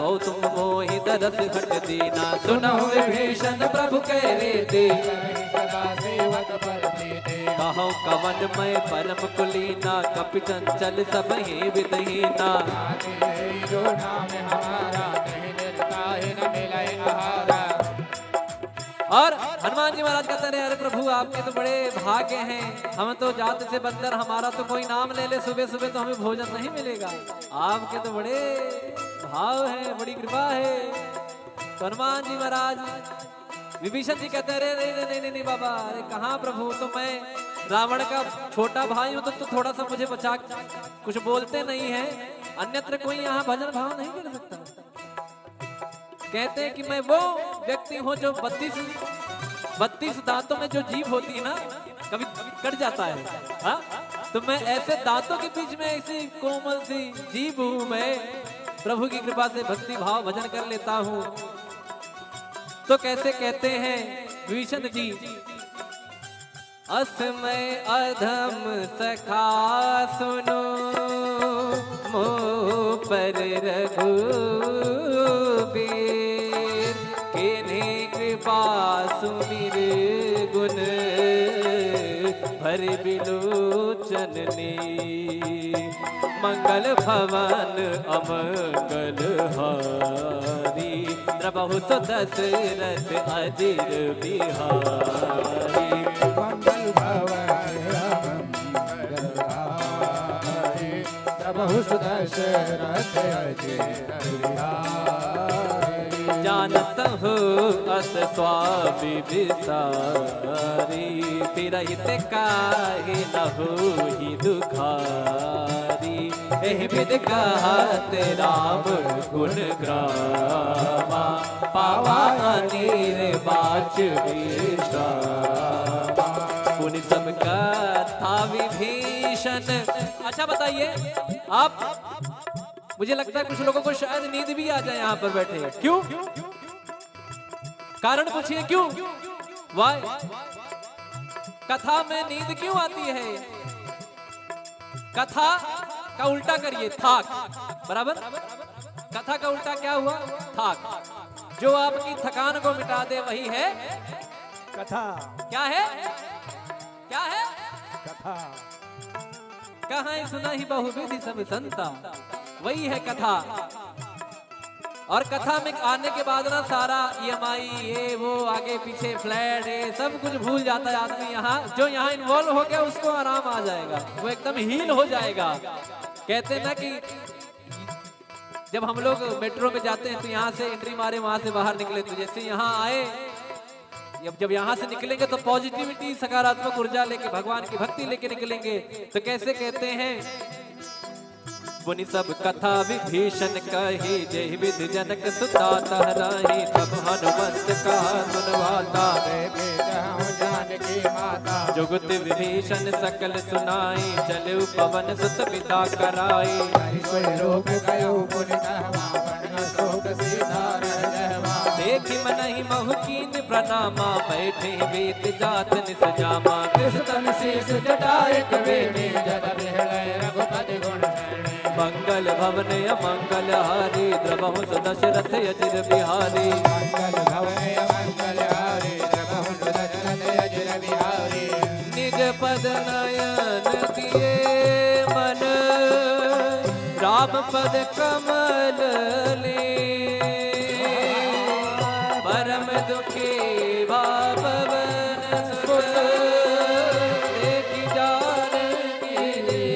सो तुम मोहि दरस हट दीना। सुनहु विभीषण प्रभु कह रीति, सदा सेवक पर प्रीति। कहो कवन मैं परम कुलीना, कपि चंचल सब ही विदहीना। जो नाम हमारा, नहीं निर्ताहि न मिलै आहारा। और हनुमान जी महाराज कहते रहे, अरे प्रभु आपके तो बड़े भाग्य हैं, हम तो जात से बंदर, हमारा तो कोई नाम ले ले सुबह सुबह तो हमें भोजन नहीं मिलेगा। आपके तो बड़े भाव है, बड़ी कृपा है। तो हनुमान जी महाराज विभीषण जी कहते रहे, नहीं नहीं नहीं बाबा, अरे कहाँ प्रभु, तो मैं रावण का छोटा भाई हूँ, तो थोड़ा सा मुझे बचा, कुछ बोलते नहीं है, अन्यत्र कोई यहाँ भजन भाव नहीं कर सकता। कहते हैं कि मैं वो व्यक्ति हूँ जो 32 दांतों में जो जीभ होती है ना, कभी कट जाता है, हाँ? तो मैं ऐसे दांतों के बीच में ऐसी कोमल सी जीभ हूँ, मैं प्रभु की कृपा से भक्ति भाव भजन कर लेता हूँ। तो कैसे कहते हैं विभीषण जी, असमय अधम सखा सुनो, मोह पर रघुबीर, किन्हीं कृपा सुमिर गुण, भर बिलोचननी। मंगल भवन अमंगल हारी, द्रबहु सो दशरथ अजिर बिहारी। मंगल भवन मंगल हारी, प्रभु दशरथ अजिर बिहारी। जानत हो अस स्वामी विसारी, तिरहित काहे न होहि दुखारी। एहि विधि कहत राम गुण ग्रामा, पावा अनीर बाच विश्रामा। पुनि सब कथा विभीषण। अच्छा बताइए आप, मुझे लगता है कुछ लोगों को शायद नींद भी आ जाए यहाँ पर बैठे। क्यों? कारण पूछिए क्यों? वाई कथा में नींद क्यों आती है? कथा का उल्टा करिए, थाक, बराबर। कथा का उल्टा क्या हुआ? थाक। जो आपकी थकान को मिटा दे वही है कथा। क्या है? क्या है? कथा। कहाँ सुना ही बहुविधि सब संता, वही है कथा। और कथा में आने के बाद ना सारा EMI ये वो आगे पीछे फ्लैट ये सब कुछ भूल जाता है आदमी। यहाँ जो यहाँ इन्वॉल्व हो गया उसको आराम आ जाएगा, वो एकदम हील हो जाएगा। कहते हैं ना कि जब हम लोग मेट्रो में जाते हैं तो यहाँ से एंट्री मारे वहां से बाहर निकले, तो जैसे यहाँ आए, जब यहाँ से निकलेंगे तो पॉजिटिविटी सकारात्मक ऊर्जा लेके भगवान की भक्ति लेके निकलेंगे। तो कैसे कहते हैं, पुनि सब कथा विभीषण कही, जय विधि जनक सुता तहराही। तब हनुमंत कहा सुनवाता, जानकी माता। जुगत विभीषण सकल सुनाई, चले पवन सुत पिता कराई। देखी मनहि महकीन प्रणामा, बैठे वेद जात निस जामा। कृष्ण शीस जटाए कबीने, जद बिहलय रघुपति गुण शरणे। मंगल भवन अमंगल हारी, द्रबहु सो दशरथ अजिर बिहारी। मंगल भवन मंगल हारी, द्रबहु सो दशरथ अजिर बिहारी। निज पद नयन दिए मन, राम पद कमल ले। परम दुखी भावन सुत, देखी जानकी रे।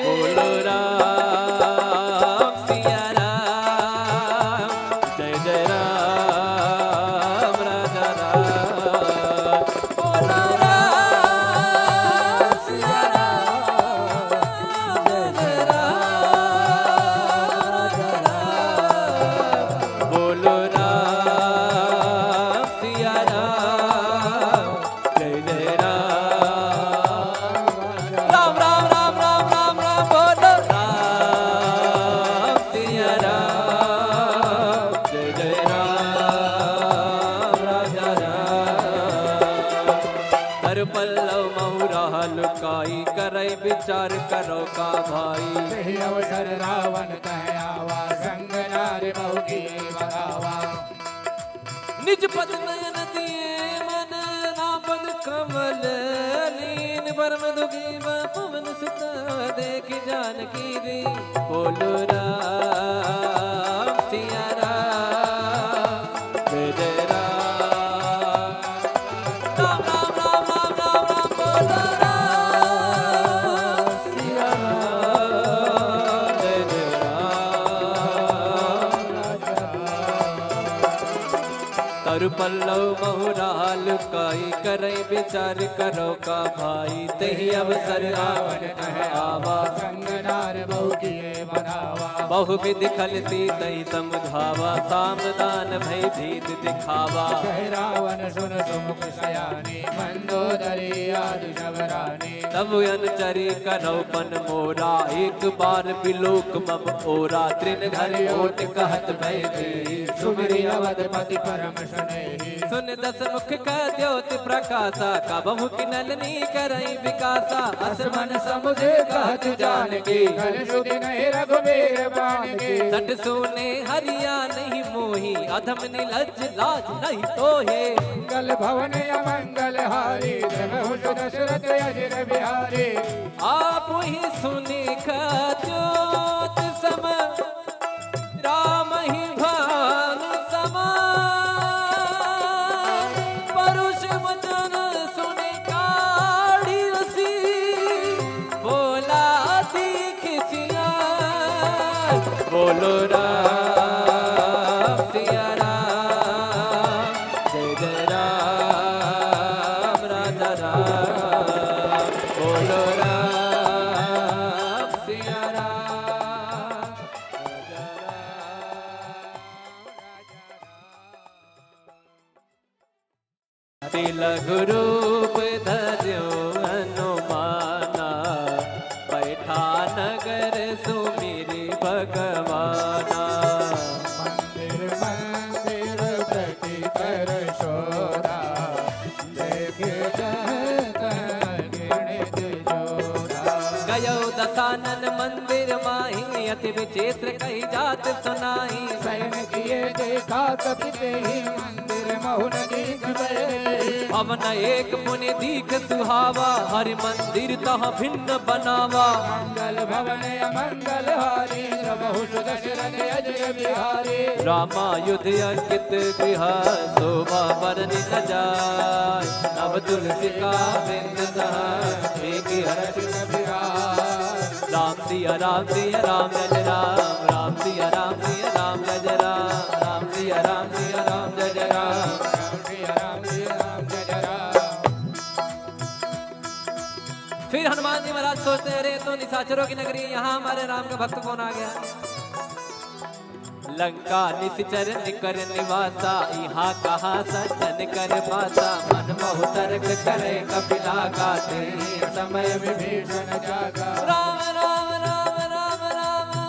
बोलो राम सिया राम, जय जय राम राजा राम। बोलो राम सिया राम, जय जय राम राजा राम। विचार करो का भाई। यही अवसर रावण कह आवा, संग नार बहु की बगावा। निज पद नयन दिए मन नापद कमल लीन, परम दुखी पवन सुत देख जानकी दी। बोलो राम सिया राम, जय जय राम। राम राम राम राम राम राम, बोलो राम सिया राम, जय जय राम। तरु पल्लव बहुराल काई, करई विचार करो का भाई। तही अवसर रावण कह आवा, संग नार बहु किए बनावा। बहुविध खलती तही समझावा, सामदान भय भीत दिखावा। कह रावण सुन सुमुख सयानी, मंदोदरी आदि शबरानी। तब अनुचरी करौपन मोरा, एक बार बिलोक मम ओरा। तृण धर ओट कहत भय दी, सुमिरि अवधपति परम सुनेहि। सुन दस मुख का द्योत प्रकाशा, का बहु की नलनी करई विकासा। असमन समुझे कहत जानकी, कल सुधि नहीं रघुबीर बानकी। सट सोने हरिया नहीं मोही, अधम निलज लाज नहीं तोहे। मंगल भवन अमंगल हारी, देवहु दशरथ अजिर बिहारी। आप ही सुनी ज्योत सम, राम ही भान समा। परुष वचन सुनि काढ़ी रसी, बोला दीख सियार। बोलो राम सिया राम, जय जय राम राजा राम। बोलो राम सिया राम, राजा राम। तिलक रूप धर्यो हनुमाना, बैठा नगर सुमिरि भगवाना। मंदिर मंदिर प्रति कर शोधा, देखे गिणित जोधा। गयो दसानन मंदिर माही, अति विचित्र कही जात सुनाही। सैन किए देखा कपि तेहि, मंदिर महुन दीख बहे। भवन एक मुनि दीख सुहावा, हरि मंदिर तह भिन्न बनावा। मंगल भवन अमंगल हारी, प्रभु दशरथ अजय बिहारी। रामायुध अंकित गृह, शोभा बरनि न जाय। नव तुलसी का बिंद तह, एक हर्ष न बिहार। राम सिया राम सिया राम जय राम, राम सिया राम सिया राम जय राम। राम सिया राम सिया राम जय राम। राम सिया राम सिया राम जय राम। फिर हनुमान जी महाराज सोचते हैं, अरे तो निशाचरों की नगरी, यहाँ हमारे राम का भक्त कौन आ गया। लंका निश्चर निकर निवासा, यहाँ कहा सज्जन कर पासा। मन बहु तर्क करे कपिला गाते, समय विभीषण जागा। राम राम राम राम राम राम राम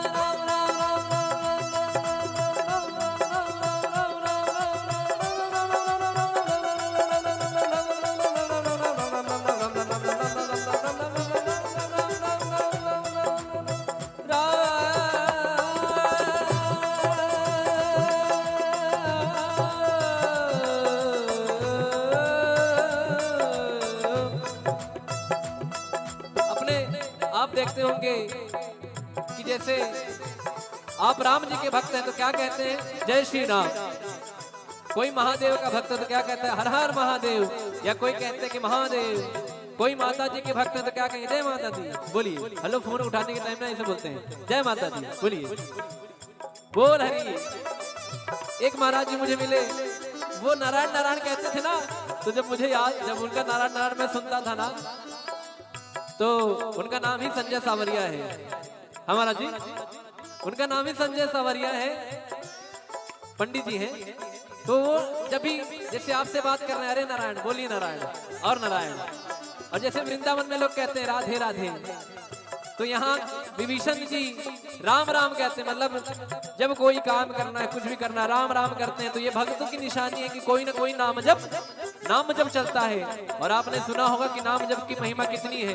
आप देखते होंगे कि जैसे आप राम जी के भक्त हैं तो क्या कहते हैं, जय श्री राम। कोई महादेव का भक्त है तो क्या कहता है, हर हर महादेव। या कोई कहते हैं कि महादेव। कोई माता जी के भक्त है तो क्या कहेंगे, जय माता दी। बोलिए, हेलो फोन उठाने के टाइम में ऐसे बोलते हैं, जय माता दी। बोलिए, बोल हरी। एक महाराज जी मुझे मिले, वो नारायण नारायण कहते थे ना, तो जब मुझे याद, जब उनका नारायण नारायण मैं सुनता था ना, तो उनका नाम ही संजय सावरिया है। हमारा जी उनका नाम ही संजय सावरिया है, पंडित जी हैं। तो वो जब भी जैसे आपसे बात कर रहे हैं, अरे नारायण, बोलिए नारायण और नारायण। और जैसे वृंदावन में लोग कहते हैं राधे राधे, तो यहाँ विभीषण जी राम राम कहते हैं। मतलब जब कोई काम करना है, कुछ भी करना है, राम राम करते हैं। तो ये भक्तों की निशानी है कि कोई ना कोई नाम जप चलता है। और आपने सुना होगा कि नाम जप की महिमा कितनी है।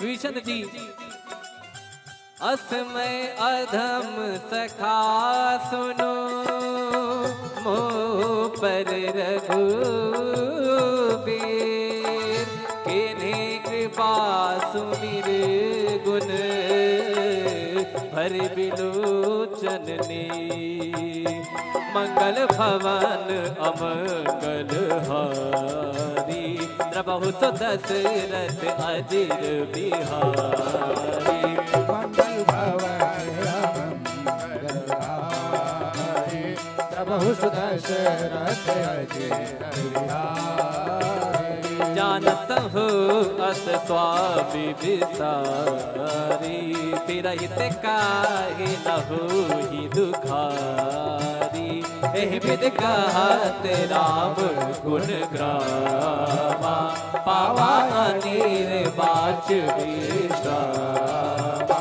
विभीषण जी असमय अधम सखा सुनो मोह पर रघुबीर किन्हीं कृपा सुमिर गुण भर बिलोचन ने मंगल भवन अमंगल हारी प्रभु दशरथ अजिर बिहारी मंगल भवन मंगलहारी प्रभु दशरथ अजिर बिहारी जानत हो अस स्वामी विसारी तिरहित काहे लहु ही दुखारी एहि विद कहत राम गुण ग्रामा पावा अनीर बाच विश्रामा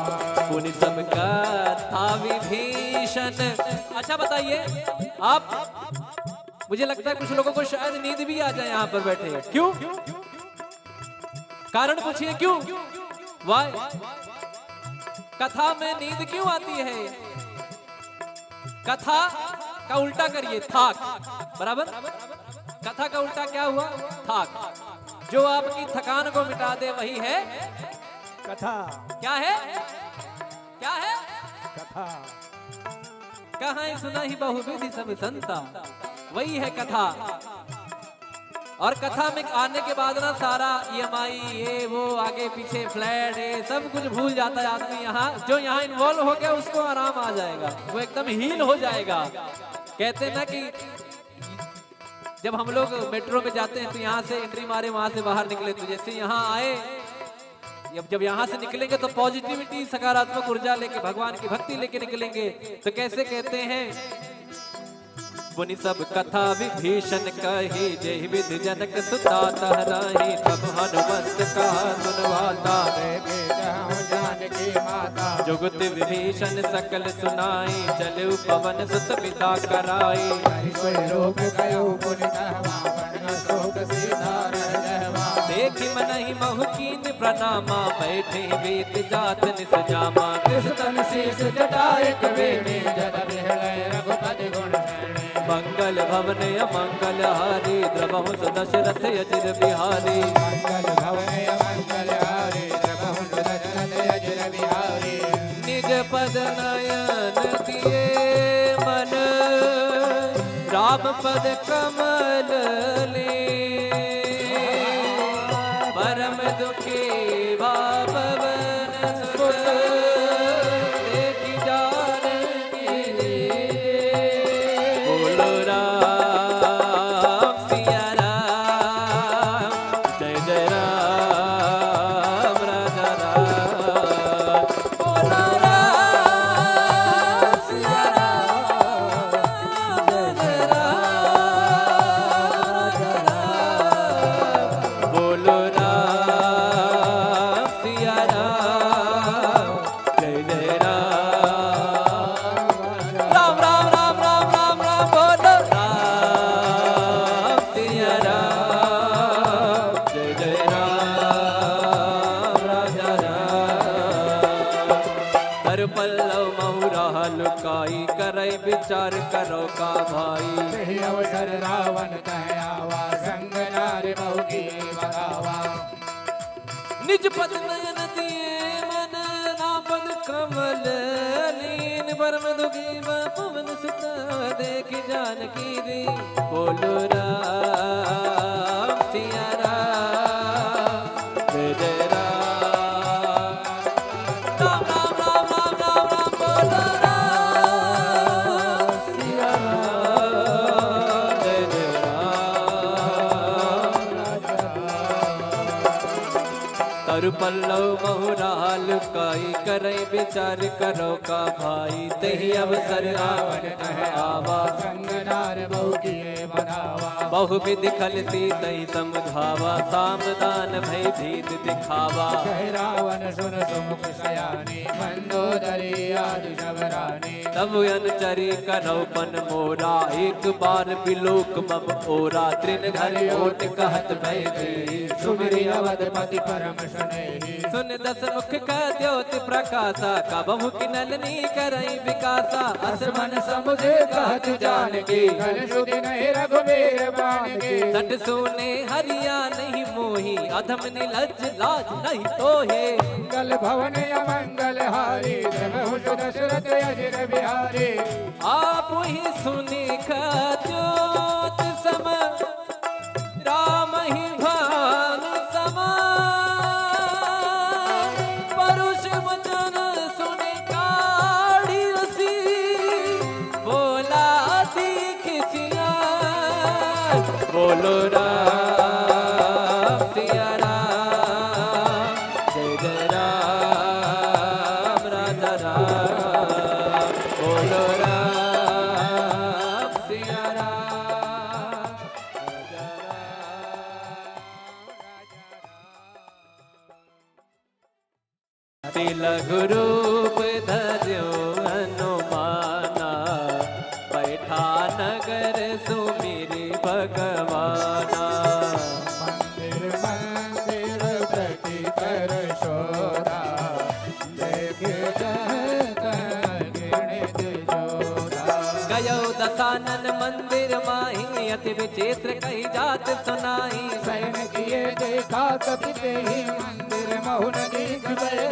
पुनि सब कथा विभीषण। अच्छा बताइए आप, मुझे लगता है कुछ लोगों को शायद नींद भी आ जाए यहाँ पर बैठे। क्यों? कारण पूछिए क्यों? वाई कथा में नींद क्यों आती है? कथा का उल्टा करिए थाक, बराबर? कथा का उल्टा क्या हुआ? थाक। जो आपकी थकान को मिटा दे वही है कथा। क्या है? क्या है? कथा। कहाँ सुना ही बहुविधि सब संता, वही है कथा। और कथा में आने के बाद ना सारा EMI ये वो आगे पीछे फ्लैट ये सब कुछ भूल जाता है आदमी। यहाँ जो यहाँ इन्वॉल्व हो गया उसको आराम आ जाएगा, वो एकदम हील हो जाएगा। कहते हैं ना कि जब हम लोग मेट्रो में जाते हैं तो यहाँ से एंट्री मारे वहां से बाहर निकले, तो जैसे यहाँ आए जब यहाँ से निकलेंगे तो पॉजिटिविटी सकारात्मक ऊर्जा लेके भगवान की भक्ति लेके निकलेंगे। तो कैसे कहते हैं? पुनि सब कथा विभीषण कही जय विधि जनक सुता तहराही तब हनुमंत कहा सुनवाता जानकी माता जुगत विभीषण सकल सुनाई चले पवन सुत पिता कराई रोग गयो देखी मनहि महकीन प्रणामा बैठे वेद जात निस जामा कृष्ण शीस जटाय कवेणी जद बिहलय रघुपति गुण मंगल भवन अमंगल हारी द्रवहु दशरथ अजिर बिहारी मंगल भवन मंगल हारी द्रवहु दशरथ अजिर बिहारी निज पद नयन दिए मन राम पद कमल ले परम दुखी भावन सुत देखी जानकी रे बोलो राम सिया राम जय जय राम राजा राम बोलो राम सिया राम जय जय राम राजा राम बोलो राम सिया राम जय जय राम राम राम राम राम राम राम बोलो राम सिया राम जय जय राम राजा राम हर पल्लव महुरा लुकाई करई विचार करो का भाई सही अवसर रावण कह आवा संग नार बहुकी बगावा निज पद नयन दिए मन नापद कमल लीन परम दुखी पवन सुत देख जानकी रे बोलो राम सिया राम जय जय राम राम राम राम राम राम राम बोलो राम सिया राम जय जय राम तरु पल्लव महुराल काई करई विचार करो का भाई तही अवसर रावण कह आवा संग नार बहुकी बगावा बहुविध खलती तही समझावा सामदान भय भीत दिखावा कह रावण सुन सुमुख सयानी मंदोदरी आदि शबरानी तब अनुचरी करो पन मोरा एक बार बिलोक मम ओरा तृण घर ओट कहत भय दे सुमिरी अवधपति परम सुने सुन दस मुख का द्योत प्रकाशा कबहु की नलनी करई विकासा असमन समुझे कहत जान की कल सुधि नहीं रघुबीर बान की सट सोने हरिया नहीं मोही अधम निलज लाज नहीं तो है मंगल भवन अमंगल हारी दशरथ अजर बिहारी आप ही सुनी ज्योत सम राम ही भान समा परुष वचन सुने काढ़ी रसी बोला दीख सिया बोलो राम सिया राम जय जय राम राजा राम बोलो राम सिया राम राजा राम तिलक रूप धर्यो हनुमाना बैठा नगर सुमिरि भगवाना मंदिर मंदिर प्रति कर शोधा देख गिणित जोधा गयो दसानन मंदिर माही अति विचित्र कही जात सुनाई सैन किए देखा कपि ही मंदिर महुन दीख गए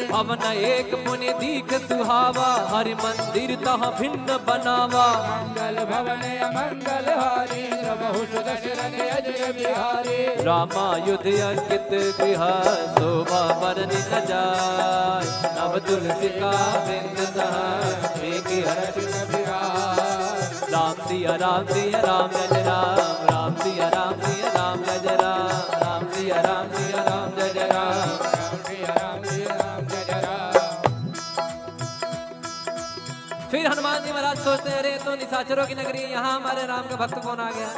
भवन एक मुनि दीख सुहावा हरि मंदिर तह भिन्न बनावा मंगल भवन अमंगल हारी प्रभु दशरथ अजय बिहारी रामायुध अंकित गृह शोभा बरनि न जाय नव तुलसी का बिंद एक हर्ष राम सिया राम सिया राम जय राम राम सिया राम सिया राम जय राम राम सिया राम जय राम फिर हनुमान जी महाराज सोचते हैं अरे तो निशाचरों की नगरी है, यहाँ हमारे राम का भक्त कौन आ गया।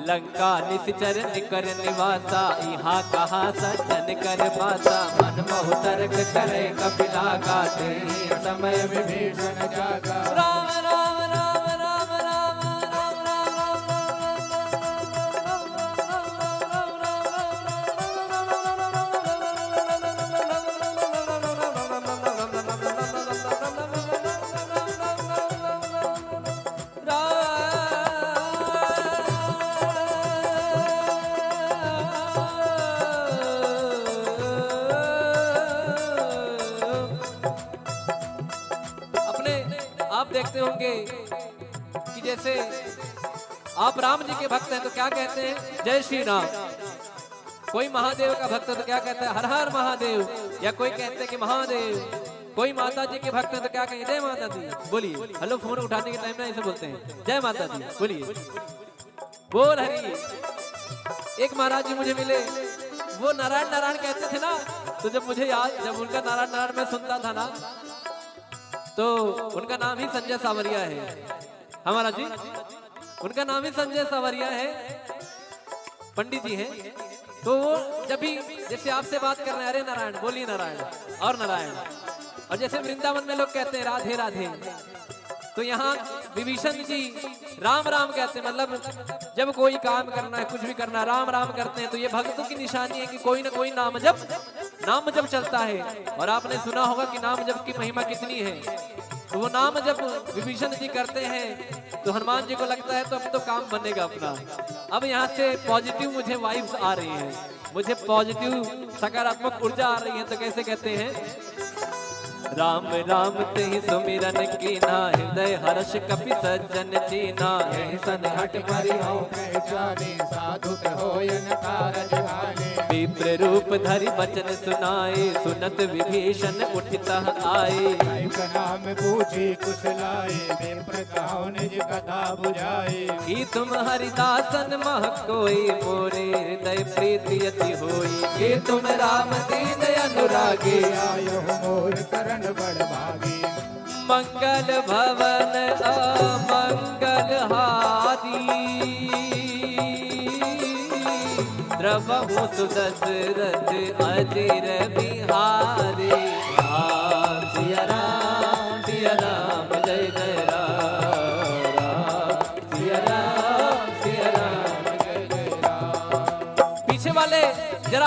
लंका निश्चर निकर निवासा यहाँ कहा सज्जन कर पासा मन बहु तर्क करे कपिला गाते समय विभीषण जागा राम राम राम राम राम आप देखते होंगे कि जैसे आप राम जी के भक्त हैं तो क्या कहते हैं, जय श्री राम। कोई महादेव का भक्त है तो क्या कहता है, हर हर महादेव। या कोई कहते हैं कि महादेव। कोई माता जी के भक्त है तो क्या कहेंगे, जय माता दी। बोलिए, हेलो फोन उठाने के टाइम में ऐसे बोलते हैं, जय माता दी। बोलिए, बोल हरी। एक महाराज जी मुझे मिले, वो नारायण नारायण कहते थे ना, तो जब मुझे याद, जब उनका नारायण नारायण मैं सुनता था ना, तो उनका नाम ही संजय सावरिया है। हमारा जी उनका नाम ही संजय सावरिया है, पंडित जी हैं। तो वो जब भी जैसे आपसे बात कर रहे हैं, अरे नारायण, बोलिए नारायण और नारायण। और जैसे वृंदावन में लोग कहते हैं राधे राधे, तो यहाँ विभीषण जी राम राम कहते हैं। मतलब जब कोई काम करना है, कुछ भी करना है, राम राम करते हैं। तो ये भक्तों की निशानी है कि कोई ना कोई नाम जप चलता है। और आपने सुना होगा कि नाम जप की महिमा कितनी है। तो वो नाम जब विभीषण जी करते हैं तो हनुमान जी को लगता है तो अब तो काम बनेगा अपना। अब यहाँ से पॉजिटिव मुझे वाइब्स आ रही हैं, मुझे पॉजिटिव सकारात्मक ऊर्जा आ रही है। तो कैसे कहते हैं, राम राम ते ही सुमिरन कीना, हृदय हर्ष कपि सज्जन चीना। सन हट परिहौ साधु होयन कारज भाले, विप्र रूप धरि बचन सुनाए, सुनत विभीषण उठता आए। नाम पूछी कुशलाए, विप्र कहो निज कथा बुझाए। कि तुम हरिदासन मह कोई, मोरे हृदय प्रीति अति होई। कि तुम राम दीन अनुरागे, आयो मोर करण बड़ भागी। मंगल भवन अमंगल हारी, द्रवहु सुदशरथ अजर बिहारी। राम सिया राम जय जय राम सिया राम जय जय राम। पीछे वाले जरा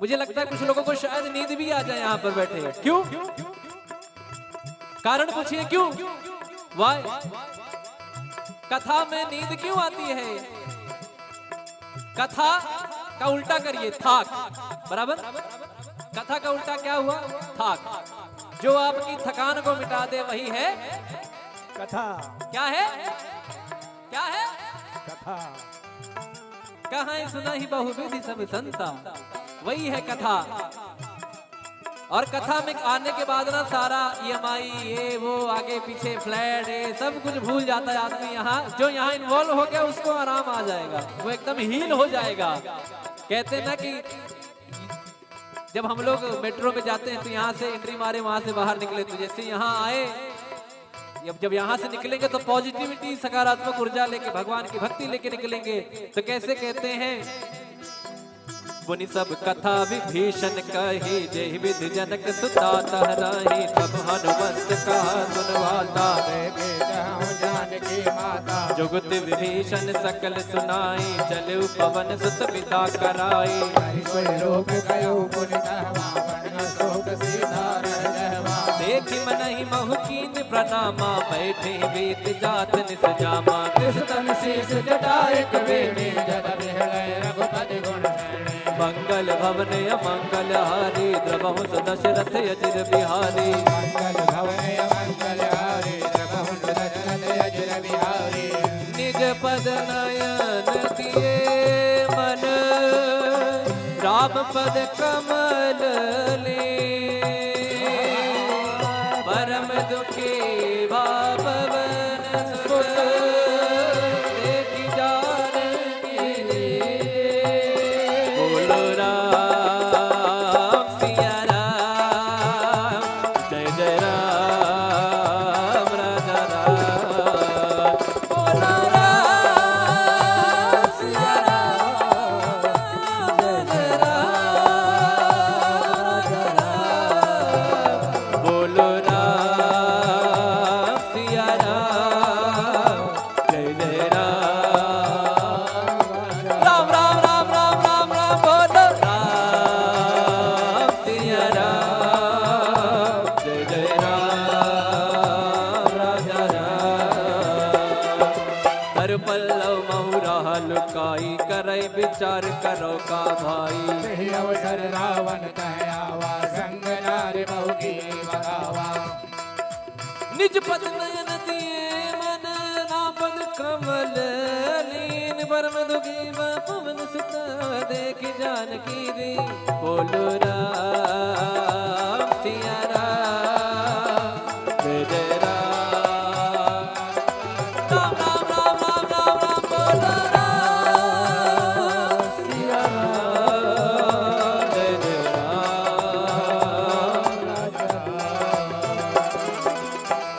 मुझे लगता है कुछ लोगों को शायद नींद भी आ जाए यहाँ पर बैठे। क्यों? कारण पूछिए क्यों? वाई? कथा में नींद क्यों आती है? कथा का उल्टा करिए, थाक। बराबर? कथा का उल्टा क्या हुआ? थाक। जो आपकी थकान को मिटा दे वही है कथा। क्या है? क्या है? कथा। कहाँ सुना ही बहुविधि सब संता, वही है कथा। और कथा में आने के बाद ना सारा EMI ये वो आगे पीछे फ्लैट ये सब कुछ भूल जाता है आदमी। यहाँ जो यहाँ इन्वॉल्व हो गया उसको आराम आ जाएगा, वो एकदम हील हो जाएगा। कहते हैं ना कि जब हम लोग मेट्रो में जाते हैं तो यहाँ से एंट्री मारे वहां से बाहर निकले, तो जैसे यहाँ आए जब यहाँ से निकलेंगे तो पॉजिटिविटी सकारात्मक ऊर्जा लेके भगवान की भक्ति लेके निकलेंगे। तो कैसे कहते हैं? मुनि सब कथा विभीषण कही, जय विधि जनक सुता तहराही। तब हनुमंत कहा सुनवाता, जानकी माता। जुगत विभीषण सकल सुनाई, चले पवन सुत पिता कराई। देखी मनहि महु प्रणामा, बैठे वेद जात निस जामा। कृष्ण शीस जटाए कबीने, जद बिहलय रघुपति गुण शरणे। मंगल भवन अमंगल हारी, द्रवहु दशरथ अजिर बिहारी। मंगल भवन अमंगल हारी, द्रवहु दशरथ अजिर बिहारी। निज पद नयन दिए मन, राम पद कमल ले। परम दुखी भावन सुत, देखी जानकी ले। बोलो राम सिया राम, जय जय राम राजा राम। बोलो राम सिया राम, जय जय राम राजा राम। बोलो विचार करो का भाई। अवसर रावण कहयावा, संग नारी बहु की बगावा। निज पद नयन दिए मन, नाम पद कमल लीन। परम दुखी पवन सुत, देख जानकी दी। बोलो राम सिया राम, जय जय राम। राम राम राम राम राम राम।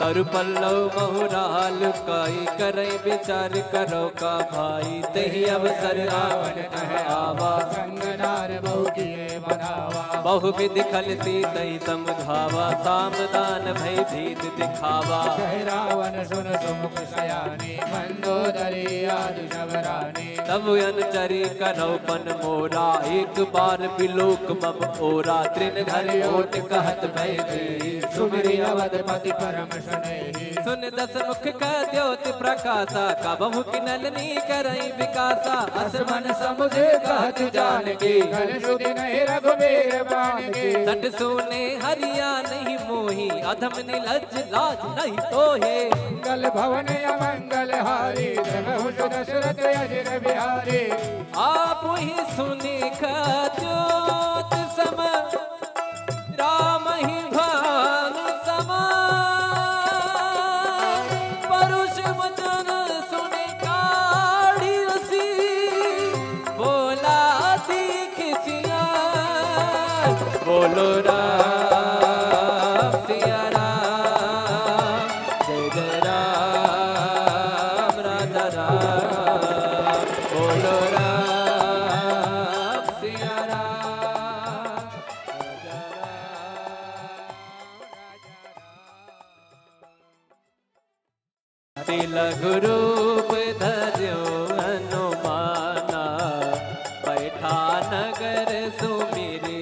बोलो पल्लव बहुराल काई, करे विचार करो का भाई। तही अवसर रावण कहयावा, संग नार बहु किए बनावा। बहु विधि खलती तही समझावा, सामदान भय भीत दिखावा। कह रावण सुन सुमुख सयानी, मंदोदरी आदि शबरानी। तब अनुचरी करो पन मोरा, एक बार बिलोक मम ओरा। तृण धरि ओट कहत भय दी, सुमिरि अवधपति परम सुने। सुन दस मुख का द्योति प्रकाशा, कबहु किनलनी करई विकासा। असमन समुझे कहत जानकी, कल सुधि नहीं रघुबीर बानकी। सट सोने हरिया नहीं मोही, अधम निलज्ज लाज नहीं तोहे। मंगल भवन अमंगल हारी, द्रवहु दशरथ अजिर बिहारी। आप ही सुनि ज्योत सम, राम ही भान समा। परुष वचन सुनि काढ़ी रसी, बोला दीख सिया। बोलो राम सिया राम, जय जय राम राजा राम। बोलो राम सिया राम, राजा राम। लघु रूप धर्यो हनुमाना, बैठा नगर सुमिरि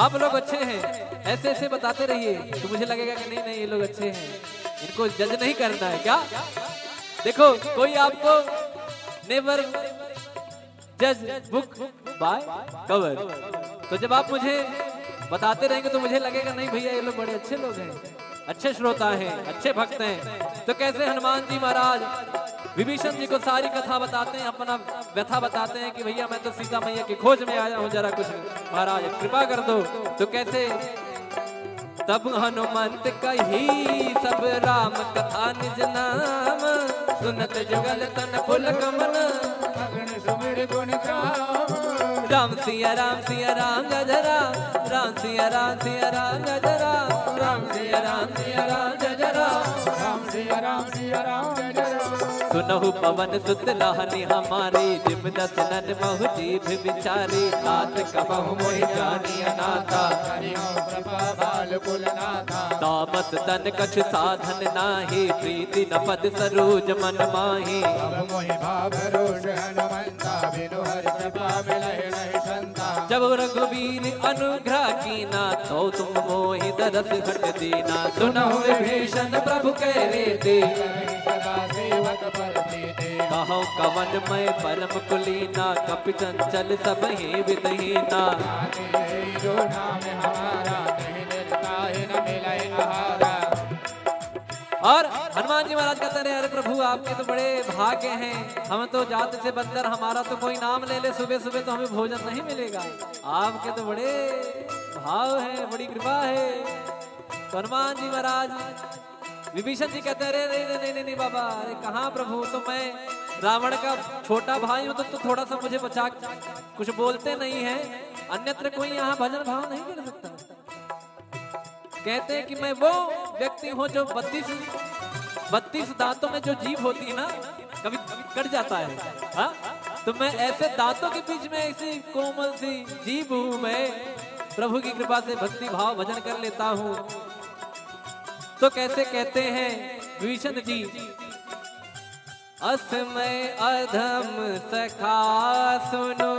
आप लोग अच्छे हैं, ऐसे ऐसे बताते रहिए तो मुझे लगेगा कि नहीं नहीं ये लोग अच्छे हैं, इनको जज नहीं करना है क्या। देखो कोई आपको नेवर जज बुक बाय कवर, तो जब आप मुझे बताते रहेंगे तो मुझे लगेगा नहीं भैया ये लोग बड़े अच्छे लोग हैं, अच्छे श्रोता हैं, अच्छे भक्त हैं। तो कैसे हनुमान जी महाराज विभीषण जी को सारी कथा बताते हैं, अपना व्यथा बताते हैं कि भैया मैं तो सीता मैया की खोज में आया हूँ, जरा कुछ महाराज कृपा कर दो। तो कैसे तब हनुमंत कही सब राम कथा निज नाम, सुनत जुगल तन फुल कमल सुमिर गुण गाम। राम सिया राम जय राम, राम सिया राम जय राम, राम सिया राम जय राम, राम सिया राम जय राम। सुनहु पवन सुत लाहनी हमारी, जिम दसनन महु जीभ विचारी, तात कबहु मोहि जानी अनाथा, कृपा बाल कुलनाथा। तामस तन कछ साधन नाही, प्रीति न पद सरोज मन माही। अब मोहि भाव रोष हनुमंता, बिनु हरि कृपा मिलहि नहीं संता। जब रघुवीर अनुग्रह कीना, तो तुम मोहि दरस हट दीना। सुनहु विभीषण प्रभु कह रीति, सदा सेवक पर प्रीति। कहो कवन मैं परम कुलीना, कपि चंचल सब ही विदहीना। जो नाम हमारा, नहीं निर्ताहि न मिलहि आहारा। और हनुमान जी महाराज कहते रहे, अरे प्रभु आपके तो बड़े भाग्य हैं, हम तो जात से बंदर, हमारा तो कोई नाम ले ले सुबह सुबह तो हमें भोजन नहीं मिलेगा, आपके तो बड़े भाव है, बड़ी कृपा है। तो हनुमान जी महाराज विभीषण जी कहते हैं, अरे नहीं नहीं नहीं बाबा, अरे कहाँ प्रभु, तो मैं रावण का छोटा भाई हूँ, तो थोड़ा सा मुझे बचा, कुछ बोलते नहीं है, अन्यत्र कोई यहाँ भजन भाव नहीं कर सकता। कहते हैं कि मैं वो व्यक्ति हूँ जो 32 दांतों में जो जीभ होती है ना, कभी कट जाता है, हाँ? तो मैं ऐसे दांतों के बीच में ऐसी कोमल सी जीभ हूँ, मैं प्रभु की कृपा से भक्ति भाव भजन कर लेता हूँ। तो कैसे कहते हैं विभीषण जी, असमय अधम सखा सुनो,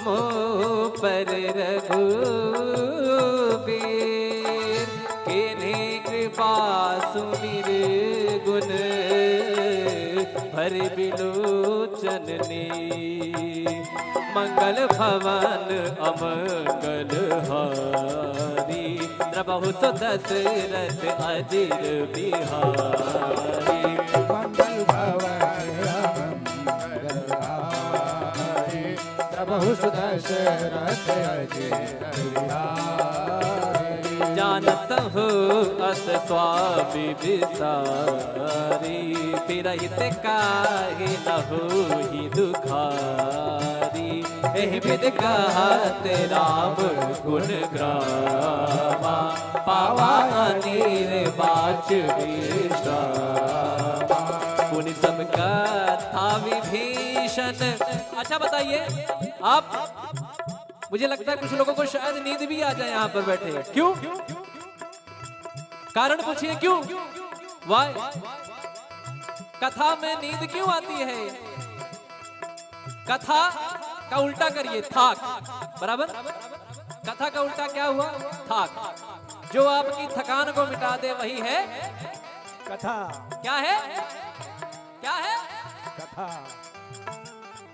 मोह पर रघुबीर, किन्हीं कृपा सुमिर गुण, भर बिलोचननी। मंगल भवन अमंगल हारी, प्रभु दशरथ अजिर बिहारी। मंगल भवन मंगल हारी, प्रभु दशरथ अजिर बिहारी। जानत हो अस स्वामी विसारी, फिरहित काहे न होहि दुखारी। एहि विध कहत राम गुण ग्रामा, पावा निर्वाच विश्रामा। पुनि सब कथा विभीषण। अच्छा बताइए आप, मुझे लगता है कुछ लोगों को शायद नींद भी आ जाए यहाँ पर बैठे, क्यों? कारण पूछिए क्यों? वाई कथा में नींद क्यों आती है? कथा का उल्टा करिए, थाक, बराबर? कथा का उल्टा क्या हुआ? थाक। जो आपकी थकान को मिटा दे वही है कथा। क्या है? क्या है? कथा।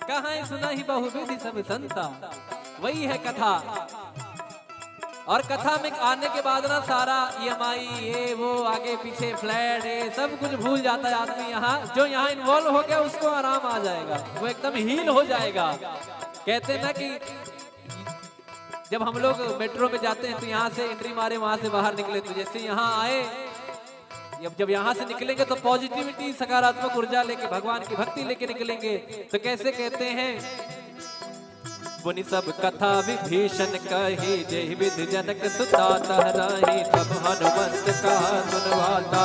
कहाँ सुना ही बहुविधि सब संता, वही है कथा। और कथा में आने के बाद ना सारा EMI ये वो आगे पीछे फ्लैट ये सब कुछ भूल जाता है आदमी। यहाँ जो यहाँ इन्वॉल्व हो गया उसको आराम आ जाएगा, वो एकदम हील हो जाएगा। कहते हैं ना कि जब हम लोग मेट्रो में जाते हैं तो यहाँ से एंट्री मारे वहां से बाहर निकले, तो जैसे यहाँ आए, जब यहाँ से निकलेंगे तो पॉजिटिविटी सकारात्मक ऊर्जा लेके भगवान की भक्ति लेके निकलेंगे। तो कैसे कहते हैं, पुनि सब कथा विभीषण कही, जय विधि जनक सुता तहराही। तब हनुमंत कहा सुनवाता,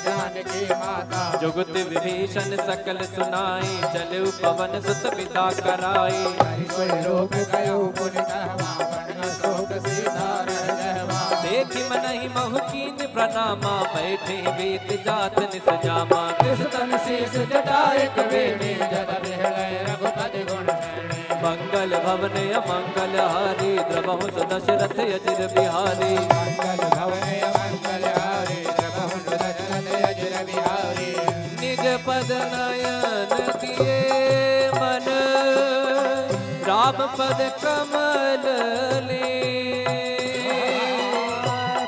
जानकी माता। जुगत विभीषण सकल सुनाई, चले पवन सुत पिता कराई। देखि मनहि महु कीन प्रणामा बैठे बीत जात निस जामा कृष्ण शीस जटाए कबीनी जद बिहलय रघुपति गुण शरणे मंगल भवन अमंगल हारी द्रवहु दशरथ अजिर बिहारी मंगल भवन मंगल हारी द्रवहु दशरथ अजिर बिहारी निज पद नयन दिए मन राम पद कमल ले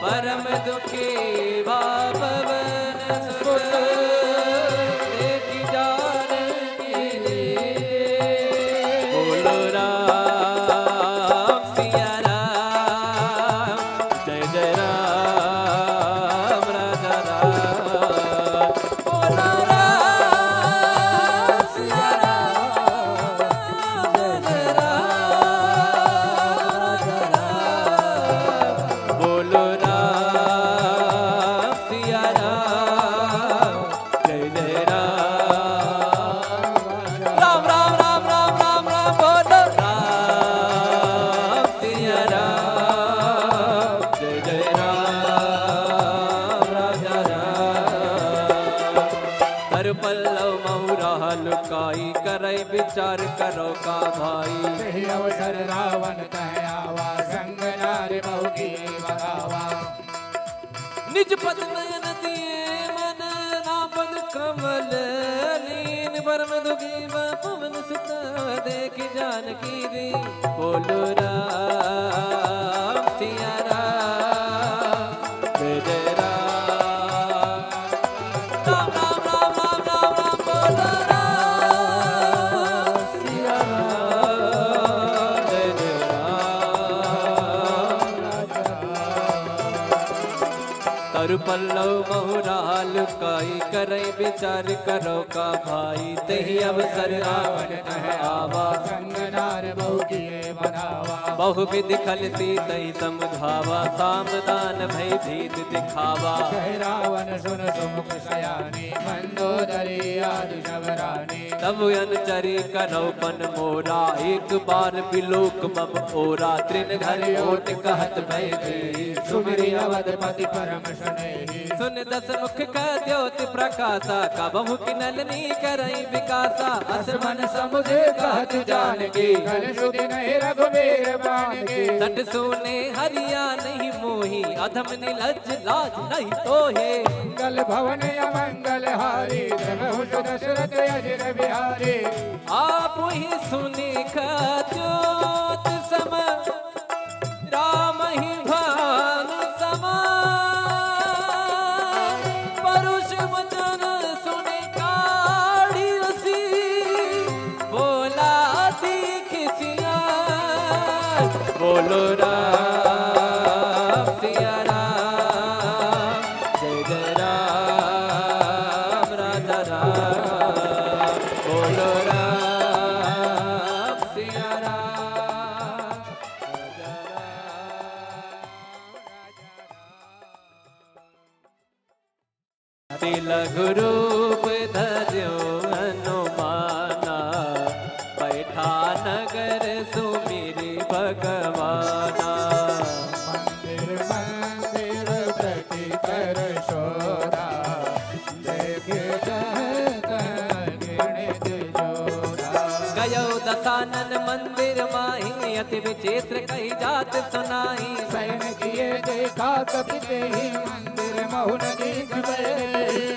परम दुखी भावन सुत देखि जानकी ले बोलो राम सिया राम जय जय राम राजा राम बोलो राम सिया राम जय जय राम राजा राम बोलो राम सिया राम जय जय राम राम राम राम राम राम राम बोलो राम सिया राम जय जय राम राजा राम हर पल्लव महुरा लुकाई करई विचार करो का भाई सही अवसर रावण तह आवा संग नारी बहु की बगावा निज पद नयन दिए मन नाम पद कमल लीन परम दुखी पवन सुत देख जानकी दी बोलो राम सिया राम जय जय राम राम राम राम राम राम राम बोलो राम सिया राम जय जय राम तरु पल्लव महुराल काई करई विचार करो का भाई तही अवसर रावण तह आवा संग नार बहु किए बनावा बहु विधि खलती तही समझावा सामदान भय भीत दिखावा जय रावण सुन सुमुख सयानी मंदोदरी आदि शबरानी तब अनुचरी करो पन मोरा एक बार बिलोक मम ओरा त्रिन घर ओट कहत भय दे सुमिरी अवधपति परम सुनेहि सुन दस मुख का द्योति प्रकाशा कबहु किनलनी करई विकासा असमन समुझे कहत जानकी कल सुधि नहीं रघुवीर बाण की सट सोने हरिया नहीं मोही अधम निलज लाज नहीं तोहे मंगल भवन अमंगल हारी प्रभु दशरथ अजिर बिहारी आप ही सुनी ज्योत सम राम ही भान समान परुष वचन सुने काढ़ी उसी बोला दीख सिया बोलो राम सिया राम जय जय राम राजा राम बोलो राम सिया राम राजा राम तिलक रूप धर्यो हनुमाना बैठा नगर सुमिरी भगवाना मंदिर मंदिर प्रति कर शोरा देख गिणित जोरा गयो दसानन मंदिर माही अति विचित्र कही जात सुनाई सैन किए देखा कपि तेहि मंदिर महुन दीख गए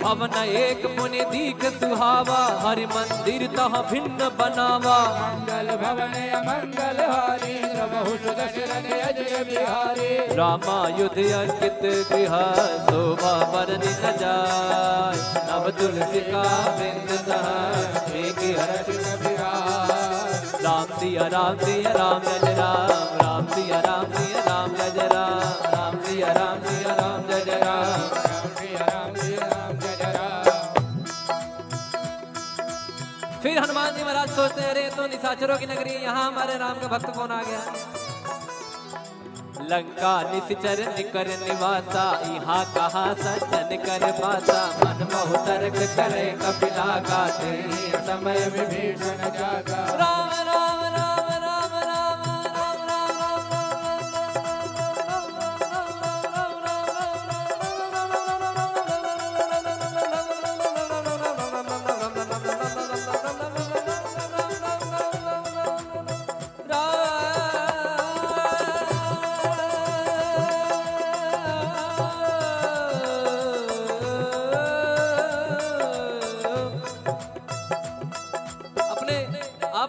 पवन एक मुनि दीख सुहावा हरि मंदिर तह भिन्न बनावा मंगल भवन अमंगल हारी प्रभु दशरथ अजिर बिहारी रामायुध अंकित गृह शोभा बरनि न जाय नव तुलसी का बिंद राम सिया राम सिया राम जय जय राम राम सिया राम सिया राम जय जय राम राम सिया राम सिया राम जय जय राम फिर हनुमान जी महाराज सोचते हैं अरे तो निशाचरों की नगरी यहाँ हमारे राम का भक्त कौन आ गया लंका निश्चर निकर निवासा यहाँ कहा सज्जन कर पासा मन मोह तर्क करे कपिला गाते समय विभीषण जागा राम राम राम राम राम राम राम राम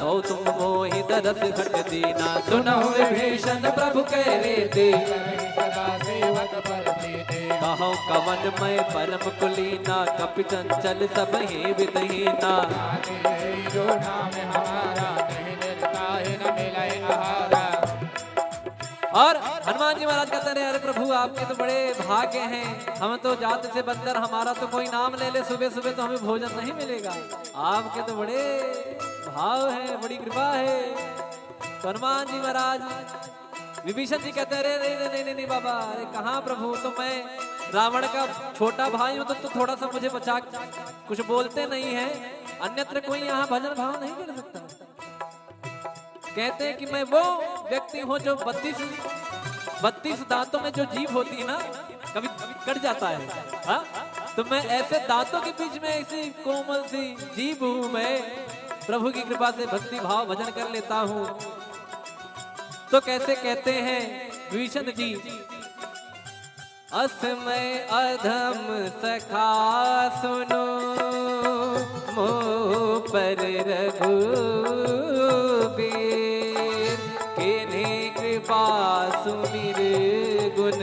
सो तुम मोहि दरस घट दीना। सुनो विभीषण प्रभु कह रीति, सदा सेवक पर प्रीति। कहो कवन मैं परम कुलीना, कपि चंचल सब ही विदहीना। जो नाम हमारा, नहीं मिलता है न मिले आहारा। और हनुमान जी महाराज कहते हैं, अरे प्रभु आपके तो बड़े भाग्य हैं, हम तो जात से बंदर, हमारा तो कोई नाम ले ले सुबह सुबह तो हमें भोजन नहीं मिलेगा। आपके तो बड़े भाव है, बड़ी कृपा है। तो हनुमान जी महाराज विभीषण जी कहते हैं, अरे नहीं नहीं नहीं बाबा, अरे कहाँ प्रभु, तो मैं रावण का छोटा भाई हूँ, तो थोड़ा सा मुझे बचा, कुछ बोलते नहीं है, अन्यत्र कोई यहाँ भजन भाव नहीं कर सकता। कहते हैं कि मैं वो व्यक्ति हूँ जो 32 दांतों में जो जीभ होती है ना, कभी कट जाता है, हाँ? तो मैं ऐसे दांतों के बीच में ऐसी कोमल सी जीभ हूँ, मैं प्रभु की कृपा से भक्ति भाव भजन कर लेता हूँ। तो कैसे कहते हैं विभीषण जी, असमय अधम सखा सुनो, मोह पर रघुबीर, किन्हीं कृपा सुमिर गुण,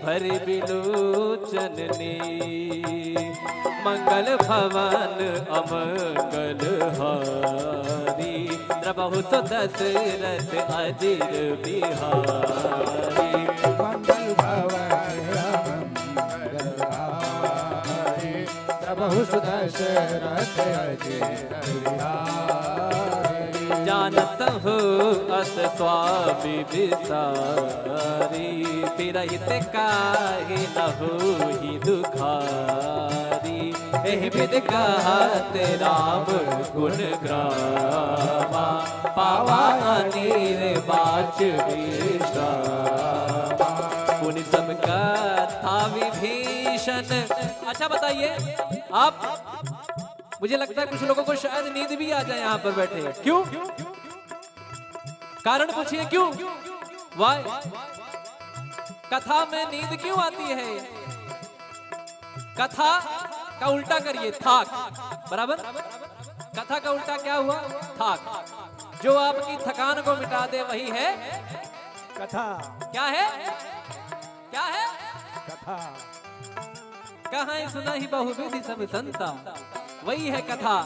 भर बिलोचननी। मंगल भवन अमंगल हारी, प्रभु तो दशरथ अजिर बिहारी। मंगल भवन मंगल हारी, प्रभु सुदशरथ अजिर बिहारी। जानत हो अस स्वामी विसारी, फिरहित काहे न होहि दुखारी। एहि विध कहत राम गुण ग्रामा, पावा निर्वाच विश्रामा। पुनि सब कथा विभीषण। अच्छा बताइए आप, मुझे लगता है कुछ लोगों को शायद नींद भी आ जाए यहाँ पर बैठे। क्यों? कारण पूछिए क्यों? वाई कथा में नींद क्यों आती है? कथा का उल्टा करिए थाक, बराबर? कथा का उल्टा क्या हुआ? थाक। जो आपकी थकान को मिटा दे वही है कथा। क्या है? क्या है? कथा। कहाँ सुना ही बहुविधि सब संता, वही है कथा।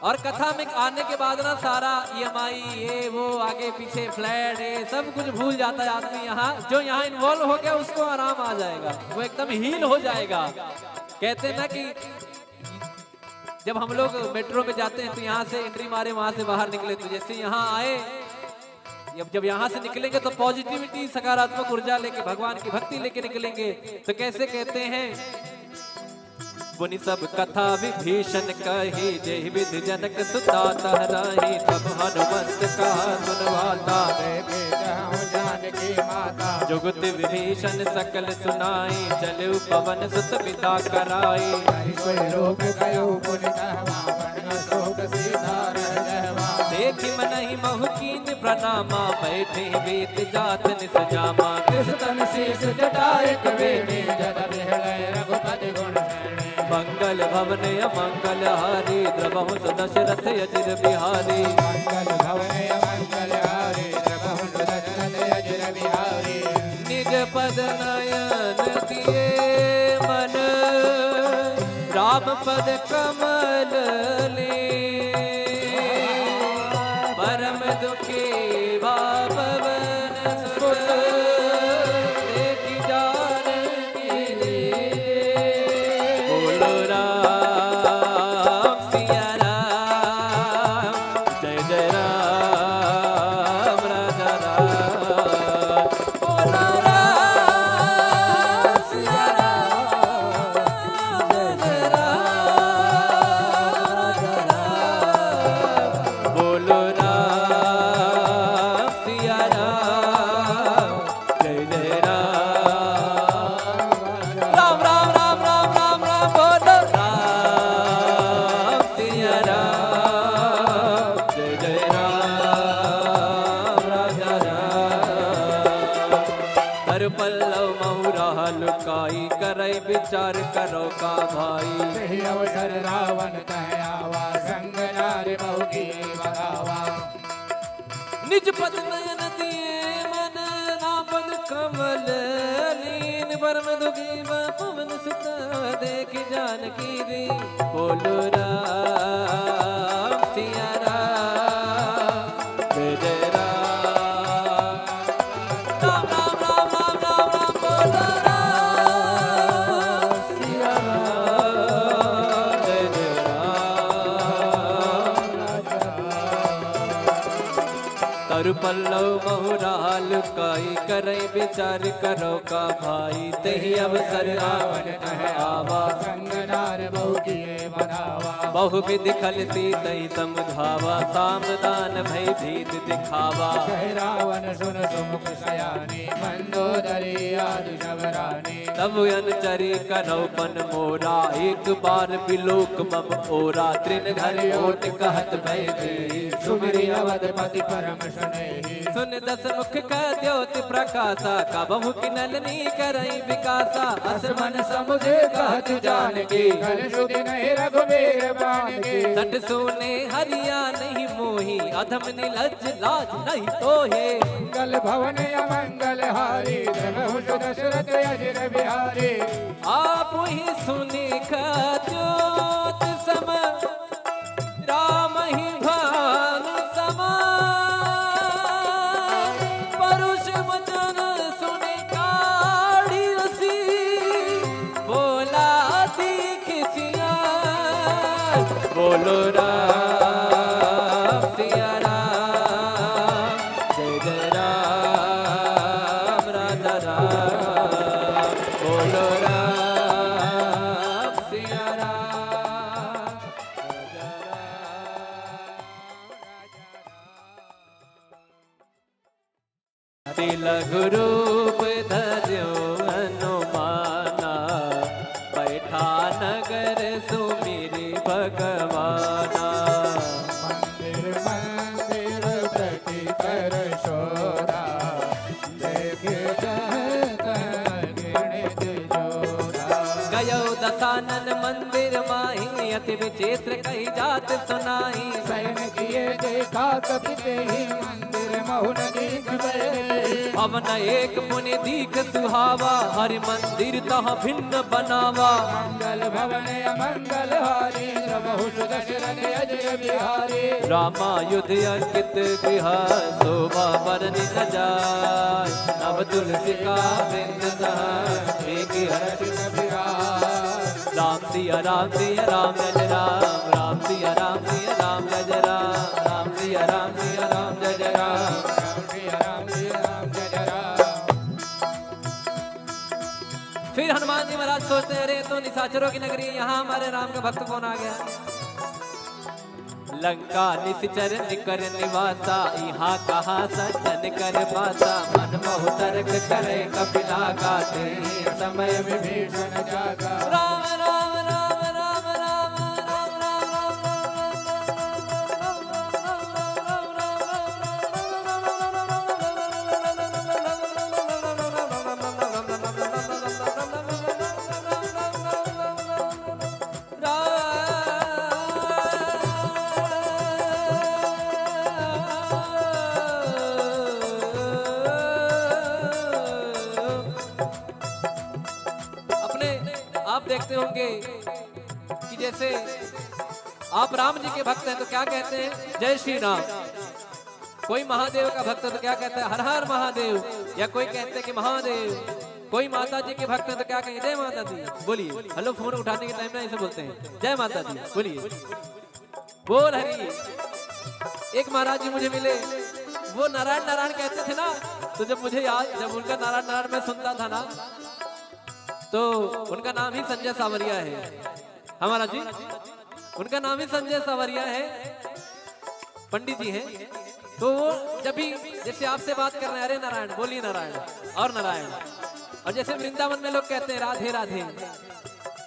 और कथा में आने के बाद ना सारा EMI ये वो आगे पीछे फ्लैट ये सब कुछ भूल जाता है आदमी। यहाँ जो यहाँ इन्वॉल्व हो गया उसको आराम आ जाएगा, वो एकदम हील हो जाएगा। कहते हैं ना कि जब हम लोग मेट्रो में जाते हैं तो यहाँ से एंट्री मारे वहां से बाहर निकले, तो जैसे यहाँ आए, जब यहाँ से निकलेंगे तो पॉजिटिविटी सकारात्मक ऊर्जा लेके भगवान की भक्ति लेके निकलेंगे। तो कैसे कहते हैं, पुनि सब कथा विभीषण कही, जय विधि जनक सुता तहराही। तब हनुमंत का सुनवाता, जानकी माता। जुगत विभीषण सकल सुनाई, चलु पवन सुत पिता कराई। रोग गयो पुनि कहवा, बन शोक सीधा रह गहवा। देखि मनहि महु कीन प्रणामा, बैठे वेद जात निस जामा। तन शीस जटाए कबीनी, जद बिहलय रघुपति गुण शरणी। मंगल भवन अमंगल हारी, द्रवहु दशरथ अजिर बिहारी। मंगल भवन मंगल हारी, द्रवहु दशरथ अजिर बिहारी। निज पद नयन दिए मन, राम पद कमल ले। परम दुखी बापवन सुत, देखि जानकी ले। बोलो राम सिया राम, जय जय राम राजा राम। बोलो राम सिया राम, जय जय राम काई करई विचार करो का भाई। सही अवसर रावण कह आवा संग नारी महु की बगावा। निज पद नयन दिए मन नापद कमल लीन परम दुखी पवन सुत देख जानकी दी। बोलो राम सिया राम जय राम। राम राम राम राम राम राम बोलो राम सिया राम जय जय राम। तरु पल्लव बहुराल काई करई विचार करो का भाई। तही अवसर रावण कह आवा संग नार बहु किए बनावा। बहु विधि खलती तई समझावा। सामदान भय भीत दिखावा। कह रावण सुन सुमुख सयानी मंदोदरी आदि शबरानी। तब अनुचरी करौपन मोरा एक बार बिलोक मम ओरा। तृण घर ओट कहत भय दे सुमिरि अवधपति परम सुनेहि। सुन दस मुख का द्योति प्रकाशा का बहु की नलनी करई विकासा। असमन समुझे कहत जानकी कल सुधि नहीं रघुवीर बानकी। सट सोने हरिया नहीं मोही अधम निलज लाज नहीं तोहे। मंगल भवन अमंगल हारी धर्म दशरथ अजिर बिहारी। आप ही सुनी ज्योत सम राम ही भान समा। परुष वचन सुने काढ़ी रसी बोला दीख सिया। बोलो राम सिया राम जय जय राम राजा राम। बोलो राम सिया राम राजा राम। तिलक रूप धर्यो हनुमाना बैठा नगर सुमिरि भगवाना। मंदिर मंदिर प्रति कर शोरा देख गिणित जोरा। गयो दशानन मंदिर माही अति विचित्र कही जात सुनाई। सैन किए देखा कपिते ही मंदिर महु नदीक बहे। पवन एक मुनि दीख सुहावा हरि मंदिर तह भिन्न बनावा। मंगल भवन अमंगल हारी बहु दशरथ अजय बिहारी। रामायुध अंकित गृह शोभा बरनि न जाय। नव तुलसी का वृंद राम सिया राम सिया राम जय राम। राम सिया राम सिया राम जय राम। राम सिया राम सिया राम जय राम। फिर हनुमान जी महाराज सोचते हैं अरे तो निशाचरों की नगरी है, यहाँ हमारे राम का भक्त कौन आ गया। लंका निश्चर निकर निवासा यहाँ कहा सज्जन कर पासा। मन मोह तर्क करे कपिला गाते समय विभीषण जागा। राम राम राम राम राम राम राम आप देखते होंगे कि जैसे आप राम जी के भक्त हैं तो क्या कहते हैं जय श्री राम। कोई महादेव का भक्त है तो क्या कहता है हर हर महादेव। या कोई कहते हैं कि महादेव। कोई माता जी के भक्त है तो क्या कहेंगे जय माता दी। बोलिए हेलो फोन उठाने के टाइम में ऐसे बोलते हैं जय माता दी। बोलिए बोल हरी। एक महाराज जी मुझे मिले वो नारायण नारायण कहते थे ना। तो जब मुझे याद जब उनका नारायण नारायण मैं सुनता था ना तो उनका नाम ही संजय सावरिया है हमारा जी। उनका नाम ही संजय सावरिया है पंडित जी हैं। तो वो जब भी जैसे आपसे बात कर रहे हैं अरे नारायण बोलिए नारायण और नारायण। और जैसे वृंदावन में लोग कहते हैं राधे राधे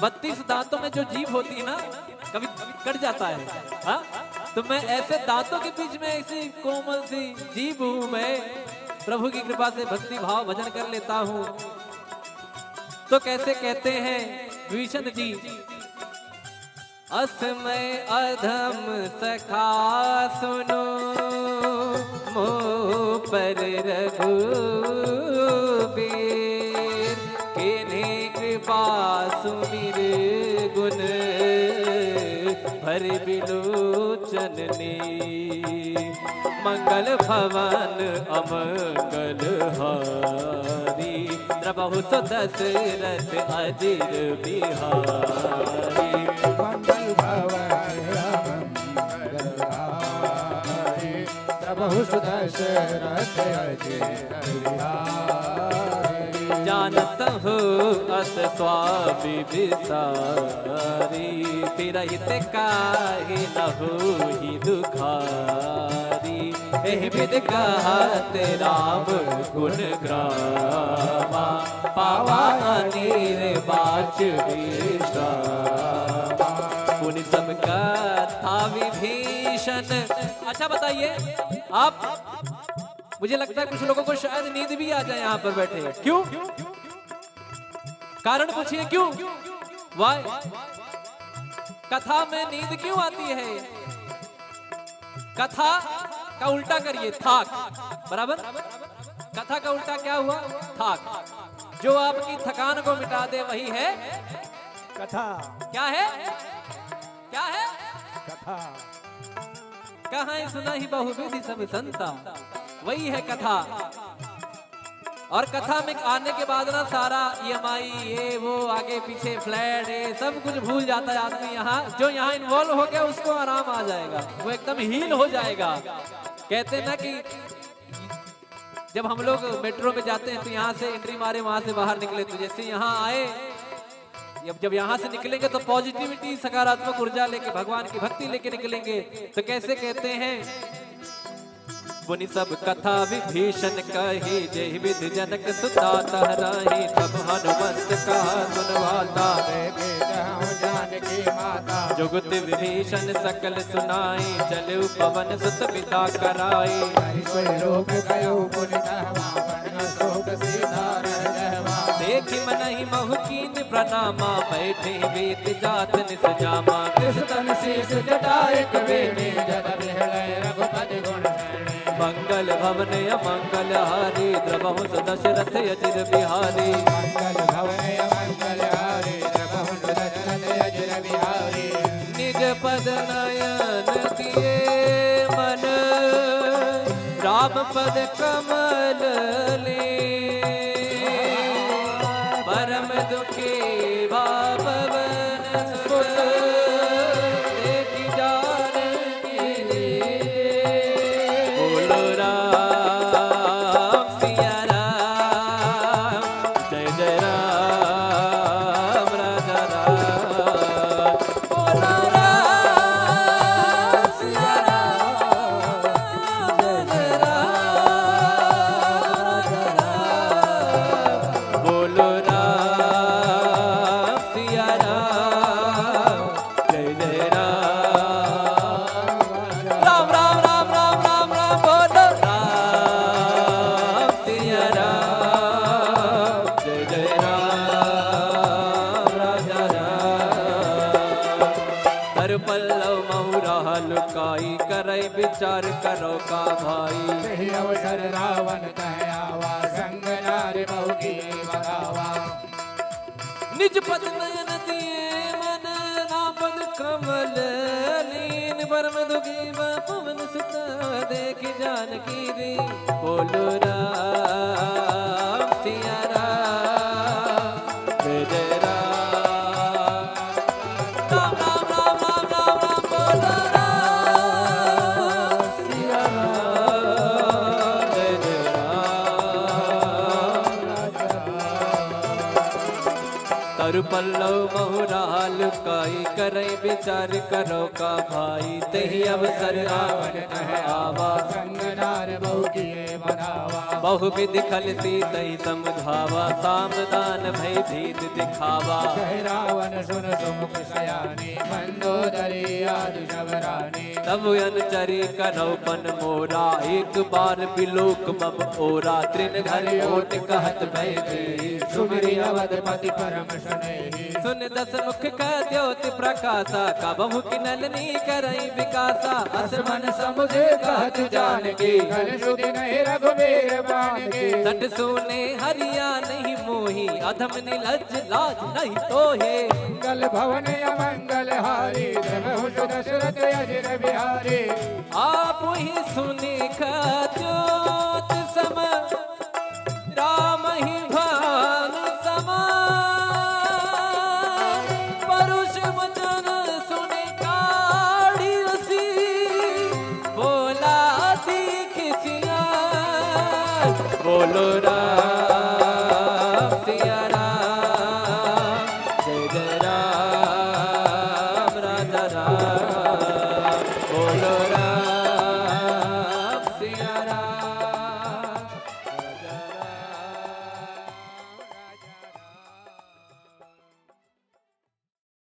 32 दांतों में जो जीभ होती है ना, कभी कट जाता है। हाँ, तो मैं ऐसे दांतों के बीच में ऐसी कोमल सी जीभ हूं, मैं प्रभु की कृपा से भक्ति भाव भजन कर लेता हूं। तो कैसे कहते हैं विभीषण जी, असमय अधम सखा सुनो, मोह पर रघुबीर, किन्हीं कृपा सुमिर गुण, भर बिलोचन ने, मंगल भवन अमंगल हारी, द्रबहु सो दशरथ अजिर बिहारी। मंगल भवन अमंगल हारी, प्रभु दशरथ अजिर बिहारी। जानत हो अस स्वामी विसारी, तिरहित काहे न होहि दुखारी, एहि विध कहत राम गुण ग्रामा, पावा अनीर बाच विश्रामा। पुनि सब कथा विभीषण। अच्छा बताइए आप, मुझे लगता है कुछ लोगों को शायद नींद भी आ जाए यहाँ पर बैठे। क्यों? कारण पूछिए क्यों? वाई कथा में नींद क्यों आती है? कथा का उल्टा करिए, थाक। बराबर? कथा का उल्टा क्या हुआ? थाक। जो आपकी थकान को मिटा दे वही है कथा। क्या है? क्या है? कथा। कहाँ सुना ही बहुविधि सब संता, वही है कथा। और कथा में आने के बाद ना सारा EMI ये वो आगे पीछे फ्लैट ये सब कुछ भूल जाता है आदमी। यहाँ जो यहाँ इन्वॉल्व हो गया उसको आराम आ जाएगा, वो एकदम हील हो जाएगा। कहते हैं ना कि जब हम लोग मेट्रो में जाते हैं तो यहाँ से एंट्री मारे वहां से बाहर निकले, तो जैसे यहाँ आए जब यहाँ से निकलेंगे तो पॉजिटिविटी सकारात्मक ऊर्जा लेके भगवान की भक्ति लेके निकलेंगे। तो कैसे कहते हैं, पुनि सब कथा विभीषण कही, जय विधि जनक सुता तहराही, तब हनुमंत का सुनवाता, जानकी माता जुगत विभीषण सकल सुनाई, चले पवन सुत पिता कराई, देखी मनहि महु प्रणामा, बैठे वेद जात निस जामा, कृष्ण शीस जटाए कबीने, रघुपति गुण मंगल भवन अमंगल हारी, द्रबहु सो दशरथ अजिर बिहारी। मंगल भवन अमंगल हारी, द्रबहु सो दशरथ अजिर बिहारी। निज पद नयन दिए मन, राम पद कमल ले, परम दुखी भावन सुत, देखि जानकी दे। बोलो राम सिया राम, जय जय राम राजा राम। बोलो राम सिया राम, जय जय राम राजा राम। बोलो राम सिया राम, जय जय राम राम राम राम राम राम। बोलो राम सिया राम, जय जय राम राजा राम। कर पल्लव महुरा लुकाई, करई विचार करो का भाई, सही अवसर रावण कह आवा, संग नारी बहु की बगावा। निज पद नयन दिए मन, राम पद कमल लीन, परम दुखी पवन सुत, देखि जानकी दे। बोलो राम सिया राम, जय जय राम राम राम राम राम राम राम। बोलो राम सिया राम, जय जय राम। तरु और पल्लव महुराल काई करई विचार करो का भाई तही अवसर आवन आवा संगनार बहु किए बनावा बहु विधि खलती तही समझावा सामदान भय भीत दिखावा रावण सुन सुमुख सयानी मंदोदरी आदि शबरानी तब अनुचरी कनौपन मोरा एक बार बिलोक मम ओरा त्रिन घर ओट कहत भय दे सुमिरि अवधपति परम सुनेहि सुन दस मुख का द्योति प्रकाशा का बहु की नलनी करई विकासा असमन समुझे कहत जानकी कल सुधि नहीं रघुबीर बानकी सट सोने हरिया नहीं मोही अधम निलज लाज नहीं तोहे मंगल भवन अमंगल हारी धर्म दशरथ अजिर बिहारी आप ही सुने का ज्योत सम राम ही भान समा परुष वचन सुने काढ़ी उसी बोला दीख सिया बोलो राम सिया राम जय जय राम राजा राम बोलो राम सिया राम राजा राम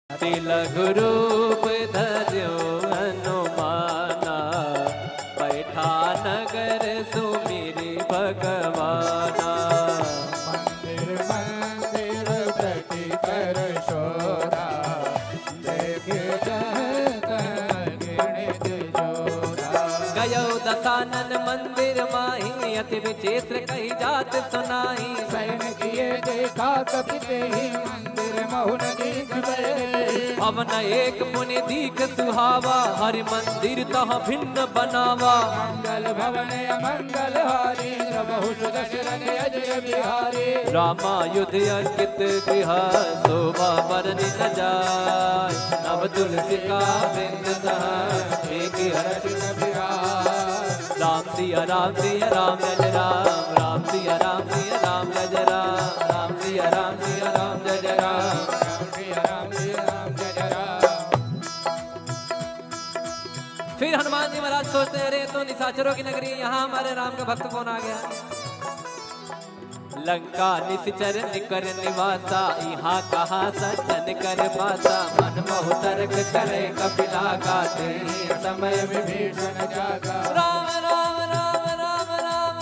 तिलक रूप धर्यो हनुमाना बैठा नगर सुमिरि भगवाना मंदिर मंदिर प्रति कर शोरा देखे गिणित जोरा गयो दसानन मंदिर माही अति विचित्र कही जात सुनाई सैन किए देखा कपिते ही मंदिर महुन दीख बहे अवन एक मुनि दीख सुहावा हरि मंदिर तह भिन्न बनावा मंगल भवन अमंगल हारी बहु दशरथ अजय बिहारी रामायुध अंकित गृह शोभा बरनि न जाय नव तुलसी का बिंद एक हर्ष बिहार राम सिया राम सिया राम जय राम राम सिया राम सिया राम जय राम राम सिया राम सिया राम जय राम राम जय राम फिर हनुमान जी महाराज सोचते हैं, अरे तो निशाचरों की नगरी, यहाँ हमारे राम का भक्त कौन आ गया। लंका निश्चर निकर निवासा, यहाँ कहा सज्जन कर पासा। मन मोह तर्क करे कपिला गाते, समय विभीषण जागा राम राम राम राम राम राम राम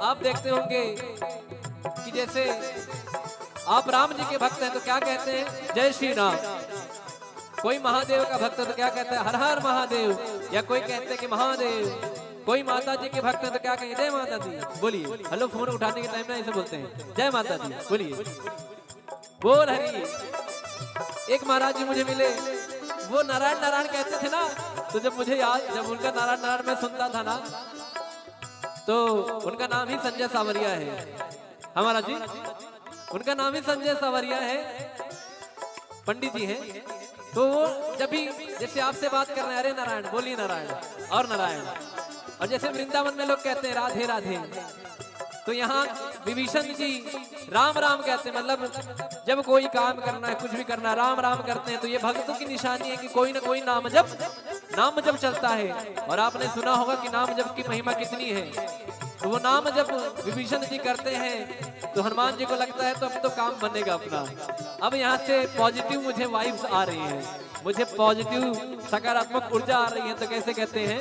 आप देखते होंगे कि जैसे आप राम जी के भक्त हैं तो क्या कहते हैं, जय श्री राम। कोई महादेव का भक्त है तो क्या कहते हैं, हर हर महादेव। या कोई कहते हैं कि महादेव। कोई माता जी के भक्त है तो क्या कहेंगे, जय माता दी। बोलिए, हेलो फोन उठाने के टाइम में ऐसे बोलते हैं, जय माता दी। बोलिए, बोल हरी। एक महाराज जी मुझे मिले, वो नारायण नारायण कहते थे ना, तो जब मुझे याद, जब उनका नारायण नारायण मैं सुनता था ना, तो उनका नाम ही संजय सावरिया है। हमारा जी, उनका नाम ही संजय सावरिया है, पंडित जी हैं। तो वो जब भी जैसे आपसे बात कर रहे हैं, अरे नारायण, बोलिए नारायण और नारायण। और जैसे वृंदावन में लोग कहते हैं राधे राधे, तो यहाँ विभीषण जी राम राम कहते हैं। मतलब जब कोई काम करना है, कुछ भी करना है, राम राम करते हैं। तो ये भक्तों की निशानी है कि कोई ना कोई नाम जप चलता है। और आपने सुना होगा कि नाम जप की महिमा कितनी है। तो वो नाम जब विभीषण जी करते हैं तो हनुमान जी को लगता है तो अब तो काम बनेगा अपना। अब यहाँ से पॉजिटिव मुझे वाइब्स आ रही हैं, मुझे पॉजिटिव सकारात्मक ऊर्जा आ रही है। तो कैसे कहते हैं,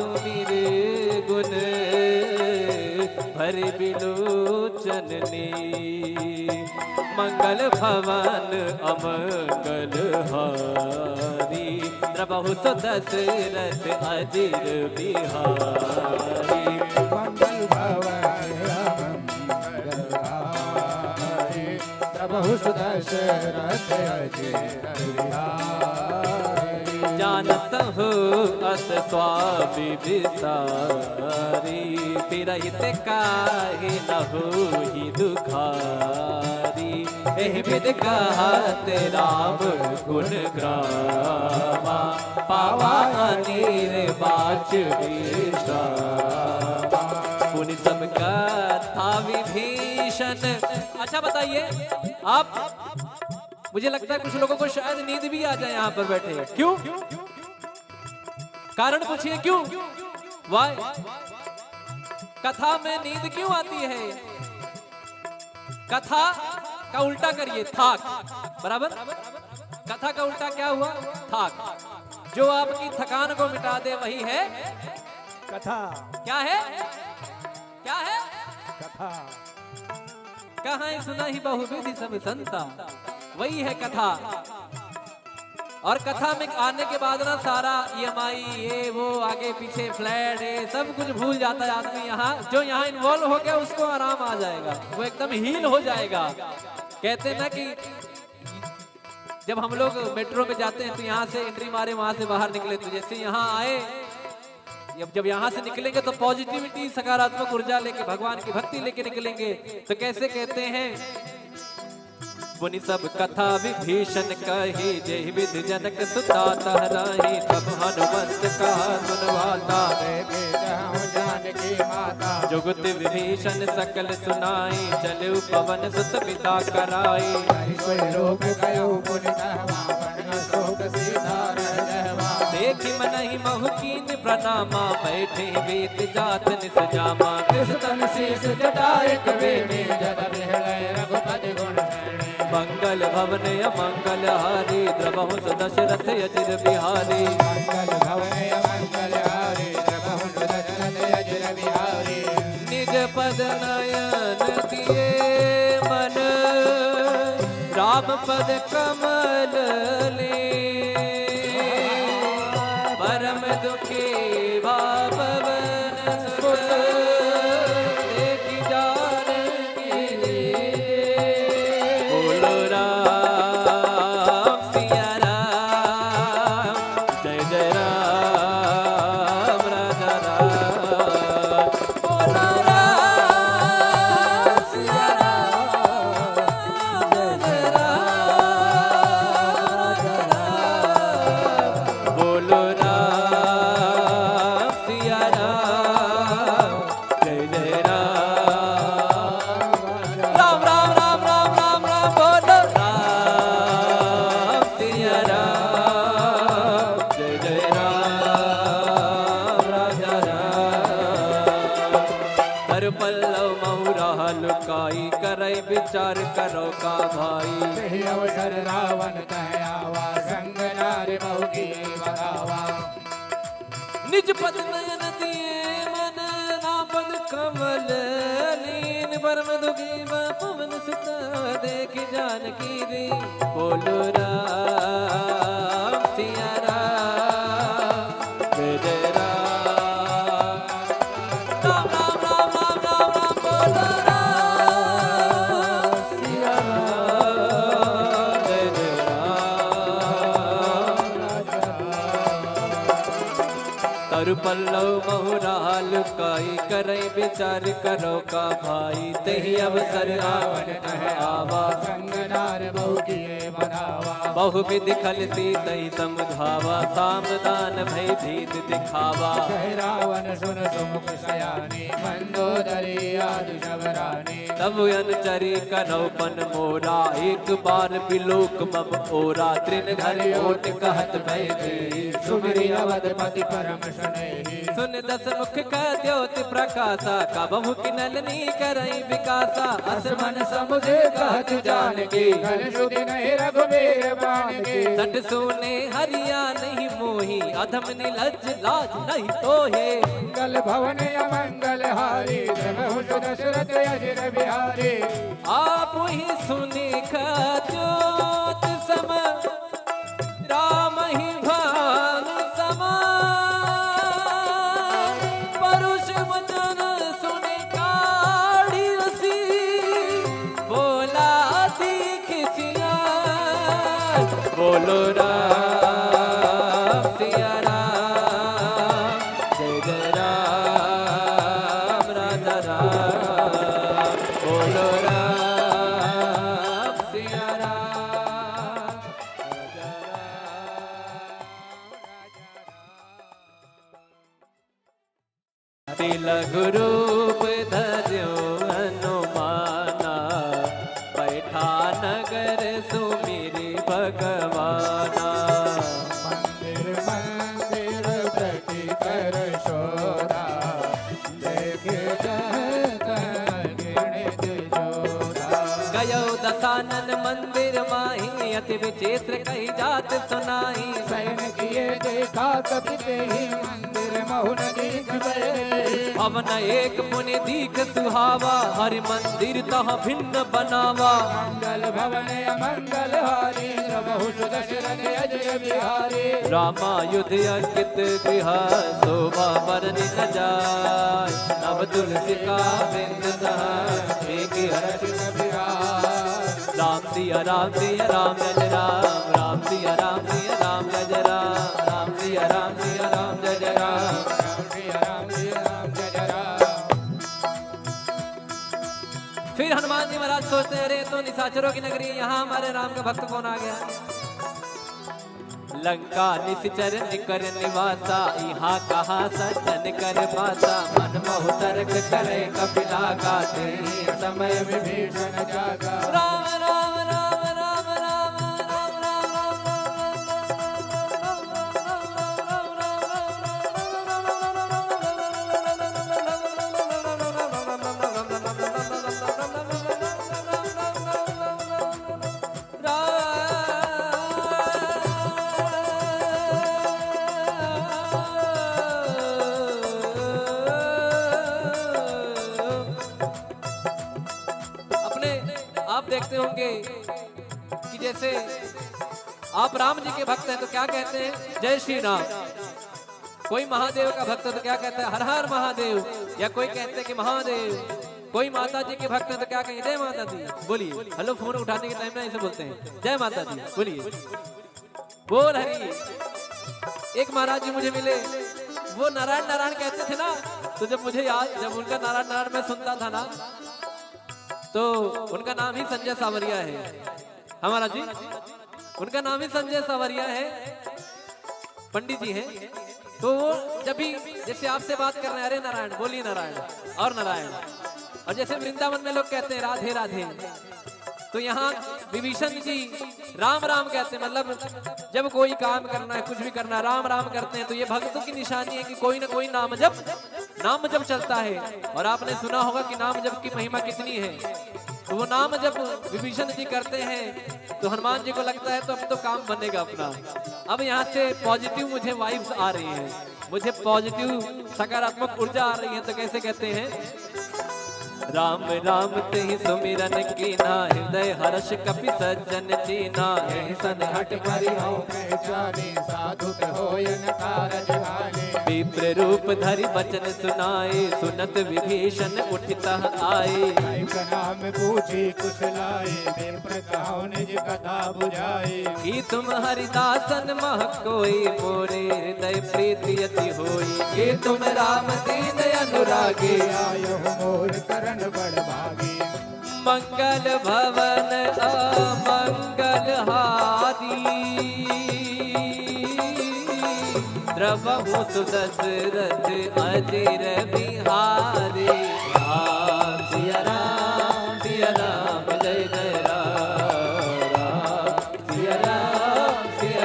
सुमिर गुण भर बिलोचननी मंगल भवन अमंगल हारी द्रबहु तो दशरथ अजिर बिहारी मंगल भवन अमंगल हारी प्रभु दशरथ अजिर बिहारी जानत हो अस स्वामी विसारी फिरहित काहे न होहि दुखारी एहि विद कहत राम गुण ग्रामा पावा अनीर बाच विश्रामा पुनि सब कथा विभीषण। अच्छा बताइए आप, मुझे लगता है कुछ लोगों को शायद नींद भी आ जाए यहाँ पर बैठे। क्यों? कारण पूछिए क्यों? वाई कथा में नींद क्यों आती है? कथा का उल्टा करिए थाक, बराबर। कथा का उल्टा क्या हुआ? थाक। जो आपकी थकान को मिटा दे वही है कथा। क्या है? क्या है? कथा। कहाँ सुना ही बहुविधि सब संता, वही है कथा। और कथा में आने के बाद ना सारा EMI ये वो आगे पीछे फ्लैट ये सब कुछ भूल जाता है आदमी। यहाँ जो यहाँ इन्वॉल्व हो गया उसको आराम आ जाएगा, वो एकदम हील हो जाएगा। कहते ना कि जब हम लोग मेट्रो में जाते हैं तो यहाँ से एंट्री मारे वहां से बाहर निकले, तो जैसे यहाँ आए जब यहाँ से निकलेंगे तो पॉजिटिविटी सकारात्मक ऊर्जा लेके भगवान की भक्ति लेके निकलेंगे। तो कैसे कहते हैं? पुनि सब कथा विभीषण कही जय विध जनक सुता तहराही सब हनुमंत का सुनवाता जानकी माता जुगत विभीषण सकल सुनाई चलु पवन सुत पिता कराई लोक गयो पुनि शोक सीधा देखि मनहि महु कीन प्रणामा बैठे वेद जात निस जामा तन शीस जटायक बेनी जद बिहलय रघुपति गुण मंगल भवन अमंगल हारी द्रबहु दशरथ अजिर बिहारी मंगल भवन अमंगल हारी द्रबहु दशरथ अजिर बिहारी निज पद नयन दिए मन राम पद कमल ले परम दुखी भावन सुत देखि जानकी बोलो राम सिया राम जय जय राम राजा राम बोलो राम सिया राम जय जय राम राजा राम बोलो राम सिया राम जय जय राम राम राम राम राम राम राम बोलो राम सिया राम जय जय राम राजा राम हर पल्लव महुरा लुकाई करई विचार करो का भाई यही अवसर रावण कह आवा संग नारी बहु की बगावा निज पद नयन दिए मन नापद कमल लीन परम दुखी पवन सुत देखि जानकी रे बोलो राम सिया राम जय जय राम राम राम राम राम राम राम बोलो राम सिया राम जय जय राम तरु पल्लव महुराल काई करई विचार करो का भाई तही अवसर रावण कह आवा संग नार बहु की बगावा बहु विधि खलती तही समुधावा सामदान भय भीत दिखावा कह रावण सुन सुमुख सयानी मंदोदरी आदि शबरानी तब अनुचरी कनौपन मोरा एक बार बिलोक मम ओरा तृण घर ओट कहत भय सुमिरि अवधपति परम स्नेही। सुन दस मुख का ज्योति प्रकाशा, कबहु की नलनी करई विकासा। असमन समुझे कहत जान की, कल सुधि नहीं रघुवीर बाण की। सट सुने हरिया नहीं मोही, अधम निलज लाज नहीं तोहे। मंगल भवन अमंगल हारी, प्रभु दशरथ अजिर बिहारी। आप ही सुने ज्योत सम, राम ही भान समा। परुष वचन सुने काढ़ी रसी, बोला दीख सिया। बोलो राम सिया राम, जय जय राम राजा राम। बोलो राम सिया राम, राजा राम। तिलक रूप धर्यो हनुमाना, बैठा नगर सुमिरि भगवाना। मंदिर मंदिर प्रति कर शोरा, देखे गिणित जोरा। गयो दसानन मंदिर माही, अति विचित्र कही जात सुनाई। सैन किए देखा कपि तेहि, मंदिर महु नदीक बहे। भवन एक मुनि दीख सुहावा, हरि मंदिर तह भिन्न बनावा। मंगल भवन अमंगल हारी, प्रभु दशरथ अजिर बिहारी। रामायुध अंकित गृह, शोभा बरनि न जाय। नव तुलसी का बिंद तह, एक हर्ष बिहार। राम सिया राम सिया राम जय जय राम। राम सिया राम सिया राम जय जय राम। राम सिया राम सिया राम जय जय राम। राम जय जय राम। फिर हनुमान जी महाराज सोचते हैं, अरे तो निशाचरों की नगरी, यहाँ हमारे राम का भक्त कौन आ गया। लंका निश्चर निकर निवासा, यहाँ कहा सज्जन कर पासा। मन मोह तर्क करे कपिला गाते, समय विभीषण जागा। राम राम राम राम राम राम राम आप देखते होंगे कि जैसे आप राम जी के भक्त हैं तो क्या कहते हैं, जय श्री राम। कोई महादेव का भक्त है तो क्या कहते हैं, हर हर महादेव। या कोई कहते हैं कि महादेव। कोई माता जी के भक्त है तो क्या कहेंगे, जय माता दी। बोलिए, हेलो फोन उठाने के टाइम में ऐसे बोलते हैं, जय माता दी। बोलिए, बोल हरी। एक महाराज जी मुझे मिले, वो नारायण नारायण कहते थे ना, तो जब मुझे याद, जब उनका नारायण नारायण मैं सुनता था ना, तो उनका नाम ही संजय सावरिया है। हमारा जी, उनका नाम ही संजय सावरिया है, पंडित जी हैं। तो वो जब भी जैसे आपसे बात कर रहे हैं, अरे नारायण, बोलिए नारायण और नारायण। और जैसे वृंदावन में लोग कहते हैं राधे राधे, तो यहाँ विभीषण जी राम राम कहते हैं। मतलब जब कोई काम करना है, कुछ भी करना है, राम राम करते हैं। तो ये भक्तों की निशानी है कि कोई ना कोई नाम जप चलता है। और आपने सुना होगा कि नाम जप की महिमा कितनी है। तो वो नाम जब विभीषण जी करते हैं तो हनुमान जी को लगता है तो अब तो काम बनेगा अपना। अब यहाँ से पॉजिटिव मुझे वाइब्स आ रही है, मुझे पॉजिटिव सकारात्मक ऊर्जा आ रही है। तो कैसे कहते हैं, राम राम तेहि सुमिरन कीना, हृदय हर्ष कपि सज्जन चीना। यही सन हट परिहौ पहचाने, साधु होय न कारज हानि। विप्र रूप धरि बचन सुनाए, सुनत विभीषण उठितः आए। का नाम पूछी कुशलाए, विप्र कहो निज कथा बुझाए। कि तुम हरिदासन मह कोई, मोरे हृदय प्रीति अति होई। कि तुम राम दीन अनुरागी, आयो मोर करण बड़ भागी। मंगल भवन अमंगल हारी, द्रवहु सुदशरथ अजिर बिहारी। राम सिया राम सिया राम, जय जय राम राम सिया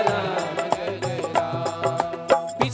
राम जय जय राम।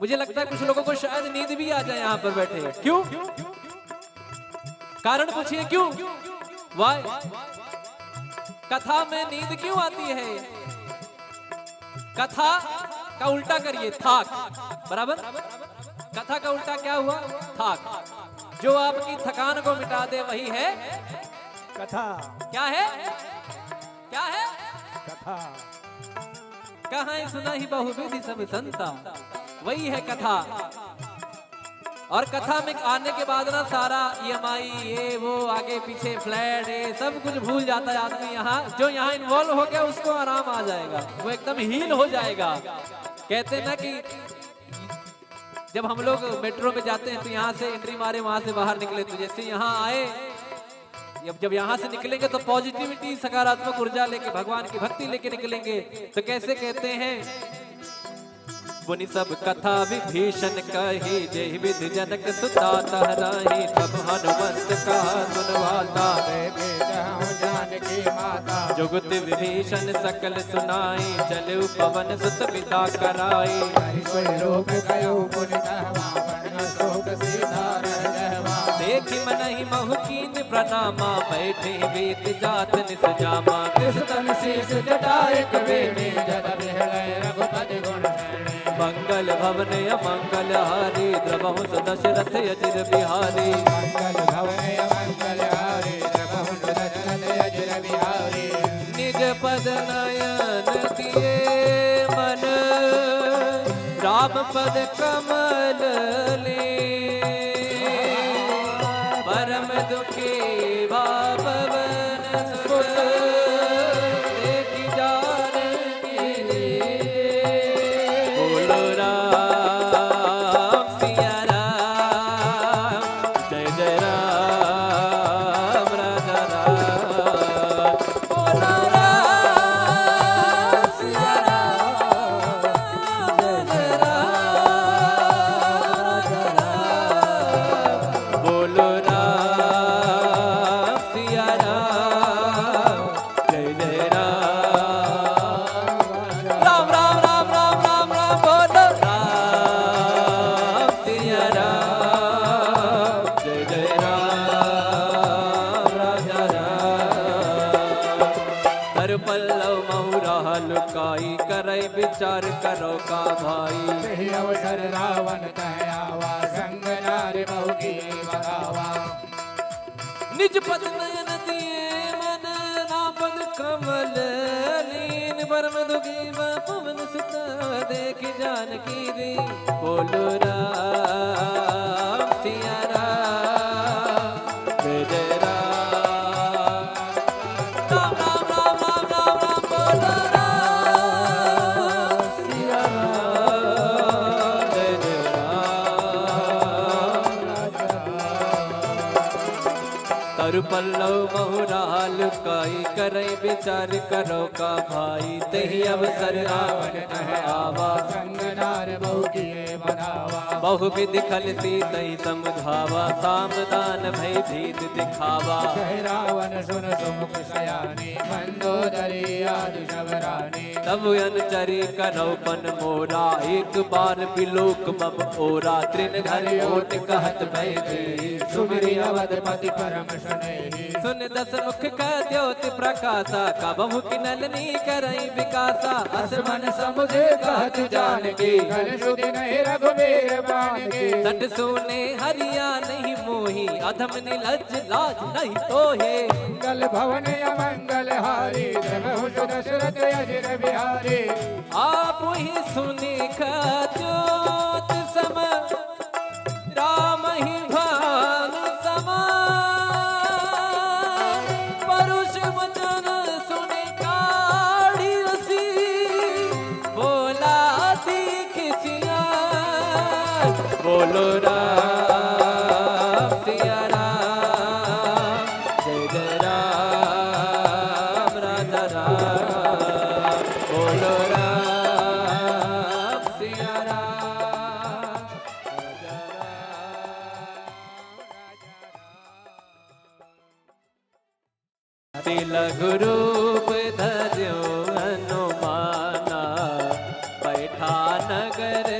मुझे लगता है कुछ लोगों को शायद नींद भी आ जाए यहाँ पर बैठे। क्यों? कारण पूछिए क्यों? वाई? कथा में नींद क्यों आती है? कथा का उल्टा करिए, थाक। बराबर? कथा का उल्टा क्या हुआ? थाक। जो आपकी थकान को मिटा दे वही है कथा। क्या है? क्या है? कथा। कहाँ सुना ही बहुविधि सब संता, वही है कथा। और कथा में आने के बाद ना सारा EMI ये वो आगे पीछे फ्लैट ये सब कुछ भूल जाता है आदमी। यहाँ जो यहाँ इन्वॉल्व हो गया उसको आराम आ जाएगा, वो एकदम हील हो जाएगा। कहते ना कि जब हम लोग मेट्रो में जाते हैं तो यहाँ से एंट्री मारे वहां से बाहर निकले, तो जैसे यहाँ आए जब यहाँ से निकलेंगे तो पॉजिटिविटी सकारात्मक ऊर्जा लेके भगवान की भक्ति लेके निकलेंगे। तो कैसे कहते हैं, बुनि सब कथा विभीषण कही, जय विधि जनक सुता तहराही, सब हनुमंत का सुनवाता, जानकी माता जुगत विभीषण सकल सुनाई, चलु पवन सुत पिता कराई, देखी मनहि महु प्रणामा, बैठे वेद जात निस जामा, तन शीस जटाए कबीर जद बिहलय रघुपति गुण मंगल भवन मंगल हारी, द्रवहु दशरथ अजिर बिहारी, मंगल भवन मंगल हारी, द्रवहु दशरथ अजिर बिहारी, निज पद नयन दिए मन, राम पद कमल ले, परम दुखी भावन सुत, देखि जानकी बोलो राम सिया राम, जय जय राम राजा राम, बोलो राम सिया राम, जय जय राम राजा राम, बोलो पल्लव महुरा लुकाई, करई विचार करो का भाई, अवसर रावण कहयावा, संग नारी बहु की बगावा, निज पद नयन दिए मन, नापद कमल लीन, परम दुखी पवन सुत, देखि जानकी दी, बोलो राम सिया राम, जय जय राम, पल्लव महुरा लुकाई, करई विचार करो का भाई, तही अवसर रावण कहयावा, संग नार बहु किए बनावा, बहु विधि खलती तही समझावा, सामदान भय भीत दिखावा, कह रावण सुन सुमुख सयानी, मंदोदरी आदि सबरानी, तब अनुचरी करौपन मोरा, एक बार बिलोक मम ओरा, त्रिन घर ओट कहत भय दी, सुमिरि अवधपति परम सुनेहि, सुन दस मुख का द्योति प्रकाशा, कबहु किनलनी करई विकासा, असमन समुझे कहत जानकी, कल सुधि नहीं रघुवीर बाणकी, सट सोने हरिया नहीं मोही, अधम निलज लाज नहीं तोहे, मंगल भवन मंगल हारी, द्रवहु दशरथ अजिर बिहारी, आप ही सुनी ज्योत सम, राम ही भान समा, परुष वचन सुनि काढ़ी रसी, बोला दीख सिया, बोलो राम सिया राम, जय जय राम राजा राम, बोलो राम सिया राम, राजा राम। तिलक रूप धर्यो हनुमाना, बैठा नगर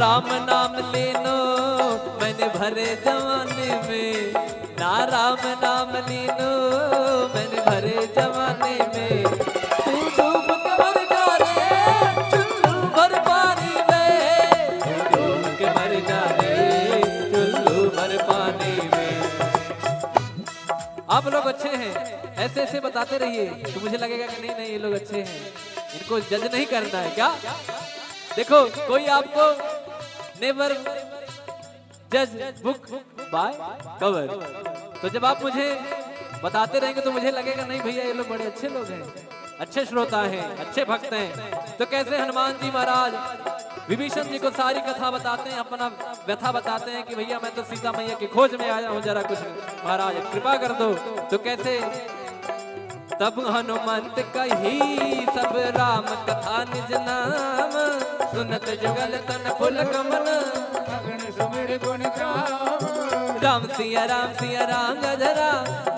राम नाम ले लो मैंने भरे जमाने में, ना राम नाम ले लो मैंने भरे जमाने में। तू डूब के मर जा रे चुल्लू भर पानी में, तू डूब के मर जा रे चुल्लू भर पानी में। आप लोग अच्छे हैं, ऐसे ऐसे बताते रहिए तो मुझे लगेगा कि नहीं नहीं ये लोग अच्छे हैं, इनको जज नहीं करना है क्या। देखो कोई आपको नेवर जज बुक बाय कवर, तो जब आप मुझे बताते रहेंगे तो मुझे लगेगा नहीं भैया ये लोग बड़े अच्छे लोग हैं, अच्छे श्रोता हैं, अच्छे भक्त हैं। तो कैसे हनुमान जी महाराज विभीषण जी को सारी कथा बताते हैं, अपना व्यथा बताते हैं कि भैया मैं तो सीता मैया की खोज में आया हूँ, जरा कुछ महाराज कृपा कर दो। तो कैसे तब हनुमंत कही सब राम कथा निज नाम, सुनत जुगल तन फुल कमल सुमिर गुण ग्राम। राम सिया गजरा,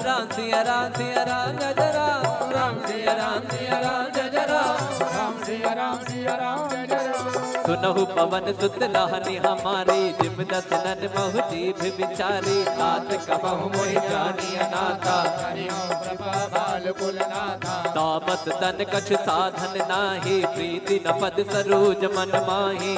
राम सिया गजरा, राम सिया गजरा, राम सिया राम गजरा। सुनहु पवन सुत लाहनी हमारे, जिम दसनन महु जीभ विचारे, तात कबहु मोहि जानी अनाथा, तामस तन कछ साधन नाही, प्रीति न पद सरोज मन माही।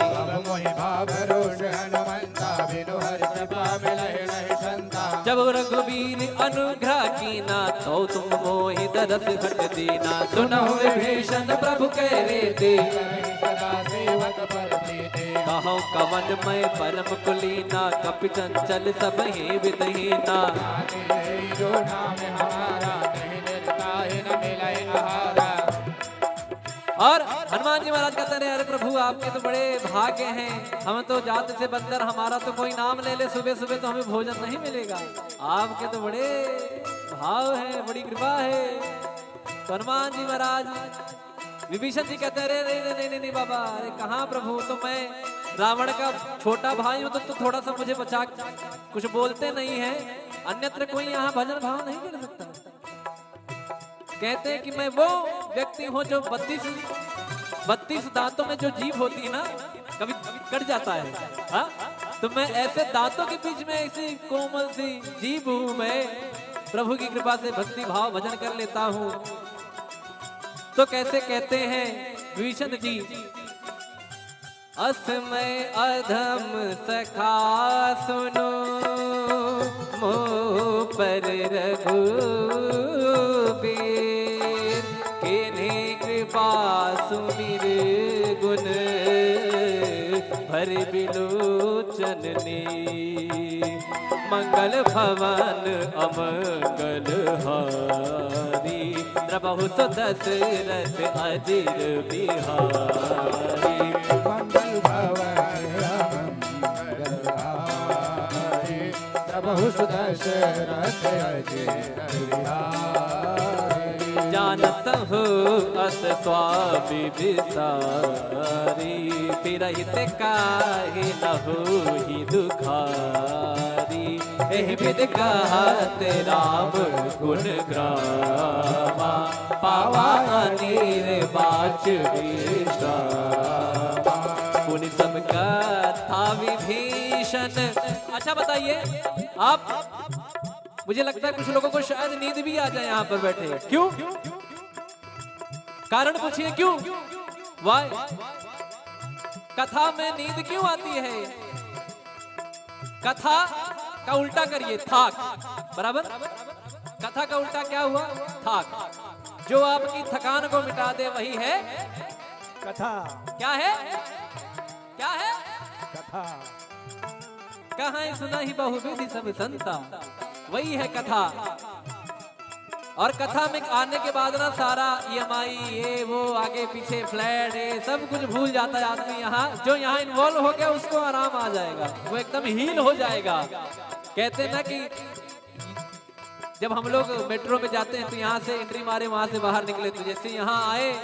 जब रघुवीर अनुग्रह कीना, तो तुम मोहि दरस घट दीना, सुनहु विभीषण प्रभु कह रे कहो कवन मैं परम कुलीना, कपि चंचल सब ही विदहीना। और हनुमान जी महाराज कहते रहे अरे प्रभु आपके तो बड़े भाग्य हैं, हम तो जात से बंदर, हमारा तो कोई नाम ले ले सुबह सुबह तो हमें भोजन नहीं मिलेगा, आपके तो बड़े भाव है, बड़ी कृपा है। तो हनुमान जी महाराज विभीषण जी कहते रहे नहीं नहीं बाबा, अरे कहाँ प्रभु, तो मैं रावण का छोटा भाई हूँ तो थोड़ा सा मुझे बचा, कुछ बोलते नहीं है, अन्यत्र कोई यहाँ भजन भाव नहीं कर सकता। कहते हैं कि मैं वो व्यक्ति हूँ जो 32 दांतों में जो जीभ होती है ना, कभी कट जाता है, हाँ? तो मैं ऐसे दांतों के बीच में ऐसी कोमल सी जीभ हूँ, मैं प्रभु की कृपा से भक्ति भाव भजन कर लेता हूँ। तो कैसे कहते हैं विभीषण जी, असमय अधम सखा सुनो, मोह पर रघुबीर, किन्हीं कृपा सुमिर गुण, भर बिलोचन ने, मंगल भवन अमंगल हारी, प्रभु तो दशरथ अजिर बिहारी। मंगल भवन अमंगल हारी, प्रभु दशरथ अजिर बिहारी। जानत हो अस स्वामी विसारी, फिरहित काहे न होहि दुखारी, एहि विद कहत राम गुण ग्रामा, पावा अनीर बाच विश्रामा। पुनि सम कथा विभीषण। अच्छा बताइए आप, मुझे लगता है कुछ लोगों को शायद नींद भी आ जाए यहाँ पर बैठे, क्यों? कारण पूछिए क्यों? वाई कथा में नींद क्यों आती है? कथा का उल्टा करिए, थाक, बराबर? कथा का उल्टा क्या हुआ? थाक। जो आपकी थकान को मिटा दे वही है कथा। क्या है? क्या है? कथा। कहाँ सुना ही बहुविधि सब संता, वही है कथा। और कथा में आने के बाद ना सारा EMI ये वो आगे पीछे फ्लैट ये सब कुछ भूल जाता है आदमी। यहाँ जो यहाँ इन्वॉल्व हो गया उसको आराम आ जाएगा, वो एकदम हील हो जाएगा। कहते हैं ना कि जब हम लोग मेट्रो में जाते हैं तो यहाँ से एंट्री मारे वहां से बाहर निकले, तो जैसे यहाँ आए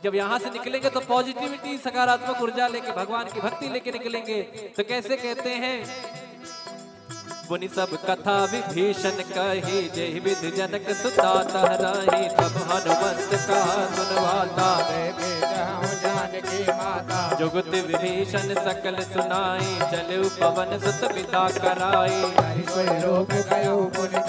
जब यहाँ से निकलेंगे तो पॉजिटिविटी सकारात्मक ऊर्जा लेके भगवान की भक्ति लेके निकलेंगे। तो कैसे कहते हैं मुनि सब कथा विभीषण कही, जय विधि जनक सुता तहराही। तब हनुमंत कहा सुनवाता, जानकी माता। जुगत विभीषण सकल सुनाई, चले पवन सुत पिता कराई। कोई लोक गयो पुनि